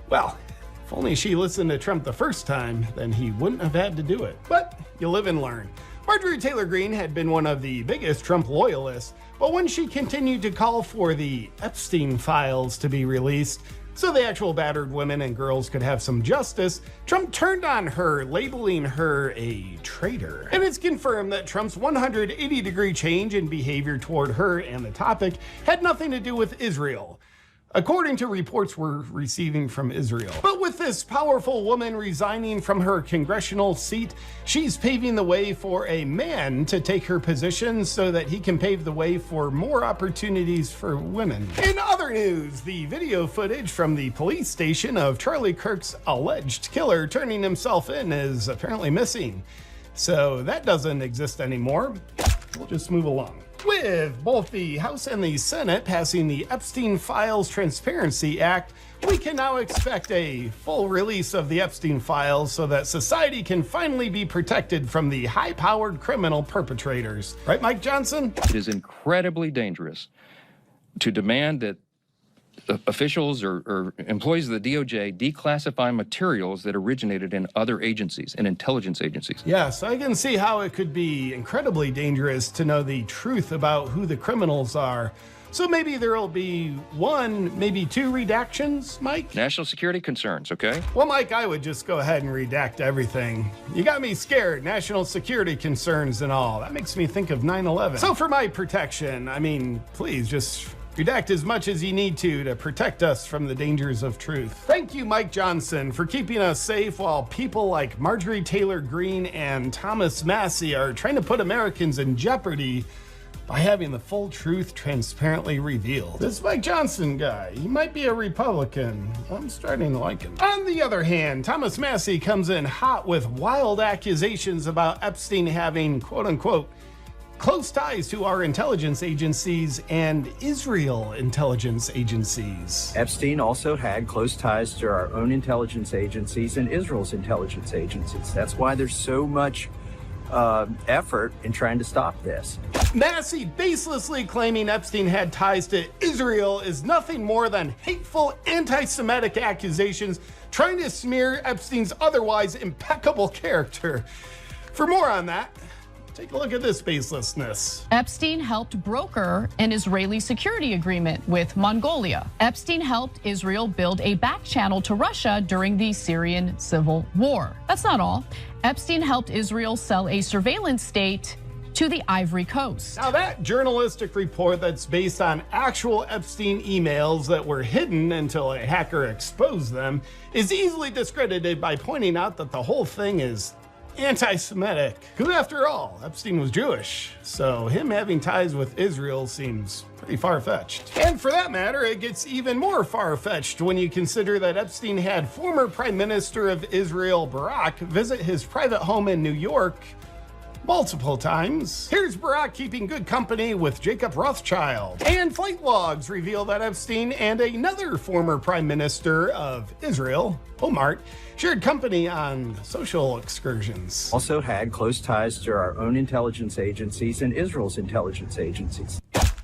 Well, if only she listened to Trump the first time, then he wouldn't have had to do it. But you live and learn. Marjorie Taylor Greene had been one of the biggest Trump loyalists, but when she continued to call for the Epstein Files to be released so the actual battered women and girls could have some justice, Trump turned on her, labeling her a traitor. And it's confirmed that Trump's 180-degree change in behavior toward her and the topic had nothing to do with Israel, according to reports we're receiving from Israel. But with this powerful woman resigning from her congressional seat, she's paving the way for a man to take her position so that he can pave the way for more opportunities for women. In other news, the video footage from the police station of Charlie Kirk's alleged killer turning himself in is apparently missing. So that doesn't exist anymore. We'll just move along. With both the House and the Senate passing the Epstein Files Transparency Act, we can now expect a full release of the Epstein Files so that society can finally be protected from the high-powered criminal perpetrators. Right, Mike Johnson? It is incredibly dangerous to demand that officials or employees of the DOJ declassify materials that originated in other agencies and intelligence agencies. Yes, I can see how it could be incredibly dangerous to know the truth about who the criminals are. So maybe there'll be one, maybe two redactions, Mike? National security concerns, okay? Well, Mike, I would just go ahead and redact everything. You got me scared, national security concerns and all. That makes me think of 9/11. So for my protection, I mean, please just redact as much as you need to protect us from the dangers of truth. Thank you, Mike Johnson, for keeping us safe while people like Marjorie Taylor Greene and Thomas Massie are trying to put Americans in jeopardy by having the full truth transparently revealed. This Mike Johnson guy, he might be a Republican. I'm starting to like him. On the other hand, Thomas Massie comes in hot with wild accusations about Epstein having, quote unquote, close ties to our intelligence agencies and Israel intelligence agencies. Epstein also had close ties to our own intelligence agencies and Israel's intelligence agencies. That's why there's so much effort in trying to stop this. Massie baselessly claiming Epstein had ties to Israel is nothing more than hateful anti-Semitic accusations trying to smear Epstein's otherwise impeccable character. For more on that, take a look at this baselessness. Epstein helped broker an Israeli security agreement with Mongolia. Epstein helped Israel build a back channel to Russia during the Syrian civil war. That's not all. Epstein helped Israel sell a surveillance state to the Ivory Coast. Now that journalistic report that's based on actual Epstein emails that were hidden until a hacker exposed them is easily discredited by pointing out that the whole thing is anti-Semitic. Because after all, Epstein was Jewish, so him having ties with Israel seems pretty far-fetched. And for that matter, it gets even more far-fetched when you consider that Epstein had former Prime Minister of Israel Barak visit his private home in New York multiple times. Here's Barak keeping good company with Jacob Rothschild. And flight logs reveal that Epstein and another former Prime Minister of Israel, Omar, shared company on social excursions. Also had close ties to our own intelligence agencies and Israel's intelligence agencies.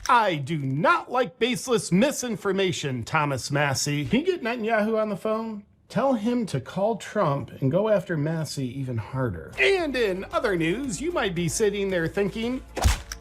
I do not like baseless misinformation, Thomas Massie. Can you get Netanyahu on the phone? Tell him to call Trump and go after Massie even harder. And in other news, you might be sitting there thinking,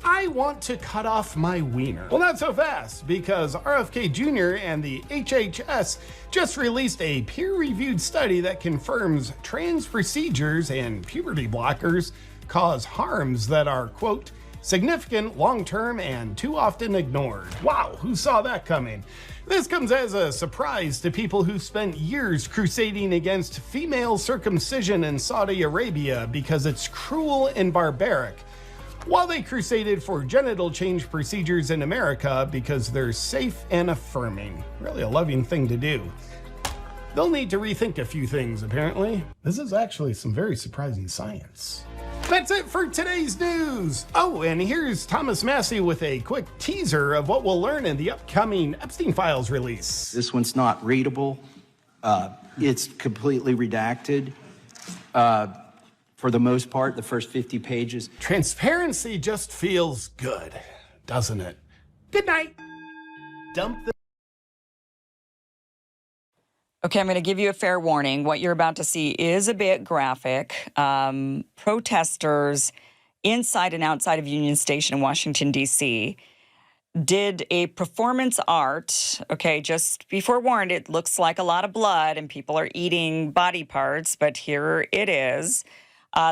I want to cut off my wiener. Well, not so fast, because RFK Jr. and the HHS just released a peer-reviewed study that confirms trans procedures and puberty blockers cause harms that are, quote, Significant, long-term, and too often ignored. Wow, who saw that coming? This comes as a surprise to people who spent years crusading against female circumcision in Saudi Arabia because it's cruel and barbaric, while they crusaded for genital change procedures in America because they're safe and affirming. Really a loving thing to do. They'll need to rethink a few things, apparently. This is actually some very surprising science. That's it for today's news. Oh, and here's Thomas Massey with a quick teaser of what we'll learn in the upcoming Epstein Files release. This one's not readable. It's completely redacted. For the most part, the first 50 pages. Transparency just feels good, doesn't it? Good night. Dump the Okay, I'm going to give you a fair warning. What you're about to see is a bit graphic. Protesters inside and outside of Union Station in Washington, D.C. did a performance art. Okay, just be forewarned, it looks like a lot of blood and people are eating body parts, but here it is.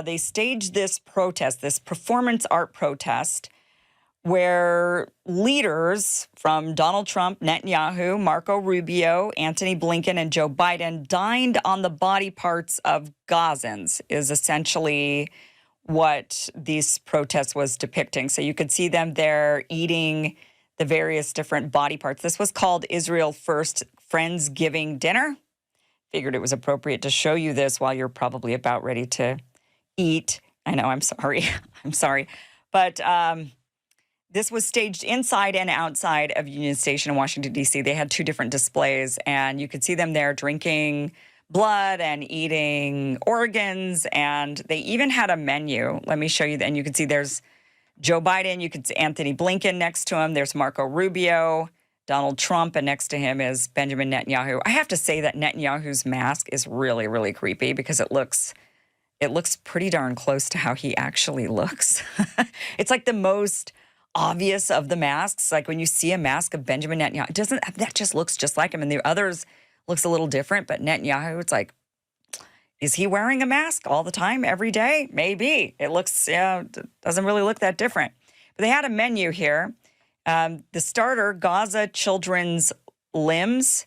They staged this protest, this performance art protest, where leaders from Donald Trump, Netanyahu, Marco Rubio, Antony Blinken, and Joe Biden dined on the body parts of Gazans, is essentially what these protests was depicting. So you could see them there eating the various different body parts. This was called Israel First Friendsgiving Dinner. Figured it was appropriate to show you this while you're probably about ready to eat. I know, I'm sorry. I'm sorry. But this was staged inside and outside of Union Station in Washington, D.C. They had two different displays, and you could see them there drinking blood and eating organs, and they even had a menu. Let me show you. And you can see there's Joe Biden. You could see Anthony Blinken next to him. There's Marco Rubio, Donald Trump, and next to him is Benjamin Netanyahu. I have to say that Netanyahu's mask is really, really creepy because it looks pretty darn close to how he actually looks. It's like the most obvious of the masks. Like when you see a mask of Benjamin Netanyahu, that just looks just like him, and the others looks a little different. But Netanyahu, it's like, is he wearing a mask all the time, every day? Maybe. It looks, doesn't really look that different. But they had a menu here. The starter, Gaza children's limbs,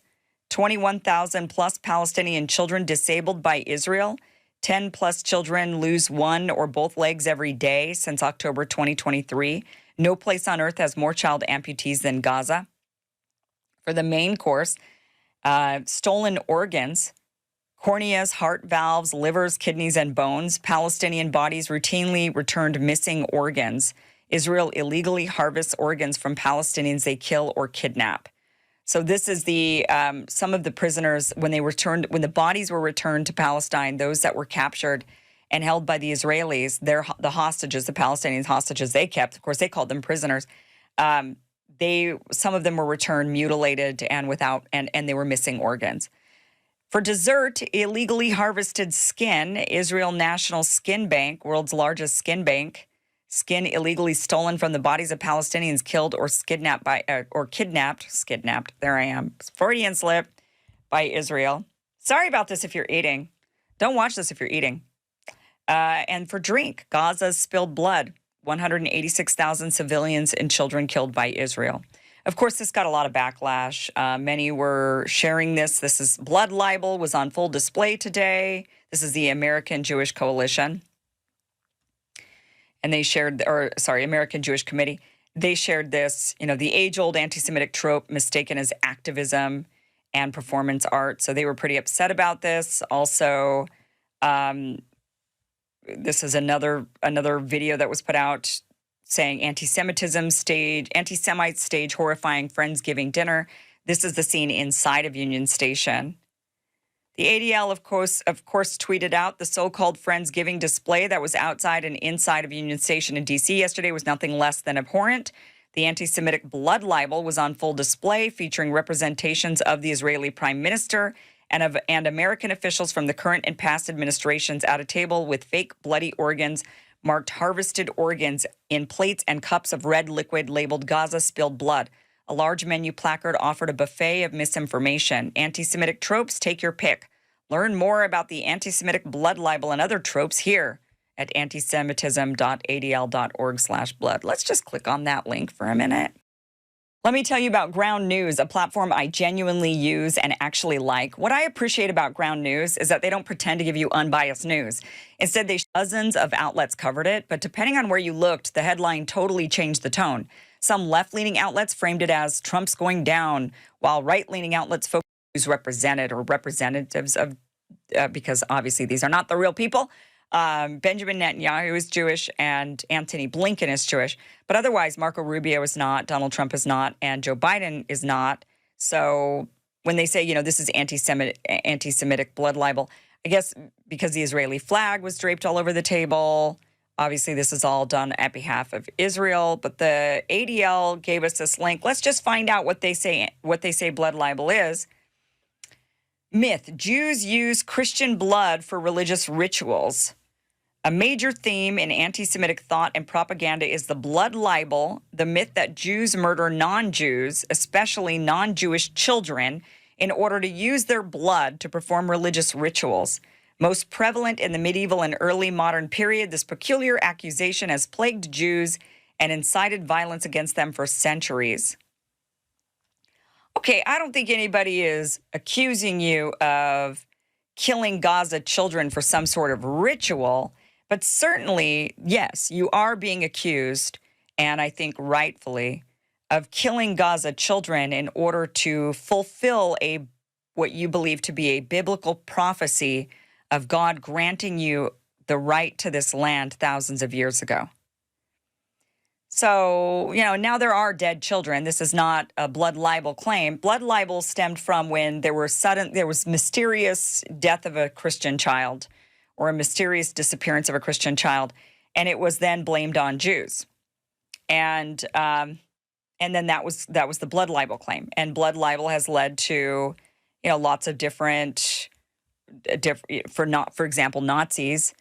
21,000 plus Palestinian children disabled by Israel. 10 plus children lose one or both legs every day since October 2023. No place on earth has more child amputees than Gaza. For the main course, stolen organs, corneas, heart valves, livers, kidneys, and bones. Palestinian bodies routinely returned missing organs. Israel illegally harvests organs from Palestinians they kill or kidnap. So this is the some of the prisoners when the bodies were returned to Palestine, those that were captured and held by the Israelis, the hostages, the Palestinian hostages they kept. Of course, they called them prisoners. Some of them were returned mutilated and they were missing organs. For dessert, illegally harvested skin, Israel National Skin Bank, world's largest skin bank, skin illegally stolen from the bodies of Palestinians killed or kidnapped. There I am. Freudian slip by Israel. Sorry about this if you're eating. Don't watch this if you're eating. And for drink, Gaza's spilled blood. 186,000 civilians and children killed by Israel. Of course, this got a lot of backlash. Many were sharing this. This is blood libel, was on full display today. This is the American Jewish Coalition. And they shared, American Jewish Committee. They shared this, the age-old anti-Semitic trope mistaken as activism and performance art. So they were pretty upset about this. Also, this is another video that was put out saying anti-Semites stage horrifying Friendsgiving dinner. This is the scene inside of Union Station. The ADL, of course, tweeted out the so-called Friendsgiving display that was outside and inside of Union Station in D.C. yesterday was nothing less than abhorrent. The anti-Semitic blood libel was on full display, featuring representations of the Israeli Prime Minister and American officials from the current and past administrations at a table with fake bloody organs, marked harvested organs in plates and cups of red liquid labeled Gaza spilled blood. A large menu placard offered a buffet of misinformation. Anti-Semitic tropes, take your pick. Learn more about the anti-Semitic blood libel and other tropes here at antisemitism.adl.org/blood. Let's just click on that link for a minute. Let me tell you about Ground News, a platform I genuinely use and actually like. What I appreciate about Ground News is that they don't pretend to give you unbiased news. Instead, dozens of outlets covered it, but depending on where you looked, the headline totally changed the tone. Some left-leaning outlets framed it as Trump's going down, while right-leaning outlets focused on who's represented or representatives of, because obviously these are not the real people. Benjamin Netanyahu is Jewish and Antony Blinken is Jewish. But otherwise, Marco Rubio is not, Donald Trump is not, and Joe Biden is not. So when they say, this is anti-Semitic blood libel, I guess because the Israeli flag was draped all over the table. Obviously, this is all done at behalf of Israel. But the ADL gave us this link. Let's just find out what they say blood libel is. Myth: Jews use Christian blood for religious rituals. A major theme in anti-Semitic thought and propaganda is the blood libel, the myth that Jews murder non-Jews, especially non-Jewish children, in order to use their blood to perform religious rituals. Most prevalent in the medieval and early modern period, this peculiar accusation has plagued Jews and incited violence against them for centuries. Okay, I don't think anybody is accusing you of killing Gaza children for some sort of ritual, but certainly, yes, you are being accused, and I think rightfully, of killing Gaza children in order to fulfill what you believe to be a biblical prophecy of God granting you the right to this land thousands of years ago. So, now there are dead children. This is not a blood libel claim. Blood libel stemmed from when there was mysterious death of a Christian child or a mysterious disappearance of a Christian child, and it was then blamed on Jews. And then that was the blood libel claim. And blood libel has led to, lots of different for example, Nazis.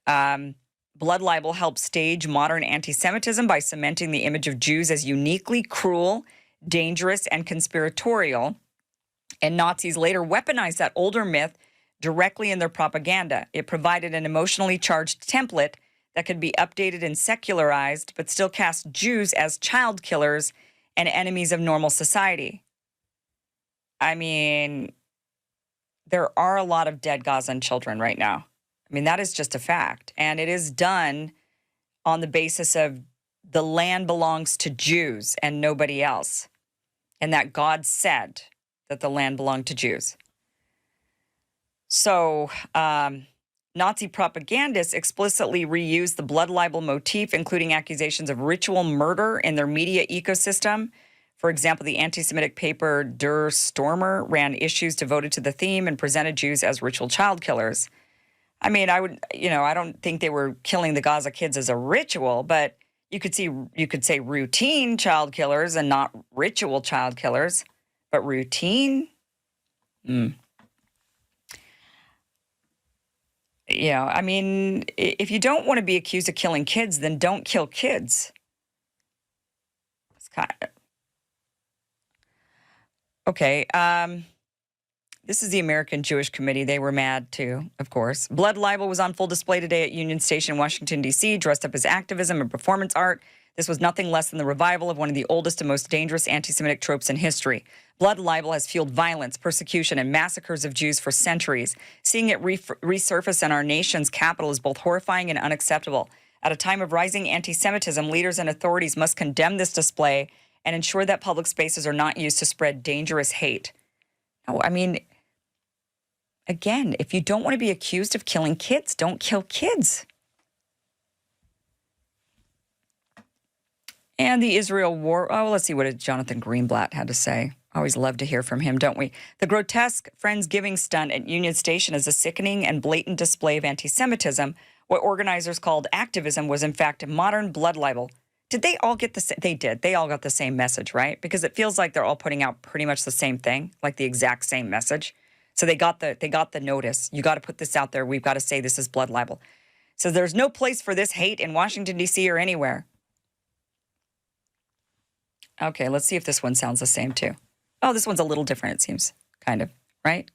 Blood libel helped stage modern anti-Semitism by cementing the image of Jews as uniquely cruel, dangerous, and conspiratorial. And Nazis later weaponized that older myth directly in their propaganda. It provided an emotionally charged template that could be updated and secularized, but still cast Jews as child killers and enemies of normal society. I mean, there are a lot of dead Gazan children right now. I mean, that is just a fact. And it is done on the basis of the land belongs to Jews and nobody else. And that God said that the land belonged to Jews. So Nazi propagandists explicitly reused the blood libel motif, including accusations of ritual murder in their media ecosystem. For example, the anti-Semitic paper Der Stürmer ran issues devoted to the theme and presented Jews as ritual child killers. I mean, I don't think they were killing the Gaza kids as a ritual, but you could say routine child killers and not ritual child killers, but routine? I mean, if you don't want to be accused of killing kids, then don't kill kids. It's kind of... Okay, this is the American Jewish Committee. They were mad too, of course. Blood libel was on full display today at Union Station, Washington, D.C., dressed up as activism and performance art. This was nothing less than the revival of one of the oldest and most dangerous anti-Semitic tropes in history. Blood libel has fueled violence, persecution, and massacres of Jews for centuries. Seeing it resurface in our nation's capital is both horrifying and unacceptable. At a time of rising anti-Semitism, leaders and authorities must condemn this display and ensure that public spaces are not used to spread dangerous hate. No, I mean, again, if you don't want to be accused of killing kids, don't kill kids. And the Israel war, let's see what Jonathan Greenblatt had to say. Always love to hear from him, don't we? The grotesque Friendsgiving stunt at Union Station is a sickening and blatant display of anti-Semitism. What organizers called activism was, in fact, modern blood libel. Did they all get the same? They did. They all got the same message, right? Because it feels like they're all putting out pretty much the same thing, like the exact same message. So they got the notice. You got to put this out there. We've got to say this is blood libel. So there's no place for this hate in Washington, D.C. or anywhere. Okay, let's see if this one sounds the same too. Oh, this one's a little different, it seems, kind of, right?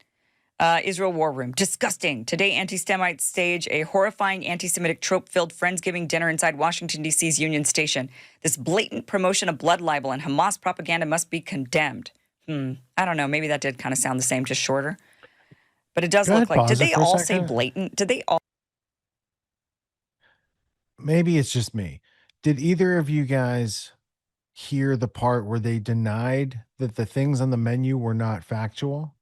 Israel War Room. Disgusting. Today, anti-Semites stage a horrifying anti-Semitic trope-filled Friendsgiving dinner inside Washington, D.C.'s Union Station. This blatant promotion of blood libel and Hamas propaganda must be condemned. I don't know. Maybe that did kind of sound the same, just shorter. But it does Go look ahead, like, did pause it they for a all say second. blatant? Did they all? Maybe it's just me. Did either of you guys hear the part where they denied that the things on the menu were not factual?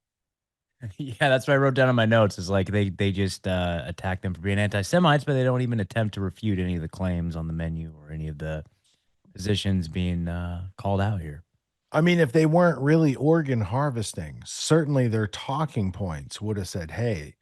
Yeah, that's what I wrote down in my notes. Is like they just attack them for being anti-Semites, but they don't even attempt to refute any of the claims on the menu or any of the positions being called out here. I mean, if they weren't really organ harvesting, certainly their talking points would have said, hey,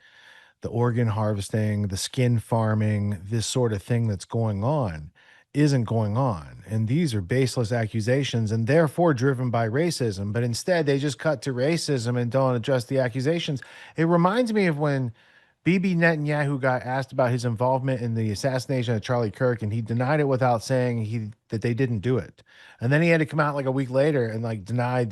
the organ harvesting, the skin farming, this sort of thing that's going on isn't going on. And these are baseless accusations and therefore driven by racism. But instead, they just cut to racism and don't address the accusations. It reminds me of when Bibi Netanyahu got asked about his involvement in the assassination of Charlie Kirk, and he denied it without saying that they didn't do it. And then he had to come out like a week later and like deny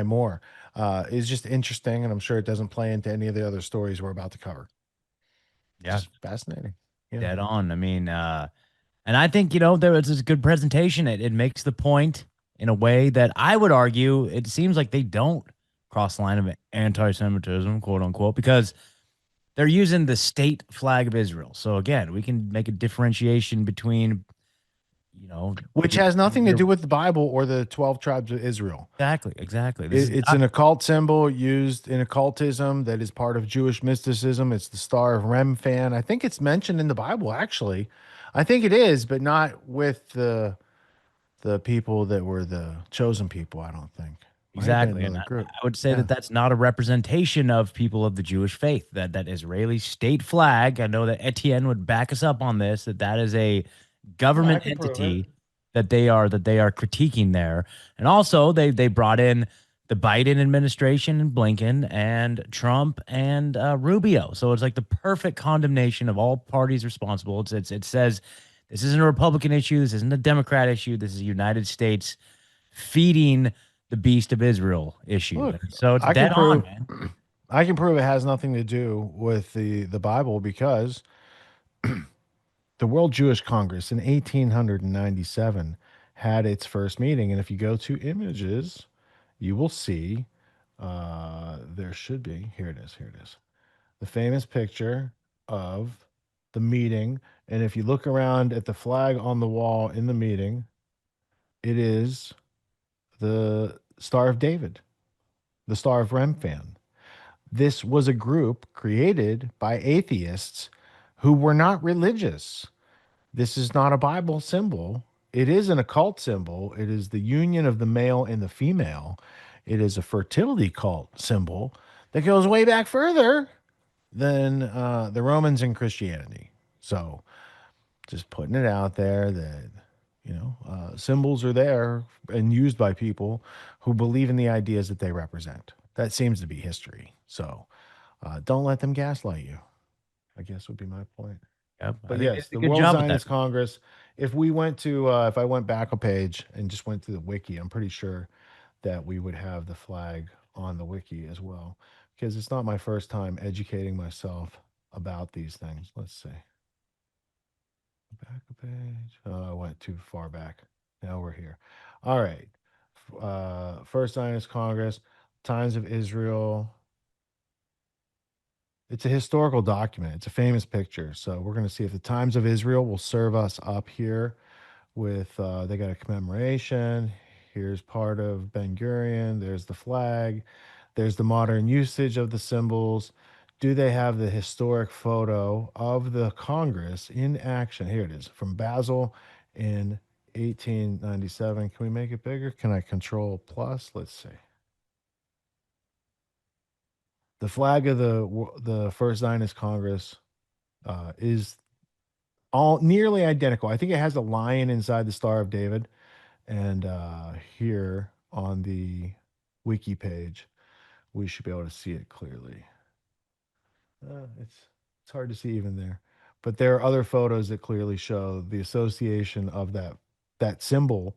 more. It's just interesting, and I'm sure it doesn't play into any of the other stories we're about to cover. Yeah, Just fascinating. Yeah. Dead on. I mean, and I think, there was a good presentation. It makes the point in a way that I would argue it seems like they don't cross the line of anti-Semitism, quote unquote, because they're using the state flag of Israel. So again, we can make a differentiation between, which has nothing to do with the Bible or the 12 tribes of Israel. Exactly. It's an occult symbol used in occultism that is part of Jewish mysticism. It's the Star of Remphan. I think it's mentioned in the Bible, actually. I think it is, but not with the people that were the chosen people, I don't think. Exactly. And I would say that that's not a representation of people of the Jewish faith, that Israeli state flag. I know that Etienne would back us up on this, that is a government entity that they are critiquing there. And also they brought in the Biden administration and Blinken and Trump and Rubio. So it's like the perfect condemnation of all parties responsible. It says this isn't a Republican issue. This isn't a Democrat issue. This is a United States feeding the beast of Israel issue. Look, so it's dead on, man. I can prove it has nothing to do with the Bible because the World Jewish Congress in 1897 had its first meeting. And if you go to images, you will see there should be, here it is, the famous picture of the meeting. And if you look around at the flag on the wall in the meeting, it is the Star of David, the Star of Remphan. This was a group created by atheists who were not religious. This is not a Bible symbol. It is an occult symbol. It is the union of the male and the female. It is a fertility cult symbol that goes way back further than the Romans and Christianity. So just putting it out there that, symbols are there and used by people who believe in the ideas that they represent. That seems to be history. So don't let them gaslight you, I guess would be my point. Yep. But yes, the World Zionist Congress, if we went to, if I went back a page and just went to the wiki, I'm pretty sure that we would have the flag on the wiki as well, because it's not my first time educating myself about these things. Let's see. Back a page. Oh, I went too far back. Now we're here. All right. First Zionist Congress, Times of Israel. It's a historical document. It's a famous picture. So we're going to see if the Times of Israel will serve us up here with, they got a commemoration. Here's part of Ben Gurion. There's the flag. There's the modern usage of the symbols. Do they have the historic photo of the Congress in action? Here it is, from Basel in 1897. Can we make it bigger? Can I control plus? Let's see. The flag of the First Zionist Congress is all nearly identical. I think it has a lion inside the Star of David. And here on the wiki page, we should be able to see it clearly. It's hard to see even there, but there are other photos that clearly show the association of that symbol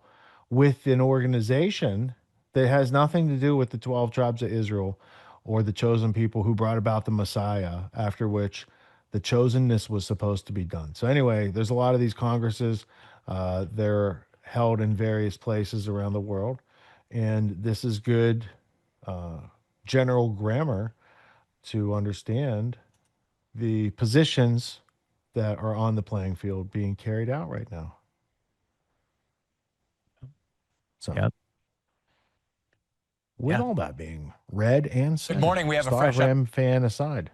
with an organization that has nothing to do with the 12 tribes of Israel or the chosen people who brought about the Messiah, after which the chosenness was supposed to be done. So anyway, there's a lot of these congresses. They're held in various places around the world. And this is good general grammar to understand the positions that are on the playing field being carried out right now. So, with all that being read and said, Good morning. We have a Star fresh Ram fan aside,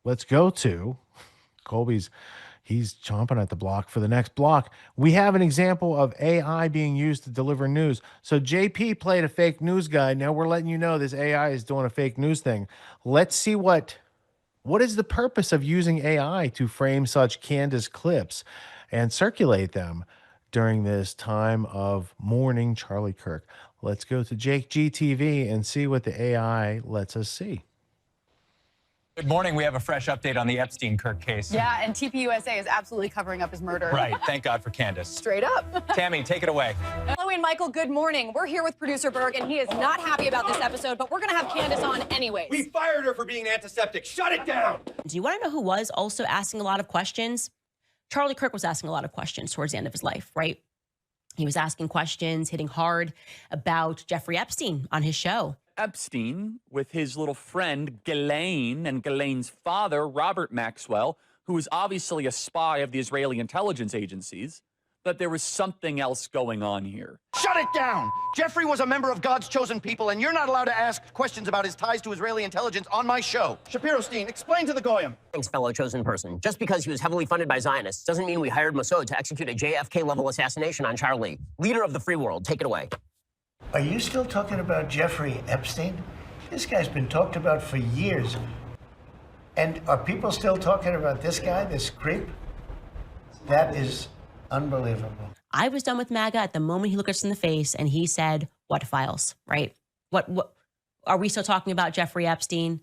let's go to Colby's. He's chomping at the block for the next block. We have an example of AI being used to deliver news. So JP played a fake news guy. Now we're letting you know this AI is doing a fake news thing. Let's see what is the purpose of using AI to frame such Candace clips and circulate them during this time of mourning Charlie Kirk. Let's go to Jake GTV and see what the AI lets us see. Good morning. We have a fresh update on the Epstein-Kirk case. Yeah, and TPUSA is absolutely covering up his murder. Right. Thank God for Candace. Straight up. Tammy, take it away. Chloe and Michael, good morning. We're here with producer Berg, and he is not happy about this episode, but we're going to have Candace on anyways. We fired her for being antiseptic. Shut it down. Do you want to know who was also asking a lot of questions? Charlie Kirk was asking a lot of questions towards the end of his life, right? He was asking questions, hitting hard about Jeffrey Epstein on his show. Epstein with his little friend Ghislaine and Ghislaine's father, Robert Maxwell, who was obviously a spy of the Israeli intelligence agencies, but there was something else going on here. Shut it down! Jeffrey was a member of God's chosen people, and you're not allowed to ask questions about his ties to Israeli intelligence on my show. Shapiro-Stein, explain to the Goyim. Thanks, fellow chosen person. Just because he was heavily funded by Zionists doesn't mean we hired Mossad to execute a JFK-level assassination on Charlie, leader of the free world. Take it away. Are you still talking about Jeffrey Epstein? This guy's been talked about for years. And are people still talking about this guy, this creep? That is unbelievable. I was done with MAGA at the moment he looked us in the face and he said, what files, right? What are we still talking about Jeffrey Epstein?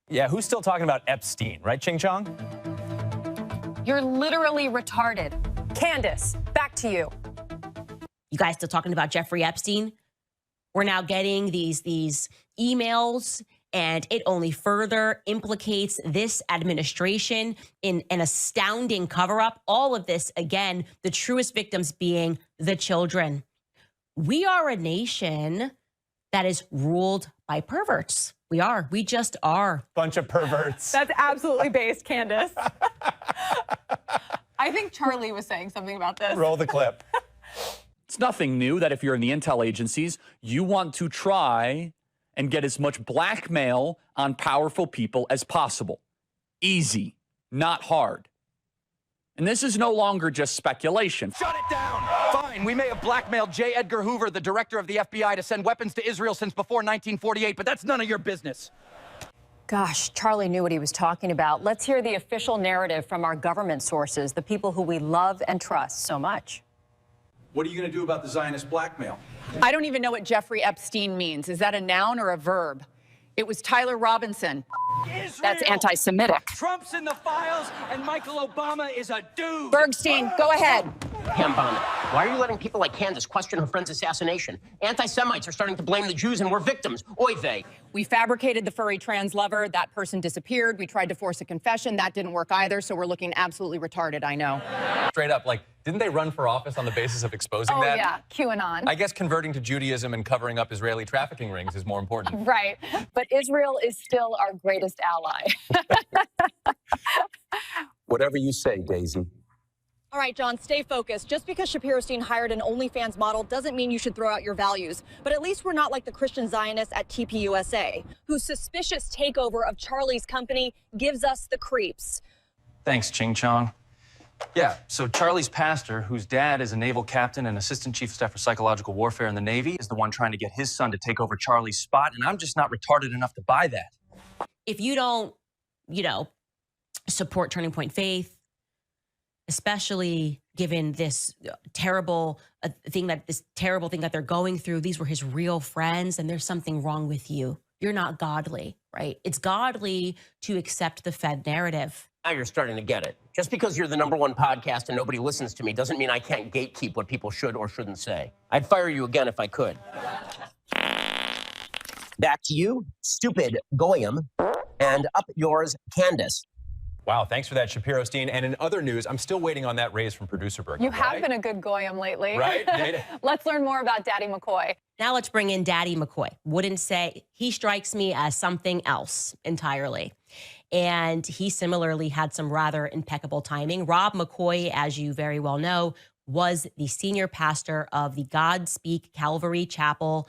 Yeah, who's still talking about Epstein, right, Ching Chong? You're literally retarded. Candace, back to you. You guys still talking about Jeffrey Epstein? We're now getting these emails, and it only further implicates this administration in an astounding cover-up. All of this, again, the truest victims being the children. We are a nation that is ruled by perverts. We are. We just are. Bunch of perverts. That's absolutely based, Candace. I think Charlie was saying something about this. Roll the clip. It's nothing new that if you're in the intel agencies, you want to try and get as much blackmail on powerful people as possible. Easy, not hard. And this is no longer just speculation. Shut it down! Fine, we may have blackmailed J. Edgar Hoover, the director of the FBI, to send weapons to Israel since before 1948, but that's none of your business. Gosh, Charlie knew what he was talking about. Let's hear the official narrative from our government sources, the people who we love and trust so much. What are you going to do about the Zionist blackmail? I don't even know what Jeffrey Epstein means. Is that a noun or a verb? It was Tyler Robinson. Israel! That's anti-Semitic. Trump's in the files, and Michael Obama is a dude. Bergstein, go ahead. Hambana, why are you letting people like Candace question her friend's assassination? Anti-Semites are starting to blame the Jews and we're victims. Oy vey. We fabricated the furry trans lover. That person disappeared. We tried to force a confession. That didn't work either, so we're looking absolutely retarded, I know. Straight up, like, didn't they run for office on the basis of exposing that? Oh, yeah, QAnon. I guess converting to Judaism and covering up Israeli trafficking rings is more important. Right, but Israel is still our greatest ally. Whatever you say, Daisy. All right, John, stay focused. Just because Shapiro-Stein hired an OnlyFans model doesn't mean you should throw out your values. But at least we're not like the Christian Zionists at TPUSA, whose suspicious takeover of Charlie's company gives us the creeps. Thanks, Ching Chong. Yeah, so Charlie's pastor, whose dad is a naval captain and assistant chief of staff for psychological warfare in the Navy, is the one trying to get his son to take over Charlie's spot, and I'm just not retarded enough to buy that. If you don't, support Turning Point Faith, especially given this terrible thing that they're going through, these were his real friends, and there's something wrong with you. You're not godly, right? It's godly to accept the Fed narrative. Now you're starting to get it. Just because you're the #1 podcast and nobody listens to me doesn't mean I can't gatekeep what people should or shouldn't say. I'd fire you again if I could. Back to you, stupid Goyim, and up yours, Candace. Wow, thanks for that, Shapiro-Stein. And in other news, I'm still waiting on that raise from Producer Berg. You have been a good Goyim lately. Right? Let's learn more about Daddy McCoy. Now let's bring in Daddy McCoy. Wouldn't say he strikes me as something else entirely. And he similarly had some rather impeccable timing. Rob McCoy, as you very well know, was the senior pastor of the Godspeak Calvary Chapel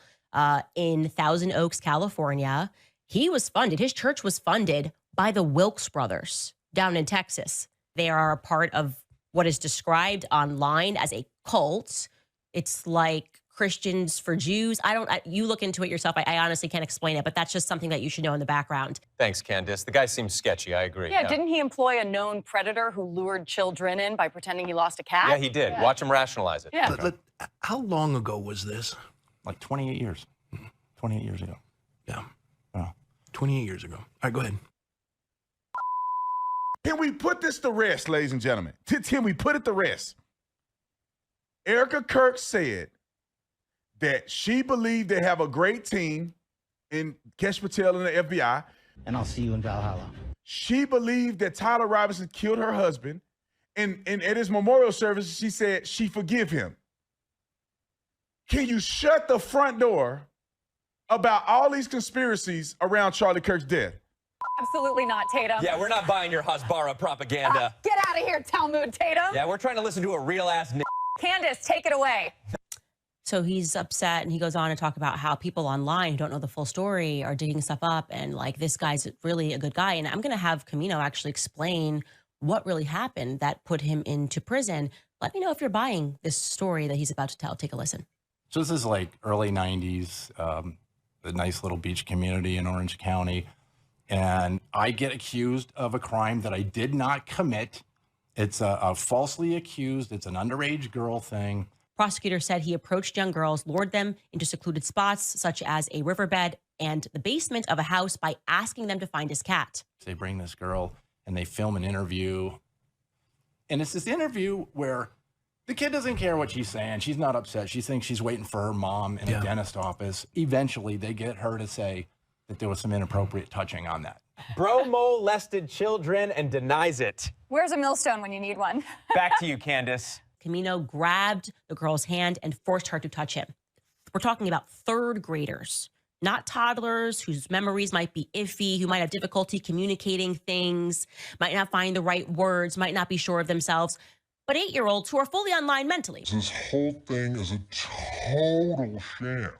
in Thousand Oaks, California. He was funded, his church was funded by the Wilkes brothers down in Texas. They are a part of what is described online as a cult. It's like Christians for Jews. You look into it yourself. I honestly can't explain it, but that's just something that you should know in the background. Thanks, Candace. The guy seems sketchy. I agree. Yeah, didn't he employ a known predator who lured children in by pretending he lost a cat? Yeah, he did. Yeah. Watch him rationalize it. Yeah. But how long ago was this? Like 28 years. 28 years ago. Yeah. Oh. 28 years ago. All right, go ahead. Can we put this to rest, ladies and gentlemen? Can we put it to rest? Erica Kirk said that she believed they have a great team in Kesh Patel and the FBI. And I'll see you in Valhalla. She believed that Tyler Robinson killed her husband. And at his memorial service, she said she forgive him. Can you shut the front door about all these conspiracies around Charlie Kirk's death? Absolutely not, Tatum. Yeah, we're not buying your Hasbara propaganda. Get out of here, Talmud Tatum. Yeah, we're trying to listen to a real-ass Candace, take it away. So he's upset and he goes on to talk about how people online who don't know the full story are digging stuff up and like this guy's really a good guy. And I'm going to have Camino actually explain what really happened that put him into prison. Let me know if you're buying this story that he's about to tell. Take a listen. So this is like early 90s, a nice little beach community in Orange County. And I get accused of a crime that I did not commit. It's a falsely accused. It's an underage girl thing. Prosecutor said he approached young girls, lured them into secluded spots such as a riverbed and the basement of a house by asking them to find his cat. They bring this girl and they film an interview. And it's this interview where the kid doesn't care what she's saying. She's not upset. She thinks she's waiting for her mom in a dentist office. Eventually, they get her to say that there was some inappropriate touching on that. Bro molested children and denies it. Where's a millstone when you need one? Back to you, Candace. Camino grabbed the girl's hand and forced her to touch him. We're talking about third graders, not toddlers whose memories might be iffy, who might have difficulty communicating things, might not find the right words, might not be sure of themselves, but 8-year-olds who are fully online mentally. This whole thing is a total sham.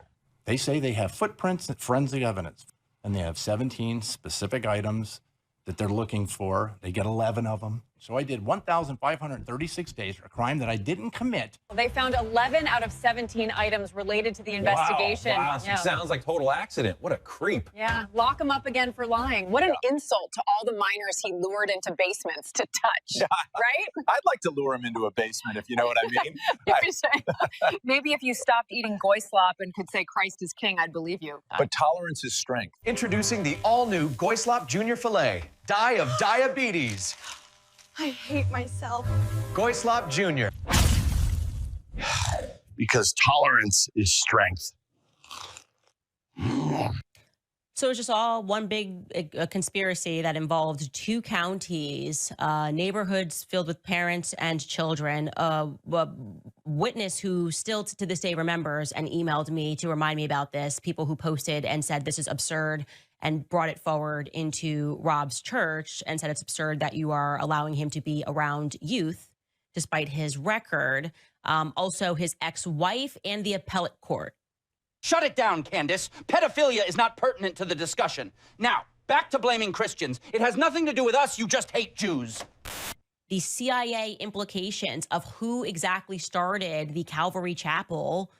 They say they have footprints and forensic evidence, and they have 17 specific items that they're looking for. They get 11 of them. So I did 1,536 days for a crime that I didn't commit. They found 11 out of 17 items related to the investigation. Wow. Yeah. Sounds like total accident. What a creep. Yeah, lock him up again for lying. What an insult to all the minors he lured into basements to touch, right? I'd like to lure him into a basement, if you know what I mean. Maybe if you stopped eating goy slop and could say Christ is king, I'd believe you. But tolerance is strength. Introducing the all-new Goyslop Junior Filet. Die of diabetes. I hate myself. Goyslop Junior. Because tolerance is strength. So it's just all one big conspiracy that involved 2 counties, neighborhoods filled with parents and children. A witness who still to this day remembers and emailed me to remind me about this, people who posted and said this is absurd and brought it forward into Rob's church and said it's absurd that you are allowing him to be around youth despite his record. Also his ex-wife and the appellate court. Shut it down, Candace. Pedophilia is not pertinent to the discussion. Now, back to blaming Christians. It has nothing to do with us. You just hate Jews. The CIA implications of who exactly started the Calvary Chapel,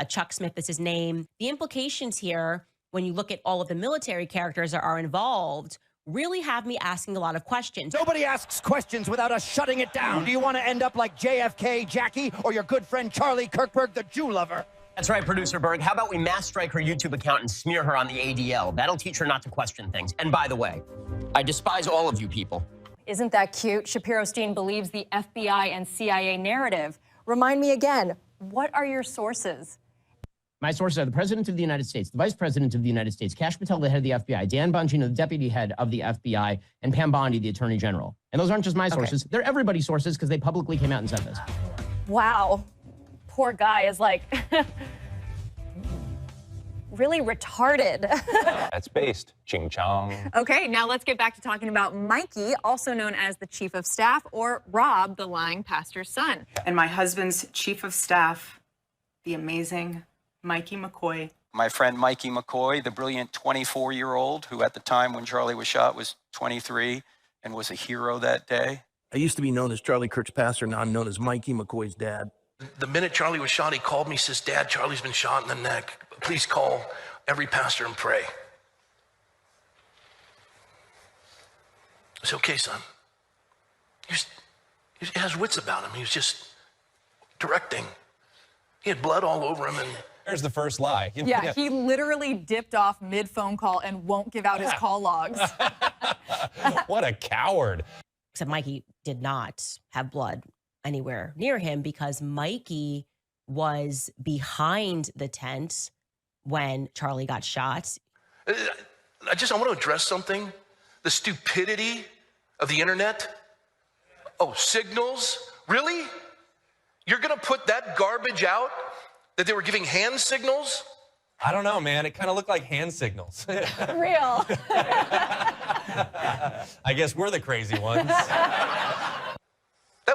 Chuck Smith is his name. The implications here, when you look at all of the military characters that are involved, really have me asking a lot of questions. Nobody asks questions without us shutting it down. Do you want to end up like JFK, Jackie, or your good friend Charlie Kirkberg, the Jew lover? That's right, Producer Berg. How about we mass strike her YouTube account and smear her on the ADL? That'll teach her not to question things. And by the way, I despise all of you people. Isn't that cute? Shapiro-Stein believes the FBI and CIA narrative. Remind me again, what are your sources? My sources are the President of the United States, the Vice President of the United States, Kash Patel, the head of the FBI, Dan Bongino, the Deputy Head of the FBI, and Pam Bondi, the Attorney General. And those aren't just my sources. They're everybody's sources because they publicly came out and said this. Wow. Poor guy is like really retarded. That's based. Ching chong. Okay, now let's get back to talking about Mikey, also known as the Chief of Staff, or Rob, the lying pastor's son. And my husband's Chief of Staff, the amazing Mikey McCoy. My friend Mikey McCoy, the brilliant 24-year-old who at the time when Charlie was shot was 23 and was a hero that day. I used to be known as Charlie Kirk's pastor, now I'm known as Mikey McCoy's dad. The minute Charlie was shot, he called me, says, Dad, Charlie's been shot in the neck. Please call every pastor and pray. I said, okay, son. He has wits about him. He was just directing. He had blood all over him. And there's the first lie. Yeah, he literally dipped off mid-phone call and won't give out his call logs. What a coward. Except Mikey did not have blood anywhere near him because Mikey was behind the tent when Charlie got shot. I want to address something. The stupidity of the internet. Oh, signals? Really? You're going to put that garbage out? That they were giving hand signals? I don't know, man. It kind of looked like hand signals. Real. I guess we're the crazy ones. That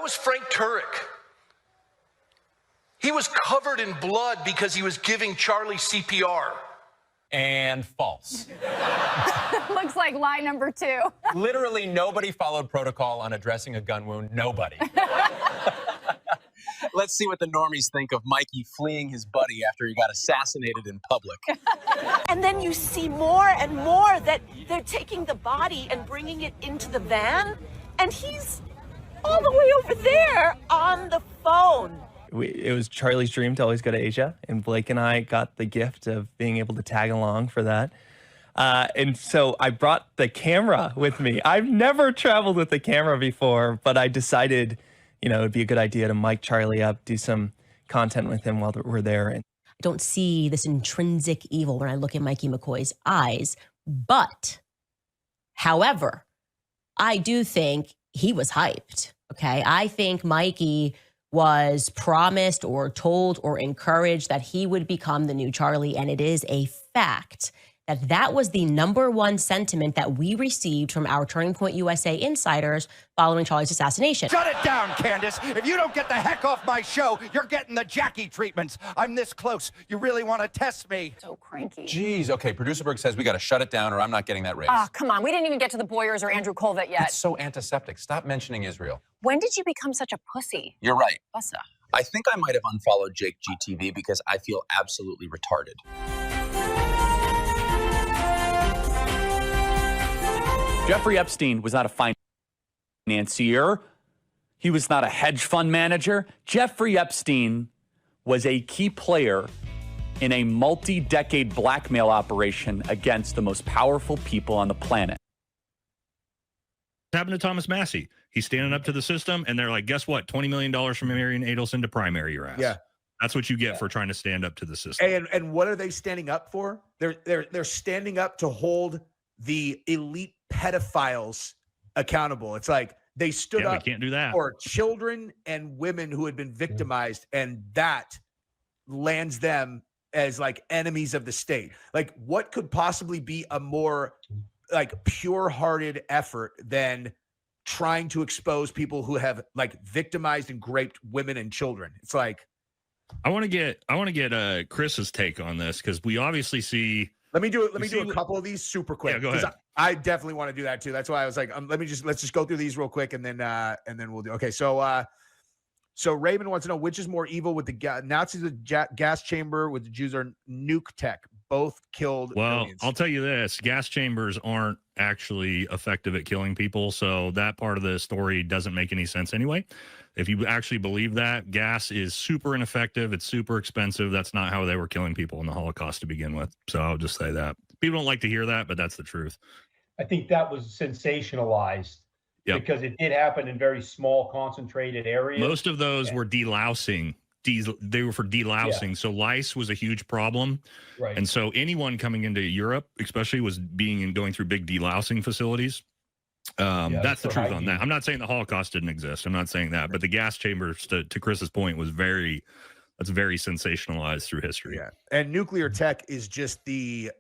was Frank Turek. He was covered in blood because he was giving Charlie CPR. And false. Looks like lie number 2. Literally nobody followed protocol on addressing a gun wound. Nobody. Let's see what the normies think of Mikey fleeing his buddy after he got assassinated in public. And then you see more and more that they're taking the body and bringing it into the van, and he's all the way over there on the phone. It was Charlie's dream to always go to Asia, and Blake and I got the gift of being able to tag along for that. And so I brought the camera with me. I've never traveled with a camera before, but I decided, it'd be a good idea to mic Charlie up, do some content with him while we're there. I don't see this intrinsic evil when I look at Mikey McCoy's eyes, but however, I do think he was hyped, okay? I think Mikey was promised or told or encouraged that he would become the new Charlie, and it is a fact that was the #1 sentiment that we received from our Turning Point USA insiders following Charlie's assassination. Shut it down, Candace. If you don't get the heck off my show, you're getting the Jackie treatments. I'm this close. You really want to test me? So cranky. Jeez, okay, Producer Berg says we got to shut it down or I'm not getting that raise. Come on. We didn't even get to the Boyers or Andrew Colvett yet. That's so antiseptic. Stop mentioning Israel. When did you become such a pussy? You're right. Bussa. I think I might have unfollowed Jake GTV because I feel absolutely retarded. Jeffrey Epstein was not a financier. He was not a hedge fund manager. Jeffrey Epstein was a key player in a multi-decade blackmail operation against the most powerful people on the planet. What happened to Thomas Massey? He's standing up to the system, and they're like, guess what? $20 million from Marion Adelson to primary your ass. Yeah. That's what you get for trying to stand up to the system. And what are they standing up for? They're standing up to hold the elite pedophiles accountable. It's like they stood up we can't do that. for children and women who had been victimized, and that lands them as like enemies of the state. Like, what could possibly be a more like pure-hearted effort than trying to expose people who have like victimized and raped women and children? It's like, I want to get Chris's take on this, because we obviously see. Let me do a couple of these super quick. Yeah, go ahead. I definitely want to do that too. That's why I was like, let's just go through these real quick, and then we'll do. Okay, so Raymond wants to know which is more evil, with the Nazis with gas chamber, with the Jews are nuke tech. Both killed millions. I'll tell you this: gas chambers aren't actually effective at killing people, so that part of the story doesn't make any sense anyway. If you actually believe that, gas is super ineffective, it's super expensive. That's not how they were killing people in the Holocaust to begin with. So I'll just say that. People don't like to hear that, but that's the truth. I think that was sensationalized because it did happen in very small, concentrated areas. Most of those were delousing delousing. So lice was a huge problem. Right. And so anyone coming into Europe, especially, was going through big delousing facilities. That's the truth on that. I'm not saying the Holocaust didn't exist. I'm not saying that, but the gas chambers, to Chris's point, was very sensationalized through history. Yeah. And nuclear tech is just the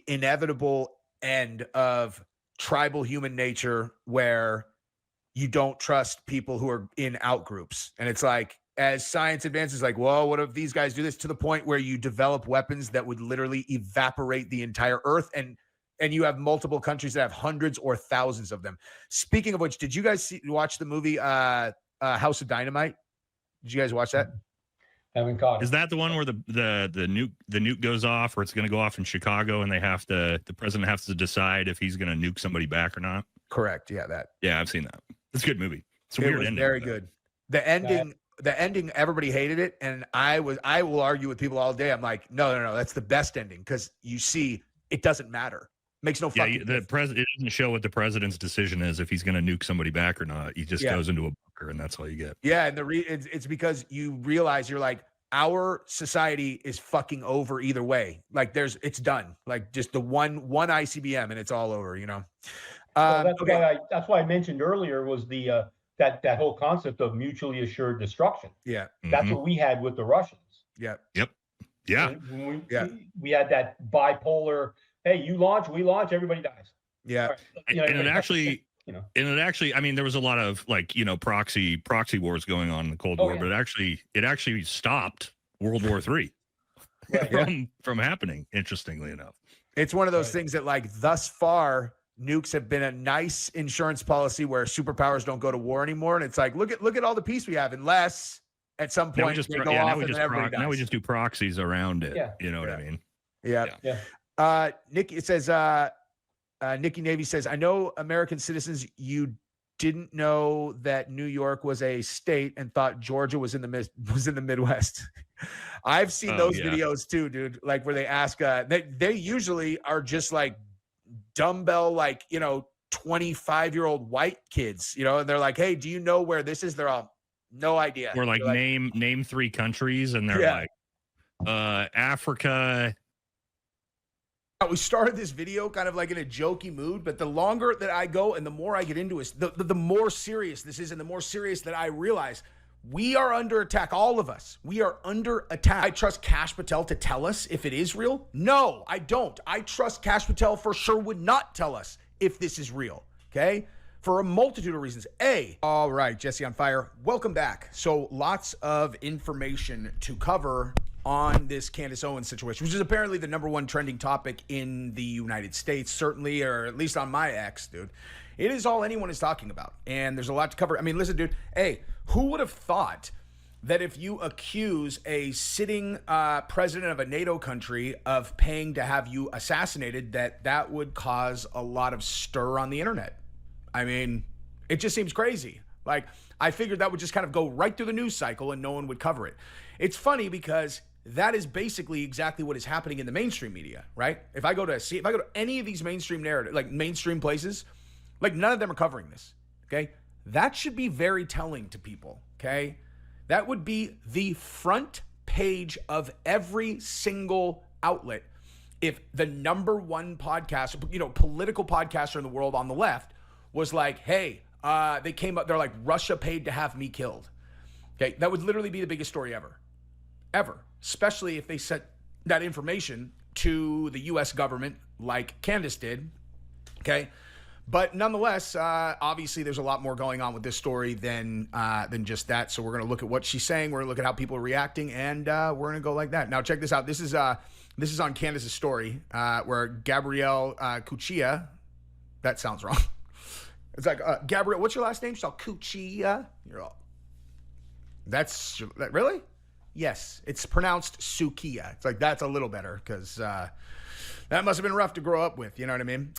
inevitable end of tribal human nature, where you don't trust people who are in out groups. And it's like, as science advances, like, well, what if these guys do this, to the point where you develop weapons that would literally evaporate the entire earth, and you have multiple countries that have hundreds or thousands of them. Speaking of which, did you guys watch the movie House of Dynamite? Did you guys watch that? Haven't caught it. Is that the one where the nuke goes off, or it's going to go off in Chicago, and the president has to decide if he's going to nuke somebody back or not? Correct. Yeah, that. Yeah, I've seen that. It's a good movie. It's a It weird was ending. very good. The ending, everybody hated it, and I will argue with people all day. I'm like, no, that's the best ending, because you see, it doesn't matter. Makes no fucking difference. It doesn't show what the president's decision is, if he's going to nuke somebody back or not. He just goes into a bunker, and that's all you get. Yeah, and it's because you realize, you're like, our society is fucking over either way. Like, it's done. Like, just the one ICBM, and it's all over. You know. That's why I mentioned earlier was the that whole concept of mutually assured destruction. Yeah, that's what we had with the Russians. Yeah. Yep. Yeah. We had that bipolar. Hey, you launch, we launch, everybody dies. Yeah. And it actually, I mean, there was a lot of proxy wars going on in the Cold War, but it actually stopped World War III from happening. Interestingly enough, it's one of those things that, like, thus far, nukes have been a nice insurance policy where superpowers don't go to war anymore. And it's like, look at all the peace we have, unless at some point they go off and then everybody dies. Now we just do proxies around it. Yeah. You know what I mean? Yeah. Nick, it says, Nikki Navy says, I know American citizens, you didn't know that New York was a state and thought Georgia was in the Midwest. I've seen those videos too, dude. Like, where they ask, they usually are just like dumbbell, like, 25-year-old white kids, and they're like, hey, do you know where this is? They're all, no idea. Or like, name 3 countries, and they're like, Africa. We started this video kind of like in a jokey mood, but the longer that I go and the more I get into it, the more serious this is, and the more serious that I realize we are under attack. All of us, we are under attack. I trust Kash Patel to tell us if it is real. No, I don't. I trust Kash Patel for sure would not tell us if this is real. Okay. For a multitude of reasons. All right, Jesse on Fire, welcome back. So lots of information to cover on this Candace Owens situation, which is apparently the #1 trending topic in the United States, certainly, or at least on my X, dude. It is all anyone is talking about, and there's a lot to cover. I mean, listen, dude, who would have thought that if you accuse a sitting president of a NATO country of paying to have you assassinated, that would cause a lot of stir on the internet? I mean, it just seems crazy. Like, I figured that would just kind of go right through the news cycle and no one would cover it. It's funny because that is basically exactly what is happening in the mainstream media, right? If I go to any of these mainstream narrative, like mainstream places, like, none of them are covering this. Okay. That should be very telling to people. Okay. That would be the front page of every single outlet. If the #1 podcast, political podcaster in the world on the left was like, hey, they came up, they're like, Russia paid to have me killed. Okay. That would literally be the biggest story ever, especially if they sent that information to the US government like Candace did. Okay. But nonetheless, obviously there's a lot more going on with this story than just that. So we're going to look at what she's saying. We're going to look at how people are reacting, and we're going to go like that. Now, check this out. This is on Candace's story, where Gabrielle Cuccia, that sounds wrong. It's like, Gabrielle, what's your last name? She's all Cuccia. You're all, really? Yes, it's pronounced Sukiya. It's like, that's a little better, because that must have been rough to grow up with. You know what I mean?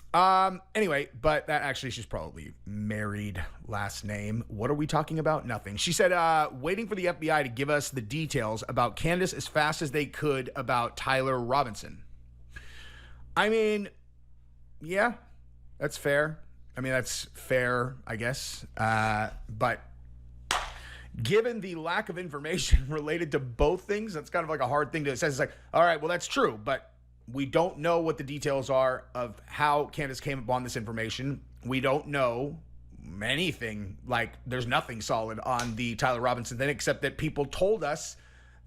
Anyway, but that actually, she's probably married last name. What are we talking about? Nothing. She said, waiting for the FBI to give us the details about Candace as fast as they could about Tyler Robinson. I mean, yeah, that's fair. I mean, that's fair, I guess. But given the lack of information related to both things, that's kind of like a hard thing to say. It's like, all right, well, that's true, but we don't know what the details are of how Candace came upon this information. We don't know anything. Like, there's nothing solid on the Tyler Robinson thing, except that people told us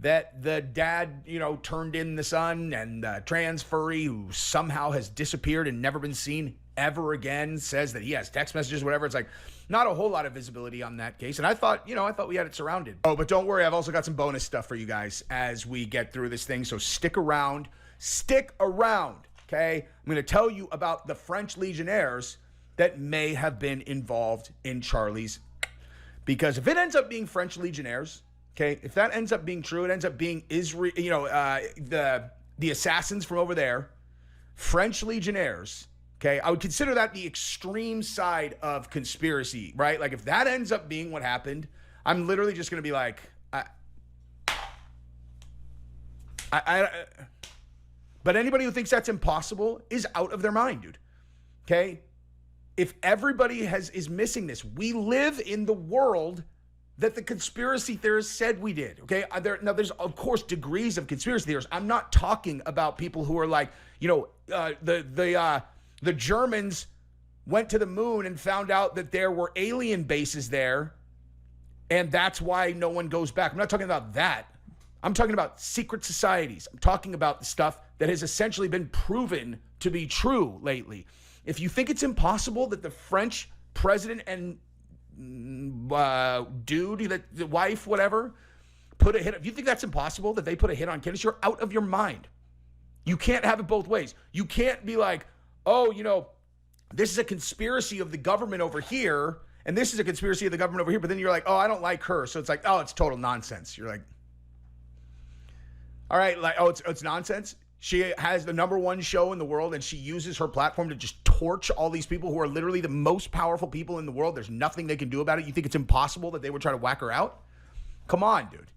that the dad, turned in the son, and the trans furry who somehow has disappeared and never been seen ever again says that he has text messages, whatever. It's like not a whole lot of visibility on that case. And I thought we had it surrounded. Oh, but don't worry. I've also got some bonus stuff for you guys as we get through this thing. So stick around. Okay. I'm going to tell you about the French Legionnaires that may have been involved in Charlie's. Because if it ends up being French Legionnaires, okay, if that ends up being true, it ends up being Israel, the assassins from over there, French Legionnaires. Okay, I would consider that the extreme side of conspiracy, right? Like, if that ends up being what happened, I'm literally just going to be like, but anybody who thinks that's impossible is out of their mind, dude. Okay, if everybody is missing this, we live in the world that the conspiracy theorists said we did. Okay, now there's of course degrees of conspiracy theorists. I'm not talking about people who are like, the Germans went to the moon and found out that there were alien bases there, and that's why no one goes back. I'm not talking about that. I'm talking about secret societies. I'm talking about the stuff that has essentially been proven to be true lately. If you think it's impossible that the French president and the wife, whatever, put a hit, if you think that's impossible that they put a hit on Candace, you're out of your mind. You can't have it both ways. You can't be like, oh, this is a conspiracy of the government over here, and this is a conspiracy of the government over here, but then you're like, oh, I don't like her. So it's like, oh, it's total nonsense. You're like, all right, like, oh, it's nonsense. She has the #1 show in the world, and she uses her platform to just torch all these people who are literally the most powerful people in the world. There's nothing they can do about it. You think it's impossible that they would try to whack her out? Come on, dude.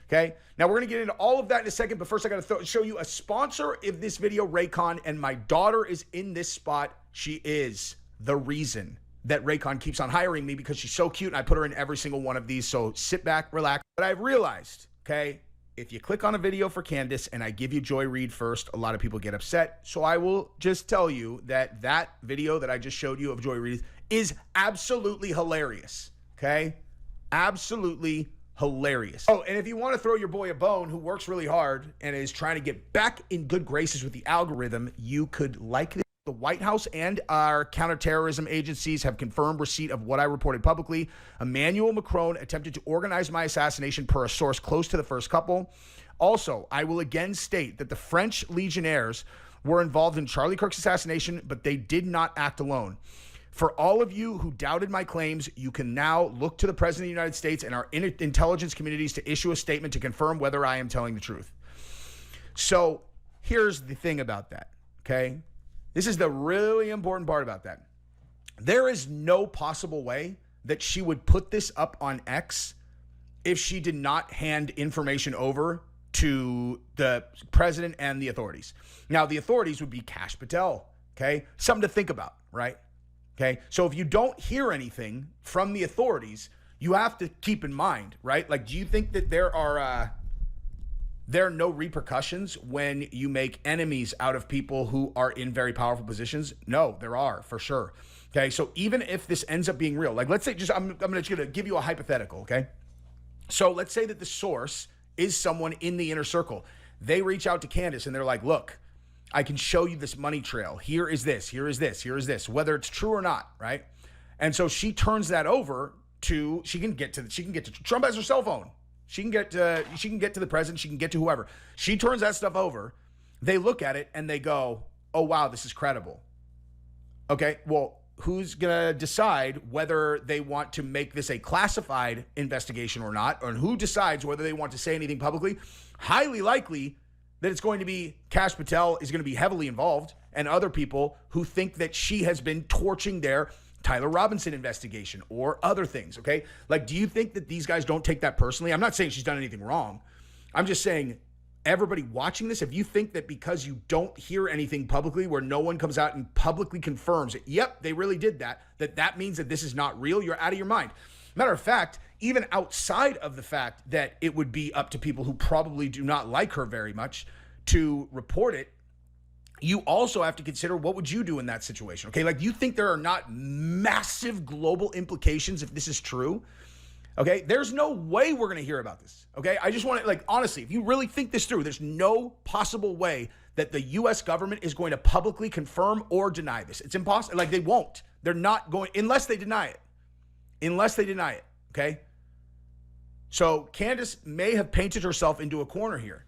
Okay, now we're going to get into all of that in a second, but first I got to show you a sponsor of this video, Raycon, and my daughter is in this spot. She is the reason that Raycon keeps on hiring me because she's so cute, and I put her in every single one of these, so sit back, relax. But I've realized, okay, if you click on a video for Candace and I give you Joy Reid first, a lot of people get upset, so I will just tell you that that video that I just showed you of Joy Reid is absolutely hilarious, okay? Absolutely hilarious. Oh, and if you want to throw your boy a bone who works really hard and is trying to get back in good graces with the algorithm, you could like this. The White House and our counterterrorism agencies have confirmed receipt of what I reported publicly. Emmanuel Macron attempted to organize my assassination per a source close to the first couple. Also, I will again state that the French Legionnaires were involved in Charlie Kirk's assassination, but they did not act alone. For all of you who doubted my claims, you can now look to the President of the United States and our intelligence communities to issue a statement to confirm whether I am telling the truth. So here's the thing about that, okay? This is the really important part about that. There is no possible way that she would put this up on X if she did not hand information over to the president and the authorities. Now, the authorities would be Kash Patel, okay? Something to think about, right? Okay, so if you don't hear anything from the authorities, you have to keep in mind, right? Like, do you think that there are no repercussions when you make enemies out of people who are in very powerful positions? No, there are, for sure. Okay, so even if this ends up being real, like, let's say, I'm going to give you a hypothetical, okay? So let's say that the source is someone in the inner circle. They reach out to Candace and they're like, look, I can show you this money trail. Here is this, here is this, here is this, whether it's true or not, right? And so she turns that over to, she can get to Trump has her cell phone. She can get to the president, she can get to whoever. She turns that stuff over. They look at it and they go, oh, wow, this is credible. Okay, well, who's going to decide whether they want to make this a classified investigation or not? Or who decides whether they want to say anything publicly? Highly likely that it's going to be Kash Patel is going to be heavily involved, and other people who think that she has been torching their Tyler Robinson investigation or other things, okay? Like, do you think that these guys don't take that personally? I'm not saying she's done anything wrong. I'm just saying, everybody watching this, if you think that because you don't hear anything publicly where no one comes out and publicly confirms it, yep, they really did that, that means that this is not real, you're out of your mind. Matter of fact, even outside of the fact that it would be up to people who probably do not like her very much to report it, you also have to consider what would you do in that situation, okay? Like, you think there are not massive global implications if this is true, okay? There's no way we're going to hear about this, okay? I just want to, like, honestly, if you really think this through, there's no possible way that the U.S. government is going to publicly confirm or deny this. It's impossible. Like, they won't. They're not going, unless they deny it. Unless they deny it, okay? So Candace may have painted herself into a corner here.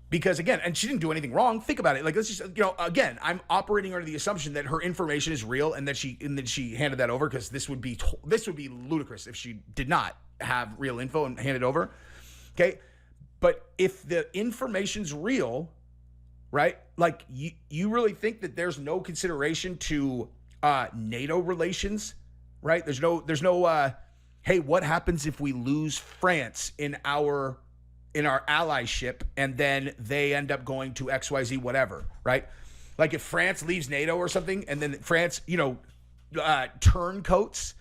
Because again, and she didn't do anything wrong. Think about it. Like, let's just, again, I'm operating under the assumption that her information is real and that she handed that over, because this would be ludicrous if she did not have real info and hand it over. Okay. But if the information's real, right? Like, you really think that there's no consideration to NATO relations, right? There's no hey, what happens if we lose France in our allyship and then they end up going to XYZ whatever, right? Like, if France leaves NATO or something and then France, turncoats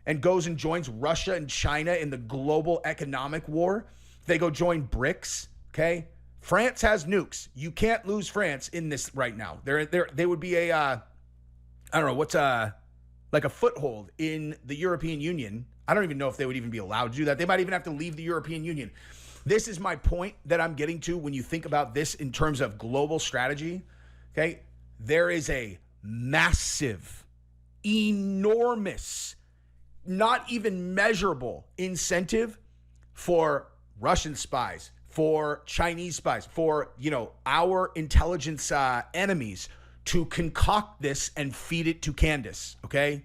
and goes and joins Russia and China in the global economic war, they go join BRICS, okay? France has nukes. You can't lose France in this right now. They would be a, I don't know, what's like a foothold in the European Union. I don't even know if they would even be allowed to do that. They might even have to leave the European Union. This is my point that I'm getting to when you think about this in terms of global strategy, okay? There is a massive, enormous, not even measurable incentive for Russian spies, for Chinese spies, for, our intelligence enemies to concoct this and feed it to Candace, okay?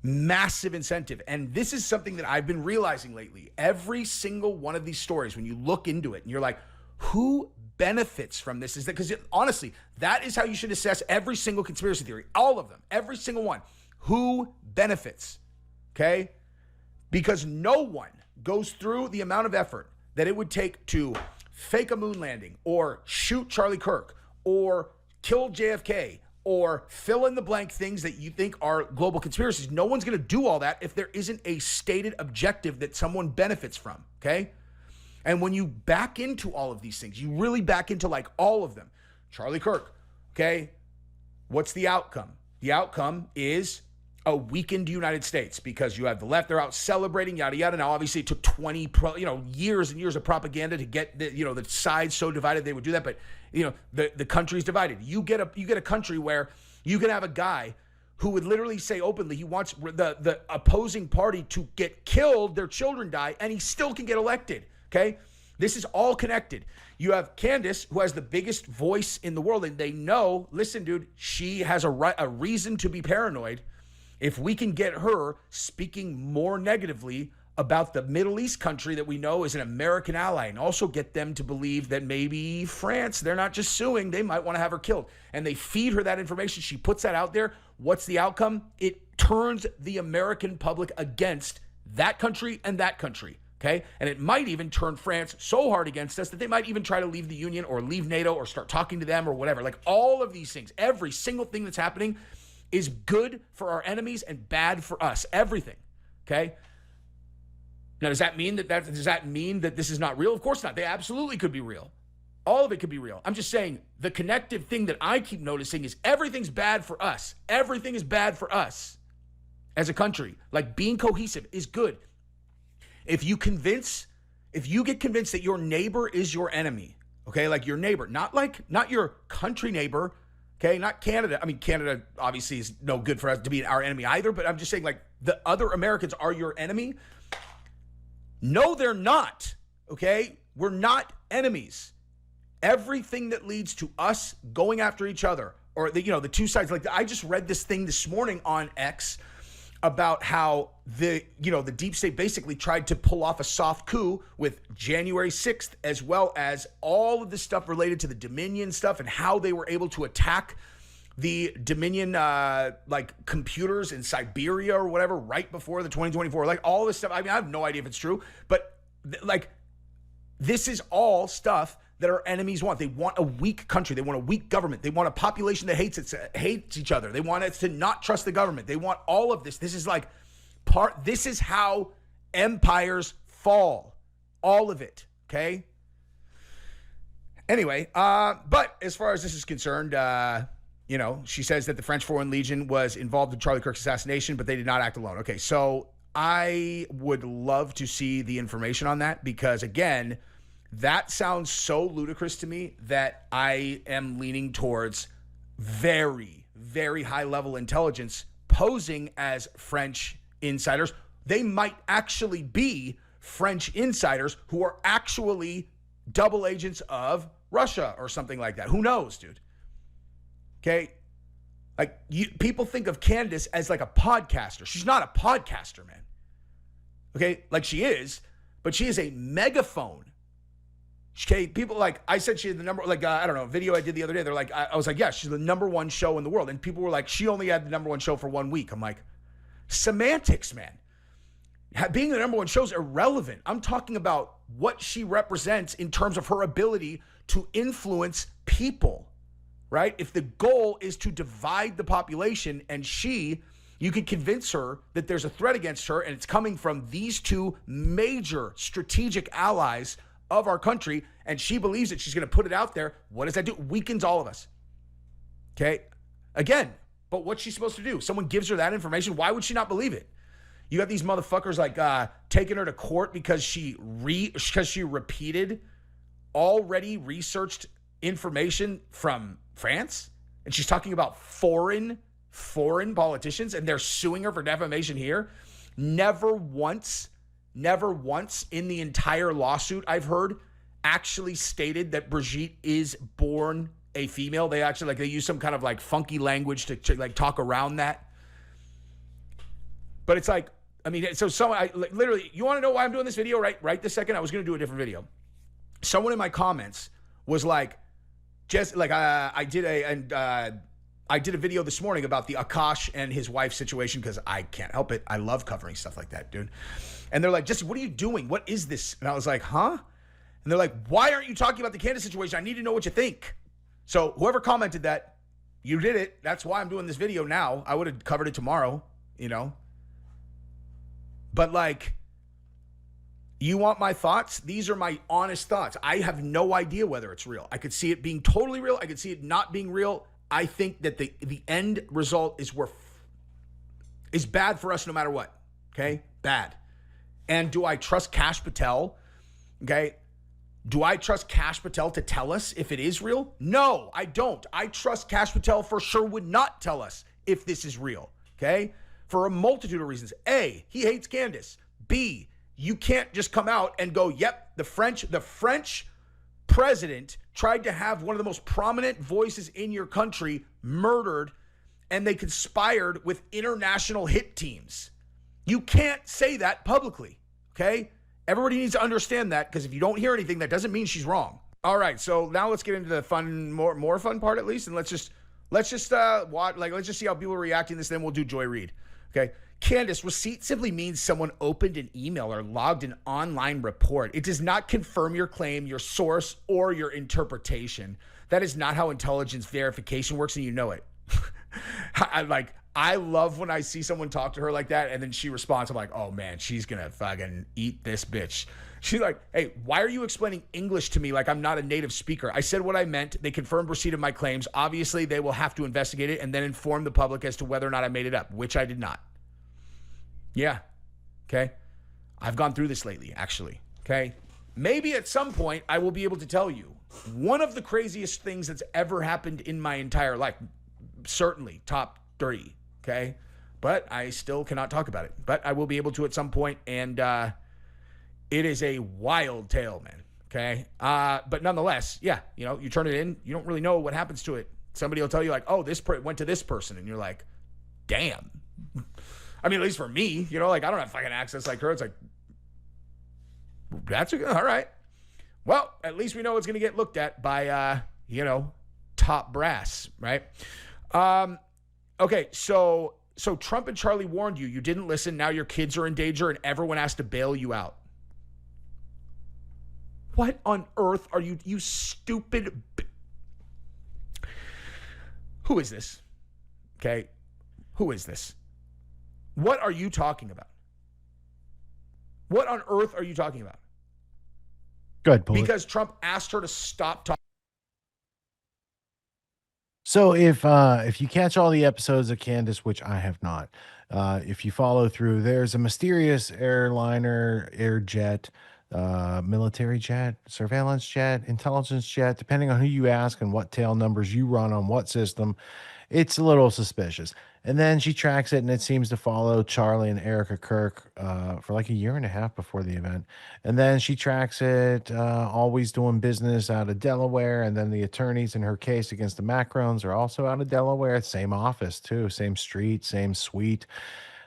Massive incentive. And this is something that I've been realizing lately. Every single one of these stories, when you look into it and you're like, who benefits from this? Is that because honestly, that is how you should assess every single conspiracy theory, all of them, every single one. Who benefits? Okay? Because no one goes through the amount of effort that it would take to fake a moon landing or shoot Charlie Kirk or kill JFK or fill in the blank things that you think are global conspiracies. No one's going to do all that if there isn't a stated objective that someone benefits from, okay? And when you back into all of these things, you really back into like all of them. Charlie Kirk, okay? What's the outcome? The outcome is a weakened United States, because you have the left, they're out celebrating, yada, yada. Now, obviously, it took 20, years and years of propaganda to get the sides so divided they would do that. But, the country's divided. You get a country where you can have a guy who would literally say openly he wants the opposing party to get killed, their children die, and he still can get elected, okay? This is all connected. You have Candace, who has the biggest voice in the world, and they know, listen, dude, she has a reason to be paranoid. If we can get her speaking more negatively about the Middle East country that we know is an American ally, and also get them to believe that maybe France, they're not just suing, they might want to have her killed. And they feed her that information. She puts that out there. What's the outcome? It turns the American public against that country and that country, okay? And it might even turn France so hard against us that they might even try to leave the Union or leave NATO or start talking to them or whatever. Like, all of these things, every single thing that's happening is good for our enemies and bad for us. Everything, okay? Now, does that mean that this is not real? Of course not. They absolutely could be real. All of it could be real. I'm just saying the connective thing that I keep noticing is everything's bad for us. Everything is bad for us as a country. Like, being cohesive is good. If you get convinced that your neighbor is your enemy, okay? Like, your neighbor, not your country neighbor, okay? Not Canada. I mean, Canada obviously is no good for us to be our enemy either, but I'm just saying, like, the other Americans are your enemy. No, they're not, okay? We're not enemies. Everything that leads to us going after each other, or the two sides, like, I just read this thing this morning on X about how the deep state basically tried to pull off a soft coup with January 6th, as well as all of the stuff related to the Dominion stuff and how they were able to attack the Dominion computers in Siberia or whatever right before the 2024, like all this stuff. I mean, I have no idea if it's true, but this is all stuff that our enemies want. They want a weak country. They want a weak government. They want a population that hates each other. They want us to not trust the government. They want all of this. This is how empires fall. All of it, okay? Anyway, but as far as this is concerned, you know, she says that the French Foreign Legion was involved in Charlie Kirk's assassination, but they did not act alone. Okay, so I would love to see the information on that because, again, that sounds so ludicrous to me that I am leaning towards very, very high-level intelligence posing as French insiders. They might actually be French insiders who are actually double agents of Russia or something like that. Who knows, dude? Okay? Like, people think of Candace as like a podcaster. She's not a podcaster, man. Okay? Like, she is, but she is a megaphone. Okay? People like, I said she had the number, like, I don't know, a video I did the other day. They're like, I was like, yeah, she's the #1 show in the world. And people were like, she only had the #1 show for 1 week. I'm like, semantics, man. Being the #1 show is irrelevant. I'm talking about what she represents in terms of her ability to influence people, right? If the goal is to divide the population and you can convince her that there's a threat against her and it's coming from these two major strategic allies of our country, and she believes that she's going to put it out there, what does that do? It weakens all of us. Okay? Again, but what's she supposed to do? Someone gives her that information. Why would she not believe it? You got these motherfuckers like taking her to court because she repeated already researched information from France, and she's talking about foreign politicians, and they're suing her for defamation here. Never once in the entire lawsuit I've heard actually stated that Brigitte is born a female. They actually they use some kind of like funky language to like talk around that. But it's like, I mean, so literally, you want to know why I'm doing this video right this second? I was going to do a different video. Someone in my comments was like, just like I did a video this morning about the Akash and his wife situation because I can't help it. I love covering stuff like that, dude. And they're like, Jesse, what are you doing? What is this? And I was like, huh? And they're like, why aren't you talking about the Candace situation? I need to know what you think. So whoever commented that, you did it. That's why I'm doing this video now. I would have covered it tomorrow, you know. But like, you want my thoughts? These are my honest thoughts. I have no idea whether it's real. I could see it being totally real. I could see it not being real. I think that the end result is bad for us no matter what. Okay? Bad. And do I trust Kash Patel? Okay? Do I trust Kash Patel to tell us if it is real? No, I don't. I trust Kash Patel for sure would not tell us if this is real. Okay? For a multitude of reasons. A, he hates Candace. B, you can't just come out and go, yep, the French president tried to have one of the most prominent voices in your country murdered, and they conspired with international hit teams. You can't say that publicly, okay? Everybody needs to understand that, because if you don't hear anything, that doesn't mean she's wrong. All right, so now let's get into the fun, more fun part at least, and let's just watch, let's just see how people are reacting to this, then we'll do Joy Reid. Okay. Candace, receipt simply means someone opened an email or logged an online report. It does not confirm your claim, your source, or your interpretation. That is not how intelligence verification works, and you know it. I love when I see someone talk to her like that, and then she responds. I'm like, oh man, she's gonna fucking eat this bitch. She's like, hey, why are you explaining English to me like I'm not a native speaker? I said what I meant. They confirmed receipt of my claims. Obviously, they will have to investigate it and then inform the public as to whether or not I made it up, which I did not. Yeah. Okay. I've gone through this lately, actually. Okay. Maybe at some point I will be able to tell you one of the craziest things that's ever happened in my entire life. Certainly top 3. Okay. But I still cannot talk about it. But I will be able to at some point, and it is a wild tale, man. Okay. But nonetheless, yeah, you turn it in, you don't really know what happens to it. Somebody will tell you like, oh, this went to this person, and you're like, damn. I mean, at least for me, I don't have fucking access like her. It's like, that's all right. Well, at least we know it's going to get looked at by, top brass, right? Okay, so Trump and Charlie warned you. You didn't listen. Now your kids are in danger, and everyone has to bail you out. What on earth are you stupid? Who is this? Okay, who is this? What are you talking about? What on earth are you talking about? Good, Bullet. Because Trump asked her to stop talking. So if you catch all the episodes of Candace, which I have not, if you follow through, there's a mysterious airliner, air jet, military jet, surveillance jet, intelligence jet, depending on who you ask and what tail numbers you run on what system. It's a little suspicious. And then she tracks it, and it seems to follow Charlie and Erica Kirk for like a year and a half before the event. And then she tracks it, always doing business out of Delaware. And then the attorneys in her case against the Macrones are also out of Delaware. Same office, too. Same street, same suite.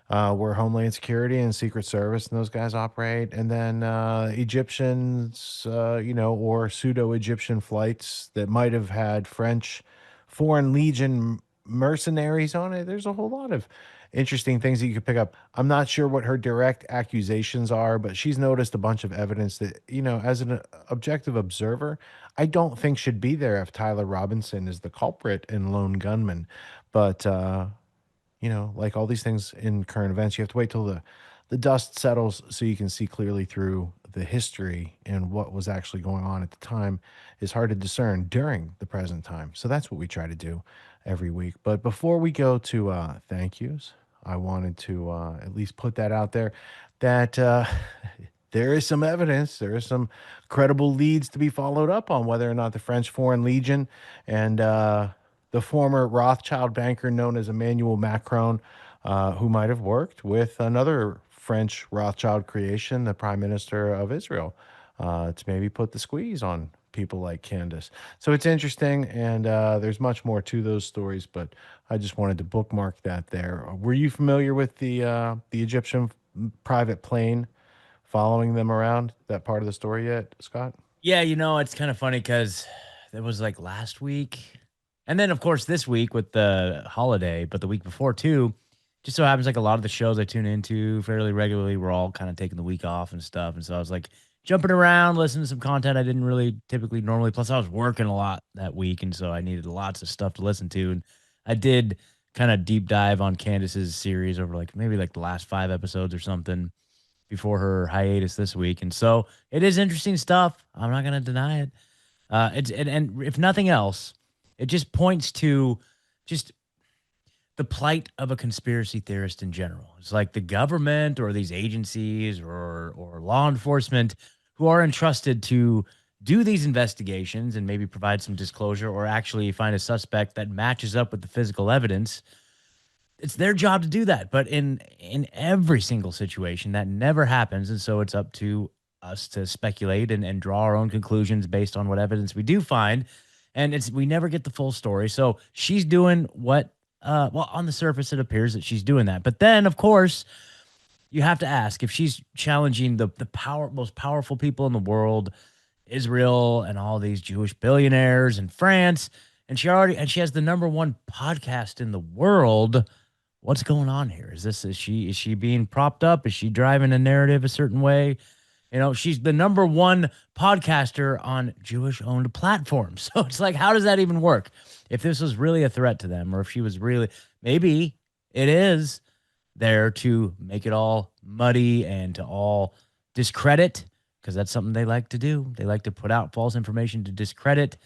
Where Homeland Security and Secret Service and those guys operate. And then Egyptians, or pseudo-Egyptian flights that might have had French Foreign Legion mercenaries on it. There's a whole lot of interesting things that you could pick up. I'm not sure what her direct accusations are, but she's noticed a bunch of evidence that, as an objective observer, I don't think should be there if Tyler Robinson is the culprit and lone gunman. But, like all these things in current events, you have to wait till the dust settles so you can see clearly through the history, and what was actually going on at the time is hard to discern during the present time. So that's what we try to do every week. But before we go to thank yous, I wanted to at least put that out there that there is some evidence, there is some credible leads to be followed up on whether or not the French Foreign Legion and the former Rothschild banker known as Emmanuel Macron, who might have worked with another French Rothschild creation, the Prime Minister of Israel, to maybe put the squeeze on people like Candace. So it's interesting, and there's much more to those stories, but I just wanted to bookmark that there. Were you familiar with the Egyptian private plane following them around, that part of the story yet, Scott? Yeah, it's kind of funny because it was like last week. And then, of course, this week with the holiday, but the week before, too, just so happens like a lot of the shows I tune into fairly regularly, we're all kind of taking the week off and stuff. And so I was like jumping around, listening to some content I didn't really typically normally. Plus, I was working a lot that week, and so I needed lots of stuff to listen to. And I did kind of deep dive on Candace's series over maybe the last 5 episodes or something before her hiatus this week. And so it is interesting stuff. I'm not going to deny it. And if nothing else, it just points to just the plight of a conspiracy theorist in general. It's like the government or these agencies or law enforcement who are entrusted to do these investigations and maybe provide some disclosure or actually find a suspect that matches up with the physical evidence. It's their job to do that. But in every single situation, that never happens. And so it's up to us to speculate and draw our own conclusions based on what evidence we do find. And we never get the full story. So she's doing what, on the surface, it appears that she's doing that. But then, of course, you have to ask if she's challenging the most powerful people in the world, Israel and all these Jewish billionaires in France, and she has the #1 podcast in the world. What's going on here? Is she being propped up? Is she driving a narrative a certain way? She's the #1 podcaster on Jewish-owned platforms. So it's like, how does that even work? If this was really a threat to them, or if she was really, maybe it is there to make it all muddy and to all discredit, because that's something they like to do. They like to put out false information to discredit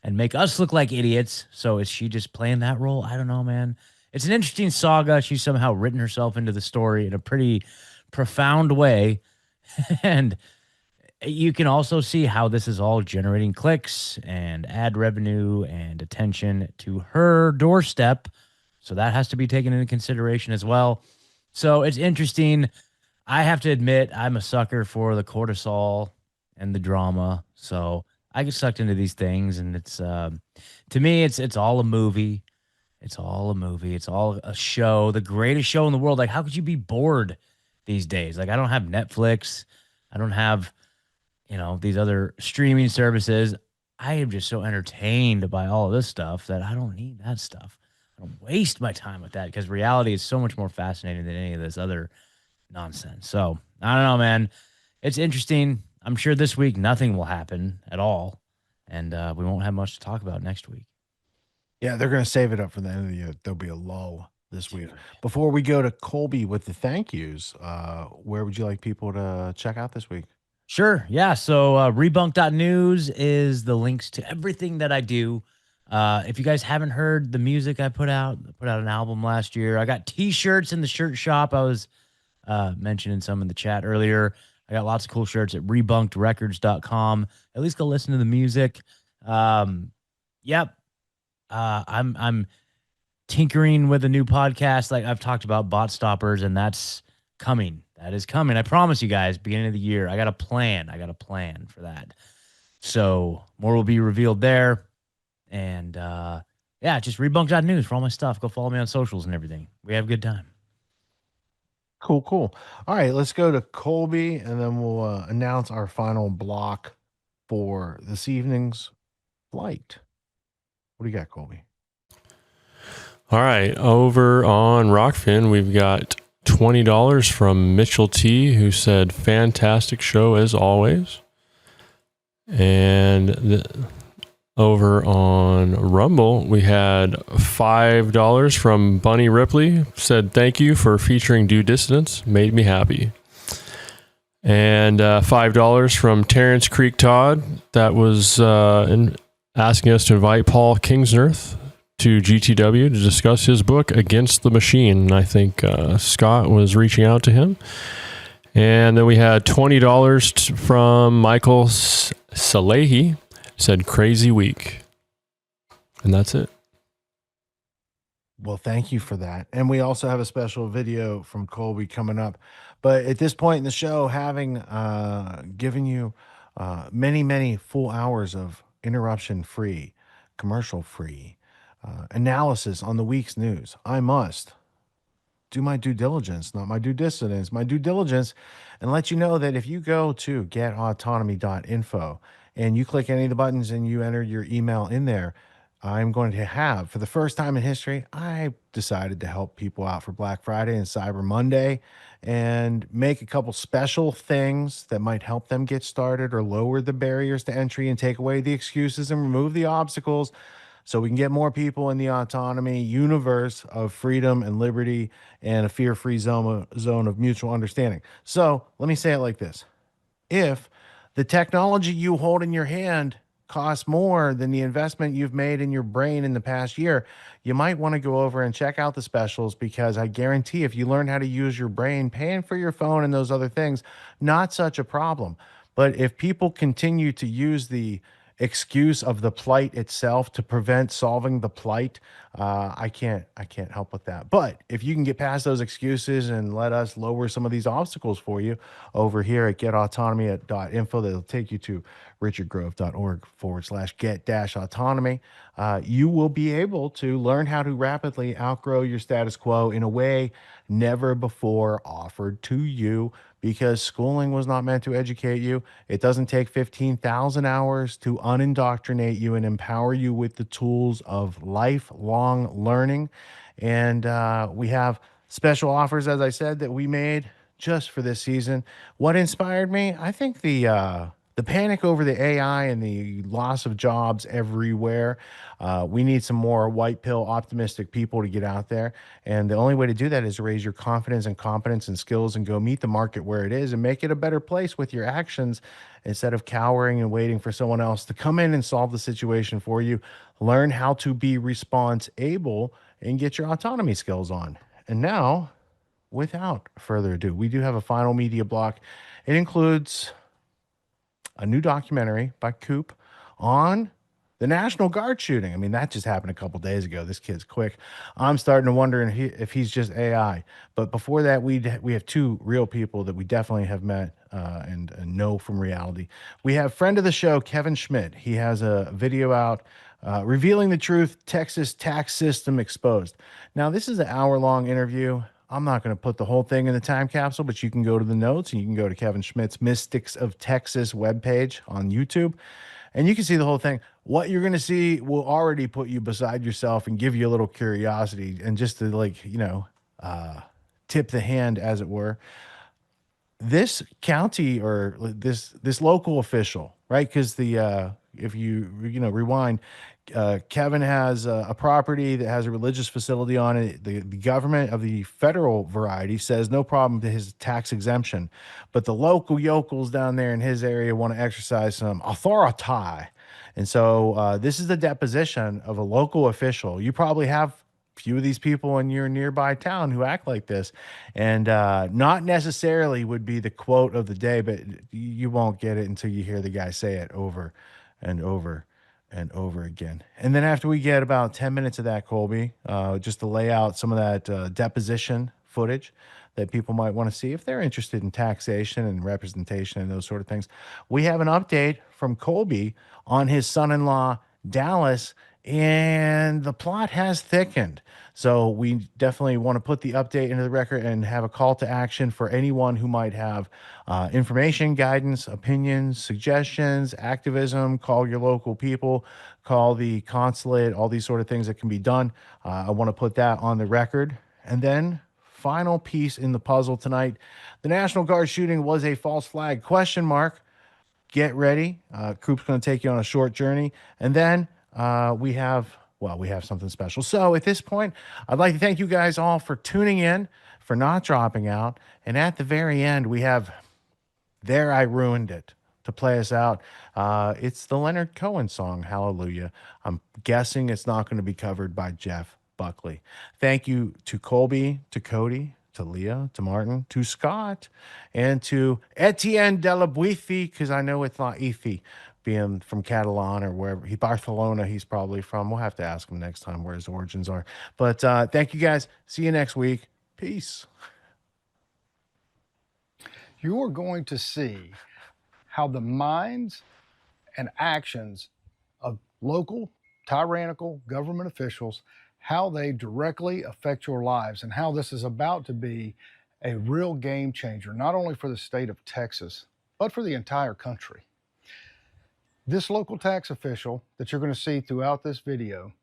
and make us look like idiots. So is she just playing that role? I don't know, man. It's an interesting saga. She's somehow written herself into the story in a pretty profound way. And you can also see how this is all generating clicks and ad revenue and attention to her doorstep. So that has to be taken into consideration as well. So it's interesting. I have to admit, I'm a sucker for the cortisol and the drama. So I get sucked into these things, and it's to me, it's all a movie. It's all a movie. It's all a show, the greatest show in the world. Like, how could you be bored these days? Like, I don't have Netflix. I don't have, these other streaming services. I am just so entertained by all of this stuff that I don't need that stuff. I don't waste my time with that, because reality is so much more fascinating than any of this other nonsense. So I don't know, man. It's interesting. I'm sure this week nothing will happen at all, and we won't have much to talk about next week. Yeah, they're going to save it up for the end of the year. There'll be a lull. this week. Before we go to Colby with the thank yous, where would you like people to check out this week? Sure. Yeah. So rebunked.news is the links to everything that I do. If you guys haven't heard the music I put out an album last year. I got t-shirts in the shirt shop. I was mentioning some in the chat earlier. I got lots of cool shirts at rebunkedrecords.com. At least go listen to the music. Yep. I'm tinkering with a new podcast. Like I've talked about bot stoppers, and that's coming. That is coming. I promise you guys, beginning of the year. I got a plan for that. So more will be revealed there. And yeah, just rebunked.news for all my stuff. Go follow me on socials and everything. We have a good time. Cool. All right, let's go to Colby, and then we'll announce our final block for this evening's flight. What do you got, Colby? All right, over on Rockfin, we've got $20 from Mitchell T, who said, fantastic show as always. And over on Rumble, we had $5 from Bunny Ripley, said, thank you for featuring Due Dissidents, made me happy. And $5 from Terrence Creek Todd, that was asking us to invite Paul Kingsnorth to GTW to discuss his book Against the Machine. And I think Scott was reaching out to him. And then we had $20 from Michael Salehi, said crazy week. And that's it. Well, thank you for that. And we also have a special video from Colby coming up. But at this point in the show, having given you many full hours of interruption-free, commercial-free analysis on the week's news, I must do my due diligence, not my due dissidence, my due diligence, and let you know that if you go to getautonomy.info and you click any of the buttons and you enter your email in there, I'm going to have, for the first time in history, I decided to help people out for Black Friday and Cyber Monday and make a couple special things that might help them get started or lower the barriers to entry and take away the excuses and remove the obstacles so we can get more people in the autonomy universe of freedom and liberty and a fear-free zone of mutual understanding. So let me say it like this. If the technology you hold in your hand costs more than the investment you've made in your brain in the past year, you might want to go over and check out the specials, because I guarantee if you learn how to use your brain, paying for your phone and those other things, not such a problem. But if people continue to use the excuse of the plight itself to prevent solving the plight, I can't help with that. But if you can get past those excuses and let us lower some of these obstacles for you over here at getautonomy.info, that'll take you to richardgrove.org/get-autonomy. You will be able to learn how to rapidly outgrow your status quo in a way never before offered to you, because schooling was not meant to educate you. It doesn't take 15,000 hours to unindoctrinate you and empower you with the tools of lifelong learning. And we have special offers, as I said, that we made just for this season. What inspired me? I think the panic over the AI and the loss of jobs everywhere. We need some more white pill optimistic people to get out there. And the only way to do that is to raise your confidence and competence and skills and go meet the market where it is and make it a better place with your actions, instead of cowering and waiting for someone else to come in and solve the situation for you. Learn how to be response-able and get your autonomy skills on. And now, without further ado, we do have a final media block. It includes a new documentary by Coop on the National Guard shooting. I mean, that just happened a couple days ago. This kid's quick. I'm starting to wonder if he's just AI. But before that, we have two real people that we definitely have met and know from reality. We have friend of the show, Kevin Schmidt. He has a video out revealing the truth, Texas tax system exposed. Now, this is an hour-long interview. I'm not going to put the whole thing in the time capsule, but you can go to the notes and you can go to Kevin Schmidt's Mystics of Texas webpage on YouTube, and you can see the whole thing. What you're going to see will already put you beside yourself and give you a little curiosity, and just to tip the hand, as it were. This county or this local official, right? Because the if you rewind, Kevin has a property that has a religious facility on it. The government of the federal variety says no problem to his tax exemption, but the local yokels down there in his area want to exercise some authority. And so this is the deposition of a local official. You probably have few of these people in your nearby town who act like this, and not necessarily would be the quote of the day, but you won't get it until you hear the guy say it over and over and over again. And then after we get about 10 minutes of that, Colby, just to lay out some of that deposition footage that people might want to see if they're interested in taxation and representation and those sort of things, we have an update from Colby on his son-in-law, Dallas, and the plot has thickened. So we definitely want to put the update into the record and have a call to action for anyone who might have information, guidance, opinions, suggestions, activism. Call your local people, call the consulate, all these sort of things that can be done. I want to put that on the record. And then final piece in the puzzle tonight, the National Guard shooting was a false flag, ? Get ready. Coop's going to take you on a short journey. And then we have something special. So at this point, I'd like to thank you guys all for tuning in, for not dropping out. And at the very end, we have There I Ruined It to play us out. It's the Leonard Cohen song, Hallelujah. I'm guessing it's not going to be covered by Jeff Buckley. Thank you to Colby, to Cody, to Leah, to Martin, to Scott, and to Etienne de la Boetie, because I know it's not Efi, being from Catalan or wherever Barcelona he's probably from. We'll have to ask him next time where his origins are. But thank you guys. See you next week. Peace. You are going to see how the minds and actions of local, tyrannical government officials, how they directly affect your lives, and how this is about to be a real game changer, not only for the state of Texas, but for the entire country. This local tax official that you're going to see throughout this video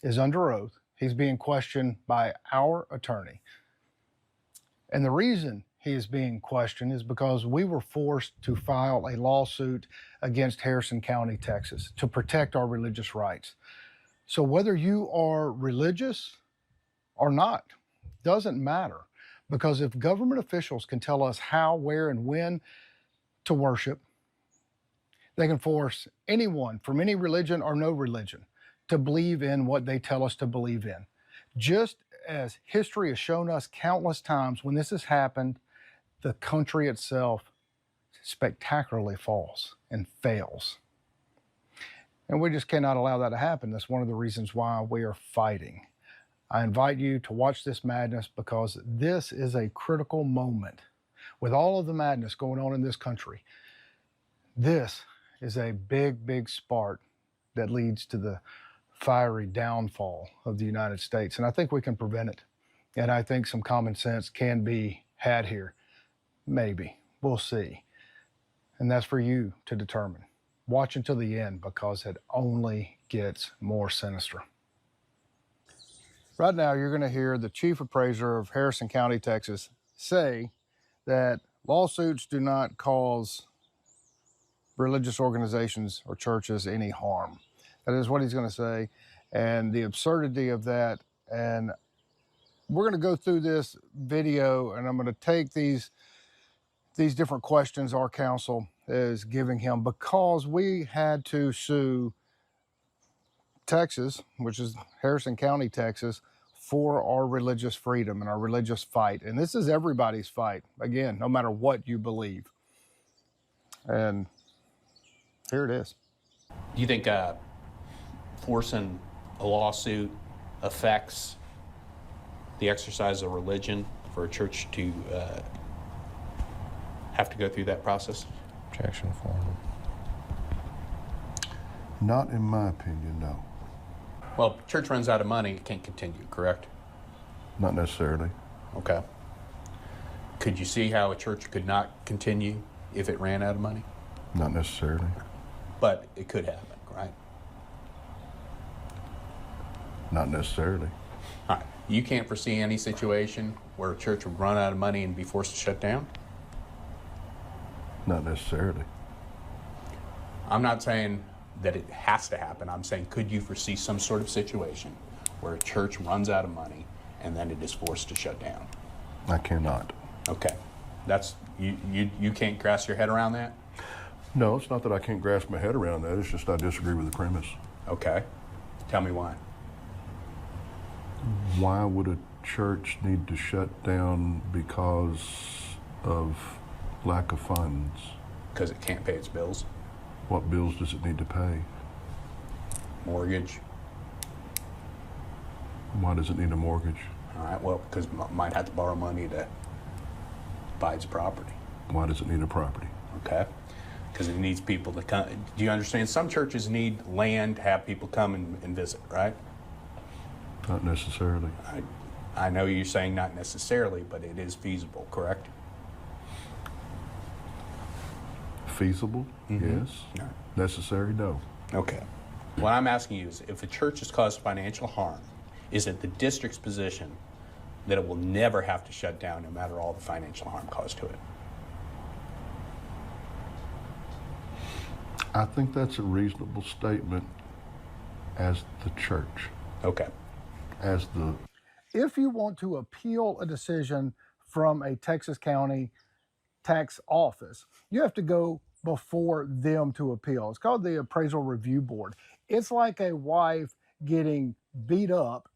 is under oath. He's being questioned by our attorney. And the reason he is being questioned is because we were forced to file a lawsuit against Harrison County, Texas, to protect our religious rights. So whether you are religious or not, doesn't matter. Because if government officials can tell us how, where, and when to worship, they can force anyone from any religion or no religion to believe in what they tell us to believe in. Just as history has shown us countless times when this has happened, the country itself spectacularly falls and fails. And we just cannot allow that to happen. That's one of the reasons why we are fighting. I invite you to watch this madness because this is a critical moment. With all of the madness going on in this country, this is a big, big spark that leads to the fiery downfall of the United States. And I think we can prevent it. And I think some common sense can be had here. Maybe. We'll see. And that's for you to determine. Watch until the end because it only gets more sinister. Right now, you're going to hear the chief appraiser of Harrison County, Texas, say that lawsuits do not cause religious organizations or churches any harm. That is what he's going to say, and the absurdity of that. And we're going to go through this video, and I'm going to take these different questions our counsel is giving him because we had to sue Texas, which is Harrison County, Texas, for our religious freedom and our religious fight. And this is everybody's fight, again, no matter what you believe. And here it is. Do you think forcing a lawsuit affects the exercise of religion for a church to have to go through that process? Objection form. Not in my opinion, no. Well, church runs out of money, it can't continue, correct? Not necessarily. Okay. Could you see how a church could not continue if it ran out of money? Not necessarily. But it could happen, right? Not necessarily. All right. You can't foresee any situation where a church would run out of money and be forced to shut down? Not necessarily. I'm not saying that it has to happen. I'm saying, could you foresee some sort of situation where a church runs out of money and then it is forced to shut down? I cannot. Okay. That's, you can't grasp your head around that? No, it's not that I can't grasp my head around that. It's just I disagree with the premise. Okay. Tell me why. Why would a church need to shut down because of lack of funds? Because it can't pay its bills. What bills does it need to pay? Mortgage. Why does it need a mortgage? All right, well, because it might have to borrow money to buy its property. Why does it need a property? Okay. Because it needs people to come. Do you understand? Some churches need land to have people come and visit, right? Not necessarily. I know you're saying not necessarily, but it is feasible, correct? Feasible? Yes. No. Necessary? No. Okay. What I'm asking you is, if a church has caused financial harm, is it the district's position that it will never have to shut down no matter all the financial harm caused to it? I think that's a reasonable statement as the church. Okay. As the... If you want to appeal a decision from a Texas County tax office, you have to go before them to appeal. It's called the Appraisal Review Board. It's like a wife getting beat up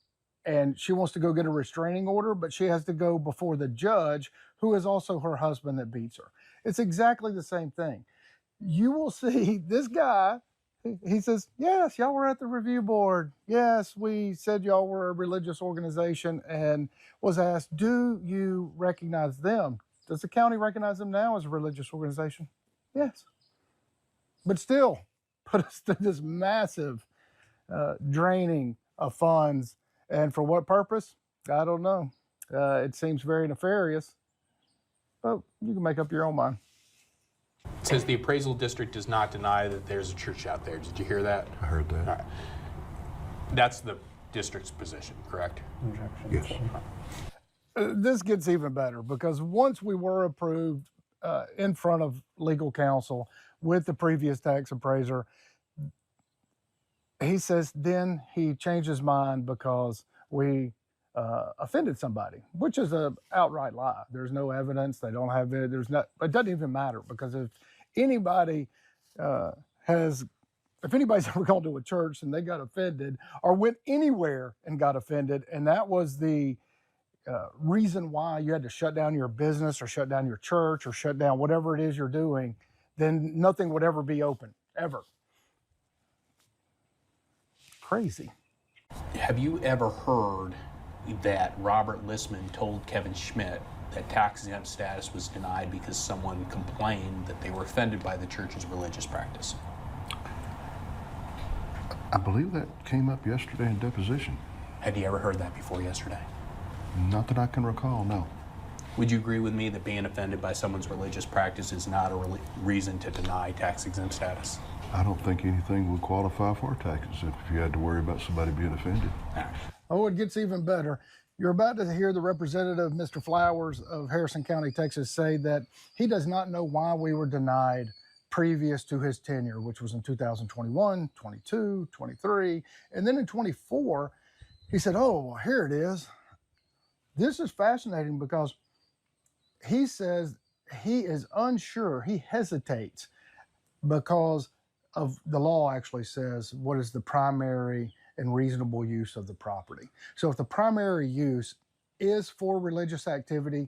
and she wants to go get a restraining order, but she has to go before the judge, who is also her husband that beats her. It's exactly the same thing. You will see this guy, he says, yes, y'all were at the review board. Yes, we said y'all were a religious organization, and was asked, do you recognize them? Does the county recognize them now as a religious organization? Yes. But still put us through this massive draining of funds. And for what purpose? I don't know. It seems very nefarious, but you can make up your own mind. It says the appraisal district does not deny that there's a church out there. Did you hear that? I heard that. All right. That's the district's position, correct? Yes. This gets even better, because once we were approved in front of legal counsel with the previous tax appraiser, he says then he changed his mind because we offended somebody, which is an outright lie. There's no evidence. They don't have it. It doesn't even matter, because if anybody if anybody's ever gone to a church and they got offended, or went anywhere and got offended, and that was the reason why you had to shut down your business or shut down your church or shut down whatever it is you're doing, then nothing would ever be open, ever. Crazy. Have you ever heard that Robert Listman told Kevin Schmidt that tax-exempt status was denied because someone complained that they were offended by the church's religious practice? I believe that came up yesterday in deposition. Had you ever heard that before yesterday? Not that I can recall, no. Would you agree with me that being offended by someone's religious practice is not a reason to deny tax-exempt status? I don't think anything would qualify for tax exempt if you had to worry about somebody being offended. Oh, it gets even better. You're about to hear the representative, Mr. Flowers of Harrison County, Texas, say that he does not know why we were denied previous to his tenure, which was in 2021, 22, 23. And then in 24, he said, oh, well, here it is. This is fascinating, because he says he is unsure, he hesitates, because of the law actually says what is the primary and reasonable use of the property. So if the primary use is for religious activity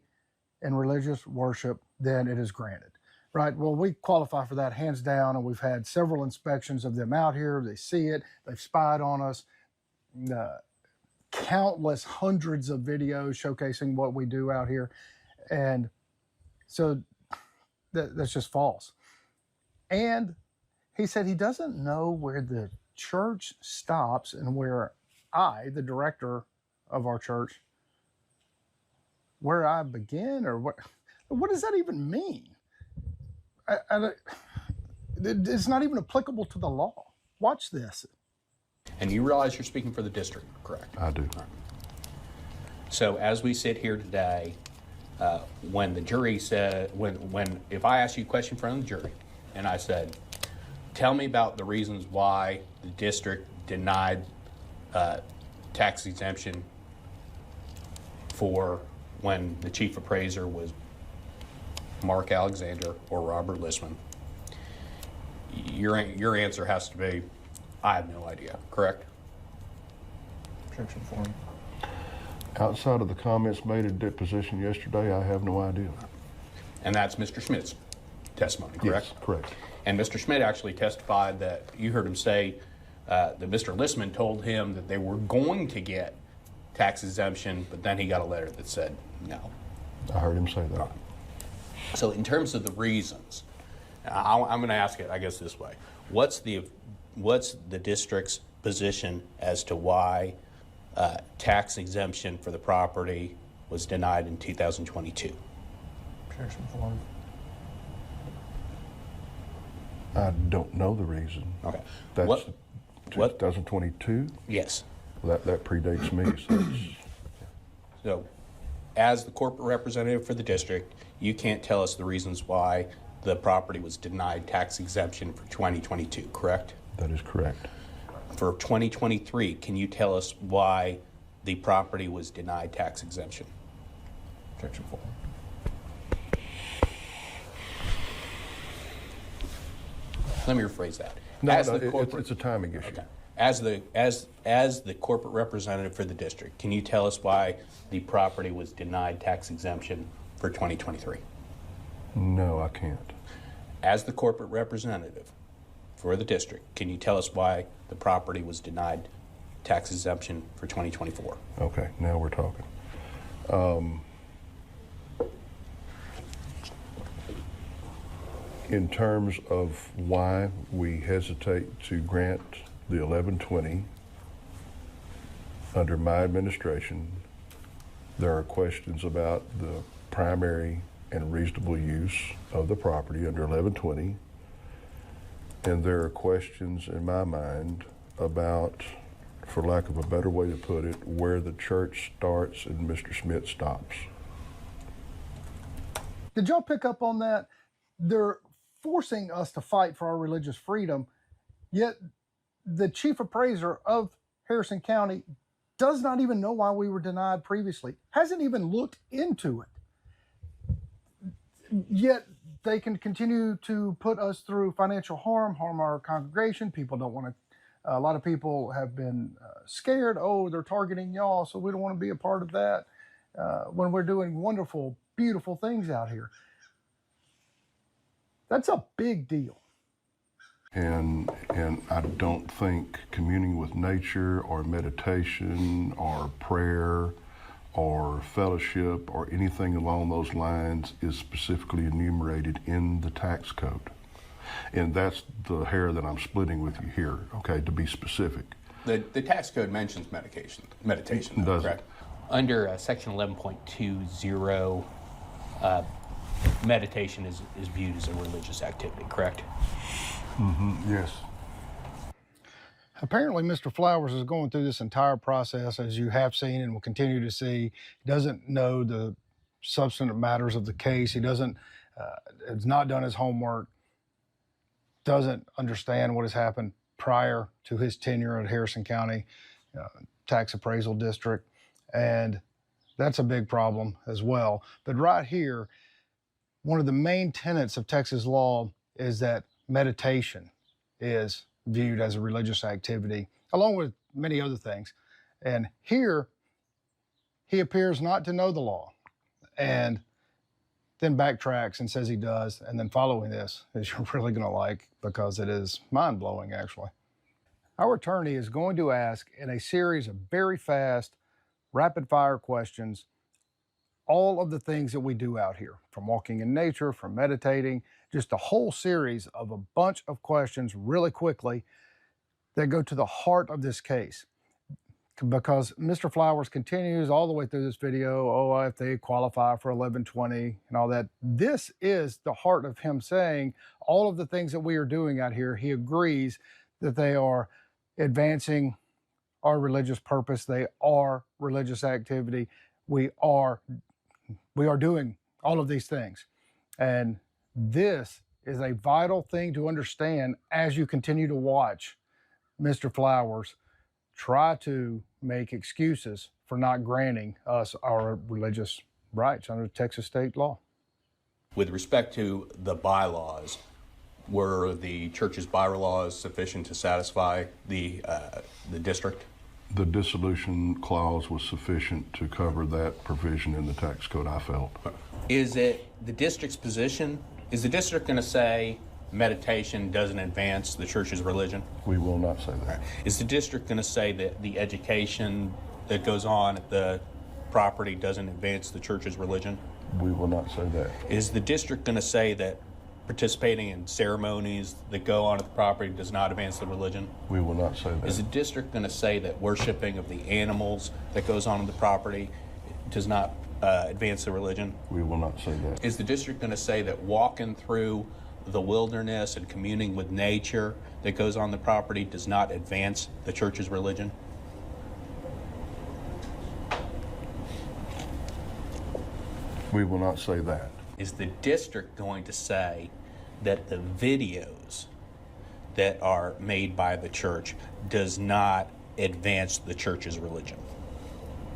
and religious worship, then it is granted, right? Well, we qualify for that hands down, and we've had several inspections of them out here. They see it, they've spied on us, countless hundreds of videos showcasing what we do out here. And so that's just false. And he said he doesn't know where the church stops and where I, the director of our church, where I begin, or what does that even mean? It's not even applicable to the law. Watch this. And you realize you're speaking for the district, correct? I do. Right. So as we sit here today, when the jury said, if I asked you a question from the jury, and I said, Tell me about the reasons why the district denied tax exemption for when the chief appraiser was Mark Alexander or Robert Listman. Your answer has to be, I have no idea, correct? Church informed. Outside of the comments made at deposition yesterday, I have no idea. And that's Mr. Schmidt's testimony, correct? Yes, correct. And Mr. Schmidt actually testified that you heard him say that Mr. Listman told him that they were going to get tax exemption, but then he got a letter that said no. I heard him say that. Right. So in terms of the reasons, I'm going to ask it, I guess, this way. What's the district's position as to why tax exemption for the property was denied in 2022? Church informed. I don't know the reason. Okay. That's 2022? Yes. That predates me. So, So, as the corporate representative for the district, you can't tell us the reasons why the property was denied tax exemption for 2022, correct? That is correct. For 2023, can you tell us why the property was denied tax exemption? Church informed. Let me rephrase that. No, As no, the corporate, it's a timing issue. okay. As the corporate representative for the district, can you tell us why the property was denied tax exemption for 2023? No, I can't. As the corporate representative for the district, can you tell us why the property was denied tax exemption for 2024? Okay, now we're talking. In terms of why we hesitate to grant the 1120 under my administration, there are questions about the primary and reasonable use of the property under 1120, and there are questions in my mind about, for lack of a better way to put it, where the church starts and Mr. Schmidt stops. Did y'all pick up on that? They're forcing us to fight for our religious freedom, yet the chief appraiser of Harrison County does not even know why we were denied previously, hasn't even looked into it. Yet they can continue to put us through financial harm our congregation. People don't want to, a lot of people have been scared. Oh, they're targeting y'all, so we don't want to be a part of that when we're doing wonderful, beautiful things out here. That's a big deal. And I don't think communing with nature or meditation or prayer or fellowship or anything along those lines is specifically enumerated in the tax code. And that's the hair that I'm splitting with you here, okay, to be specific. The tax code mentions meditation, Does correct? it? Under section 11.20, meditation is viewed as a religious activity, correct? Yes. Apparently, Mr. Flowers is going through this entire process, as you have seen and will continue to see. He doesn't know the substantive matters of the case. He doesn't, has not done his homework, doesn't understand what has happened prior to his tenure at Harrison County Tax Appraisal District. And that's a big problem as well. But right here, one of the main tenets of Texas law is that meditation is viewed as a religious activity, along with many other things. And here, he appears not to know the law, and then backtracks and says he does, and then following this is you're really gonna like, because it is mind-blowing, actually. Our attorney is going to ask, in a series of very fast, rapid-fire questions, all of the things that we do out here, from walking in nature, from meditating, just a whole series of a bunch of questions really quickly that go to the heart of this case. Because Mr. Flowers continues all the way through this video, oh, if they qualify for 1120 and all that. This is the heart of him saying all of the things that we are doing out here. He agrees that they are advancing our religious purpose. They are religious activity. We are doing all of these things. And this is a vital thing to understand as you continue to watch Mr. Flowers try to make excuses for not granting us our religious rights under Texas state law. With respect to the bylaws, were the church's bylaws sufficient to satisfy the district? The dissolution clause was sufficient to cover that provision in the tax code, I felt. Is it the district's position? Is the district going to say meditation doesn't advance the church's religion? We will not say that. Is the district going to say that the education that goes on at the property doesn't advance the church's religion? We will not say that. Is the district going to say that participating in ceremonies that go on at the property does not advance the religion? We will not say that. Is the district going to say that worshiping of the animals that goes on the property does not advance the religion? We will not say that. Is the district going to say that walking through the wilderness and communing with nature that goes on the property does not advance the church's religion? We will not say that. Is the district going to say that the videos that are made by the church does not advance the church's religion?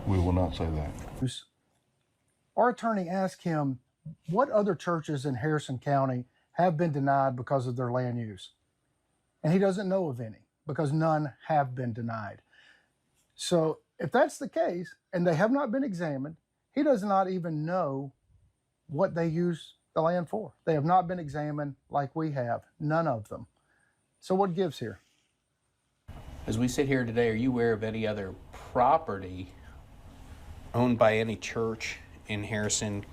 We will not say that. Our attorney asked him what other churches in Harrison County have been denied because of their land use. And he doesn't know of any because none have been denied. So if that's the case and they have not been examined, he does not even know what they use the land for. They have not been examined like we have, none of them. So what gives here? As we sit here today, are you aware of any other property owned by any church in Harrison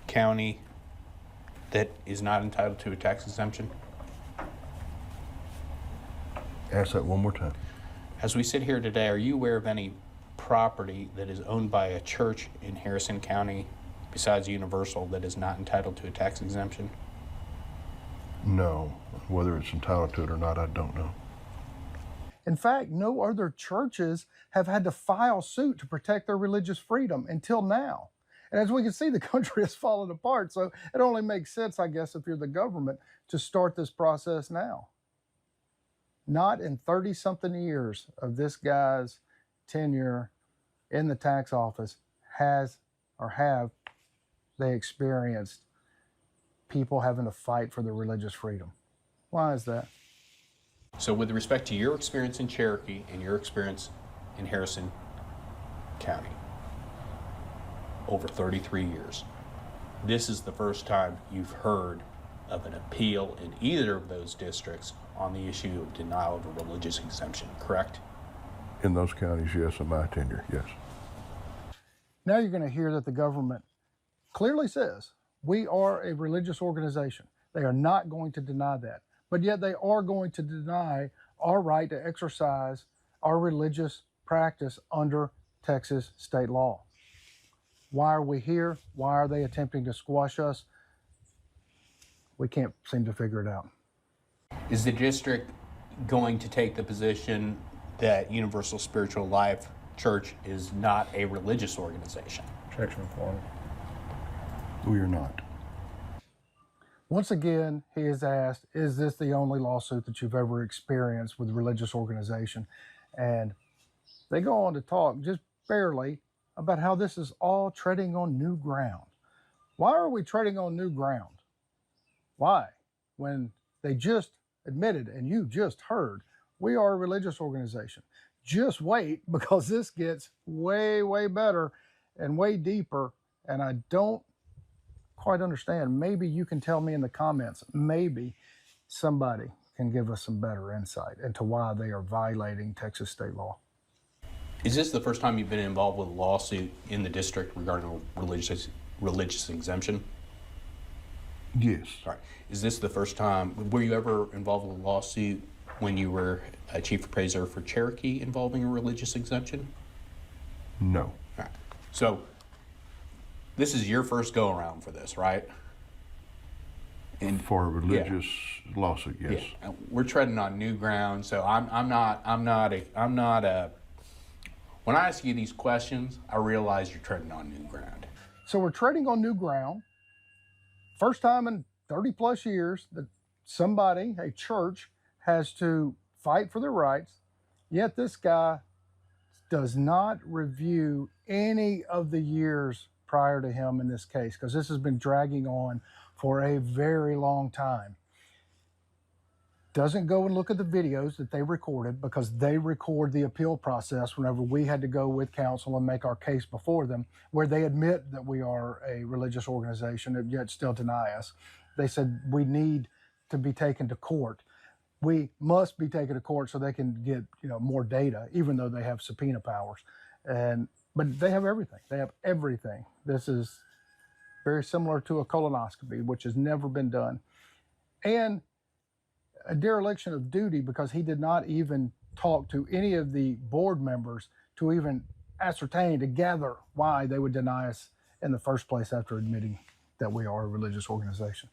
County that is not entitled to a tax exemption? Ask that one more time. As we sit here today, are you aware of any property that is owned by a church in Harrison County besides Universal that is not entitled to a tax exemption? No. Whether it's entitled to it or not, I don't know. In fact, no other churches have had to file suit to protect their religious freedom until now. And as we can see, the country has fallen apart. So it only makes sense, I guess, if you're the government, to start this process now. Not in 30-something years of this guy's tenure in the tax office have they experienced people having to fight for their religious freedom. Why is that? So with respect to your experience in Cherokee and your experience in Harrison County, over 33 years, this is the first time you've heard of an appeal in either of those districts on the issue of denial of a religious exemption, correct? In those counties, yes, in my tenure, yes. Now you're going to hear that the government clearly says we are a religious organization. They are not going to deny that, but yet they are going to deny our right to exercise our religious practice under Texas state law. Why are we here? Why are they attempting to squash us? We can't seem to figure it out. Is the district going to take the position that Universal Spiritual Life Church is not a religious organization? Objection form. We are not. Once again, he is asked, is this the only lawsuit that you've ever experienced with a religious organization? And they go on to talk just barely about how this is all treading on new ground. Why are we treading on new ground? Why? When they just admitted, and you just heard, we are a religious organization. Just wait, because this gets way, way better and way deeper, and I don't quite understand. Maybe you can tell me in the comments. Maybe somebody can give us some better insight into why they are violating Texas state law. Is this the first time you've been involved with a lawsuit in the district regarding a religious exemption? Yes. All right. Is this the first time, were you ever involved with a lawsuit when you were a chief appraiser for Cherokee involving a religious exemption? No. All right. So this is your first go around for this, right? And for a religious lawsuit, yes. Yeah. We're treading on new ground, so I'm not a. When I ask you these questions, I realize you're treading on new ground. So we're treading on new ground. First time in 30 plus years that somebody, a church, has to fight for their rights, yet this guy does not review any of the years prior to him in this case, because this has been dragging on for a very long time. Doesn't go and look at the videos that they recorded, because they record the appeal process whenever we had to go with counsel and make our case before them, where they admit that we are a religious organization and yet still deny us. They said we need to be taken to court. We must be taken to court so they can get, more data, even though they have subpoena powers. But they have everything. They have everything. This is very similar to a colonoscopy, which has never been done. And a dereliction of duty, because he did not even talk to any of the board members to even ascertain, to gather why they would deny us in the first place after admitting that we are a religious organization.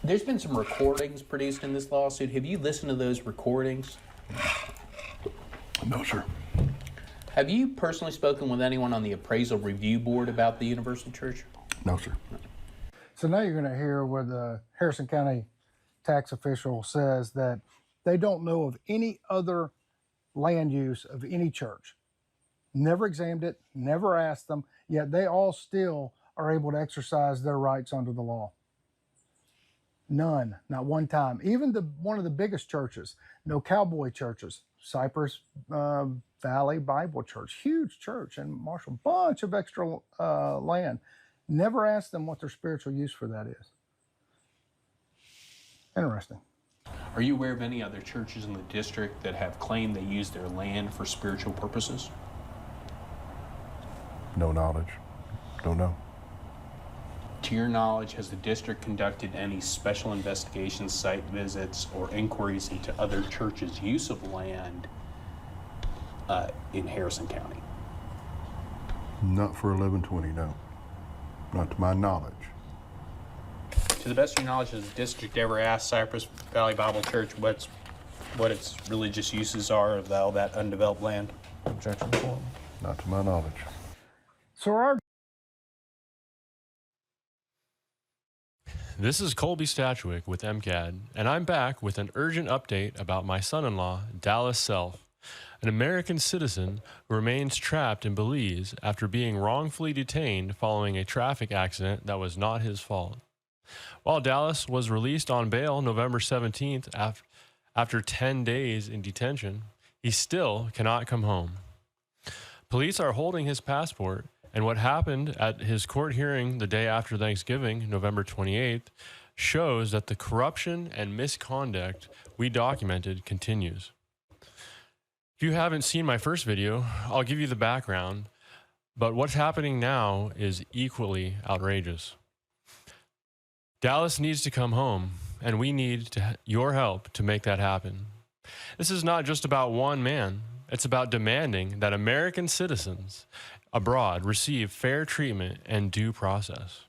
There's been some recordings produced in this lawsuit. Have you listened to those recordings? No, sir. Have you personally spoken with anyone on the appraisal review board about the Universal Church? No, sir. So now you're going to hear where the Harrison County tax official says that they don't know of any other land use of any church. Never examined it, never asked them, yet they all still are able to exercise their rights under the law. None, not one time. Even one of the biggest churches, no cowboy churches, Cypress Valley Bible Church, huge church in Marshall, bunch of extra land. Never asked them what their spiritual use for that is. Interesting. Are you aware of any other churches in the district that have claimed they use their land for spiritual purposes? No knowledge. Don't know. To your knowledge, has the district conducted any special investigations, site visits, or inquiries into other churches' use of land in Harrison County? Not for 1120, no. Not to my knowledge. To the best of your knowledge, has the district ever asked Cypress Valley Bible Church what its religious uses are of all that undeveloped land? Objection. Not to my knowledge. So our This is Colby Stachwick with MCAD, and I'm back with an urgent update about my son-in-law, Dallas Self, an American citizen who remains trapped in Belize after being wrongfully detained following a traffic accident that was not his fault. While Dallas was released on bail November 17th after 10 days in detention, he still cannot come home. Police are holding his passport, and what happened at his court hearing the day after Thanksgiving, November 28th, shows that the corruption and misconduct we documented continues. If you haven't seen my first video, I'll give you the background, but what's happening now is equally outrageous. Dallas needs to come home, and we need your help to make that happen. This is not just about one man. It's about demanding that American citizens abroad receive fair treatment and due process.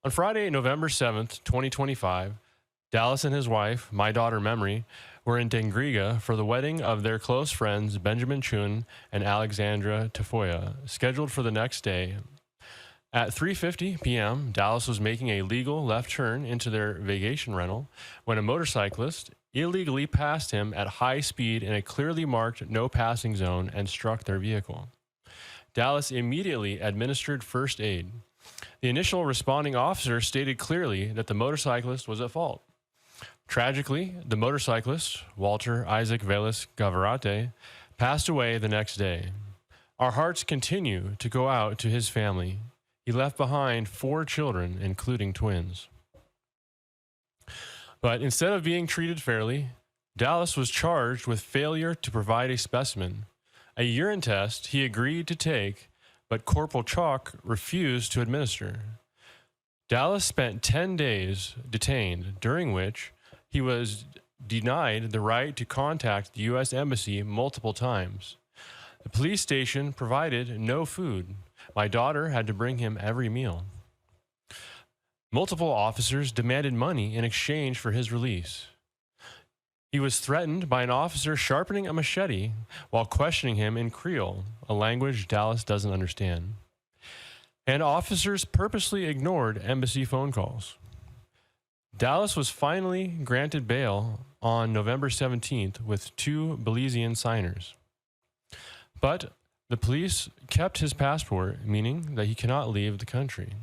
On Friday, November 7th, 2025, Dallas and his wife, my daughter Memory, were in Dengriga for the wedding of their close friends Benjamin Chun and Alexandra Tafoya, scheduled for the next day. At 3:50 p.m., Dallas was making a legal left turn into their vacation rental when a motorcyclist illegally passed him at high speed in a clearly marked no passing zone and struck their vehicle. Dallas immediately administered first aid. The initial responding officer stated clearly that the motorcyclist was at fault. Tragically, the motorcyclist, Walter Isaac Velas Gavarate, passed away the next day. Our hearts continue to go out to his family. He left behind 4 children, including twins. But instead of being treated fairly, Dallas was charged with failure to provide a specimen. A urine test he agreed to take, but Corporal Chalk refused to administer. Dallas spent 10 days detained, during which he was denied the right to contact the U.S. Embassy multiple times. The police station provided no food. My daughter had to bring him every meal. Multiple officers demanded money in exchange for his release. He was threatened by an officer sharpening a machete while questioning him in Creole, a language Dallas doesn't understand. And officers purposely ignored embassy phone calls. Dallas was finally granted bail on November 17th with 2 Belizean signers. But the police kept his passport, meaning that he cannot leave the country.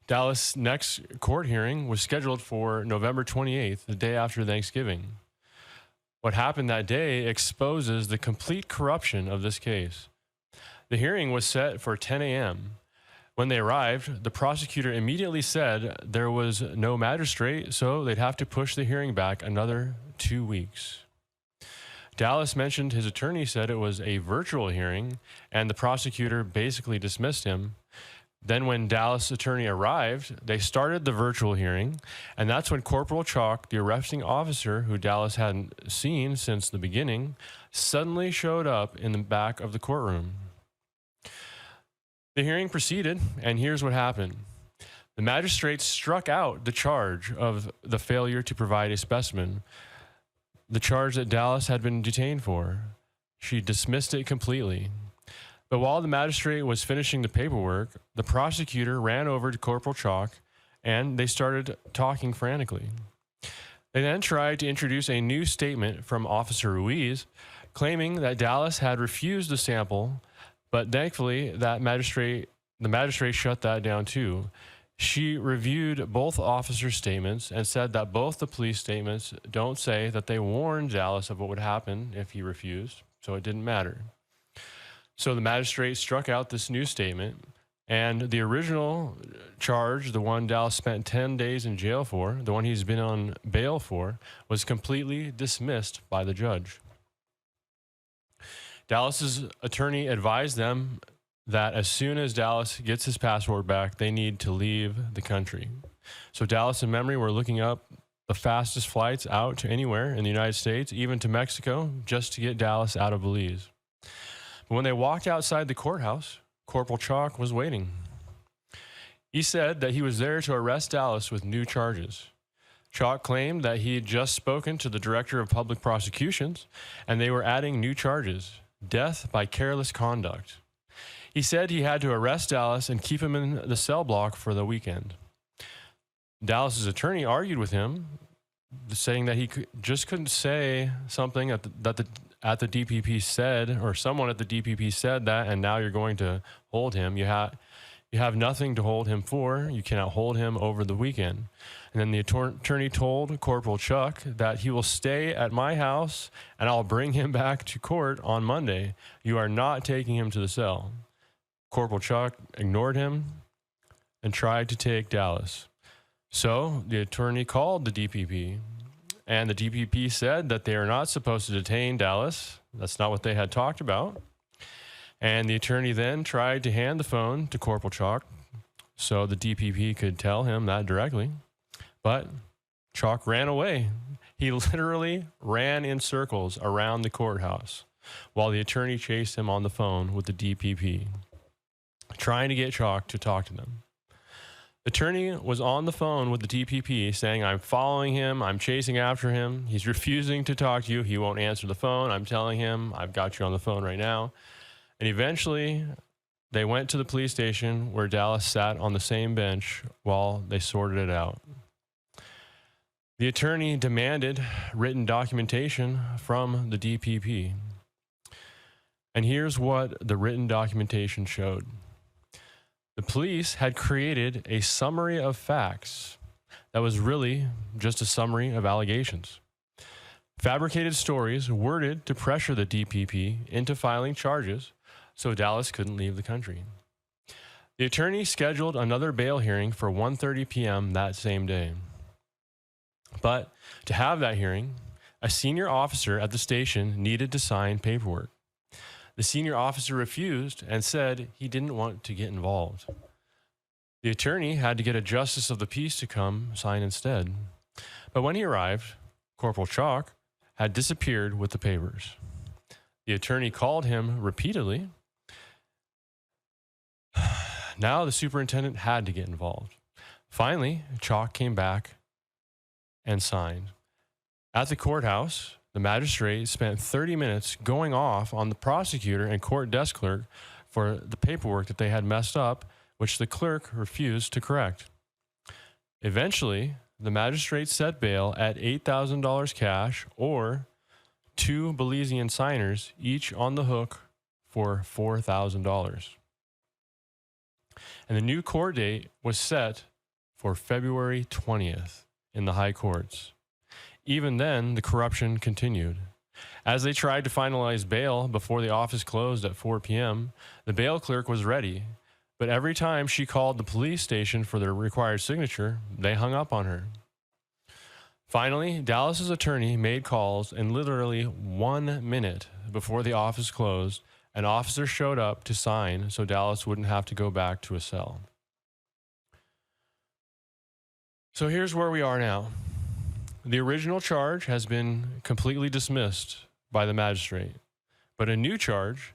Dallas' next court hearing was scheduled for November 28th, the day after Thanksgiving. What happened that day exposes the complete corruption of this case. The hearing was set for 10 a.m. When they arrived, the prosecutor immediately said there was no magistrate, so they'd have to push the hearing back another 2 weeks. Dallas mentioned his attorney said it was a virtual hearing, and the prosecutor basically dismissed him. Then when Dallas' attorney arrived, they started the virtual hearing, and that's when Corporal Chalk, the arresting officer who Dallas hadn't seen since the beginning, suddenly showed up in the back of the courtroom. The hearing proceeded, and here's what happened. The magistrate struck out the charge of the failure to provide a specimen, the charge that Dallas had been detained for. She dismissed it completely. But while the magistrate was finishing the paperwork, the prosecutor ran over to Corporal Chalk, and they started talking frantically. They then tried to introduce a new statement from Officer Ruiz, claiming that Dallas had refused the sample, but thankfully the magistrate shut that down too. She reviewed both officers' statements and said that both the police statements don't say that they warned Dallas of what would happen if he refused, so it didn't matter. So the magistrate struck out this new statement, and the original charge, the one Dallas spent 10 days in jail for, the one he's been on bail for, was completely dismissed by the judge. Dallas's attorney advised them that as soon as Dallas gets his passport back, they need to leave the country. So Dallas and Memory were looking up the fastest flights out to anywhere in the United States, even to Mexico, just to get Dallas out of Belize. But when they walked outside the courthouse, Corporal Chalk was waiting. He said that he was there to arrest Dallas with new charges. Chalk claimed that he had just spoken to the Director of Public Prosecutions, and they were adding new charges, death by careless conduct. He said he had to arrest Dallas and keep him in the cell block for the weekend. Dallas's attorney argued with him, saying that he just couldn't say something at the DPP said, or someone at the DPP said that, and now you're going to hold him. You have nothing to hold him for. You cannot hold him over the weekend. And then the attorney told Corporal Chuck that he will stay at my house and I'll bring him back to court on Monday. You are not taking him to the cell. Corporal Chuck ignored him and tried to take Dallas. So the attorney called the DPP, and the DPP said that they are not supposed to detain Dallas. That's not what they had talked about. And the attorney then tried to hand the phone to Corporal Chalk so the DPP could tell him that directly. But Chalk ran away. He literally ran in circles around the courthouse while the attorney chased him on the phone with the DPP, trying to get Chalk to talk to them. The attorney was on the phone with the DPP saying, I'm following him, I'm chasing after him, he's refusing to talk to you, he won't answer the phone, I'm telling him, I've got you on the phone right now. And eventually, they went to the police station where Dallas sat on the same bench while they sorted it out. The attorney demanded written documentation from the DPP. And here's what the written documentation showed. The police had created a summary of facts that was really just a summary of allegations. Fabricated stories worded to pressure the DPP into filing charges so Dallas couldn't leave the country. The attorney scheduled another bail hearing for 1:30 p.m. that same day. But to have that hearing, a senior officer at the station needed to sign paperwork. The senior officer refused and said he didn't want to get involved. The attorney had to get a justice of the peace to come sign instead. But when he arrived, Corporal Chalk had disappeared with the papers. The attorney called him repeatedly. Now the superintendent had to get involved. Finally, Chalk came back and signed. At the courthouse, the magistrate spent 30 minutes going off on the prosecutor and court desk clerk for the paperwork that they had messed up, which the clerk refused to correct. Eventually, the magistrate set bail at $8,000 cash or 2 Belizean signers, each on the hook for $4,000. And the new court date was set for February 20th in the high courts. Even then, the corruption continued. As they tried to finalize bail before the office closed at 4 p.m., the bail clerk was ready, but every time she called the police station for the required signature, they hung up on her. Finally, Dallas's attorney made calls, and literally 1 minute before the office closed, an officer showed up to sign so Dallas wouldn't have to go back to a cell. So here's where we are now. The original charge has been completely dismissed by the magistrate, but a new charge,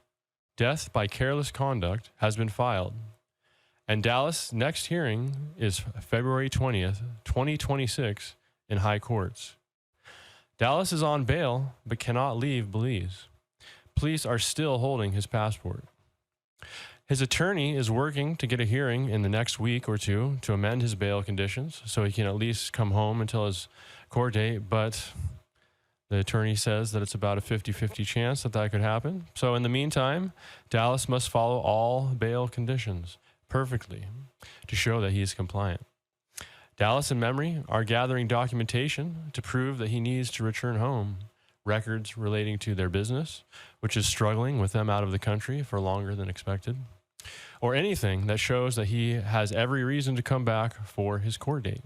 death by careless conduct, has been filed. And Dallas' next hearing is February 20th, 2026 in high courts. Dallas is on bail but cannot leave Belize. Police are still holding his passport. His attorney is working to get a hearing in the next week or two to amend his bail conditions so he can at least come home until his court date, but the attorney says that it's about a 50-50 chance that that could happen. So in the meantime, Dallas must follow all bail conditions perfectly to show that he is compliant. Dallas and Memory are gathering documentation to prove that he needs to return home, records relating to their business, which is struggling with them out of the country for longer than expected, or anything that shows that he has every reason to come back for his court date.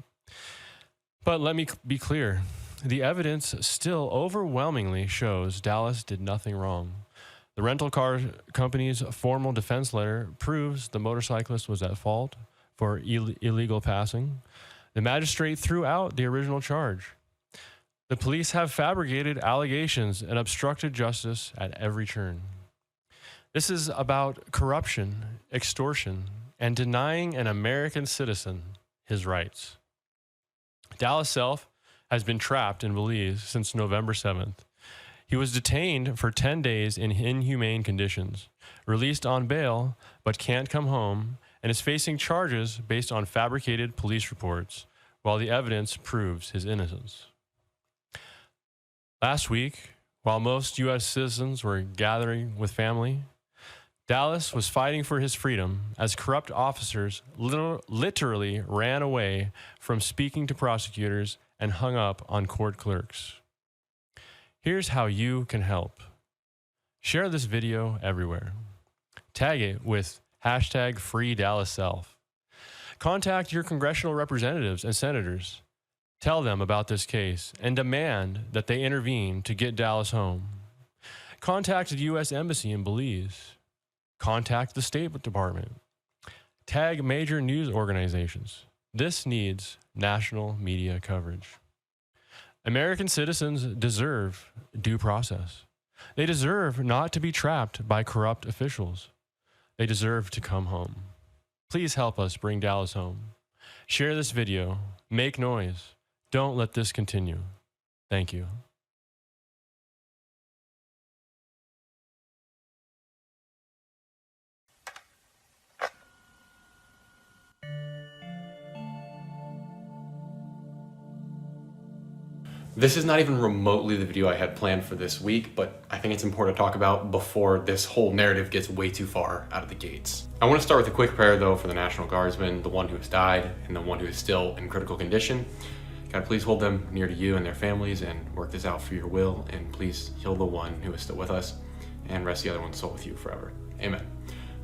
But let me be clear, the evidence still overwhelmingly shows Dallas did nothing wrong. The rental car company's formal defense letter proves the motorcyclist was at fault for illegal passing. The magistrate threw out the original charge. The police have fabricated allegations and obstructed justice at every turn. This is about corruption, extortion, and denying an American citizen his rights. Dallas Self has been trapped in Belize since November 7th. He was detained for 10 days in inhumane conditions, released on bail, but can't come home, and is facing charges based on fabricated police reports, while the evidence proves his innocence. Last week, while most U.S. citizens were gathering with family, Dallas was fighting for his freedom as corrupt officers literally ran away from speaking to prosecutors and hung up on court clerks. Here's how you can help. Share this video everywhere. Tag it with #FreeDallasSelf. Contact your congressional representatives and senators. Tell them about this case and demand that they intervene to get Dallas home. Contact the U.S. Embassy in Belize. Contact the State Department. Tag major news organizations. This needs national media coverage. American citizens deserve due process. They deserve not to be trapped by corrupt officials. They deserve to come home. Please help us bring Dallas home. Share this video. Make noise. Don't let this continue. Thank you. This is not even remotely the video I had planned for this week, but I think it's important to talk about before this whole narrative gets way too far out of the gates. I want to start with a quick prayer though for the National Guardsmen, the one who has died and the one who is still in critical condition. God, please hold them near to you and their families and work this out for your will, and please heal the one who is still with us and rest the other one's soul with you forever. Amen.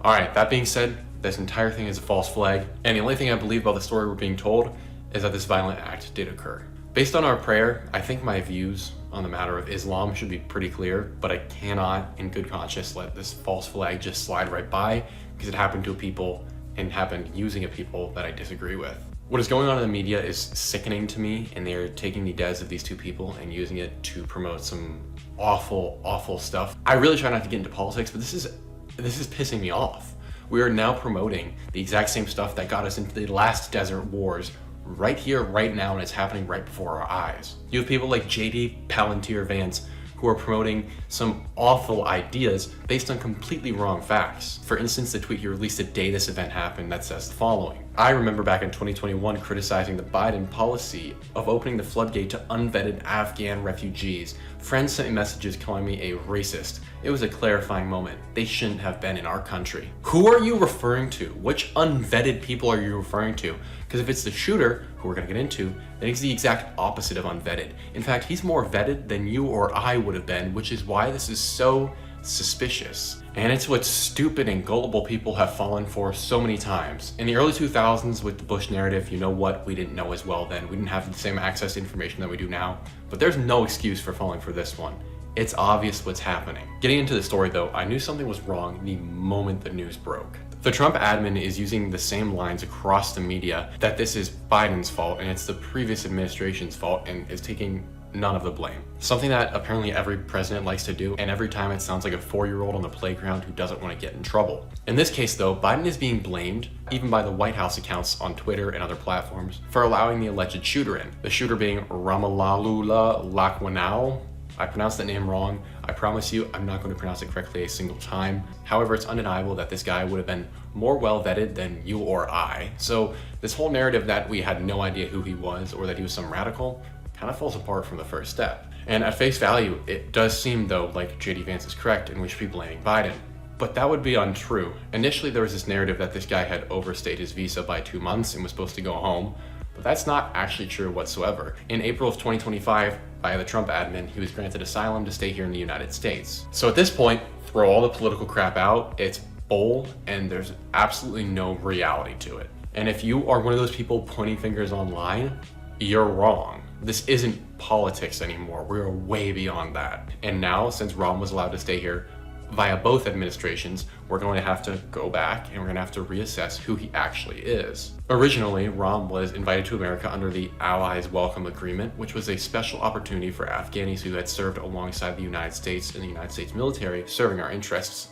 All right, that being said, this entire thing is a false flag, and the only thing I believe about the story we're being told is that this violent act did occur. Based on our prayer, I think my views on the matter of Islam should be pretty clear, but I cannot in good conscience let this false flag just slide right by because it happened to a people and happened using a people that I disagree with. What is going on in the media is sickening to me, and they're taking the deaths of these two people and using it to promote some awful, awful stuff. I really try not to get into politics, but this is pissing me off. We are now promoting the exact same stuff that got us into the last desert wars right here, right now, and it's happening right before our eyes. You have people like JD Palantir Vance who are promoting some awful ideas based on completely wrong facts. For instance, the tweet he released the day this event happened that says the following: I remember back in 2021 criticizing the Biden policy of opening the floodgate to unvetted Afghan refugees. Friends sent me messages calling me a racist. It was a clarifying moment. They shouldn't have been in our country. Who are you referring to? Which unvetted people are you referring to? Because if it's the shooter, who we're gonna get into, then he's the exact opposite of unvetted. In fact, he's more vetted than you or I would have been, which is why this is so suspicious. And it's what stupid and gullible people have fallen for so many times. In the early 2000s with the Bush narrative, you know what? We didn't know as well then. We didn't have the same access to information that we do now. But there's no excuse for falling for this one. It's obvious what's happening. Getting into the story though, I knew something was wrong the moment the news broke. The Trump admin is using the same lines across the media that this is Biden's fault and it's the previous administration's fault, and is taking none of the blame. Something that apparently every president likes to do, and every time it sounds like a 4-year-old on the playground who doesn't want to get in trouble. In this case though, Biden is being blamed, even by the White House accounts on Twitter and other platforms, for allowing the alleged shooter in. The shooter being Ramallah Lakwanow. I pronounced that name wrong. I promise you, I'm not going to pronounce it correctly a single time. However, it's undeniable that this guy would have been more well vetted than you or I. So this whole narrative that we had no idea who he was or that he was some radical kind of falls apart from the first step. And at face value, it does seem though like JD Vance is correct and we should be blaming Biden. But that would be untrue. Initially, there was this narrative that this guy had overstayed his visa by 2 months and was supposed to go home. But that's not actually true whatsoever. In April of 2025, by the Trump admin, he was granted asylum to stay here in the United States. So at this point, throw all the political crap out, it's bull, and there's absolutely no reality to it. And if you are one of those people pointing fingers online, you're wrong. This isn't politics anymore. We're way beyond that. And now, since Rahm was allowed to stay here via both administrations, we're going to have to go back and we're going to have to reassess who he actually is. Originally, Rahm was invited to America under the Allies Welcome Agreement, which was a special opportunity for Afghanis who had served alongside the United States in the United States military, serving our interests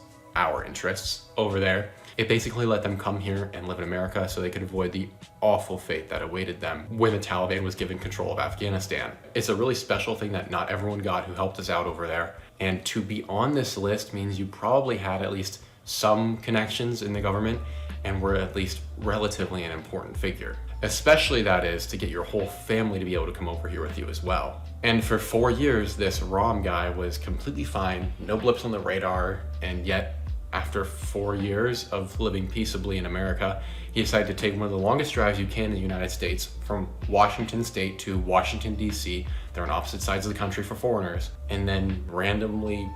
over there. It basically let them come here and live in America so they could avoid the awful fate that awaited them when the Taliban was given control of Afghanistan. It's a really special thing that not everyone got who helped us out over there. And to be on this list means you probably had at least some connections in the government and were at least relatively an important figure. Especially that is to get your whole family to be able to come over here with you as well. And for 4 years, this Rahm guy was completely fine, no blips on the radar, and yet after 4 years of living peaceably in America, he decided to take one of the longest drives you can in the United States from Washington State to Washington, D.C. They're on opposite sides of the country for foreigners, and then randomly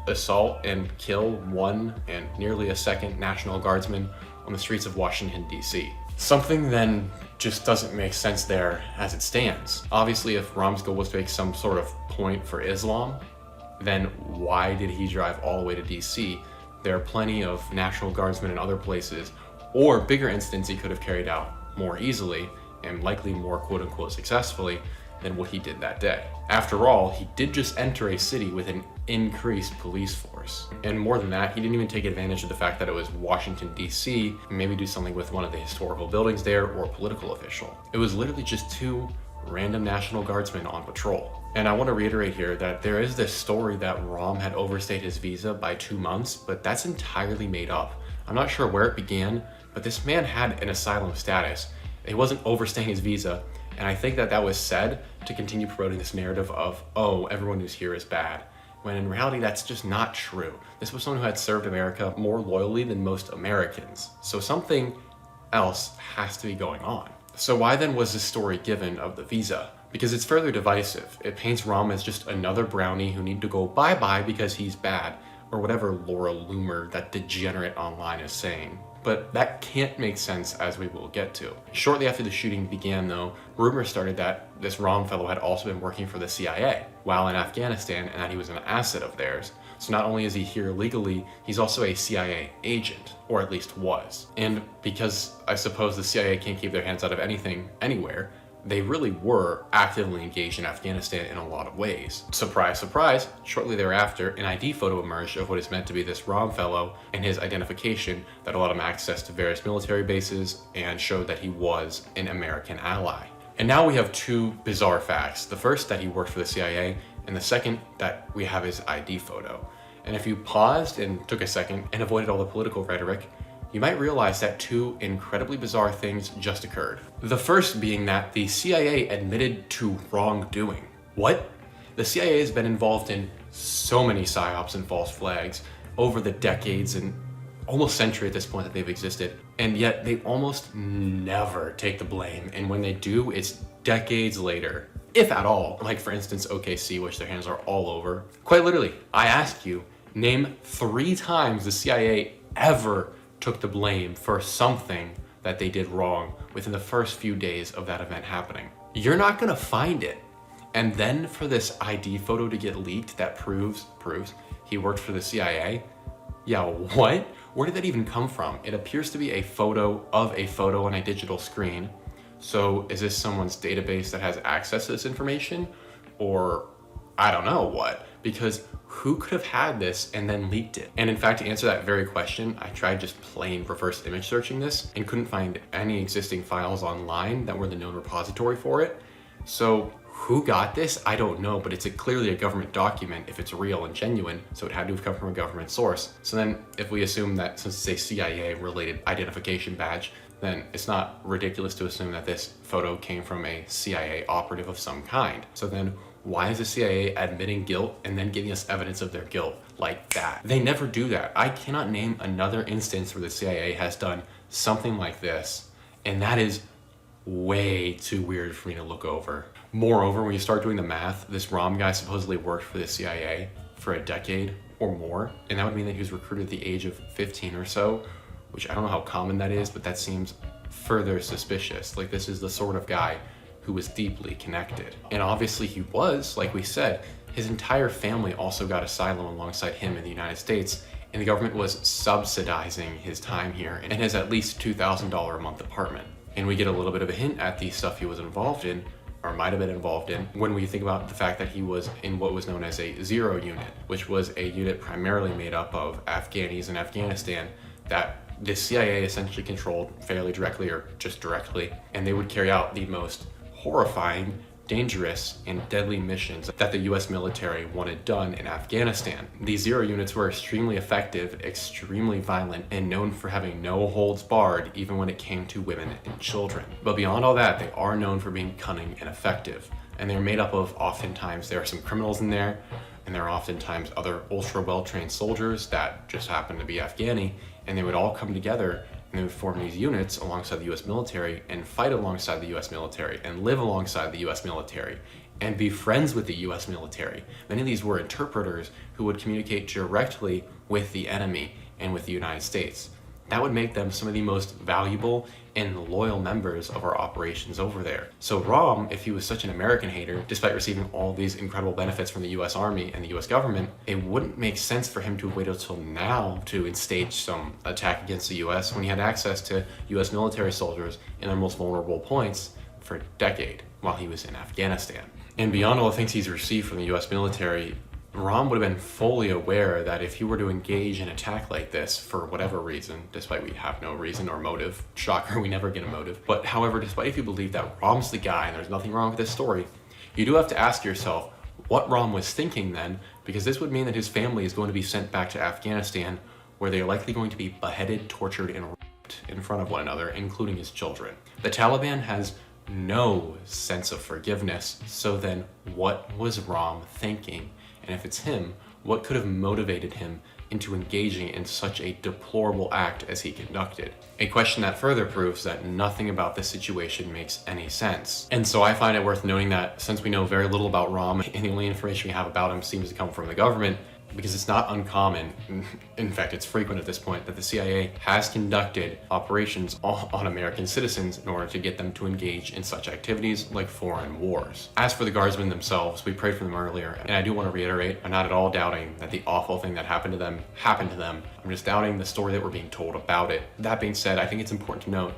assault and kill one and nearly a second National Guardsman on the streets of Washington, D.C. Something then just doesn't make sense there as it stands. Obviously, if Rahm's goal was to make some sort of point for Islam, then why did he drive all the way to D.C.? There are plenty of National Guardsmen in other places, or bigger incidents he could have carried out more easily and likely more quote-unquote successfully than what he did that day. After all, he did just enter a city with an increased police force. And more than that, he didn't even take advantage of the fact that it was Washington, D.C., maybe do something with one of the historical buildings there or a political official. It was literally just 2 random National Guardsmen on patrol. And I want to reiterate here that there is this story that Rahm had overstayed his visa by 2 months, but that's entirely made up. I'm not sure where it began, but this man had an asylum status. He wasn't overstaying his visa, and I think that that was said to continue promoting this narrative of, oh, everyone who's here is bad, when in reality that's just not true. This was someone who had served America more loyally than most Americans, so something else has to be going on. So why then was this story given of the visa? Because it's further divisive. It paints Rahm as just another brownie who need to go bye-bye because he's bad, or whatever Laura Loomer, that degenerate online, is saying. But that can't make sense, as we will get to. Shortly after the shooting began though, rumors started that this Rahm fellow had also been working for the CIA while in Afghanistan and that he was an asset of theirs. So not only is he here legally, he's also a CIA agent, or at least was. And because I suppose the CIA can't keep their hands out of anything, anywhere, they really were actively engaged in Afghanistan in a lot of ways. Surprise, surprise, shortly thereafter, an ID photo emerged of what is meant to be this Rahm fellow and his identification that allowed him access to various military bases and showed that he was an American ally. And now we have 2 bizarre facts. The first, that he worked for the CIA, and the second, that we have his ID photo. And if you paused and took a second and avoided all the political rhetoric, you might realize that two incredibly bizarre things just occurred. The first being that the CIA admitted to wrongdoing. What? The CIA has been involved in so many psyops and false flags over the decades and almost century at this point that they've existed, and yet they almost never take the blame, and when they do, it's decades later, if at all. Like for instance, OKC, which their hands are all over. Quite literally, I ask you, name 3 times the CIA ever took the blame for something that they did wrong within the first few days of that event happening. You're not gonna find it. And then for this ID photo to get leaked that proves he worked for the CIA? Yeah, what? Where did that even come from? It appears to be a photo of a photo on a digital screen. So is this someone's database that has access to this information? Or I don't know what, because who could have had this and then leaked it? And in fact, to answer that very question, I tried just plain reverse image searching this and couldn't find any existing files online that were the known repository for it. So who got this? I don't know, but it's clearly a government document if it's real and genuine, so it had to have come from a government source. So then if we assume that since it's a CIA-related identification badge, then it's not ridiculous to assume that this photo came from a CIA operative of some kind. So then why is the CIA admitting guilt and then giving us evidence of their guilt like that? They never do that. I cannot name another instance where the CIA has done something like this, and that is way too weird for me to look over. Moreover, when you start doing the math, this Rom guy supposedly worked for the CIA for a decade or more, and that would mean that he was recruited at the age of 15 or so, which I don't know how common that is, but that seems further suspicious. Like, this is the sort of guy who was deeply connected. And obviously he was, like we said, his entire family also got asylum alongside him in the United States, and the government was subsidizing his time here and his at least $2,000 a month apartment. And we get a little bit of a hint at the stuff he was involved in, or might have been involved in, when we think about the fact that he was in what was known as a zero unit, which was a unit primarily made up of Afghanis in Afghanistan that the CIA essentially controlled fairly directly or just directly, and they would carry out the most horrifying, dangerous, and deadly missions that the US military wanted done in Afghanistan. These zero units were extremely effective, extremely violent, and known for having no holds barred even when it came to women and children. But beyond all that, they are known for being cunning and effective. And they're made up of, oftentimes, there are some criminals in there, and there are oftentimes other ultra well-trained soldiers that just happen to be Afghani, and they would all come together and they would form these units alongside the US military and fight alongside the US military and live alongside the US military and be friends with the US military. Many of these were interpreters who would communicate directly with the enemy and with the United States. That would make them some of the most valuable and loyal members of our operations over there. So Rom, if he was such an American hater, despite receiving all these incredible benefits from the US Army and the US government, it wouldn't make sense for him to wait until now to instage some attack against the US when he had access to US military soldiers in their most vulnerable points for a decade while he was in Afghanistan. And beyond all the things he's received from the US military, Rom would have been fully aware that if he were to engage in an attack like this for whatever reason, despite we have no reason or motive, shocker, we never get a motive, but however, despite if you believe that Rom's the guy and there's nothing wrong with this story, you do have to ask yourself what Rom was thinking then, because this would mean that his family is going to be sent back to Afghanistan, where they are likely going to be beheaded, tortured, and raped in front of one another, including his children. The Taliban has no sense of forgiveness, so then what was Rom thinking? And if it's him, what could have motivated him into engaging in such a deplorable act as he conducted? A question that further proves that nothing about this situation makes any sense. And so I find it worth noting that since we know very little about Rom, and the only information we have about him seems to come from the government, because it's not uncommon, in fact it's frequent at this point, that the CIA has conducted operations on American citizens in order to get them to engage in such activities like foreign wars. As for the guardsmen themselves, we prayed for them earlier, and I do want to reiterate, I'm not at all doubting that the awful thing that happened to them happened to them. I'm just doubting the story that we're being told about it. That being said, I think it's important to note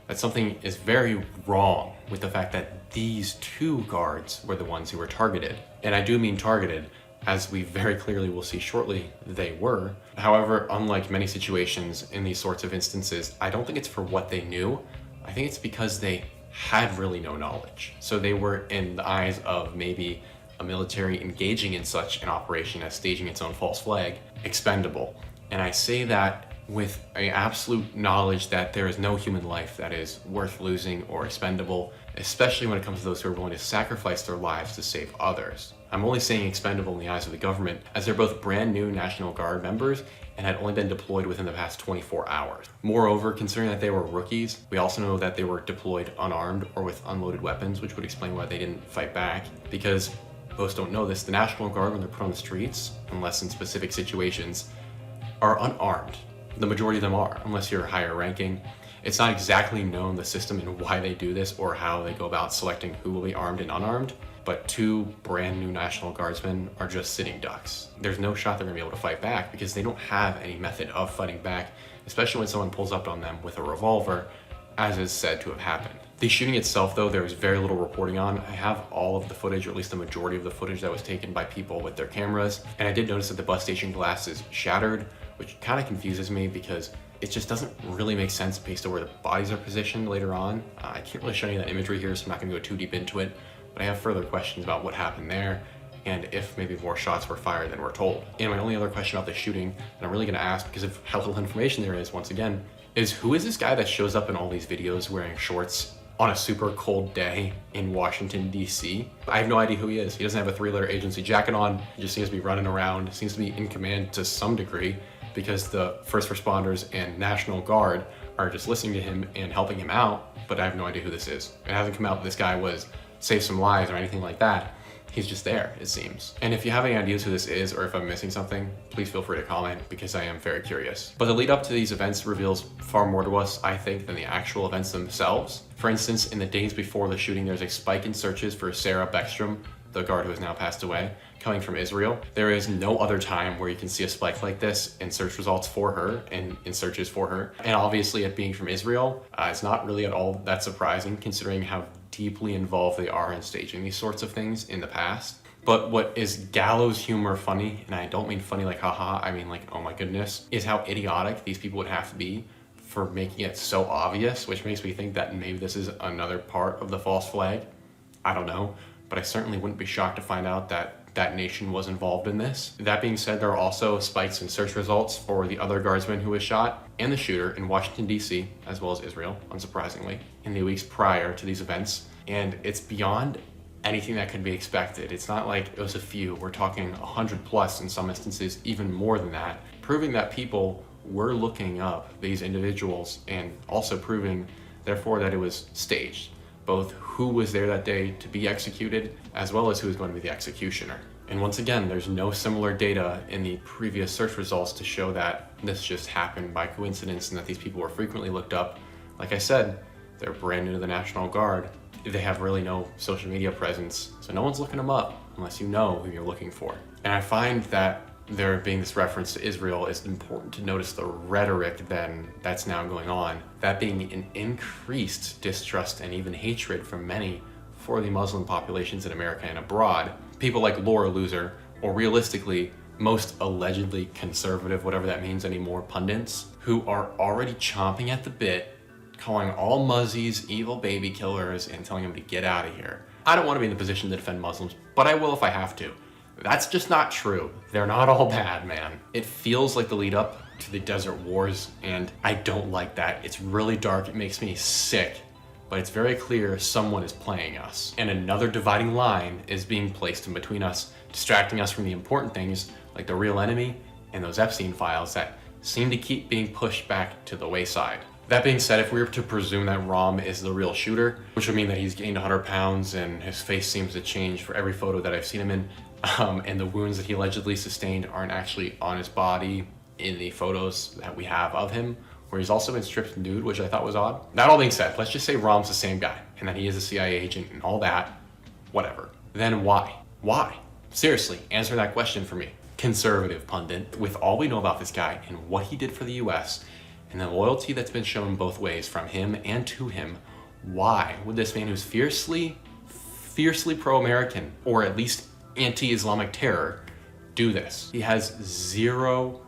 that something is very wrong with the fact that these two guards were the ones who were targeted. And I do mean targeted, as we very clearly will see shortly, they were. However, unlike many situations in these sorts of instances, I don't think it's for what they knew. I think it's because they had really no knowledge. So they were, in the eyes of maybe a military engaging in such an operation as staging its own false flag, expendable. And I say that with an absolute knowledge that there is no human life that is worth losing or expendable, especially when it comes to those who are willing to sacrifice their lives to save others. I'm only saying expendable in the eyes of the government, as they're both brand new National Guard members and had only been deployed within the past 24 hours. Moreover, considering that they were rookies, we also know that they were deployed unarmed or with unloaded weapons, which would explain why they didn't fight back. Because most don't know this, the National Guard, when they're put on the streets, unless in specific situations, are unarmed. The majority of them are, unless you're higher ranking. It's not exactly known the system and why they do this or how they go about selecting who will be armed and unarmed, but 2 brand new National Guardsmen are just sitting ducks. There's no shot they're gonna be able to fight back because they don't have any method of fighting back, especially when someone pulls up on them with a revolver, as is said to have happened. The shooting itself, though, there was very little reporting on. I have all of the footage, or at least the majority of the footage that was taken by people with their cameras, and I did notice that the bus station glass is shattered, which kind of confuses me because it just doesn't really make sense based on where the bodies are positioned later on. I can't really show you that imagery here, so I'm not gonna go too deep into it, but I have further questions about what happened there and if maybe more shots were fired than we're told. And my only other question about the shooting, and I'm really gonna ask because of how little information there is, once again, is who is this guy that shows up in all these videos wearing shorts on a super cold day in Washington, D.C.? I have no idea who he is. He doesn't have a 3-letter agency jacket on. He just seems to be running around, seems to be in command to some degree because the first responders and National Guard are just listening to him and helping him out, but I have no idea who this is. It hasn't come out that this guy was save some lives or anything like that. He's just there, it seems. And if you have any ideas who this is or if I'm missing something, please feel free to comment because I am very curious. But the lead up to these events reveals far more to us, I think, than the actual events themselves. For instance, in the days before the shooting, there's a spike in searches for Sarah Beckstrom, the guard who has now passed away, coming from Israel. There is no other time where you can see a spike like this in search results for her and in searches for her. And obviously it being from Israel, it's not really at all that surprising considering how deeply involved they are in staging these sorts of things in the past. But what is gallows humor funny, and I don't mean funny like haha, I mean like oh my goodness, is how idiotic these people would have to be for making it so obvious, which makes me think that maybe this is another part of the false flag. I don't know, but I certainly wouldn't be shocked to find out that that nation was involved in this. That being said, there are also spikes in search results for the other guardsman who was shot and the shooter in Washington, D.C., as well as Israel, unsurprisingly, in the weeks prior to these events. And it's beyond anything that could be expected. It's not like it was a few. We're talking 100 plus in some instances, even more than that, proving that people were looking up these individuals and also proving, therefore, that it was staged. Both who was there that day to be executed, as well as who is going to be the executioner. And once again, there's no similar data in the previous search results to show that this just happened by coincidence and that these people were frequently looked up. Like I said, they're brand new to the National Guard. They have really no social media presence, so no one's looking them up unless you know who you're looking for. And I find that there being this reference to Israel, it's important to notice the rhetoric then that's now going on. That being an increased distrust and even hatred from many for the Muslim populations in America and abroad. People like Laura Loser, or realistically, most allegedly conservative, whatever that means anymore, pundits, who are already chomping at the bit, calling all muzzies evil baby killers and telling them to get out of here. I don't want to be in the position to defend Muslims, but I will if I have to. That's just not true. They're not all bad, man. It feels like the lead up to the Desert Wars, and I don't like that. It's really dark, it makes me sick, but it's very clear someone is playing us. And another dividing line is being placed in between us, distracting us from the important things like the real enemy and those Epstein files that seem to keep being pushed back to the wayside. That being said, if we were to presume that Rom is the real shooter, which would mean that he's gained 100 pounds and his face seems to change for every photo that I've seen him in, and the wounds that he allegedly sustained aren't actually on his body in the photos that we have of him, where he's also been stripped nude, which I thought was odd. That all being said, let's just say Rom's the same guy, and that he is a CIA agent and all that, whatever. Then why? Why? Seriously, answer that question for me. Conservative pundit, with all we know about this guy and what he did for the US, and the loyalty that's been shown both ways from him and to him, why would this man who's fiercely pro-American, or at least anti-Islamic terror, do this? He has zero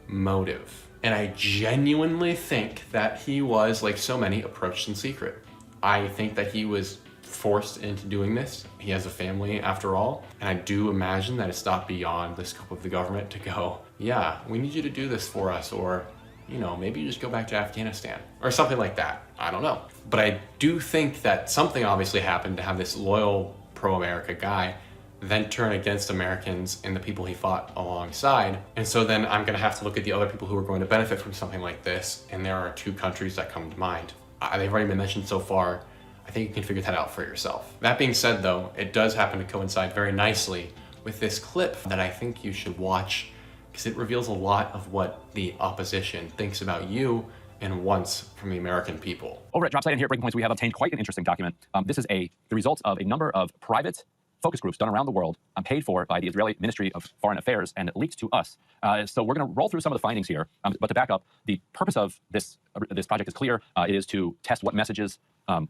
motive. And I genuinely think that he was, like so many, approached in secret. I think that he was forced into doing this. He has a family after all, and I do imagine that it's not beyond the scope of the government to go, yeah, we need you to do this for us, or maybe you just go back to Afghanistan or something like that. I don't know. But I do think that something obviously happened to have this loyal pro-America guy then turn against Americans and the people he fought alongside. And so then I'm gonna have to look at the other people who are going to benefit from something like this. And there are 2 countries that come to mind. They've already been mentioned so far. I think you can figure that out for yourself. That being said though, it does happen to coincide very nicely with this clip that I think you should watch, because it reveals a lot of what the opposition thinks about you and wants from the American people. Over at Dropsite and here at Breaking Points, we have obtained quite an interesting document. This is the results of a number of private focus groups done around the world, paid for by the Israeli Ministry of Foreign Affairs and leaked to us. So we're going to roll through some of the findings here. But to back up, the purpose of this project is clear. It is to test what messages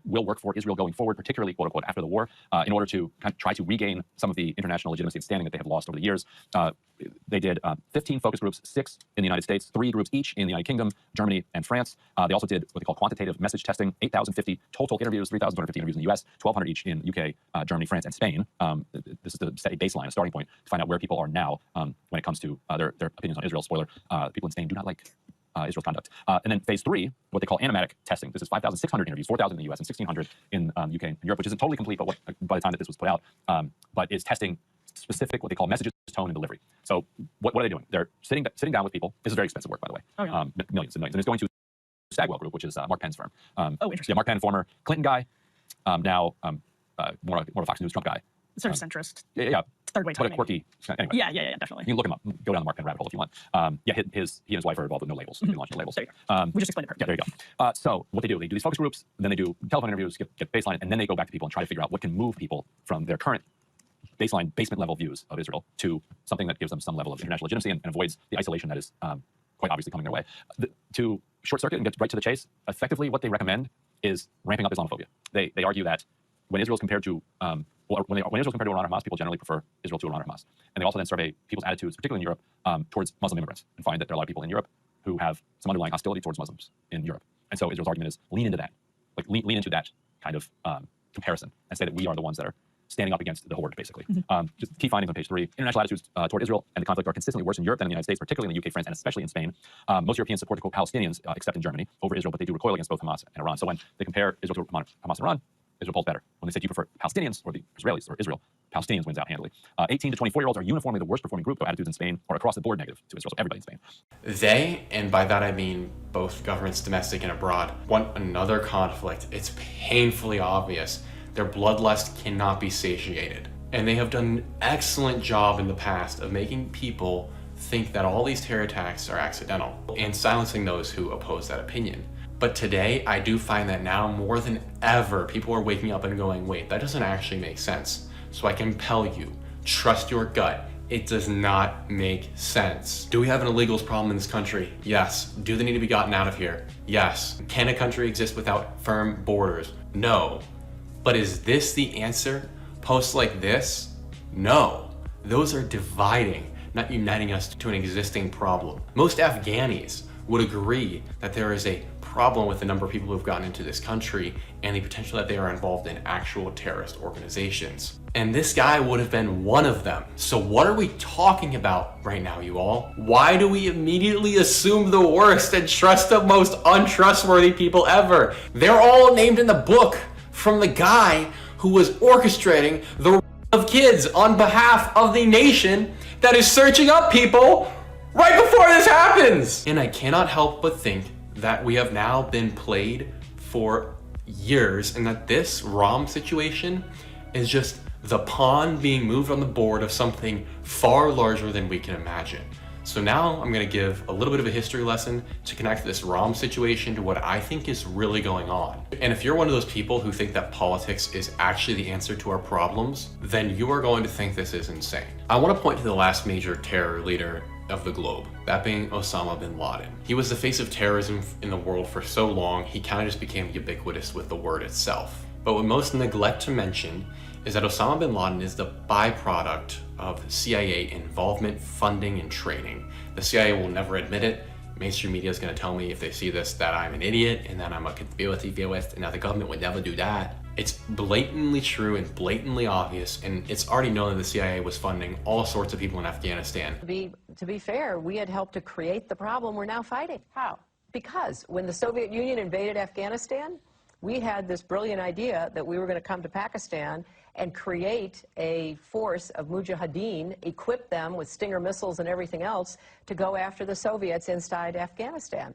will work for Israel going forward, particularly, quote unquote, after the war, in order to try to regain some of the international legitimacy and standing that they have lost over the years. They did 15 focus groups, 6 in the United States, 3 groups each in the United Kingdom, Germany, and France. They also did what they call quantitative message testing, 8,050 total interviews, 3,250 interviews in the US, 1,200 each in UK, Germany, France, and Spain. This is to set a baseline, a starting point, to find out where people are now when it comes to their opinions on Israel. Spoiler, people in Spain do not like Israel's conduct. And then phase 3, what they call animatic testing. This is 5,600 interviews, 4,000 in the US and 1,600 in UK and Europe, which isn't totally complete by the time that this was put out, but is testing specific, what they call messages, tone, and delivery. So what are they doing? They're sitting down with people. This is very expensive work, by the way. Oh, yeah. Millions and millions. And it's going to Stagwell Group, which is Mark Penn's firm. Oh, interesting. Yeah, Mark Penn, former Clinton guy, now more of a Fox News Trump guy. Sort of centrist. Yeah. Third-way But a timing. quirky. Anyway. Yeah, definitely. You can look him up. Go down the Mark Penn rabbit hole if you want. Yeah, he and his wife are involved with no labels. They launched no labels. There you go. We just explained it perfectly. Yeah, there you go. So what they do these focus groups, then they do telephone interviews, get baseline, and then they go back to people and try to figure out what can move people from their current baseline, basement level views of Israel to something that gives them some level of international legitimacy and avoids the isolation that is quite obviously coming their way. To short circuit and get right to the chase, effectively what they recommend is ramping up Islamophobia. They argue that when Israel's compared to when Israel's compared to Iran or Hamas, people generally prefer Israel to Iran or Hamas. And they also then survey people's attitudes, particularly in Europe, towards Muslim immigrants, and find that there are a lot of people in Europe who have some underlying hostility towards Muslims in Europe. And so Israel's argument is lean into that, lean into that kind of comparison, and say that we are the ones that are standing up against the horde, basically. Just key findings on page 3. International attitudes toward Israel and the conflict are consistently worse in Europe than in the United States, particularly in the UK, France, and especially in Spain. Most Europeans support the Palestinians, except in Germany, over Israel, but they do recoil against both Hamas and Iran. So when they compare Israel to Hamas and Iran, Israel polls better. When they say, do you prefer Palestinians or the Israelis or Israel, Palestinians wins out handily. 18 to 24-year-olds are uniformly the worst performing group, though attitudes in Spain are across the board negative to Israel, so everybody in Spain. They, and by that I mean both governments, domestic and abroad, want another conflict. It's painfully obvious. Their bloodlust cannot be satiated. And they have done an excellent job in the past of making people think that all these terror attacks are accidental and silencing those who oppose that opinion. But today, I do find that now more than ever, people are waking up and going, wait, that doesn't actually make sense. So I compel you, trust your gut. It does not make sense. Do we have an illegals problem in this country? Yes. Do they need to be gotten out of here? Yes. Can a country exist without firm borders? No. But is this the answer? Posts like this? No. Those are dividing, not uniting us to an existing problem. Most Afghanis would agree that there is a problem with the number of people who have gotten into this country and the potential that they are involved in actual terrorist organizations. And this guy would have been one of them. So what are we talking about right now, you all? Why do we immediately assume the worst and trust the most untrustworthy people ever? They're all named in the book from the guy who was orchestrating the of kids on behalf of the nation that is searching up people right before this happens. And I cannot help but think that we have now been played for years and that this ROM situation is just the pawn being moved on the board of something far larger than we can imagine. So now I'm gonna give a little bit of a history lesson to connect this ROM situation to what I think is really going on. And if you're one of those people who think that politics is actually the answer to our problems, then you are going to think this is insane. I wanna point to the last major terror leader of the globe, that being Osama bin Laden. He was the face of terrorism in the world for so long, he kind of just became ubiquitous with the word itself. But what most neglect to mention is that Osama bin Laden is the byproduct of CIA involvement, funding, and training. The CIA will never admit it. Mainstream media is going to tell me if they see this that I'm an idiot and that I'm a conspiracy theorist and that the government would never do that. It's blatantly true and blatantly obvious, and it's already known that the CIA was funding all sorts of people in Afghanistan. To be fair, we had helped to create the problem we're now fighting. How? Because when the Soviet Union invaded Afghanistan, we had this brilliant idea that we were going to come to Pakistan and create a force of mujahideen, equip them with Stinger missiles and everything else to go after the Soviets inside Afghanistan.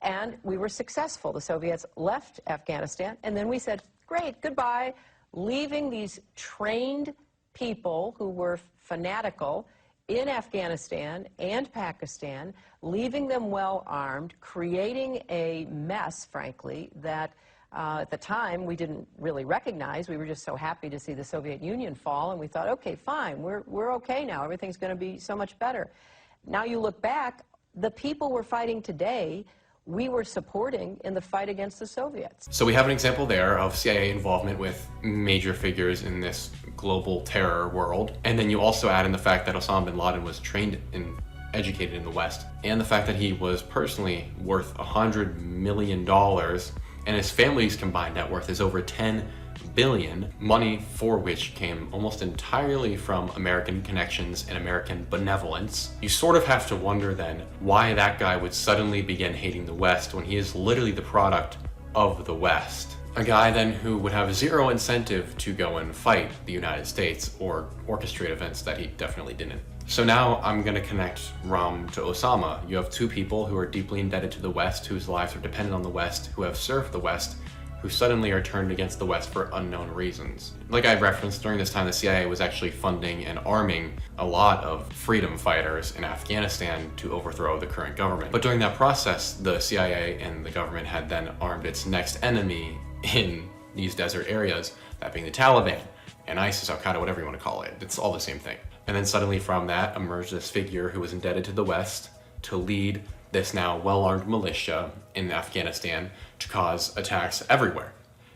And we were successful. The Soviets left Afghanistan, and then we said, great, goodbye, leaving these trained people who were fanatical in Afghanistan and Pakistan, leaving them well armed, creating a mess, frankly, that at the time we didn't really recognize. We were just so happy to see the Soviet Union fall, and we thought, okay, fine, we're okay now. Everything's going to be so much better. Now you look back, the people we're fighting today, we were supporting in the fight against the Soviets. So we have an example there of CIA involvement with major figures in this global terror world. And then you also add in the fact that Osama bin Laden was trained and educated in the West, and the fact that he was personally worth $100 million, and his family's combined net worth is over $10 billion, money for which came almost entirely from American connections and American benevolence. You sort of have to wonder then why that guy would suddenly begin hating the West when he is literally the product of the West. A guy then who would have zero incentive to go and fight the United States or orchestrate events that he definitely didn't. So now I'm going to connect Ram to Osama. You have two people who are deeply indebted to the West, whose lives are dependent on the West, who have served the West, who suddenly are turned against the West for unknown reasons. Like I referenced, during this time the CIA was actually funding and arming a lot of freedom fighters in Afghanistan to overthrow the current government. But during that process, the CIA and the government had then armed its next enemy in these desert areas, that being the Taliban, and ISIS, Al-Qaeda, whatever you want to call it. It's all the same thing. And then suddenly from that emerged this figure who was indebted to the West to lead this now well-armed militia in Afghanistan to cause attacks everywhere.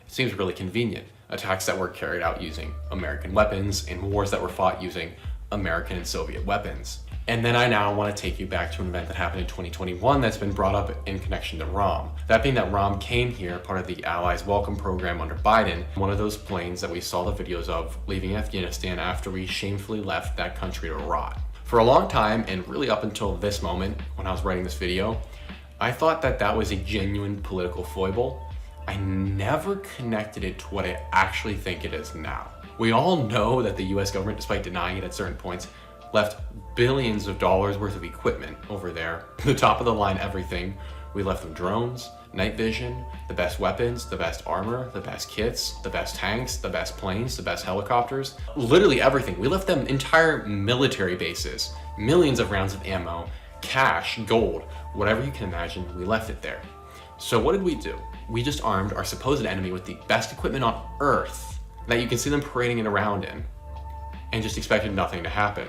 It seems really convenient. Attacks that were carried out using American weapons and wars that were fought using American and Soviet weapons. And then I now want to take you back to an event that happened in 2021 that's been brought up in connection to Ram. That being that Ram came here, part of the Allies Welcome Program under Biden, one of those planes that we saw the videos of leaving Afghanistan after we shamefully left that country to rot. For a long time, and really up until this moment, when I was writing this video, I thought that that was a genuine political foible. I never connected it to what I actually think it is now. We all know that the US government, despite denying it at certain points, left billions of dollars worth of equipment over there. The top of the line everything. We left them drones, night vision, the best weapons, the best armor, the best kits, the best tanks, the best planes, the best helicopters, literally everything. We left them entire military bases, millions of rounds of ammo, cash, gold, whatever you can imagine, we left it there. So what did we do? We just armed our supposed enemy with the best equipment on Earth that you can see them parading it around in, and just expected nothing to happen.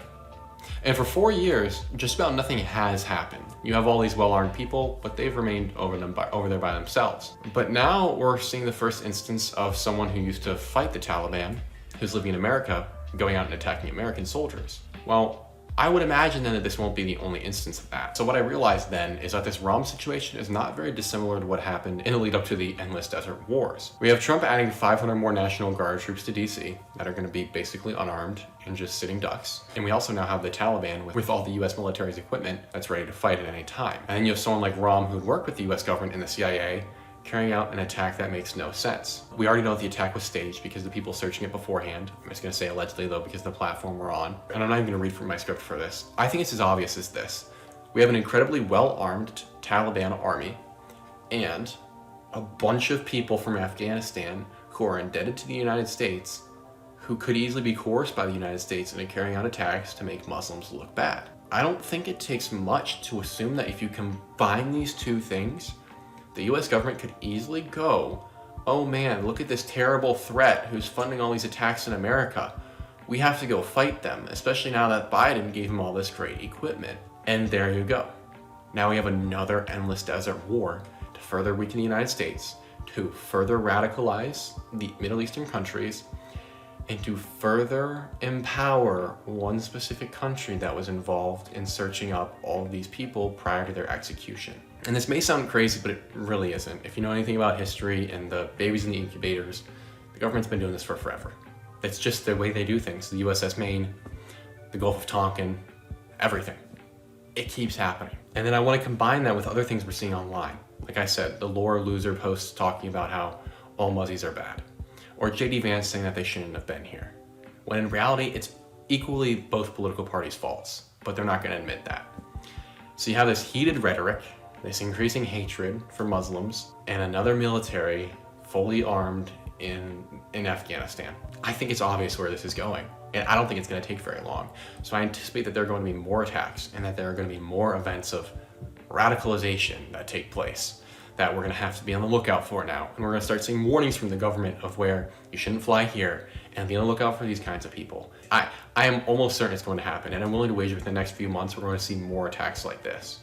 And for 4 years, just about nothing has happened. You have all these well-armed people, but they've remained over there by themselves. But now we're seeing the first instance of someone who used to fight the Taliban, who's living in America, going out and attacking American soldiers. Well, I would imagine then that this won't be the only instance of that. So what I realized then is that this Ram situation is not very dissimilar to what happened in the lead up to the endless desert wars. We have Trump adding 500 more National Guard troops to DC that are going to be basically unarmed and just sitting ducks. And we also now have the Taliban with all the US military's equipment that's ready to fight at any time. And then you have someone like Ram who'd worked with the US government and the CIA carrying out an attack that makes no sense. We already know the attack was staged because the people searching it beforehand. I'm just going to say allegedly though because the platform we're on. And I'm not even going to read from my script for this. I think it's as obvious as this. We have an incredibly well-armed Taliban army and a bunch of people from Afghanistan who are indebted to the United States who could easily be coerced by the United States into carrying out attacks to make Muslims look bad. I don't think it takes much to assume that if you combine these two things, the US government could easily go, oh man, look at this terrible threat who's funding all these attacks in America. We have to go fight them, especially now that Biden gave him all this great equipment. And there you go. Now we have another endless desert war to further weaken the United States, to further radicalize the Middle Eastern countries, and to further empower one specific country that was involved in searching up all of these people prior to their execution. And this may sound crazy, but it really isn't. If you know anything about history and the babies in the incubators, the government's been doing this for forever. It's just the way they do things. The USS Maine, the Gulf of Tonkin, everything. It keeps happening. And then I want to combine that with other things we're seeing online. Like I said, the Laura Loser posts talking about how all Muzzies are bad. Or JD Vance saying that they shouldn't have been here. When in reality, it's equally both political parties' faults, but they're not going to admit that. So you have this heated rhetoric, this increasing hatred for Muslims, and another military fully armed in Afghanistan. I think it's obvious where this is going, and I don't think it's going to take very long. So I anticipate that there are going to be more attacks and that there are going to be more events of radicalization that take place that we're going to have to be on the lookout for now. And we're going to start seeing warnings from the government of where you shouldn't fly here and be on the lookout for these kinds of people. I am almost certain it's going to happen, and I'm willing to wager within the next few months we're going to see more attacks like this.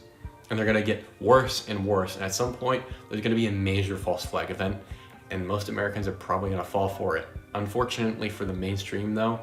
And they're going to get worse and worse, and at some point there's going to be a major false flag event, and most Americans are probably going to fall for it. Unfortunately for the mainstream though,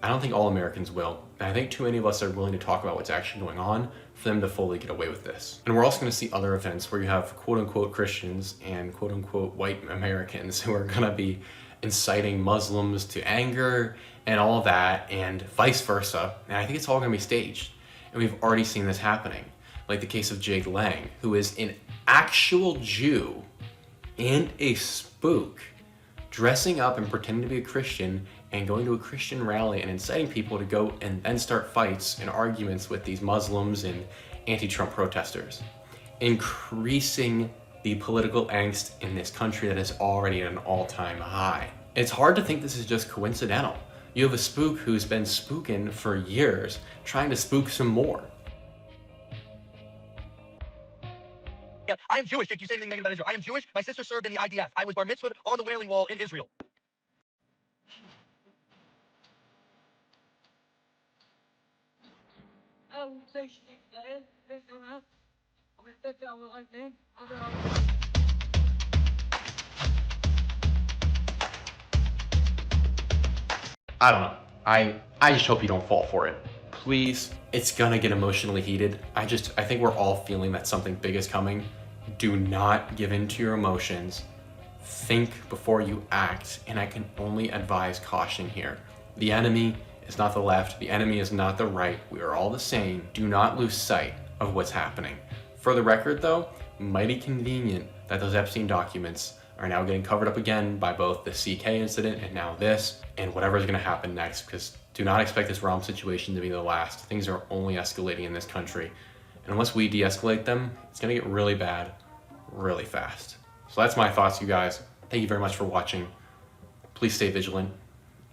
I don't think all Americans will. And I think too many of us are willing to talk about what's actually going on for them to fully get away with this. And we're also going to see other events where you have quote-unquote Christians and quote-unquote white Americans who are going to be inciting Muslims to anger and all that, and vice versa. And I think it's all going to be staged. And we've already seen this happening. Like the case of Jade Lang, who is an actual Jew and a spook, dressing up and pretending to be a Christian and going to a Christian rally and inciting people to go and then start fights and arguments with these Muslims and anti-Trump protesters, increasing the political angst in this country that is already at an all-time high. It's hard to think this is just coincidental. You have a spook who's been spooking for years, trying to spook some more. Yeah, I am Jewish. If you say anything negative about Israel, I am Jewish. My sister served in the IDF. I was bar mitzvahed on the Wailing Wall in Israel. I don't know. I just hope you don't fall for it. Please, it's gonna get emotionally heated. I think we're all feeling that something big is coming. Do not give in to your emotions. Think before you act, and I can only advise caution here. The enemy is not the left, the enemy is not the right. We are all the same. Do not lose sight of what's happening. For the record though, mighty convenient that those Epstein documents are now getting covered up again by both the CK incident and now this, and whatever is gonna happen next, because do not expect this Rahm situation to be the last. Things are only escalating in this country. And unless we de-escalate them, it's gonna get really bad, really fast. So that's my thoughts, you guys. Thank you very much for watching. Please stay vigilant.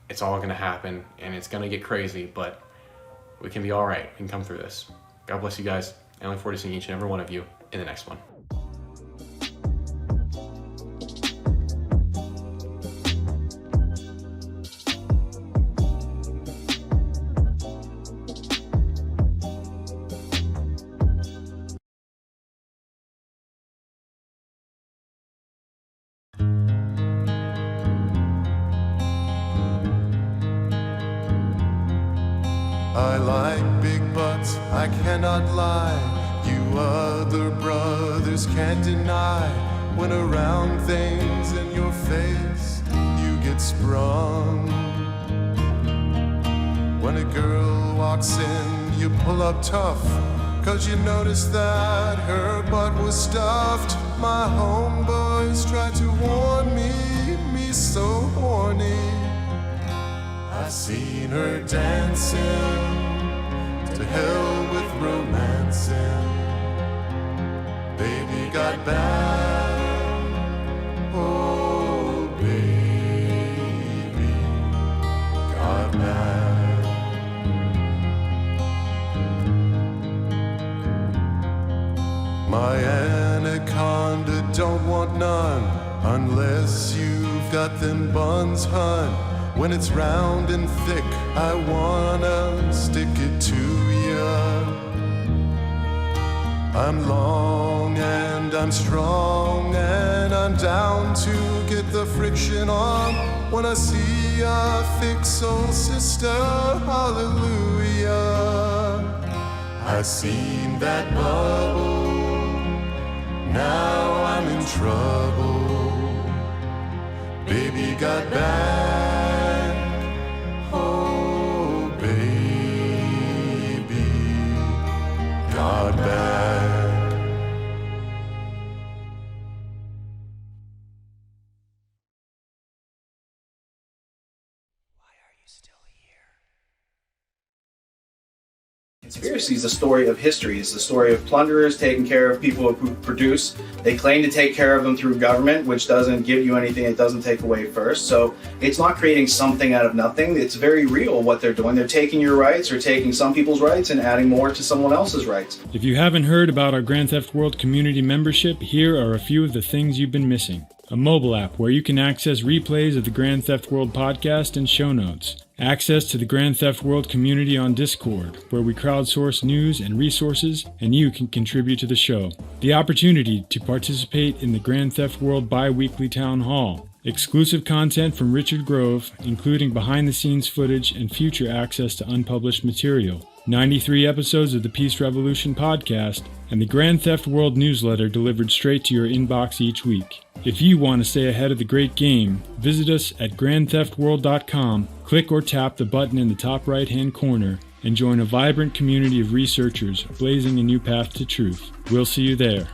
It's all gonna happen, and it's gonna get crazy, but we can be all right. We can come through this. God bless you guys. I look forward to seeing each and every one of you in the next one. I like big butts, I cannot lie. You other brothers can't deny. When around things in your face, you get sprung. When a girl walks in, you pull up tough, 'cause you notice that her butt was stuffed. My homeboys tried to warn me so horny. I seen her dancing, to hell with romancing. Baby got back, oh baby got back. My anaconda don't want none, unless you've got them buns, hun. When it's round and thick, I wanna stick it to ya. I'm long and I'm strong and I'm down to get the friction on. When I see a thick soul sister, hallelujah. I seen that bubble, now I'm in trouble. Baby got back, oh baby got back. Conspiracy is the story of history. It's the story of plunderers taking care of people who produce. They claim to take care of them through government, which doesn't give you anything, it doesn't take away first. So it's not creating something out of nothing. It's very real what they're doing. They're taking your rights or taking some people's rights and adding more to someone else's rights. If you haven't heard about our Grand Theft World community membership, here are a few of the things you've been missing. A mobile app where you can access replays of the Grand Theft World podcast and show notes. Access to the Grand Theft World community on Discord, where we crowdsource news and resources, and you can contribute to the show. The opportunity to participate in the Grand Theft World bi-weekly town hall. Exclusive content from Richard Grove, including behind-the-scenes footage and future access to unpublished material. 93 episodes of the Peace Revolution podcast, and the Grand Theft World newsletter delivered straight to your inbox each week. If you want to stay ahead of the great game, visit us at grandtheftworld.com, click or tap the button in the top right-hand corner, and join a vibrant community of researchers blazing a new path to truth. We'll see you there.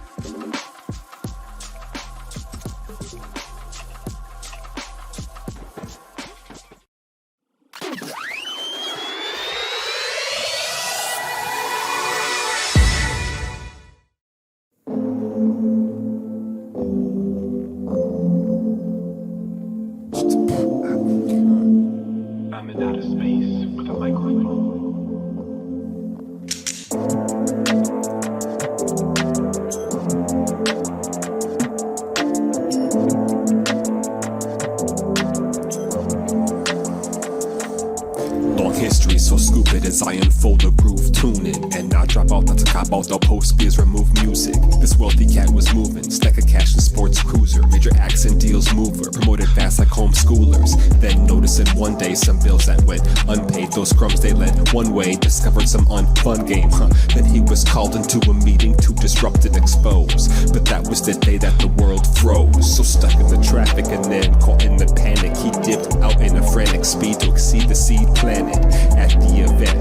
As I unfold the groove, tune in, and I drop out not to cop out the post beers, remove music. This wealthy cat was moving, stack of cash in sports cruiser, major accent deals mover, promoted fast like homeschoolers. Then noticing one day some bills that went unpaid, those crumbs they led one way, discovered some unfun game, Then he was called into a meeting to disrupt and expose. But that was the day that the world froze. So stuck in the traffic and then caught in the panic, he dipped out in a frantic speed to exceed the seed planted at the event.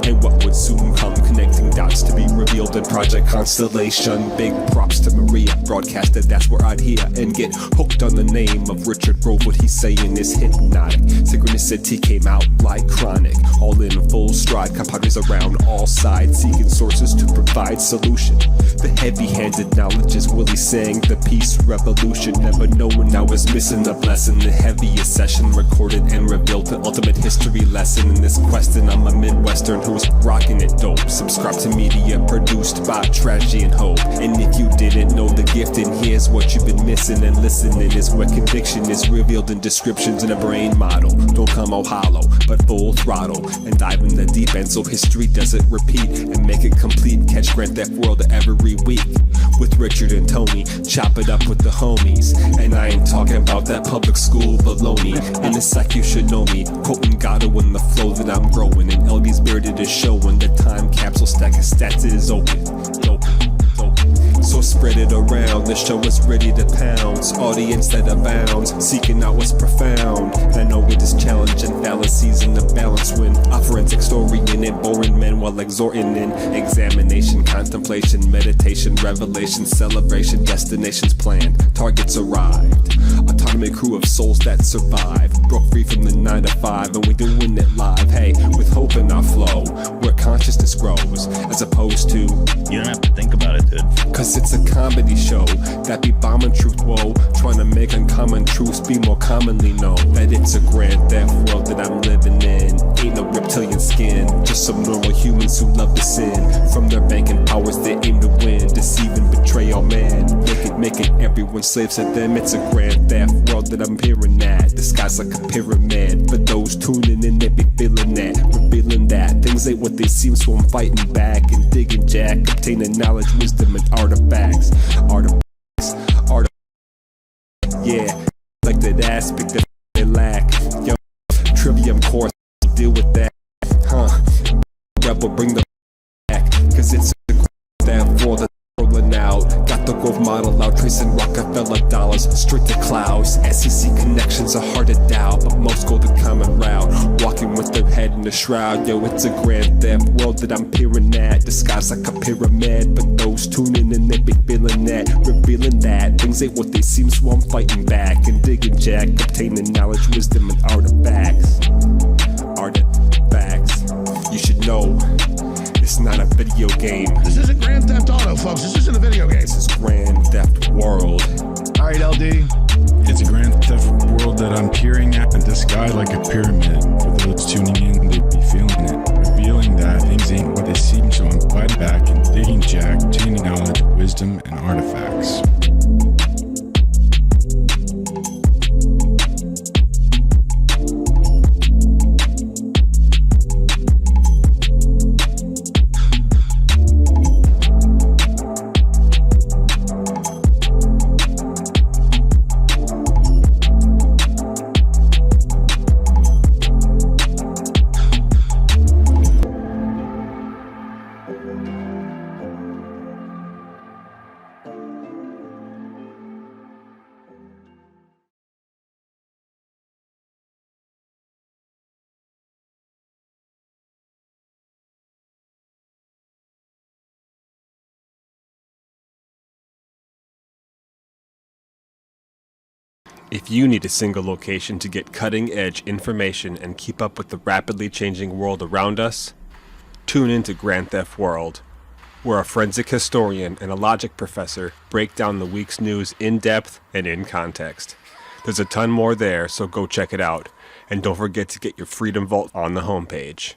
And what would soon come, connecting dots to be revealed in Project Constellation. Big props to Maria, broadcasted, that's where I'd hear and get hooked on the name of Richard Grove. What he's saying is hypnotic. Synchronicity came out like chronic, all in full stride, compadres around all sides, seeking sources to provide solution. The heavy-handed knowledge is Willie saying the peace revolution, never knowing I was missing a blessing. The heaviest session recorded and revealed the ultimate history lesson in this quest, and I'm a Midwestern who's rocking it dope. Subscribe to media produced by Tragedy and Hope. And if you didn't know the gift, and here's what you've been missing, and listening is where conviction is revealed in descriptions in a brain model. Don't come out hollow, but full throttle, and dive in the deep end so history doesn't repeat, and make it complete. Catch Grand Theft World every week with Richard and Tony, chop it up with the homies. And I ain't talking about that public school baloney. In a sec you should know me, quoting Gatto in the flow that I'm growing, and LB's bearded is showing. The time capsule stack of stats is open. So spread it around, the show is ready to pounce. Audience that abounds, seeking out what's profound. I know it is challenging fallacies in the balance when a forensic story in it, boring men while exhorting in examination, contemplation, meditation, revelation, celebration, destinations planned, targets arrived. Autonomy crew of souls that survived, broke free from the 9 to 5, and we doing it live. Hey, with hope in our flow, where consciousness grows, as opposed to you don't have to think about it, dude. Cause it's a comedy show that be bombing truth, whoa, trying to make uncommon truths be more commonly known. That it's a Grand Theft World that I'm living in. Ain't no reptilian skin, just some normal humans who love to sin. From their banking powers they aim to win, deceive and betray all man, making everyone slaves to them. It's a Grand Theft World that I'm hearing at, disguised like a pyramid. For those tuning in, they be feeling that, revealing that things ain't what they seem, so I'm fighting back and digging jack, obtaining knowledge, wisdom, and artifacts. Yeah, like that aspect that they lack. Yo, trivium course, deal with that, Rebel, bring the back, cause it's a Grand Theft World rolling out. Got the growth model out, tracing Rockefeller dollars straight to clouds. SEC connections are hard to doubt, but most go the common route, walking with their head in the shroud. Yo, it's a Grand Theft World that I'm peering at, disguised like a pyramid. But those tuning in, they be feeling that, revealing that things ain't what they seem, so I'm fighting back and digging jack, obtaining knowledge, wisdom, and artifacts. artifacts. You should know it's not a video game. This isn't Grand Theft Auto, folks. This isn't a video game. This is Grand Theft World. All right, LD. It's a Grand Theft World that I'm peering at in the sky like a pyramid. For those tuning in, they'd be feeling it. Revealing that things ain't what they seem, so I'm fighting back and digging jack, obtaining knowledge, wisdom, and artifacts. If you need a single location to get cutting-edge information and keep up with the rapidly changing world around us, tune into Grand Theft World, where a forensic historian and a logic professor break down the week's news in depth and in context. There's a ton more there, so go check it out. And don't forget to get your Freedom Vault on the homepage.